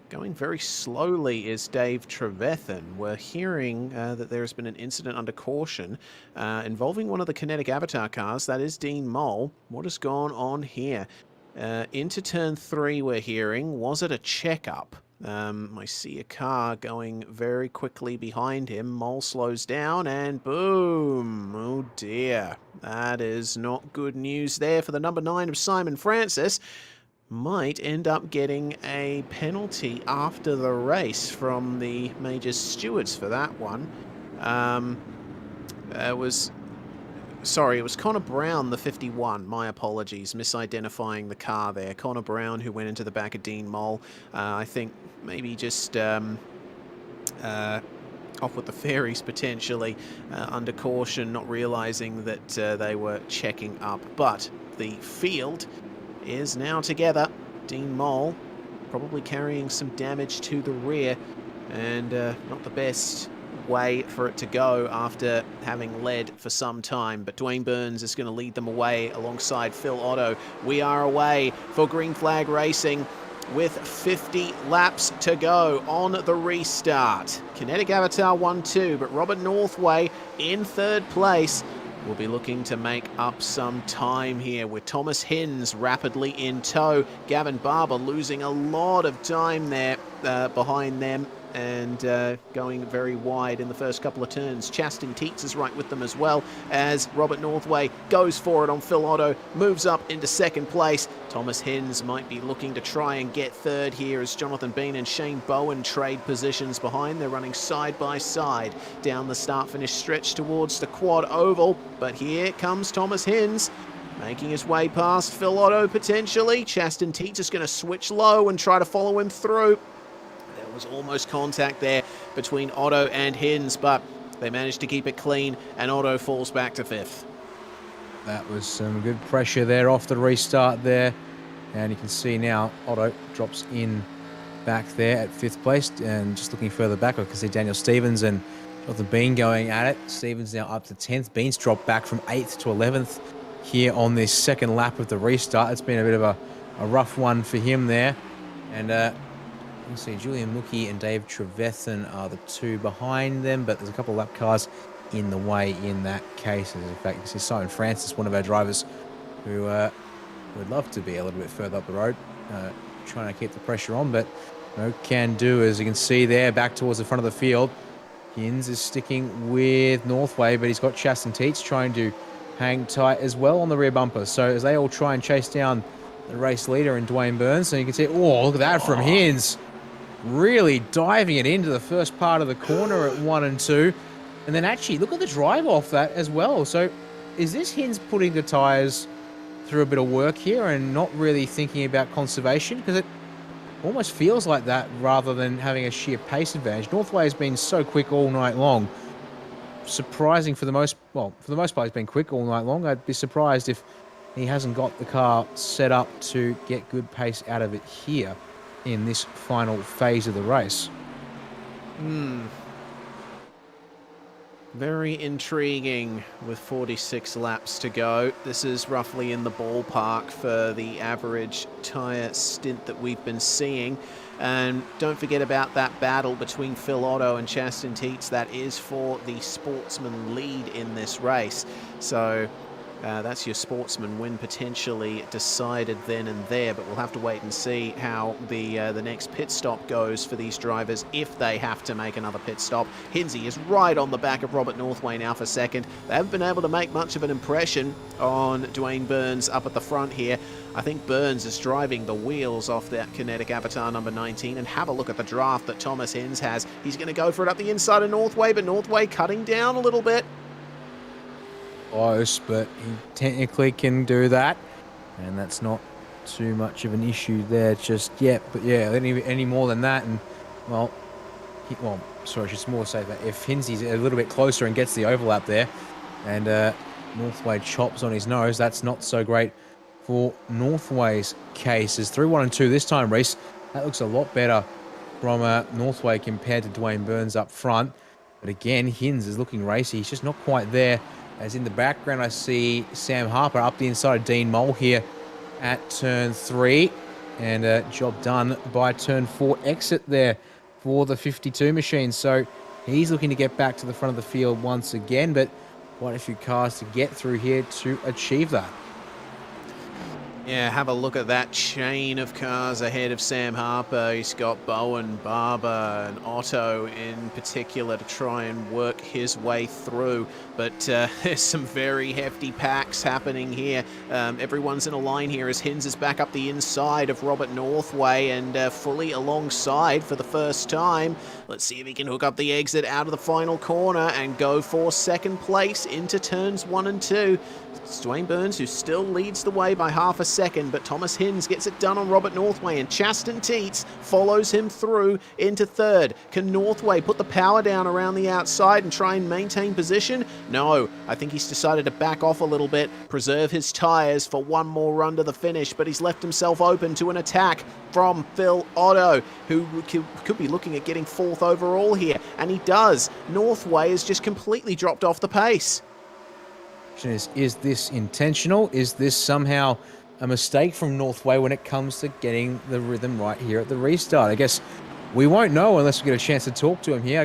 Going very slowly is Dave Trevethan. We're hearing that there has been an incident under caution involving one of the Kinetic Avatar cars, that is Dean Mole. What has gone on here? Into turn 3 we're hearing, was it a checkup? I see a car going very quickly behind him. Mole slows down and boom. Oh dear. That is not good news there for the number 9 of Simon Francis. Might end up getting a penalty after the race from the major stewards for that one. It was Connor Brown, the 51. My apologies, misidentifying the car there. Connor Brown, who went into the back of Dean Mole. I think maybe just off with the fairies potentially, under caution, not realizing that they were checking up. But the field is now together. Dean Mole probably carrying some damage to the rear, and not the best way for it to go after having led for some time. But Dwayne Burns is going to lead them away alongside Phil Otto. We are away for green flag racing with 50 laps to go on the restart. Kinetic Avatar 1-2, but Robert Northway in 3rd place will be looking to make up some time here with Thomas Hinds rapidly in tow. Gavin Barber losing a lot of time there behind them, and going very wide in the first couple of turns. Chaston Teets is right with them as well, as Robert Northway goes for it on Phil Otto, moves up into 2nd place. Thomas Hinds might be looking to try and get 3rd here as Jonathan Bean and Shane Bowen trade positions behind. They're running side by side down the start-finish stretch towards the quad oval, but here comes Thomas Hinds, making his way past Phil Otto potentially. Chaston Teets is going to switch low and try to follow him through. There was almost contact there between Otto and Hinds, but they managed to keep it clean, and Otto falls back to 5th. That was some good pressure there off the restart there. And you can see now Otto drops in back there at 5th place. And just looking further back, I can see Daniel Stevens and Jonathan Bean going at it. Stevens now up to 10th. Bean's dropped back from 8th to 11th here on this 2nd lap of the restart. It's been a bit of a rough one for him there. And you can see Julian Mookie and Dave Trevethan are the 2 behind them, but there's a couple of lap cars in the way in that case. In fact, you can see Simon Francis, one of our drivers, who would love to be a little bit further up the road, trying to keep the pressure on, but no can do. As you can see there, back towards the front of the field, Hinds is sticking with Northway, but he's got Chaston Teets trying to hang tight as well on the rear bumper. So as they all try and chase down the race leader in Dwayne Burns, so you can see, oh, look at that from Hinds. Really diving it into the first part of the corner at 1 and 2. And then actually, look at the drive off that as well. So is this Hinz putting the tyres through a bit of work here and not really thinking about conservation? Because it almost feels like that rather than having a sheer pace advantage. Northway has been so quick all night long. Surprising for the most part, he's been quick all night long. I'd be surprised if he hasn't got the car set up to get good pace out of it here in this final phase of the race. Very intriguing with 46 laps to go. This is roughly in the ballpark for the average tyre stint that we've been seeing. And don't forget about that battle between Phil Otto and Chaston Teets. That is for the sportsman lead in this race. So that's your sportsman win potentially decided then and there, but we'll have to wait and see how the next pit stop goes for these drivers if they have to make another pit stop. Hinsey is right on the back of Robert Northway now for second. They haven't been able to make much of an impression on Dwayne Burns up at the front here. I think Burns is driving the wheels off that kinetic avatar number 19, and have a look at the draft that Thomas Hinz has. He's going to go for it up the inside of Northway, but Northway cutting down a little bit. Close, but he technically can do that, and that's not too much of an issue there just yet. But yeah, any more than that, and sorry, I should more say that if Hinsey's a little bit closer and gets the overlap there, and Northway chops on his nose, that's not so great for Northway's case. Is 3-1 and 2 this time, Reese. That looks a lot better from Northway compared to Dwayne Burns up front. But again, Hinz is looking racy. He's just not quite there. As in the background, I see Sam Harper up the inside of Dean Mole here at turn 3. And job done by turn 4 exit there for the 52 machine. So he's looking to get back to the front of the field once again. But quite a few cars to get through here to achieve that. Yeah, have a look at that chain of cars ahead of Sam Harper. He's got Bowen, Barber and Otto in particular to try and work his way through. But there's some very hefty packs happening here. Everyone's in a line here as Hinz is back up the inside of Robert Northway and fully alongside for the first time. Let's see if he can hook up the exit out of the final corner and go for second place into turns 1 and 2. It's Dwayne Burns who still leads the way by half a second, but Thomas Hinz gets it done on Robert Northway, and Chaston Teets follows him through into third. Can Northway put the power down around the outside and try and maintain position? No, I think he's decided to back off a little bit, preserve his tyres for one more run to the finish, but he's left himself open to an attack from Phil Otto, who could be looking at getting 4th overall here, and he does. Northway has just completely dropped off the pace. Is this intentional? Is this somehow a mistake from Northway when it comes to getting the rhythm right here at the restart? I guess we won't know unless we get a chance to talk to him here.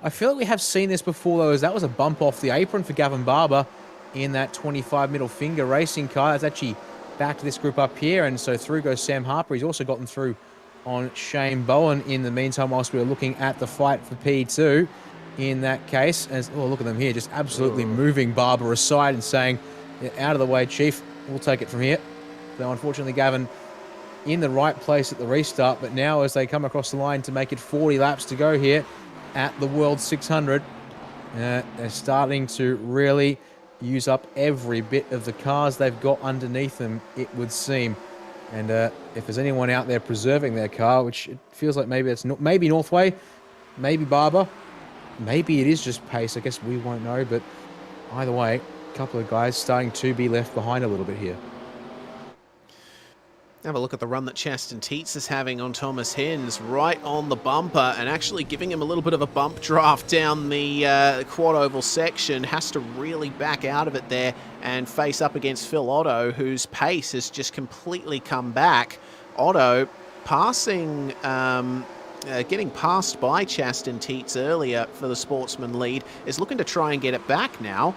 I feel like we have seen this before, though, as that was a bump off the apron for Gavin Barber in that 25 middle finger racing car. That's actually back to this group up here, and so through goes Sam Harper. He's also gotten through on Shane Bowen in the meantime whilst we were looking at the fight for P2. In that case, look at them here, just absolutely moving Barber aside and saying, out of the way, Chief, we'll take it from here. So unfortunately, Gavin in the right place at the restart, but now as they come across the line to make it 40 laps to go here at the World 600, they're starting to really use up every bit of the cars they've got underneath them, it would seem. And if there's anyone out there preserving their car, which it feels like maybe it's maybe Northway, maybe Barber, maybe it is just pace. I guess we won't know, but either way, a couple of guys starting to be left behind a little bit here. Have a look at the run that Chaston Teets is having on Thomas Hinz, right on the bumper, and actually giving him a little bit of a bump draft down the quad oval section. Has to really back out of it there and face up against Phil Otto, whose pace has just completely come back. Otto passing... getting passed by Chaston Teets earlier for the sportsman lead, is looking to try and get it back now.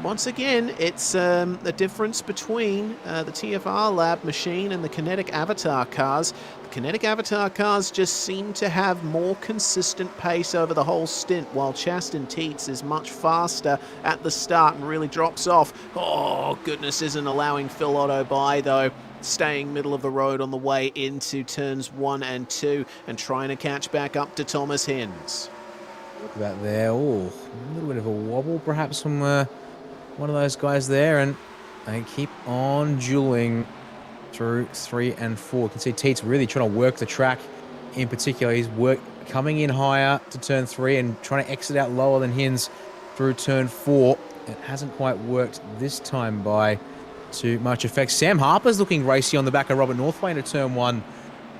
Once again, it's the difference between the TFR Lab machine and the Kinetic Avatar cars. The Kinetic Avatar cars just seem to have more consistent pace over the whole stint, while Chaston Teets is much faster at the start and really drops off. Oh, goodness, isn't allowing Phil Otto by, though. Staying middle of the road on the way into turns 1 and 2 and trying to catch back up to Thomas Hinz. Look at that there. Oh, a little bit of a wobble perhaps from one of those guys there, and they keep on dueling through 3 and 4. You can see Teats really trying to work the track. In particular, he's coming in higher to turn 3 and trying to exit out lower than Hins through turn 4. It hasn't quite worked this time by too much effect. Sam Harper's looking racy on the back of Robert Northway into turn 1.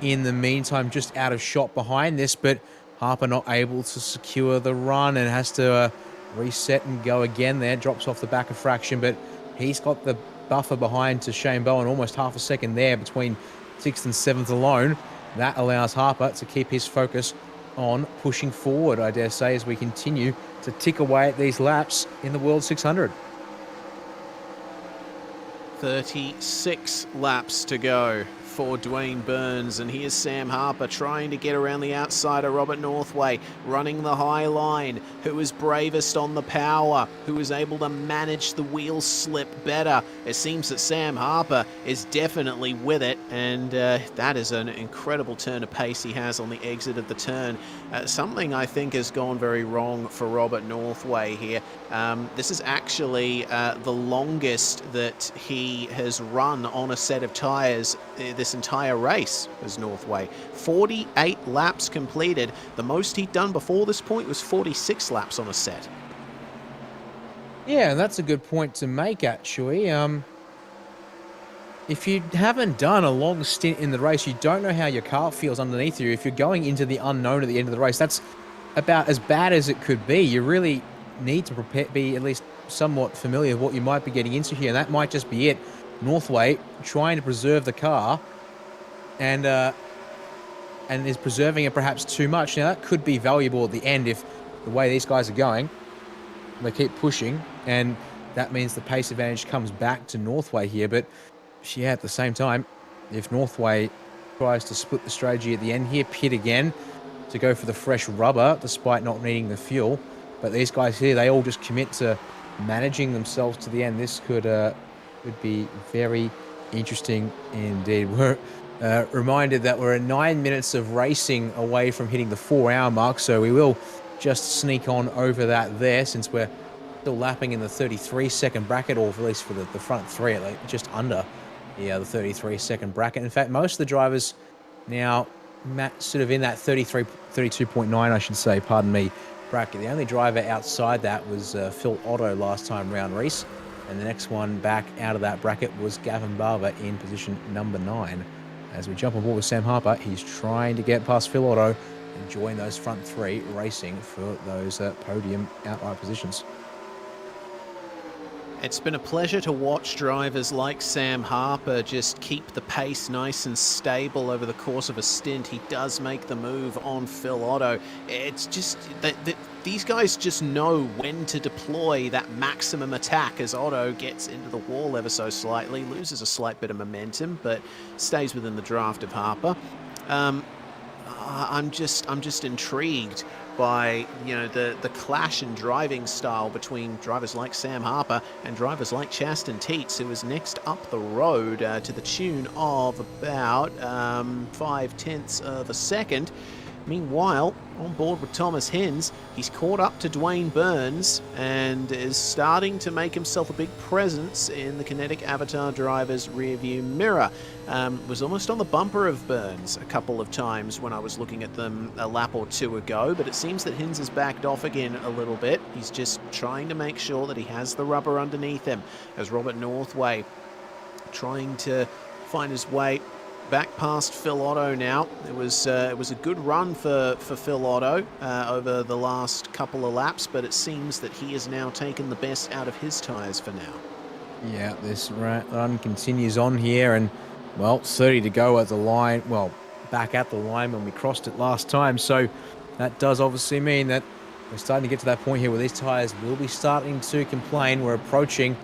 In the meantime, just out of shot behind this, but Harper not able to secure the run and has to reset and go again there. Drops off the back of Fraction, but he's got the buffer behind to Shane Bowen, almost half a second there between 6th and 7th alone. That allows Harper to keep his focus on pushing forward, I dare say, as we continue to tick away at these laps in the World 600. 36 laps to go for Dwayne Burns, and here's Sam Harper trying to get around the outside of Robert Northway, running the high line, who was bravest on the power, who was able to manage the wheel slip better. It seems that Sam Harper is definitely with it, and that is an incredible turn of pace he has on the exit of the turn. Something I think has gone very wrong for Robert Northway here. This is actually the longest that he has run on a set of tyres this entire race was Northway. 48 laps completed. The most he'd done before this point was 46 laps on a set. Yeah, that's a good point to make, actually. If you haven't done a long stint in the race, you don't know how your car feels underneath you. If you're going into the unknown at the end of the race, that's about as bad as it could be. You really need to be at least somewhat familiar with what you might be getting into here, and that might just be it. Northway trying to preserve the car and is preserving it perhaps too much. Now, that could be valuable at the end if the way these guys are going, they keep pushing, and that means the pace advantage comes back to Northway here. But yeah, at the same time, if Northway tries to split the strategy at the end here, pit again to go for the fresh rubber despite not needing the fuel, but these guys here, they all just commit to managing themselves to the end. This could be very interesting indeed. We're reminded that we're 9 minutes of racing away from hitting the 4-hour mark, so we will just sneak on over that there, since we're still lapping in the 33-second bracket, or at least for the front three, like just under the 33-second bracket. In fact, most of the drivers now sort of in that 32.9, I should say, pardon me, bracket. The only driver outside that was Phil Otto last time round, Reese. And the next one back out of that bracket was Gavin Barber in position number 9. As we jump on board with Sam Harper, he's trying to get past Phil Otto and join those front three racing for those podium outright positions. It's been a pleasure to watch drivers like Sam Harper just keep the pace nice and stable over the course of a stint. He does make the move on Phil Otto. It's just that these guys just know when to deploy that maximum attack as Otto gets into the wall ever so slightly, loses a slight bit of momentum, but stays within the draft of Harper. I'm just intrigued by, you know, the clash in driving style between drivers like Sam Harper and drivers like Chaston Teats, who is next up the road to the tune of about 0.5 of a second. Meanwhile, on board with Thomas Hins, he's caught up to Dwayne Burns and is starting to make himself a big presence in the Kinetic Avatar driver's rearview mirror. Was almost on the bumper of Burns a couple of times when I was looking at them a lap or two ago, but it seems that Hins has backed off again a little bit. He's just trying to make sure that he has the rubber underneath him, as Robert Northway trying to find his way back past Phil Otto now. It was a good run for Phil Otto over the last couple of laps, but it seems that he has now taken the best out of his tyres for now. Yeah, this run continues on here, and, well, 30 to go at the line. Well, back at the line when we crossed it last time, so that does obviously mean that we're starting to get to that point here where these tyres will be starting to complain. We're approaching,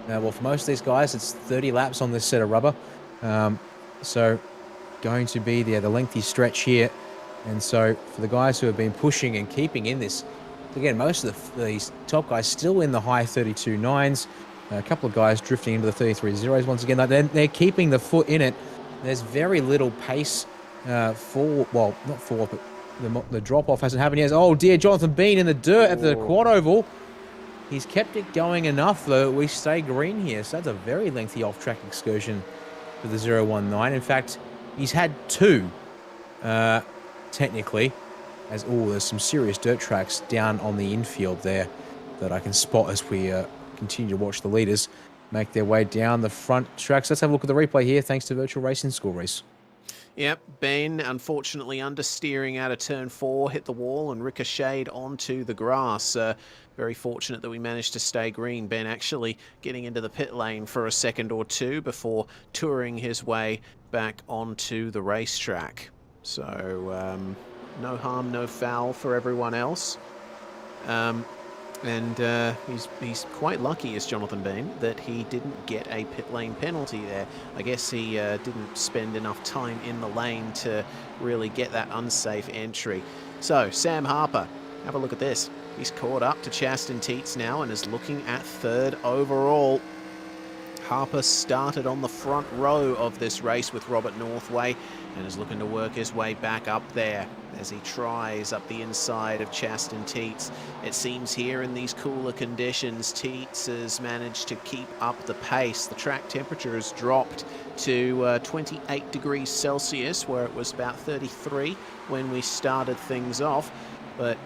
well, for most of these guys, it's 30 laps on this set of rubber. So going to be the lengthy stretch here. And so for the guys who have been pushing and keeping in this, again, most of these top guys still in the high 32.9s. A couple of guys drifting into the 33.0s once again. They're keeping the foot in it. There's very little pace not but the drop-off hasn't happened yet. Oh dear, Jonathan Bean in the dirt at the quad oval. He's kept it going enough, though. We stay green here, so that's a very lengthy off-track excursion for the 019. In fact, he's had 2, technically, as there's some serious dirt tracks down on the infield there that I can spot as we continue to watch the leaders make their way down the front tracks. Let's have a look at the replay here, thanks to Virtual Racing School Race. Yep, Ben, unfortunately understeering out of turn 4, hit the wall and ricocheted onto the grass. Very fortunate that we managed to stay green. Ben actually getting into the pit lane for a second or two before touring his way back onto the racetrack. So, no harm, no foul for everyone else. He's quite lucky, is Jonathan Bean, that he didn't get a pit lane penalty there. I guess he didn't spend enough time in the lane to really get that unsafe entry. So, Sam Harper, have a look at this. He's caught up to Chaston Teets now and is looking at 3rd overall. Harper started on the front row of this race with Robert Northway and is looking to work his way back up there as he tries up the inside of Chaston Teets. It seems here in these cooler conditions, Teets has managed to keep up the pace. The track temperature has dropped to 28 degrees Celsius, where it was about 33 when we started things off. But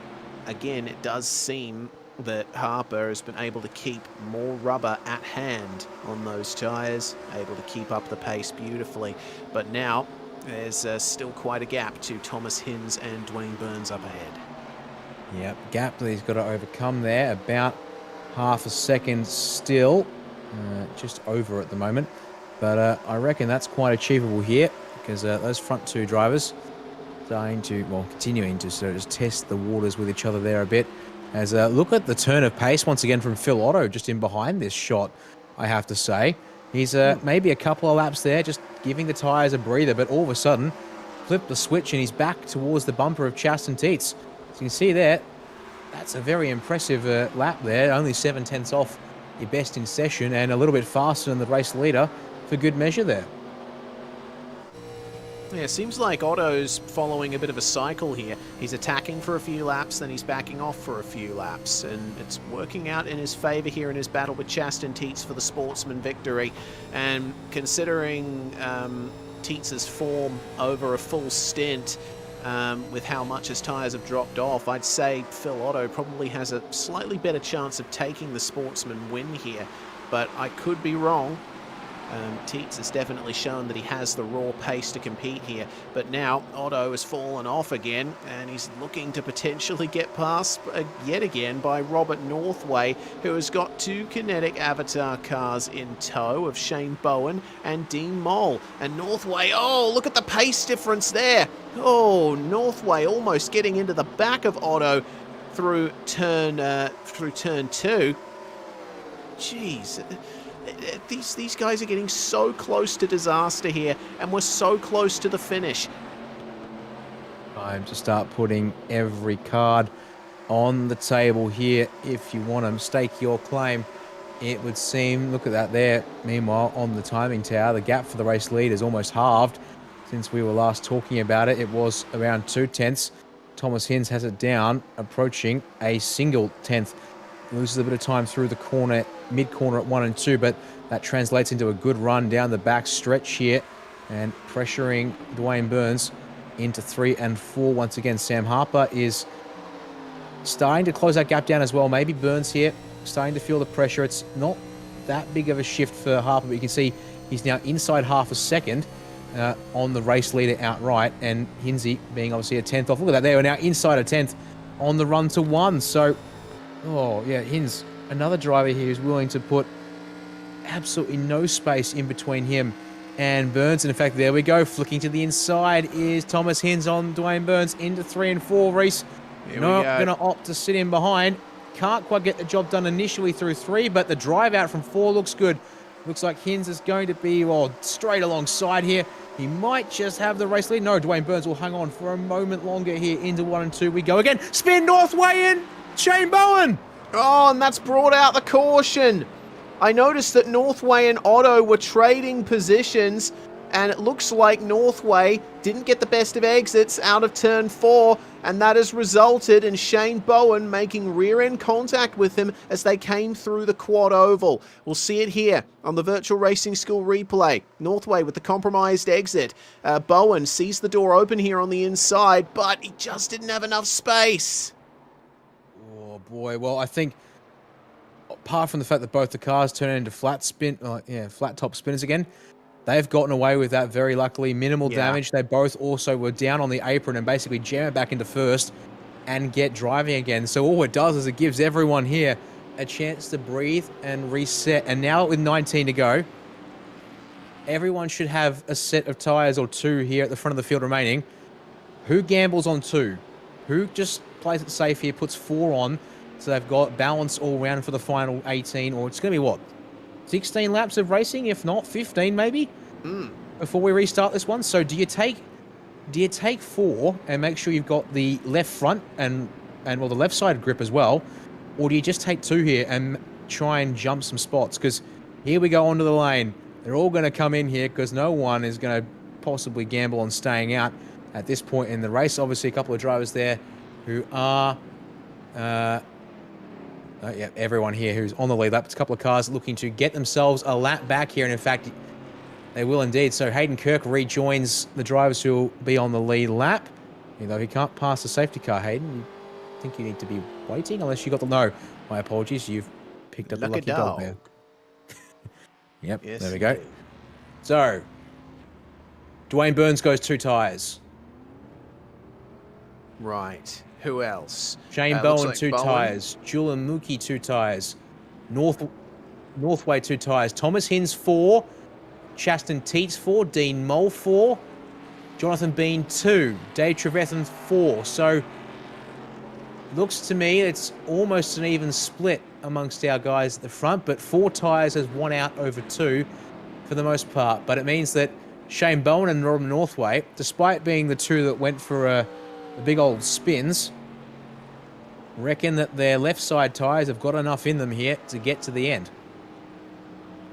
again, it does seem that Harper has been able to keep more rubber at hand on those tyres, able to keep up the pace beautifully. But now there's still quite a gap to Thomas Hinz and Dwayne Burns up ahead. Yep, gap that he's got to overcome there, about half a second still, just over at the moment. But I reckon that's quite achievable here, because those front 2 drivers continuing to sort of just test the waters with each other there a bit. As look at the turn of pace once again from Phil Otto just in behind this shot, I have to say. He's maybe a couple of laps there, just giving the tyres a breather, but all of a sudden flipped the switch and he's back towards the bumper of Chaston Teets. So you can see there, that's a very impressive lap there, only 7/10 off your best in session and a little bit faster than the race leader for good measure there. Yeah, it seems like Otto's following a bit of a cycle here. He's attacking for a few laps, then he's backing off for a few laps, and it's working out in his favour here in his battle with Chaston Teets for the Sportsman victory. And considering Teets' form over a full stint, with how much his tyres have dropped off, I'd say Phil Otto probably has a slightly better chance of taking the Sportsman win here, but I could be wrong. Teets has definitely shown that he has the raw pace to compete here, but now Otto has fallen off again and he's looking to potentially get past yet again by Robert Northway, who has got 2 kinetic avatar cars in tow of Shane Bowen and Dean Moll. And Northway, oh, look at the pace difference there. Oh, Northway almost getting into the back of Otto through turn 2. Jeez. These guys are getting so close to disaster here, and we're so close to the finish. Time to start putting every card on the table here if you want to stake your claim. It would seem, look at that there. Meanwhile, on the timing tower, the gap for the race lead is almost halved. Since we were last talking about it, it was around 2/10. Thomas Hinz has it down, approaching a single tenth. Loses a bit of time through the corner, mid-corner at 1 and 2, but that translates into a good run down the back stretch here and pressuring Dwayne Burns into 3 and 4. Once again, Sam Harper is starting to close that gap down as well. Maybe Burns here starting to feel the pressure. It's not that big of a shift for Harper, but you can see he's now inside half a second on the race leader outright, and Hinzy being obviously a 10th off. Look at that, they are now inside a 10th on the run to 1. So oh, yeah, Hinz, another driver here who's willing to put absolutely no space in between him and Burns. And in fact, there we go. Flicking to the inside is Thomas Hinz on Dwayne Burns into 3 and 4. Reese not going to opt to sit in behind. Can't quite get the job done initially through 3, but the drive out from 4 looks good. Looks like Hinz is going to be, well, straight alongside here. He might just have the race lead. No, Dwayne Burns will hang on for a moment longer here. Into 1 and 2 we go again. Spin Northway in. Shane Bowen! Oh, and that's brought out the caution. I noticed that Northway and Otto were trading positions, and it looks like Northway didn't get the best of exits out of turn 4, and that has resulted in Shane Bowen making rear-end contact with him as they came through the quad oval. We'll see it here on the Virtual Racing School replay. Northway with the compromised exit. Bowen sees the door open here on the inside, but he just didn't have enough space. Oh boy, well I think apart from the fact that both the cars turn into flat top spinners again, they've gotten away with that very luckily. Minimal damage. They both also were down on the apron and basically jam it back into first and get driving again. So all it does is it gives everyone here a chance to breathe and reset. And now with 19 to go, everyone should have a set of tyres or 2 here at the front of the field remaining. Who gambles on 2? Who just plays it safe here, puts 4 on, so they've got balance all round for the final 18, or it's going to be what? 16 laps of racing, if not 15 maybe, before we restart this one. So do you take 4 and make sure you've got the left front and well the left side grip as well, or do you just take 2 here and try and jump some spots? Because here we go onto the lane. They're all going to come in here because no one is going to possibly gamble on staying out at this point in the race. Obviously, a couple of drivers there who are. Yeah, everyone here who's on the lead lap. It's a couple of cars looking to get themselves a lap back here, and in fact, they will indeed. So Hayden Kirk rejoins the drivers who will be on the lead lap. Though he can't pass the safety car, Hayden, you think you need to be waiting unless you got the... No, my apologies. You've picked up the lucky dog there. Yep, yes, there we go. So, Dwayne Burns goes 2 tyres. Right. Who else? Shane Bowen, 2 tyres. Julian Mookie, 2 tyres. Northway, 2 tyres. Thomas Hinz, 4. Chaston Teets, 4. Dean Moll, 4. Jonathan Bean, 2. Dave Trevethan, 4. So, looks to me it's almost an even split amongst our guys at the front, but 4 tyres has won out over 2 for the most part. But it means that Shane Bowen and Robin Northway, despite being the 2 that went for the big old spins, reckon that their left side tyres have got enough in them here to get to the end.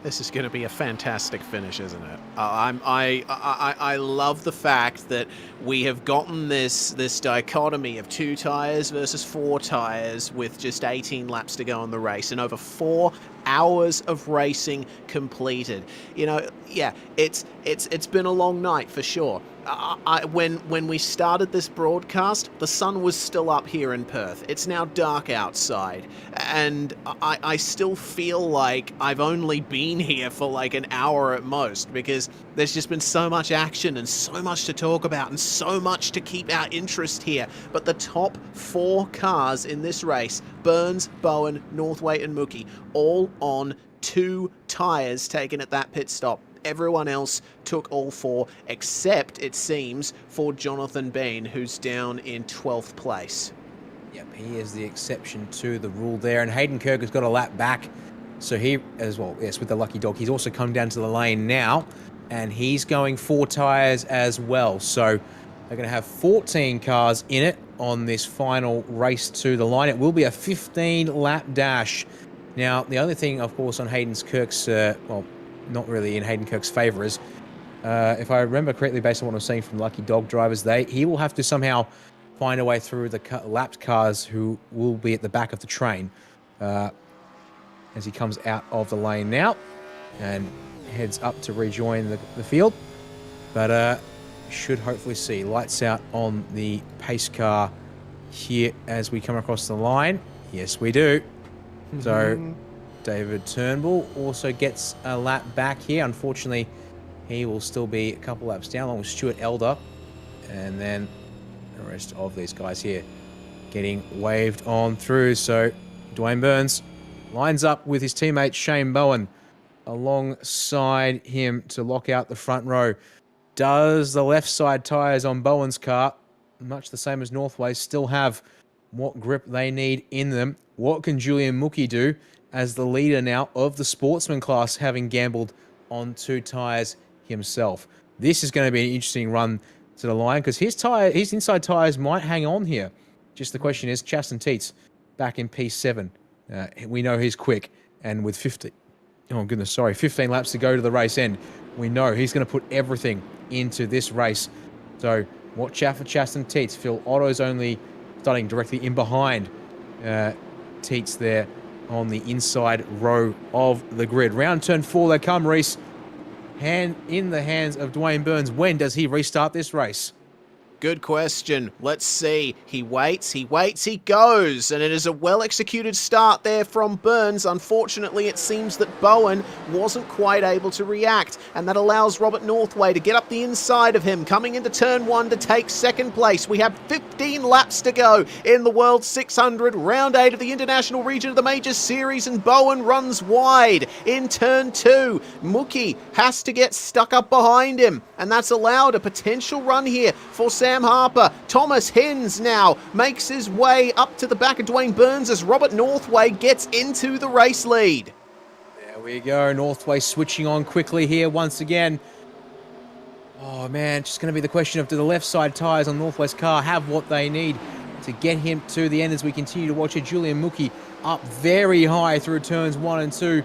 This is going to be a fantastic finish, isn't it? I love the fact that we have gotten this dichotomy of 2 tyres versus 4 tyres with just 18 laps to go in the race and over 4 hours of racing completed. Yeah, it's been a long night for sure. When we started this broadcast, the sun was still up here in Perth. It's now dark outside, and I still feel like I've only been here for like an hour at most, because there's just been so much action and so much to talk about and so much to keep our interest here. But the top 4 cars in this race, Burns, Bowen, Northway and Mookie, all on 2 tyres taken at that pit stop. Everyone else took all 4, except, it seems, for Jonathan Bean, who's down in 12th place. Yep, he is the exception to the rule there. And Hayden Kirk has got a lap back. So he, as well, yes, with the lucky dog, he's also come down to the lane now. And he's going 4 tyres as well. So they're going to have 14 cars in it on this final race to the line. It will be a 15-lap dash. Now, the other thing, of course, on Hayden Kirk's, not really in Hayden Kirk's favour is, if I remember correctly based on what I'm saying from Lucky Dog drivers, he will have to somehow find a way through the lapped cars who will be at the back of the train as he comes out of the lane now and heads up to rejoin the field. But should hopefully see lights out on the pace car here as we come across the line. Yes, we do. So David Turnbull also gets a lap back here. Unfortunately, he will still be a couple laps down along with Stuart Elder. And then the rest of these guys here getting waved on through. So Dwayne Burns lines up with his teammate Shane Bowen alongside him to lock out the front row. Does the left side tyres on Bowen's car, much the same as Northway, still have what grip they need in them? What can Julian Mookie do as the leader now of the sportsman class, having gambled on 2 tyres himself? This is going to be an interesting run to the line because his inside tyres might hang on here. Just the question is, Chaston Teets back in P7. We know he's quick, and with Oh, goodness, sorry. 15 laps to go to the race end. We know he's going to put everything into this race. So watch out for Chaston Teets. Phil Otto's only starting directly in behind Teets there on the inside row of the grid. Round turn 4, they come, Reese. Hand in the hands of Dwayne Burns. When does he restart this race? Good question. Let's see. He waits, he goes. And it is a well-executed start there from Burns. Unfortunately, it seems that Bowen wasn't quite able to react. And that allows Robert Northway to get up the inside of him, coming into turn 1 to take second place. We have 15 laps to go in the World 600, round 8 of the International Region of the Majors Series, and Bowen runs wide in turn 2. Mookie has to get stuck up behind him, and that's allowed a potential run here for Sam Harper. Thomas Hins now makes his way up to the back of Dwayne Burns as Robert Northway gets into the race lead. There we go. Northway switching on quickly here once again. Oh, man, just going to be the question of do the left side tyres on Northway's car have what they need to get him to the end as we continue to watch it. Julian Mookie up very high through turns 1 and 2,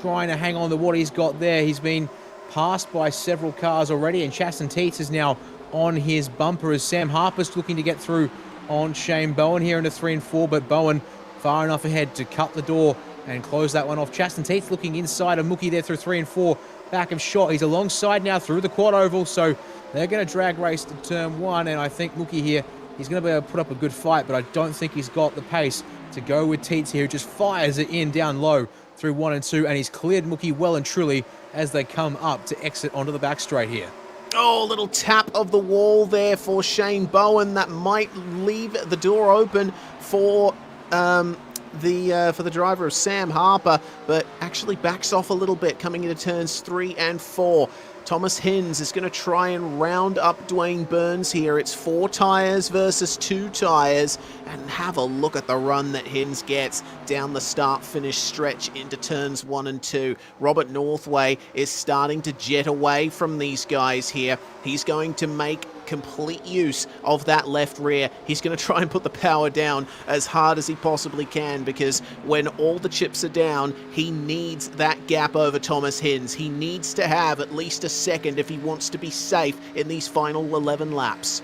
trying to hang on to what he's got there. He's been passed by several cars already, and Chaston Teets is now on his bumper as Sam Harper's looking to get through on Shane Bowen here into 3 and 4, but Bowen far enough ahead to cut the door and close that one off. Chaston Teets looking inside of Mookie there through 3 and 4. Back of shot. He's alongside now through the quad oval, so they're going to drag race to turn 1, and I think Mookie here, he's going to be able to put up a good fight, but I don't think he's got the pace to go with Teets here, who just fires it in down low through 1 and 2, and he's cleared Mookie well and truly as they come up to exit onto the back straight here. Oh, little tap of the wall there for Shane Bowen. That might leave the door open for the driver of Sam Harper, but actually backs off a little bit coming into turns 3 and 4. Thomas Hins is going to try and round up Dwayne Burns here. It's 4 tyres versus 2 tyres, and have a look at the run that Hins gets down the start-finish stretch into turns 1 and 2. Robert Northway is starting to jet away from these guys here. He's going to make complete use of that left rear. He's going to try and put the power down as hard as he possibly can, because when all the chips are down, he needs that gap over Thomas Hins. He needs to have at least a second if he wants to be safe in these final 11 laps.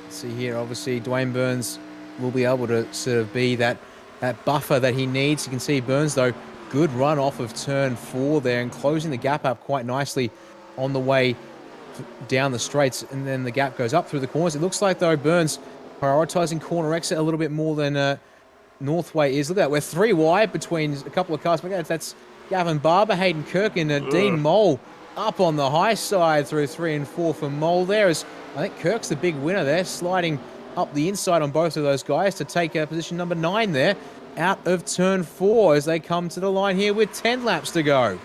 See here, obviously, Dwayne Burns will be able to sort of be that buffer that he needs. You can see Burns, though, good run off of turn 4 there and closing the gap up quite nicely on the way down the straights, and then the gap goes up through the corners. It looks like, though, Burns prioritising corner exit a little bit more than Northway is. Look at that, we're 3 wide between a couple of cars. That's Gavin Barber, Hayden Kirk, and Dean Mole up on the high side through 3 and 4 for Mole there. As I think Kirk's the big winner there, sliding up the inside on both of those guys to take position number 9 there out of turn 4 as they come to the line here with 10 laps to go.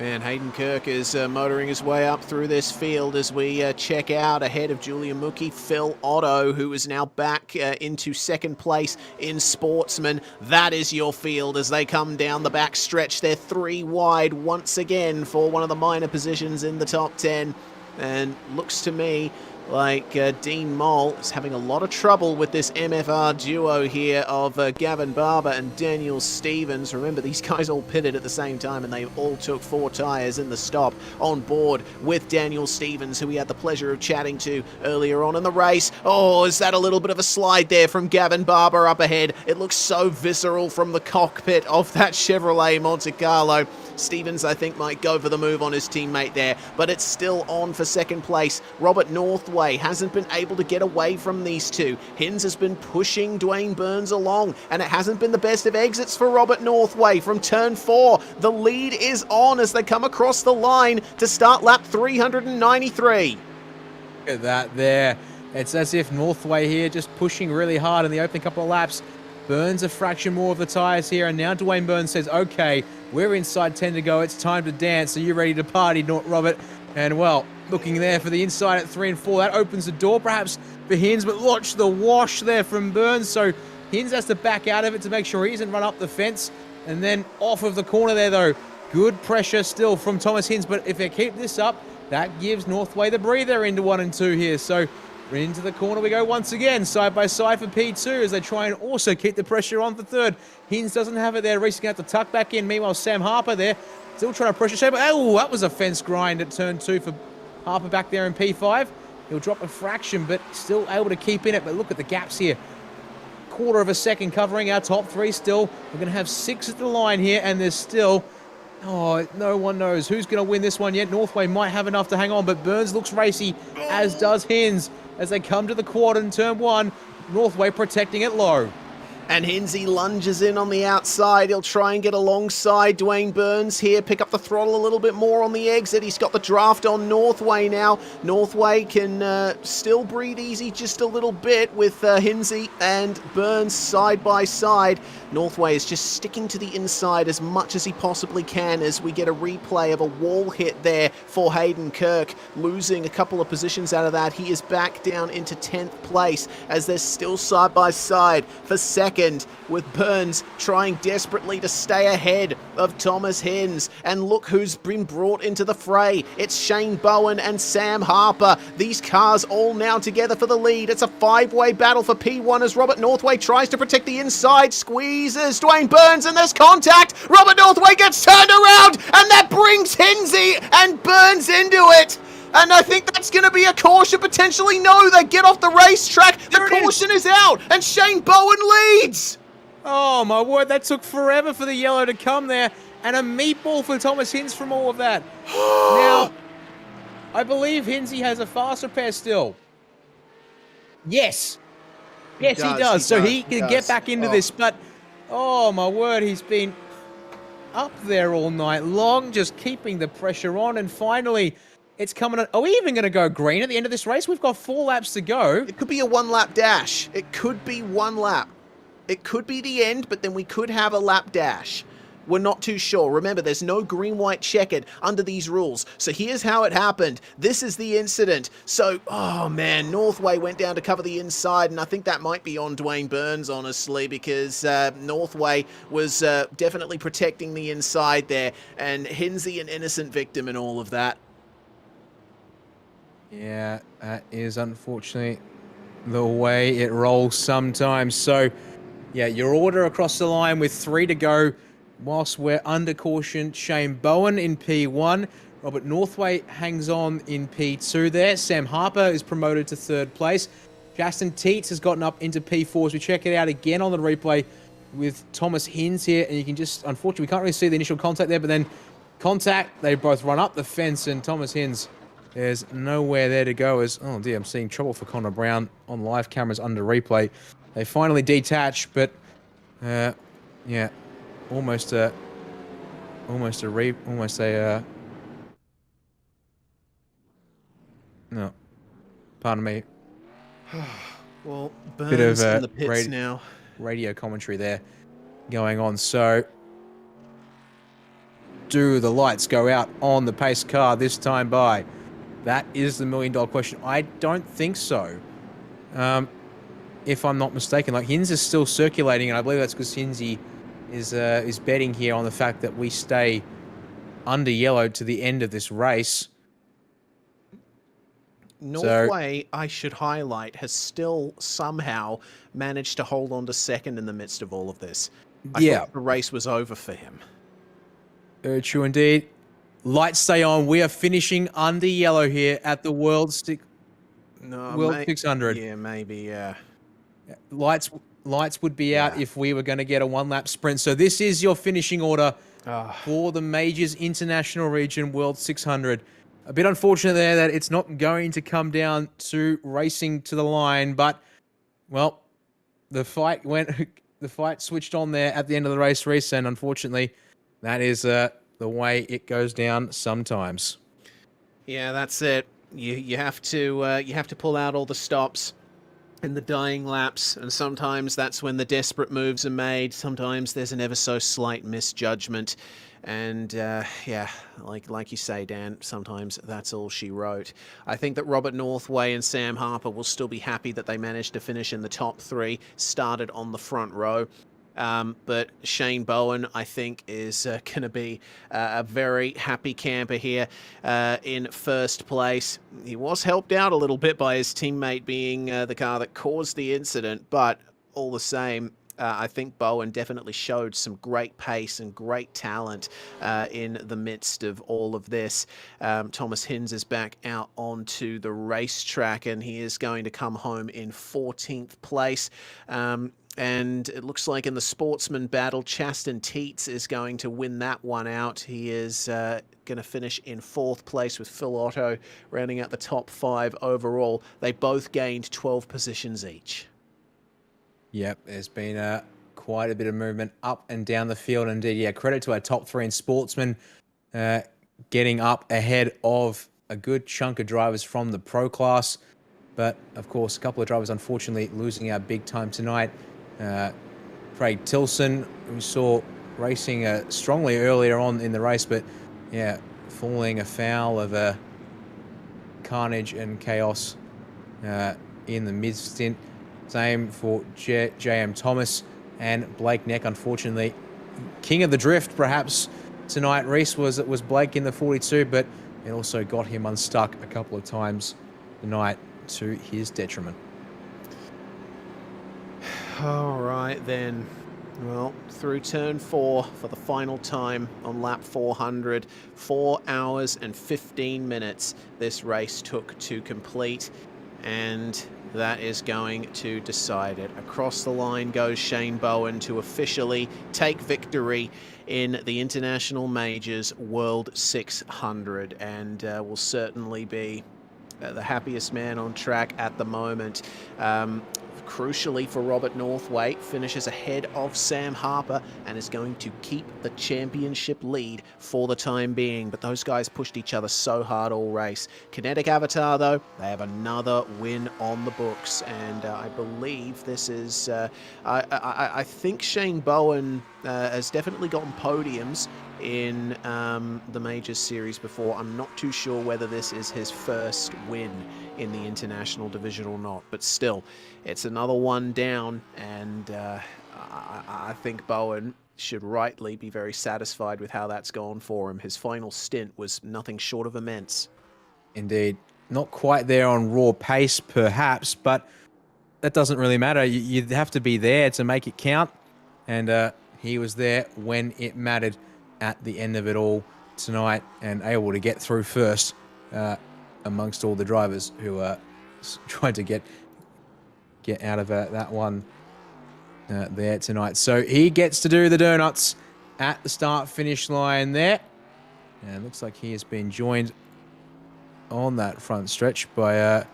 And Hayden Kirk is motoring his way up through this field as we check out ahead of Julian Mookie, Phil Otto, who is now back into second place in Sportsman. That is your field as they come down the back stretch. They're 3 wide once again for one of the minor positions in the top 10. And looks to me like Dean Mole is having a lot of trouble with this MFR duo here of Gavin Barber and Daniel Stevens. Remember, these guys all pitted at the same time, and they all took 4 tyres in the stop on board with Daniel Stevens, who we had the pleasure of chatting to earlier on in the race. Oh, is that a little bit of a slide there from Gavin Barber up ahead? It looks so visceral from the cockpit of that Chevrolet Monte Carlo. Stevens, I think, might go for the move on his teammate there, but it's still on for second place. Robert Northway hasn't been able to get away from these two. Hins has been pushing Dwayne Burns along, and it hasn't been the best of exits for Robert Northway from turn 4. The lead is on as they come across the line to start lap 393. Look at that there. It's as if Northway here just pushing really hard in the opening couple of laps. Burns a fraction more of the tyres here, and now Dwayne Burns says, okay, we're inside 10 to go. It's time to dance. Are you ready to party, Robert? And, well, looking there for the inside at 3 and 4. That opens the door perhaps for Hins, but watch the wash there from Burns. So Hins has to back out of it to make sure he doesn't run up the fence. And then off of the corner there, though. Good pressure still from Thomas Hins, but if they keep this up, that gives Northway the breather into 1 and 2 here. So Into the corner we go once again, side by side for P2 as they try and also keep the pressure on for third. Hines doesn't have it there, racing out to tuck back in. Meanwhile, Sam Harper there, still trying to pressure shape. Oh, that was a fence grind at turn 2 for Harper back there in P5. He'll drop a fraction, but still able to keep in it. But look at the gaps here. Quarter of a second covering our top 3 still. We're going to have 6 at the line here, and there's still... Oh, no one knows who's going to win this one yet. Northway might have enough to hang on, but Burns looks racy, as does Hins. As they come to the quad in turn 1, Northway protecting it low. And Hinsey lunges in on the outside. He'll try and get alongside Dwayne Burns here, pick up the throttle a little bit more on the exit. He's got the draft on Northway now. Northway can still breathe easy just a little bit with Hinsey and Burns side by side. Northway is just sticking to the inside as much as he possibly can as we get a replay of a wall hit there for Hayden Kirk, losing a couple of positions out of that. He is back down into 10th place as they're still side by side for second, with Burns trying desperately to stay ahead of Thomas Hins. And look who's been brought into the fray. It's Shane Bowen and Sam Harper. These cars all now together for the lead. It's a 5-way battle for P1 as Robert Northway tries to protect the inside, squeezes Dwayne Burns, and there's contact. Robert Northway gets turned around, and that brings Hinsey and Burns into it. And I think that's going to be a caution, potentially. No, they get off the racetrack. The caution is out, and Shane Bowen leads. Oh, my word, that took forever for the yellow to come there. And a meatball for Thomas Hins from all of that. Now, I believe Hinsey has a faster pair still. Yes. Yes, he does. So he can get back into this. But, oh, my word, he's been up there all night long, just keeping the pressure on. And finally... It's coming on. Are we even going to go green at the end of this race? We've got 4 laps to go. It could be a 1-lap dash. It could be 1 lap. It could be the end, but then we could have a lap dash. We're not too sure. Remember, there's no green-white checkered under these rules. So here's how it happened. This is the incident. So, oh man, Northway went down to cover the inside, and I think that might be on Dwayne Burns, honestly, because Northway was definitely protecting the inside there, and Hinsey an innocent victim in all of that. Yeah, that is unfortunately the way it rolls sometimes. So, yeah, your order across the line with 3 to go. Whilst we're under caution, Shane Bowen in P1. Robert Northway hangs on in P2 there. Sam Harper is promoted to 3rd place. Justin Teets has gotten up into P4 as we check it out again on the replay with Thomas Hins here. And you can just, unfortunately, we can't really see the initial contact there, but then contact, they both run up the fence, and Thomas Hins, there's nowhere there to go as, oh dear, I'm seeing trouble for Connor Brown on live cameras under replay. They finally detach, but yeah, almost a no, pardon me. Well, Burns bit of in the pits now. Radio commentary there going on. So, do the lights go out on the pace car this time by? That is the $1 million question. I don't think so. If I'm not mistaken, like Hins is still circulating, and I believe that's because Hinsey is betting here on the fact that we stay under yellow to the end of this race. Northway, I should highlight, has still somehow managed to hold on to 2nd in the midst of all of this. I thought the race was over for him. True indeed. Lights stay on. We are finishing under yellow here at the World 600. Yeah, maybe, yeah. Lights would be out if we were going to get a 1-lap sprint. So this is your finishing order for the Majors International Region World 600. A bit unfortunate there that it's not going to come down to racing to the line, but, well, the fight switched on there at the end of the race, and unfortunately, that is the way it goes down sometimes. Yeah, that's it. You have to pull out all the stops in the dying laps, and sometimes that's when the desperate moves are made. Sometimes there's an ever so slight misjudgment, and yeah, like you say, Dan, sometimes that's all she wrote. I think that Robert Northway and Sam Harper will still be happy that they managed to finish in the top 3, started on the front row. But Shane Bowen, I think, is going to be a very happy camper here in first place. He was helped out a little bit by his teammate being the car that caused the incident, but all the same, I think Bowen definitely showed some great pace and great talent in the midst of all of this. Thomas Hinz is back out onto the racetrack, and he is going to come home in 14th place. And it looks like in the sportsman battle, Chaston Teets is going to win that one out. He is going to finish in 4th place with Phil Otto rounding out the top 5 overall. They both gained 12 positions each. Yep, there's been quite a bit of movement up and down the field. Indeed, yeah, credit to our top 3 in sportsmen getting up ahead of a good chunk of drivers from the pro class. But, of course, a couple of drivers, unfortunately, losing out big time tonight. Craig Tilson, we saw racing strongly earlier on in the race, but, yeah, falling afoul of carnage and chaos in the mid-stint. Same for J.M. Thomas and Blake Neck, unfortunately. King of the drift, perhaps, tonight. Reese was Blake in the 42, but it also got him unstuck a couple of times tonight to his detriment. All right, then. Well, through turn 4 for the final time on lap 400. 4 hours and 15 minutes this race took to complete, and that is going to decide it. Across the line goes Shane Bowen to officially take victory in the International Majors World 600, and will certainly be the happiest man on track at the moment. Crucially for Robert Northway, finishes ahead of Sam Harper and is going to keep the championship lead for the time being. But those guys pushed each other so hard all race. Kinetic Avatar, though, they have another win on the books, and I believe this is... I think Shane Bowen has definitely gotten podiums in the Majors Series before. I'm not too sure whether this is his first win in the International Division or not, but still, it's another one down, and I think Bowen should rightly be very satisfied with how that's gone for him. His final stint was nothing short of immense. Indeed. Not quite there on raw pace, perhaps, but that doesn't really matter. You have to be there to make it count, and he was there when it mattered at the end of it all tonight, and able to get through first amongst all the drivers who are trying to get out of that one there tonight. So he gets to do the donuts at the start-finish line there, and it looks like he has been joined on that front stretch by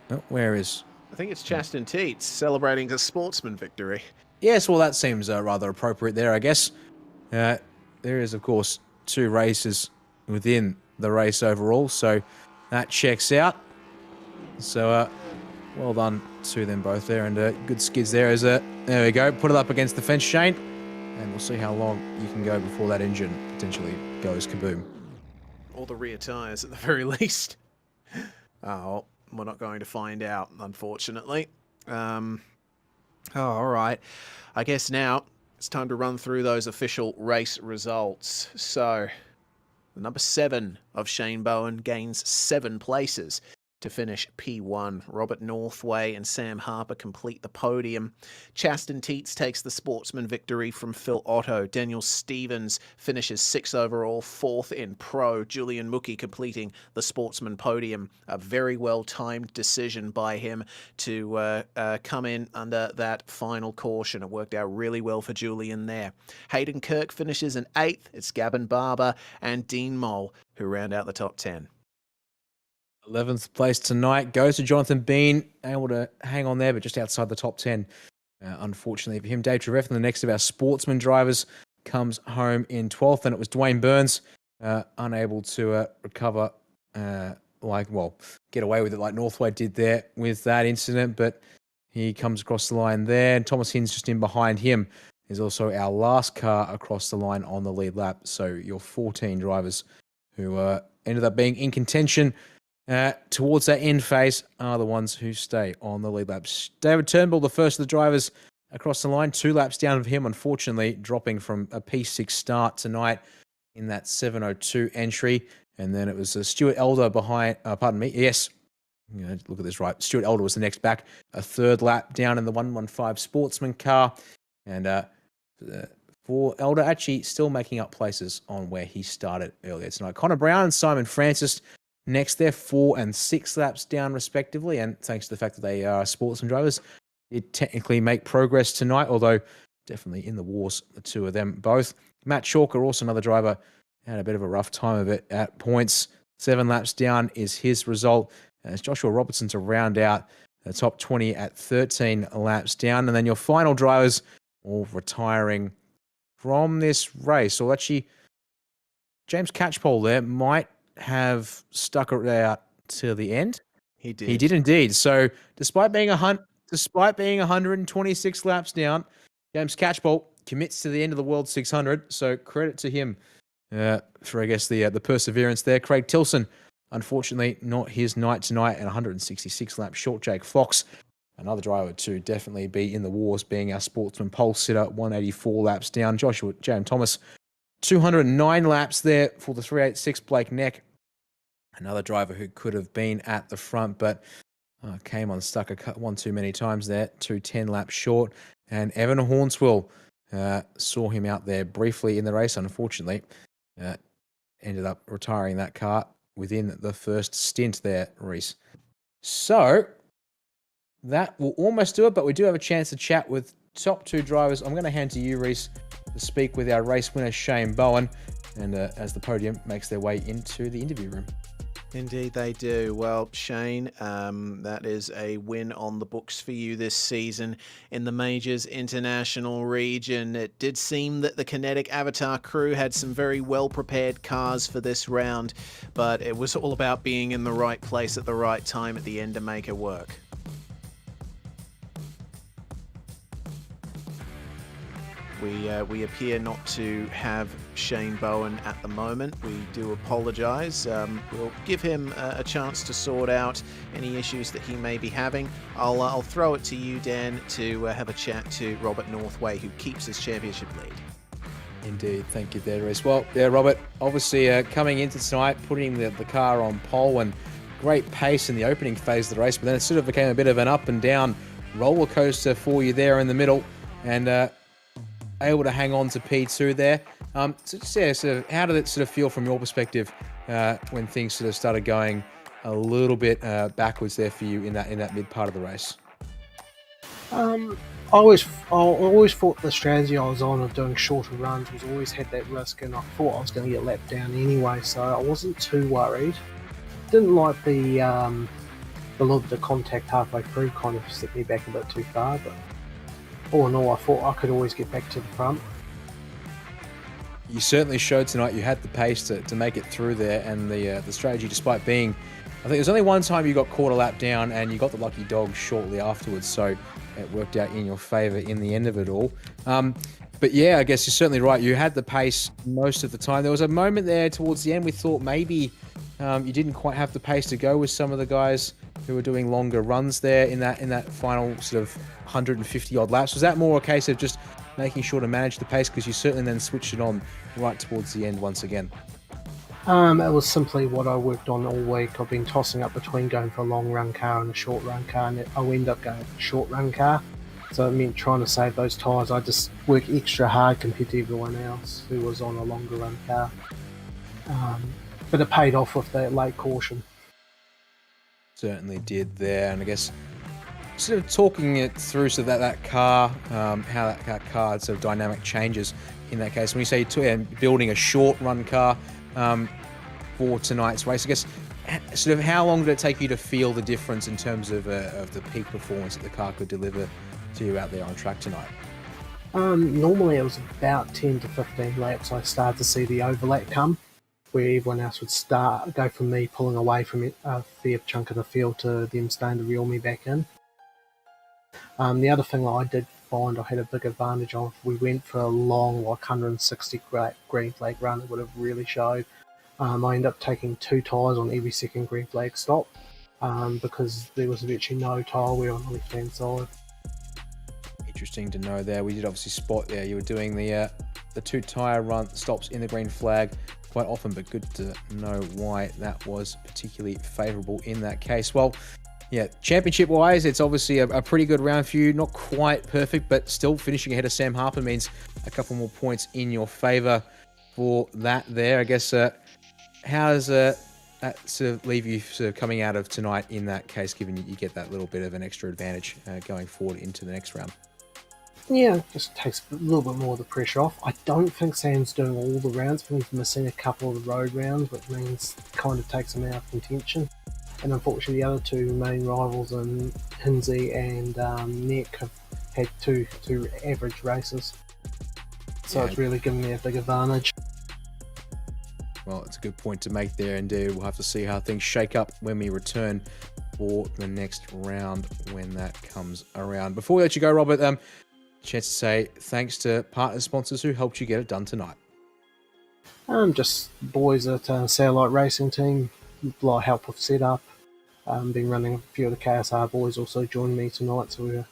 oh, where is... I think it's Chaston Teets celebrating a sportsman victory. Yes, well, that seems rather appropriate there, I guess. There is, of course, 2 races within the race overall, so that checks out. So, well done to them both there, and good skids there. There we go. Put it up against the fence, Shane, and we'll see how long you can go before that engine potentially goes kaboom. Or the rear tyres, at the very least. Oh, we're not going to find out, unfortunately. Oh, all right. I guess now it's time to run through those official race results. So, the number 7 of Shane Bowen gains 7 places to finish P1. Robert Northway and Sam Harper complete the podium. Chaston Teets takes the sportsman victory from Phil Otto. Daniel Stevens finishes 6th overall, 4th in pro. Julian Mookie completing the sportsman podium. A very well-timed decision by him to come in under that final caution. It worked out really well for Julian there. Hayden Kirk finishes in 8th. It's Gavin Barber and Dean Mole who round out the top 10. 11th place tonight goes to Jonathan Bean, able to hang on there, but just outside the top 10. Unfortunately for him, Dave Treveth, the next of our sportsman drivers, comes home in 12th, and it was Dwayne Burns, unable to recover, get away with it like Northway did there with that incident, but he comes across the line there, and Thomas Hinz just in behind him is also our last car across the line on the lead lap. So your 14 drivers who ended up being in contention towards that end phase are the ones who stay on the lead laps. David Turnbull, the first of the drivers, across the line. 2 laps down of him, unfortunately, dropping from a P6 start tonight in that 7:02 entry. And then it was Stuart Elder behind, pardon me, yes, look at this right. Stuart Elder was the next back, a 3rd lap down in the 115 Sportsman car. And for Elder, actually still making up places on where he started earlier tonight. Connor Brown and Simon Francis next there, 4 and 6 laps down respectively. And thanks to the fact that they are Sportsman drivers, did technically make progress tonight, although definitely in the wars, the two of them both. Matt Chalker, also another driver, had a bit of a rough time of it at points. 7 laps down is his result. As Joshua Robertson to round out the top 20 at 13 laps down. And then your final drivers all retiring from this race. Or actually, James Catchpole there might have stuck it out to the end. He did. He did indeed. So despite being 126 laps down, James Catchpole commits to the end of the World 600. So credit to him for, I guess, the perseverance there. Craig Tilson, unfortunately, not his night tonight, and 166 laps short. Jake Fox, another driver to definitely be in the wars, being our Sportsman pole sitter, 184 laps down. Joshua J.M. Thomas, 209 laps there for the 386. Blake Neck, another driver who could have been at the front, but came unstuck one too many times there, 210 laps short. And Evan Hornswell, saw him out there briefly in the race, unfortunately. Ended up retiring that car within the first stint there, Reese. So that will almost do it, but we do have a chance to chat with top 2 drivers. I'm going to hand to you, Reese, to speak with our race winner, Shane Bowen, and as the podium makes their way into the interview room. Indeed they do. Well, Shane, that is a win on the books for you this season in the Majors International region. It did seem that the Kinetic Avatar crew had some very well-prepared cars for this round, but it was all about being in the right place at the right time at the end to make it work. We appear not to have Shane Bowen at the moment. We do apologise. We'll give him a chance to sort out any issues that he may be having. I'll throw it to you, Dan, to have a chat to Robert Northway, who keeps his championship lead. Indeed. Thank you there, Reese. Well, yeah, Robert, obviously coming into tonight, putting the car on pole, and great pace in the opening phase of the race, but then it sort of became a bit of an up and down roller coaster for you there in the middle, and able to hang on to P2 there. So just, yeah, sort of, how did it sort of feel from your perspective when things sort of started going a little bit backwards there for you in that mid part of the race? I always thought the strategy I was on of doing shorter runs was always had that risk, and I thought I was going to get lapped down anyway, so I wasn't too worried. Didn't like the little bit of contact halfway through kind of set me back a bit too far, but all in all, I thought I could always get back to the front. You certainly showed tonight you had the pace to make it through there, and the strategy, despite being, I think there's only one time you got caught a lap down and you got the lucky dog shortly afterwards, so it worked out in your favour in the end of it all. But yeah, I guess you're certainly right. You had the pace most of the time. There was a moment there towards the end we thought maybe you didn't quite have the pace to go with some of the guys who were doing longer runs there in that final sort of 150 odd laps. Was that more a case of just making sure to manage the pace, because you certainly then switched it on right towards the end once again? It was simply what I worked on all week. I've been tossing up between going for a long run car and a short run car, and I ended up going for a short run car. So it meant trying to save those tyres. I just worked extra hard compared to everyone else who was on a longer run car. But it paid off with that late caution. Certainly did there, and I guess sort of talking it through so that car, how that car sort of dynamic changes in that case. When you say building a short run car for tonight's race, I guess sort of how long did it take you to feel the difference in terms of the peak performance that the car could deliver to you out there on track tonight? Normally it was about 10 to 15 laps I started to see the overlap come, where everyone else would go from me pulling away from a fair chunk of the field to them starting to reel me back in. The other thing that I did find I had a big advantage of, we went for a long, like 160 green flag run. It would have really showed. I ended up taking 2 tyres on every second green flag stop because there was virtually no tyre wear on the left-hand side. Interesting to know there. We did obviously spot there. You were doing the 2 tyre run stops in the green flag quite often, but good to know why that was particularly favourable in that case. Well, yeah, championship-wise, it's obviously a pretty good round for you. Not quite perfect, but still finishing ahead of Sam Harper means a couple more points in your favour for that there. I guess, how does that sort of leave you sort of coming out of tonight in that case, given you get that little bit of an extra advantage going forward into the next round? Yeah, it just takes a little bit more of the pressure off. I don't think Sam's doing all the rounds. I think he's missing a couple of the road rounds, which means kind of takes him out of contention. And unfortunately, the other 2 main rivals, Hinsey and Nick, have had two average races. So it's really given me a big advantage. Well, it's a good point to make there, indeed. We'll have to see how things shake up when we return for the next round when that comes around. Before we let you go, Robert, chance to say thanks to partner sponsors who helped you get it done tonight. Just boys at Satellite Racing Team, a lot of help with setup. Been running a few of the KSR boys also joined me tonight, so we had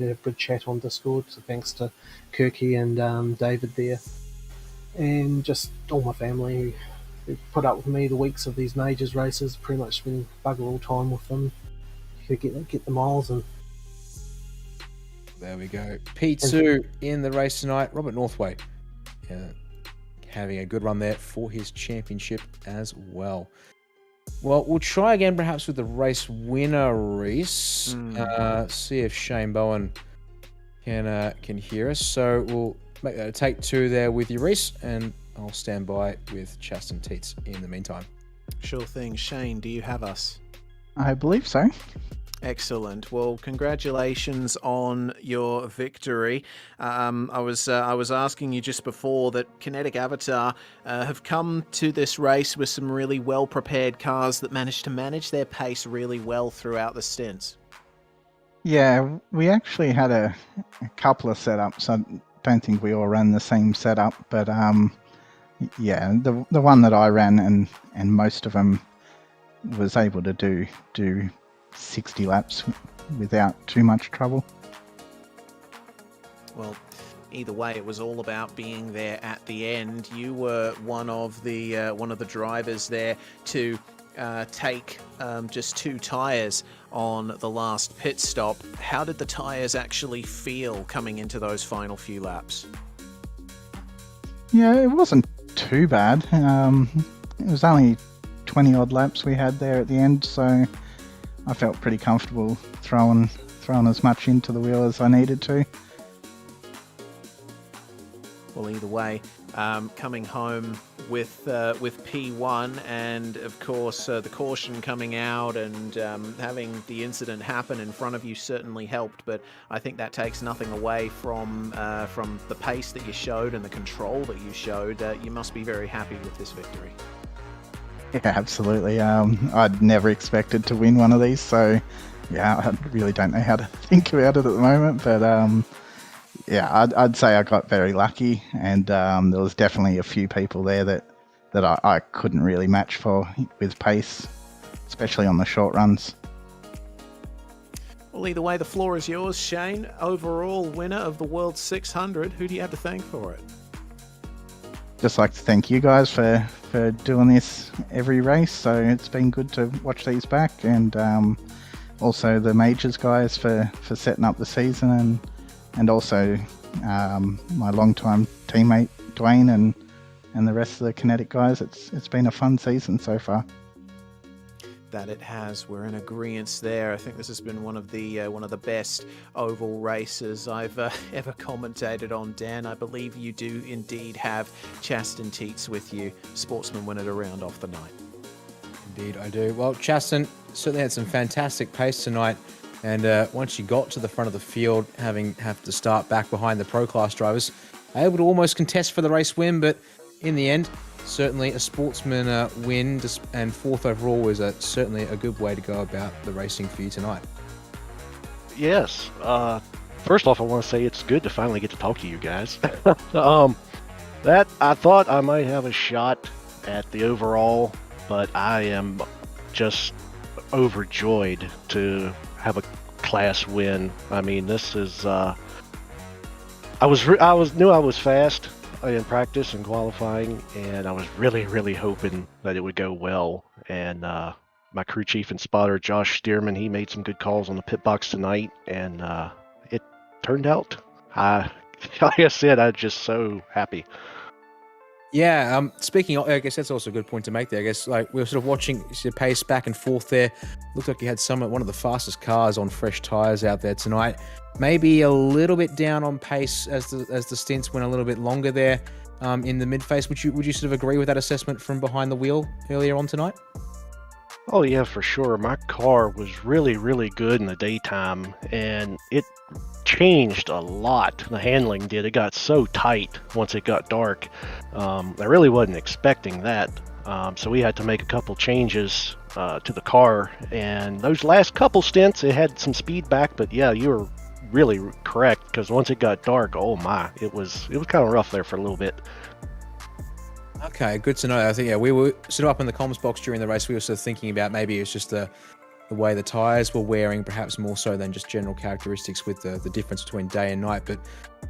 a good chat on Discord. So thanks to Kirky and David there, and just all my family who put up with me the weeks of these majors races. Pretty much spend bugger all time with them to get the miles in. There we go. P2 in the race tonight. Robert Northway having a good run there for his championship as well. Well, we'll try again perhaps with the race winner, Reese. See if Shane Bowen can hear us. So we'll make that a take 2 there with you, Reese, and I'll stand by with Chaston Teets in the meantime. Sure thing. Shane, do you have us? I believe so. Excellent. Well, congratulations on your victory. I was asking you just before that Kinetic Avatar have come to this race with some really well-prepared cars that managed to manage their pace really well throughout the stints. Yeah, we actually had a couple of setups. I don't think we all ran the same setup, but yeah, the one that I ran and most of them was able to do 60 laps without too much trouble. Well, either way, it was all about being there at the end. You were one of the drivers there to take just 2 tyres on the last pit stop. How did the tyres actually feel coming into those final few laps? Yeah, it wasn't too bad. It was only 20 odd laps we had there at the end, so I felt pretty comfortable throwing as much into the wheel as I needed to. Well, either way, coming home with P1 and, of course, the caution coming out and having the incident happen in front of you certainly helped, but I think that takes nothing away from the pace that you showed and the control that you showed. You must be very happy with this victory. Yeah, absolutely. I'd never expected to win one of these, so yeah, I really don't know how to think about it at the moment, but yeah, I'd say I got very lucky, and there was definitely a few people there that I couldn't really match for with pace, especially on the short runs. Well, either way, the floor is yours, Shane. Overall winner of the World 600. Who do you have to thank for it? Just like to thank you guys for doing this every race, so it's been good to watch these back, and also the majors guys for setting up the season, and also my longtime teammate Dwayne and the rest of the Kinetic guys. It's been a fun season so far. That it has. We're in agreement there. I think this has been one of the best oval races I've ever commentated on, Dan. I believe you do indeed have Chaston Teets with you, sportsman winner to round off the night. Indeed, I do. Well, Chaston certainly had some fantastic pace tonight, and once you got to the front of the field, have to start back behind the Pro Class drivers, able to almost contest for the race win, but in the end, certainly a sportsman win, and 4th overall was certainly a good way to go about the racing for you tonight. Yes. First off, I want to say it's good to finally get to talk to you guys. That I thought I might have a shot at the overall, but I am just overjoyed to have a class win. I mean, this is knew I was fast in practice and qualifying, and I was really hoping that it would go well. And my crew chief and spotter, Josh Stearman, he made some good calls on the pit box tonight, and it turned out. Like I said, I'm just so happy. Yeah, speaking of, I guess that's also a good point to make there. I guess like we were sort of watching your pace back and forth there. Looked like you had one of the fastest cars on fresh tyres out there tonight. Maybe a little bit down on pace as the stints went a little bit longer there in the mid-face. Would you sort of agree with that assessment from behind the wheel earlier on tonight? Oh yeah, for sure. My car was really good in the daytime, and it changed a lot. The handling did. It got so tight once it got dark. I really wasn't expecting that. So we had to make a couple changes to the car, and those last couple stints, it had some speed back. But yeah, you were really correct, because once it got dark, oh my, it was kind of rough there for a little bit. Okay, good to know. I think we were sort of up in the comms box during the race. We were sort of thinking about maybe it's just the way the tyres were wearing, perhaps more so than just general characteristics with the difference between day and night. But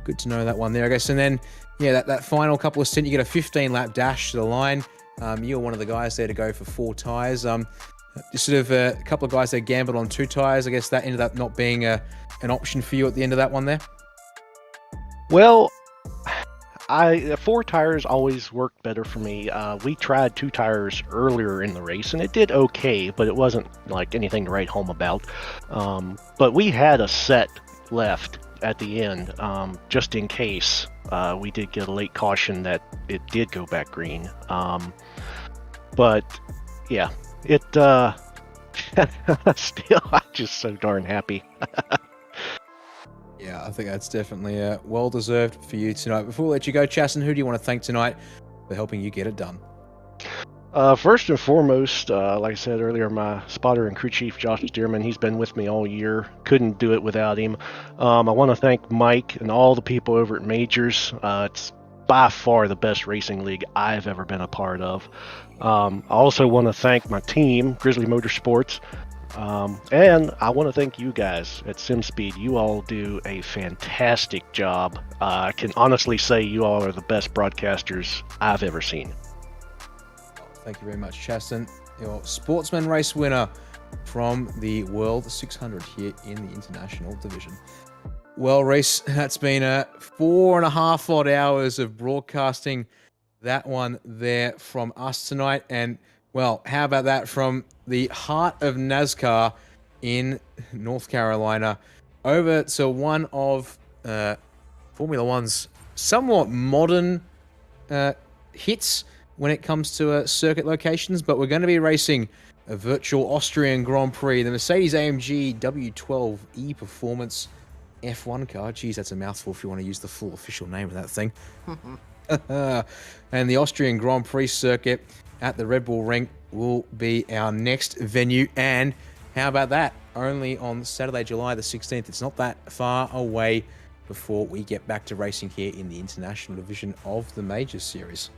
good to know that one there, I guess. And then, yeah, that final couple of stints, you get a 15-lap dash to the line. You were one of the guys there to go for 4 tyres. Sort of a couple of guys that gambled on 2 tyres. I guess that ended up not being an option for you at the end of that one there. Well, 4 tires always worked better for me. We tried 2 tires earlier in the race, and it did okay, but it wasn't like anything to write home about. But we had a set left at the end, just in case we did get a late caution that it did go back green. But yeah, it still, I'm just so darn happy. Yeah, I think that's definitely well-deserved for you tonight. Before we let you go, Chasten, who do you want to thank tonight for helping you get it done? First and foremost, like I said earlier, my spotter and crew chief, Josh Stearman, he's been with me all year. Couldn't do it without him. I want to thank Mike and all the people over at Majors. It's by far the best racing league I've ever been a part of. I also want to thank my team, Grizzly Motorsports. And I want to thank you guys at SimSpeed. You all do a fantastic job. I can honestly say you all are the best broadcasters I've ever seen. Thank you very much, Chasten. Your sportsman race winner from the World 600 here in the International Division. Well, Reese, that's been 4.5 odd hours of broadcasting. That one there from us tonight. And well, how about that from the heart of NASCAR in North Carolina over to one of Formula One's somewhat modern hits when it comes to circuit locations, but we're going to be racing a virtual Austrian Grand Prix, the Mercedes-AMG W12E Performance F1 car. Geez, that's a mouthful if you want to use the full official name of that thing. And the Austrian Grand Prix circuit at the Red Bull Ring will be our next venue. And how about that? Only on Saturday, July the 16th. It's not that far away before we get back to racing here in the International Division of the Majors Series.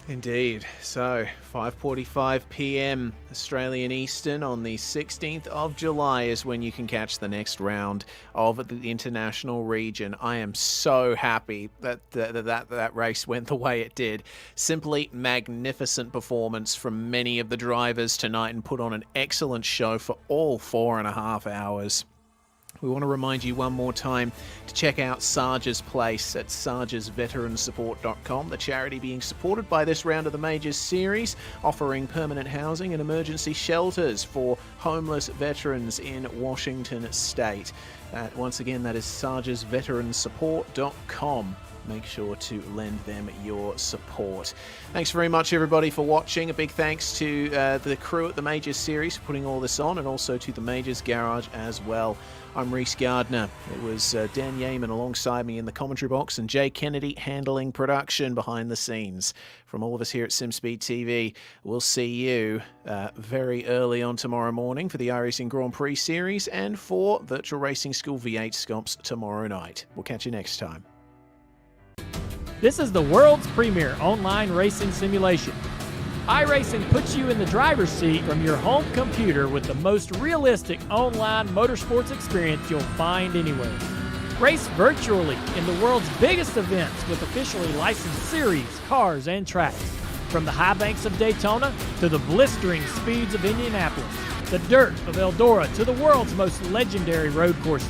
Indeed. So, 5:45 p.m. Australian Eastern on the 16th of July is when you can catch the next round of the International Region. I am so happy that that race went the way it did. Simply magnificent performance from many of the drivers tonight, and put on an excellent show for all 4.5 hours. We want to remind you one more time to check out Sarge's Place at sargesveteransupport.com, the charity being supported by this round of the Majors Series, offering permanent housing and emergency shelters for homeless veterans in Washington State. Once again, that is sargesveteransupport.com. Make sure to lend them your support. Thanks very much, everybody, for watching. A big thanks to the crew at the Majors Series for putting all this on, and also to the Majors Garage as well. I'm Reese Gardner. It was Dan Yeaman alongside me in the commentary box, and Jay Kennedy handling production behind the scenes. From all of us here at SimSpeed TV, we'll see you very early on tomorrow morning for the iRacing Grand Prix Series and for Virtual Racing School V8 Scomps tomorrow night. We'll catch you next time. This is the world's premier online racing simulation. iRacing puts you in the driver's seat from your home computer with the most realistic online motorsports experience you'll find anywhere. Race virtually in the world's biggest events with officially licensed series, cars, and tracks. From the high banks of Daytona to the blistering speeds of Indianapolis, the dirt of Eldora to the world's most legendary road courses.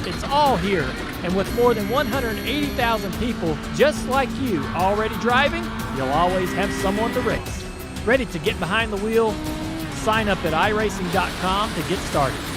It's all here, and with more than 180,000 people just like you already driving, you'll always have someone to race. Ready to get behind the wheel? Sign up at iRacing.com to get started.